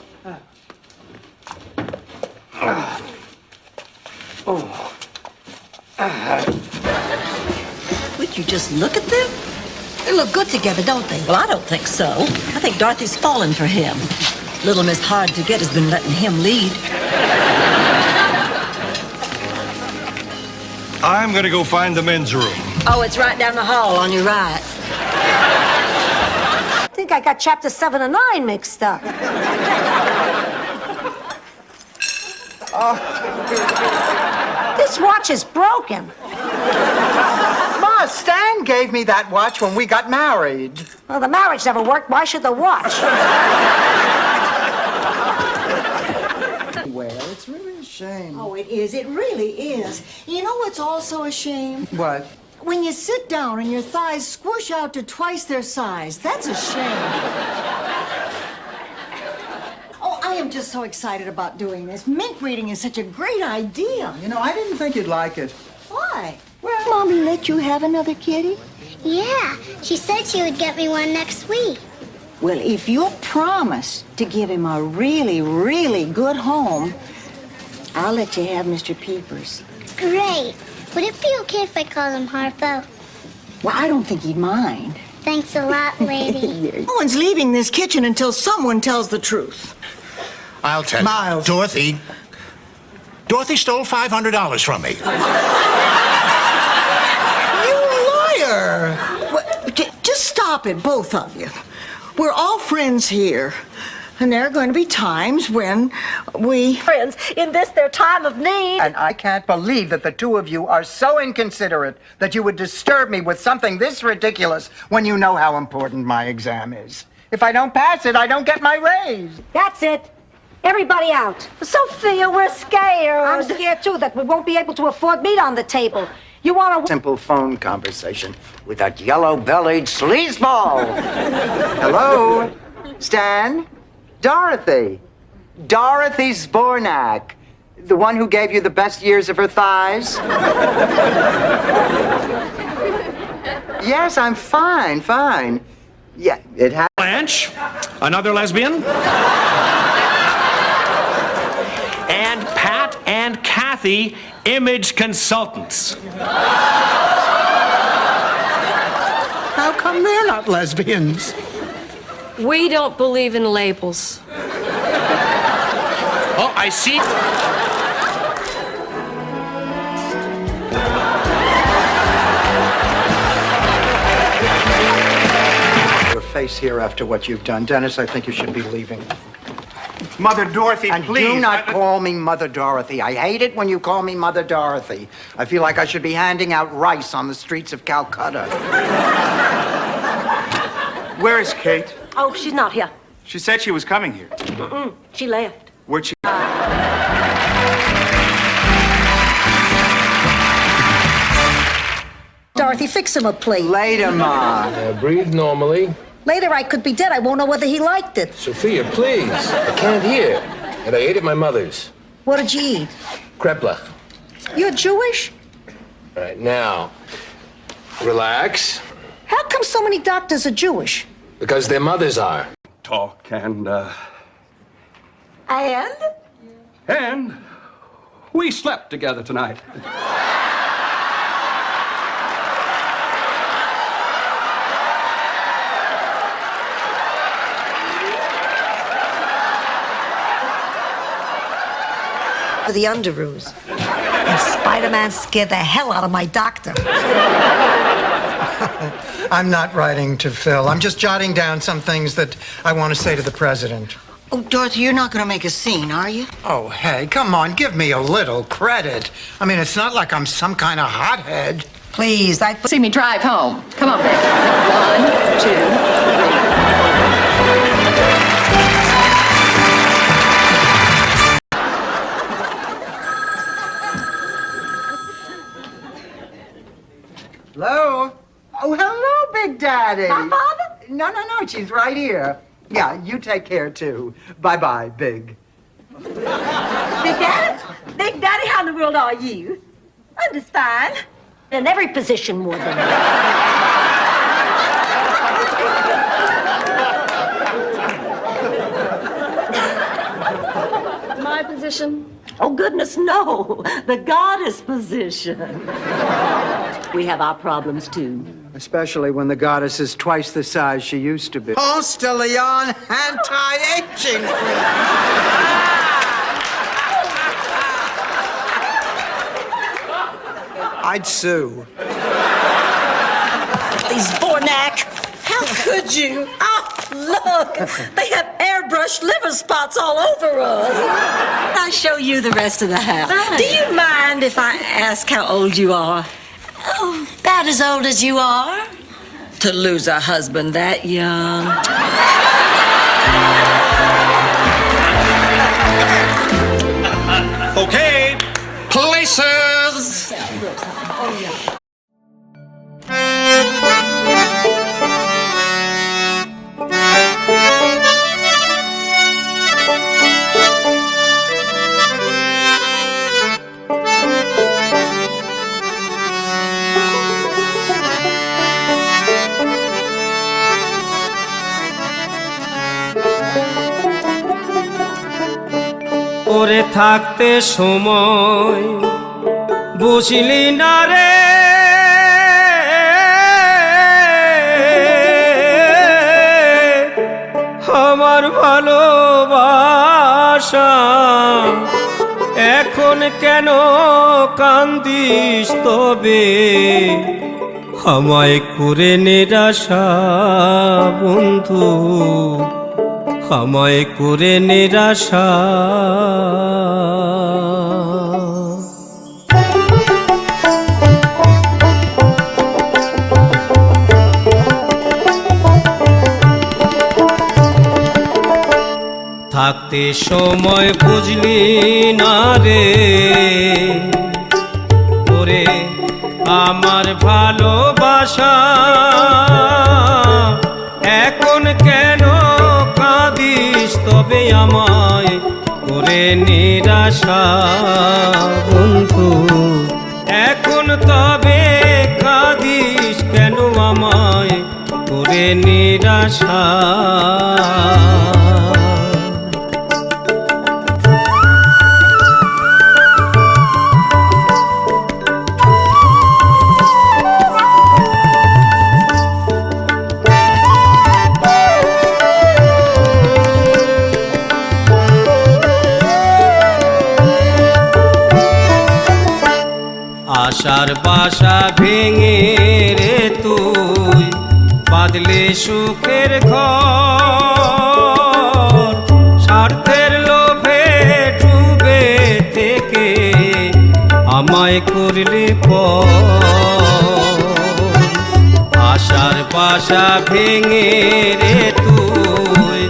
Would you just look at them? They look good together, don't they? Well, I don't think so. I think Dorothy's fallen for him. Little Miss Hard to Get has been letting him lead. I'm gonna go find the men's room. Oh, it's right down the hall on your right. I think I got chapter 7 and 9 mixed up. This watch is broken. Ma, Stan gave me that watch when we got married. Well, the marriage never worked. Why should the watch? Well, it's really a shame. Oh, it is. It really is. You know what's also a shame? What? When you sit down and your thighs squish out to twice their size. That's a shame. Oh, I am just so excited about doing this. Mint reading is such a great idea. You know, I didn't think you'd like it. Why? Well, Mommy let you have another kitty? Yeah, she said she would get me one next week. Well, if you'll promise to give him a really, really good home, I'll let you have Mr. Peepers. Great. Would it be okay if I called him Harpo? Well, I don't think he'd mind. Thanks a lot, lady. No one's leaving this kitchen until someone tells the truth. I'll tell Miles. you. Dorothy stole $500 from me. You liar! Well, just stop it, both of you. We're all friends here. And there are going to be times when we... Friends, in this their time of need. And I can't believe that the two of you are so inconsiderate that you would disturb me with something this ridiculous when you know how important my exam is. If I don't pass it, I don't get my raise. That's it. Everybody out. Sophia, we're scared. I'm scared, too, that we won't be able to afford meat on the table. You want a... Simple phone conversation with that yellow-bellied sleazeball. Hello? Stan? Dorothy. Dorothy Zbornak. The one who gave you the best years of her thighs? Yes, I'm fine. Yeah, it has... Blanche, another lesbian? And Pat and Kathy, image consultants. How come they're not lesbians? We don't believe in labels. Oh, I see. Your face here after what you've done. Dennis, I think you should be leaving. Mother Dorothy, And please. do not call me Mother Dorothy. I hate it when you call me Mother Dorothy. I feel like I should be handing out rice on the streets of Calcutta. Where is Kate? Oh, she's not here. She said she was coming here. She left. Where'd she? Dorothy, fix him a plate. Later, Ma. Breathe normally. Later, I could be dead. I won't know whether he liked it. Sophia, please. I can't hear. And I ate at my mother's. What did you eat? Kreplach. You're Jewish? All right, now, relax. How come so many doctors are Jewish? Because their mothers are. Talk and, And we slept together tonight. For the underoos. And Spider-Man scared the hell out of my doctor. I'm not writing to Phil. I'm just jotting down some things that I want to say to the president. Oh, Dorothy, you're not going to make a scene, are you? Oh, hey, come on, give me a little credit. I mean, it's not like I'm some kind of hothead. Please, See me drive home. Come on, baby. 1, 2, 3. Hello? Oh, hello, Big Daddy. My father? No, she's right here. Yeah, you take care, too. Bye-bye, Big. Big Daddy? Big Daddy, how in the world are you? I'm just fine. In every position more than My position? Oh, goodness, no. The goddess position. We have our problems, too. Especially when the goddess is twice the size she used to be. Postilion anti-aging I'd sue. These Bornak. How could you? Oh, look. They have airbrushed liver spots all over us. I'll show you the rest of the house. Do you mind if I ask how old you are? Oh, about as old as you are. To lose a husband that young. Okay, places. ওরে থাকতে সময় বুঝলি না রে আমার ভালোবাসা এখন কেন কান্দিস তবে আমায় করে নিরাশা বন্ধু আমায় করে নিরাশা থাকতে সময় বুঝলি না রে ওরে আমার ভালোবাসা এখন কেন কাঁদিস তবে আমায় করে নিরাশা বন্ধু এখন তবে কাঁদিস কেন আমায় করে নিরাশা আশার বাসা ভেঙে রে তুই বাঁধলে সুখের ঘর স্বার্থের লোভে ডুবে থেকে আমায় করলে পর আশার বাসা ভেঙে রে তুই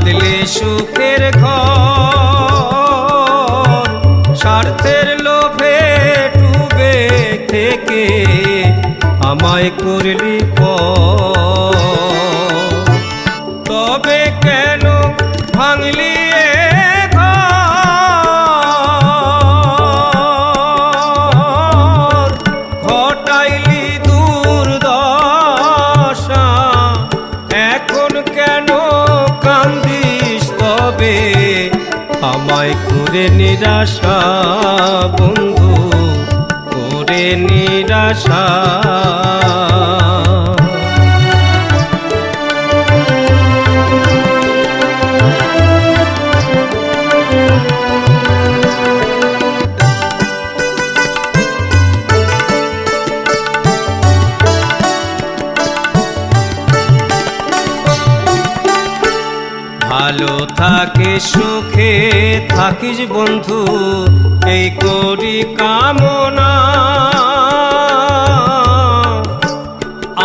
বাঁধলে সুখের ঘর স্বার্থের লোভে ডুবে থেকে আমায় করলি তবে কেন ভাঙলি এ ঘর ঘটাইলি দুর্দশা এখন কেন কান্দিস তবে আমায় করে নিরাশা বন্ধু করে নিরাশা ভালো থাকে সুখে থাকিস বন্ধু এই করি কামনা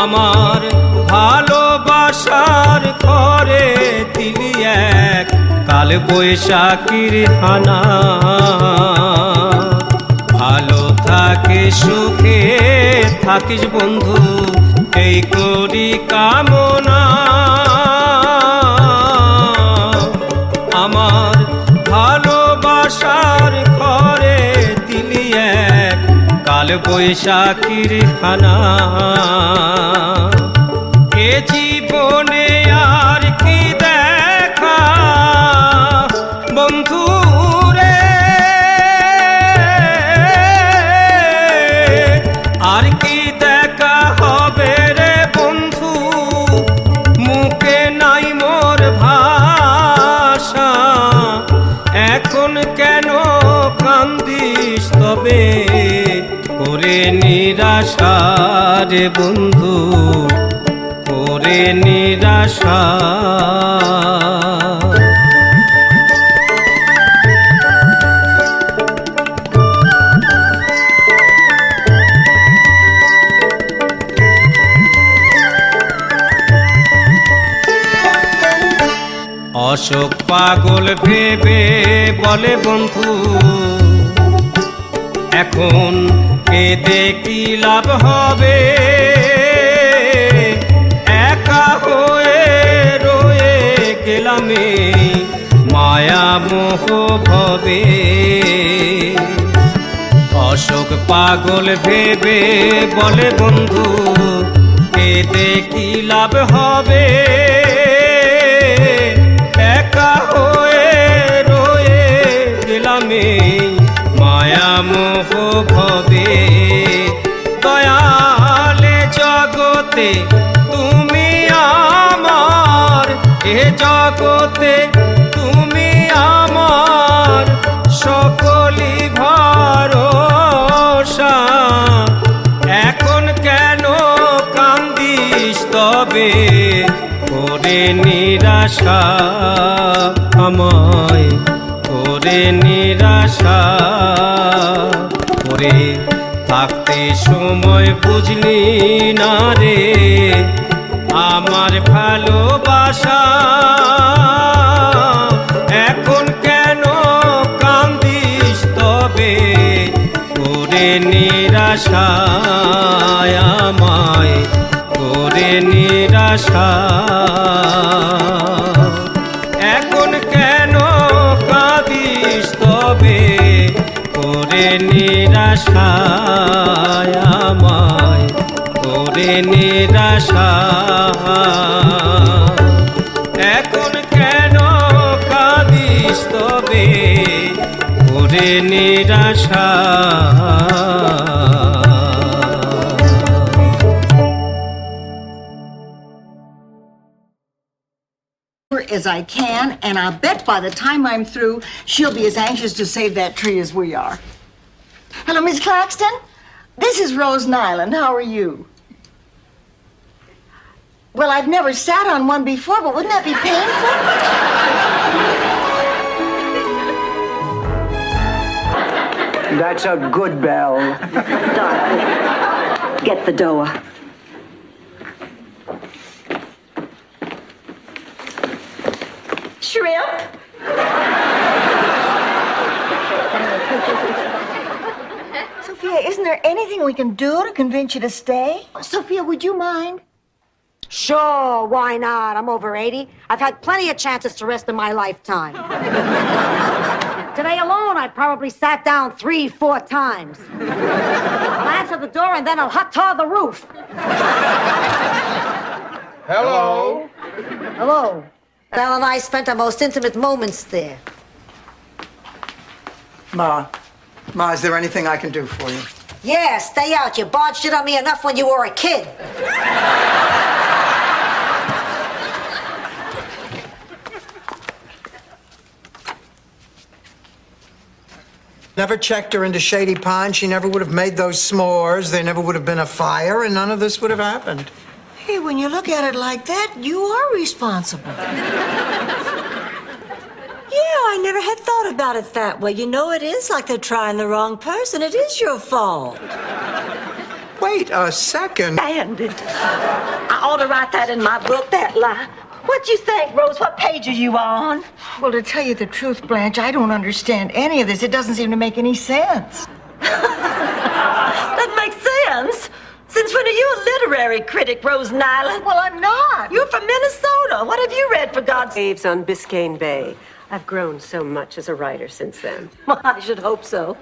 আমার ভালোবাসার ঘরে দিলি এক কাল বৈশাখীর হানা ভালো থাকে সুখে থাকিস বন্ধু এই করি কামনা আমার ভালোবাসার ঘরে দিলি এক কাল বৈশাখীর খানা এ জীবনে আর কি দেখা বন্ধু রে আর কি দেখা হবে রে বন্ধু মুখে নাই মোর ভাষা এখন কেন কান্দিস তবে করে নিরাশা রে বন্ধু করে নিরাশা অশোক পাগল ভেবে বলে বন্ধু এখন কেঁদে কি লাভ হবে একা হয়ে রয়ে গেলাম মায়া মোহ ভবে অশোক পাগল ভেবে বলে বন্ধু কেঁদে কি লাভ হবে একা হয়ে রয়ে গেলাম মায়া মোহ ভবে দয়ালে জগতে তুমি আমার এ জগতে তুমি আমার সকলি ভরসা এখন কেন কান্দিস তবে করে নিরাশা আমায় করে নিরাশা করে থাকতে সময় বুঝলি না রে আমার ভালোবাসা এখন কেন কান্দিস তবে করে নিরাশা আমায় করে নিরাশা এখন কেন কাঁদিস তবে করে নিরাশা আমায় করে নিরাশা এখন কেন কাঁদিস তবে করে নিরাশা as I can, and I bet by the time I'm through, she'll be as anxious to save that tree as we are. Hello, Miss Claxton. This is Rose Nyland. How are you? Well, I've never sat on one before, but wouldn't that be painful? That's a good bell. Darling, get the door. shrimp. Sophia, isn't there anything we can do to convince you to stay? Sophia, would you mind? Sure, why not? I'm over 80. I've had plenty of chances to rest in my lifetime. Today alone, I probably sat down 3-4 times. I'll answer the door and then I'll hot tar the roof. Hello? Hello. Val and I spent our most intimate moments there. Ma, is there anything I can do for you? Yeah, stay out. You barged it on me enough when you were a kid. Never checked her into Shady Pond. She never would have made those s'mores. There never would have been a fire, and none of this would have happened. Hey, when you look at it like that, you are responsible. Yeah, I never had thought about it that way. You know, it is like they're trying the wrong person. It is your fault. Wait a second. Bandit. I ought to write that in my book, that lie. What you think, Rose? What page are you on? Well, to tell you the truth, Blanche, I don't understand any of this. It doesn't seem to make any sense. That makes sense. Since when are you a literary critic, Rose Nyland? Well, I'm not. You're from Minnesota. What have you read, for God's sake? Waves on Biscayne Bay. I've grown so much as a writer since then. Well, I should hope so.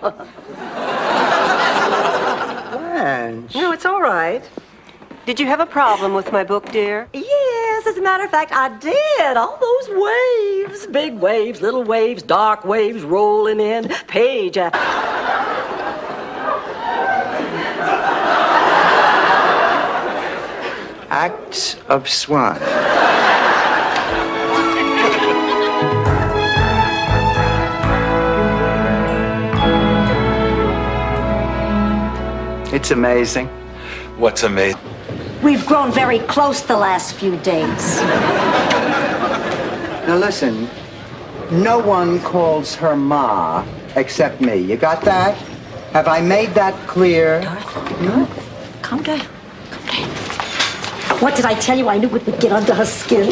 Blanche. No, it's all right. Did you have a problem with my book, dear? Yes, as a matter of fact, I did. All those waves. Big waves, little waves, dark waves rolling in. Page after... Acts of Swan. It's amazing. What's amazing? We've grown very close the last few days. Now listen, no one calls her Ma except me. You got that? Have I made that clear? Calm down. What did I tell you? I knew it would get under her skin.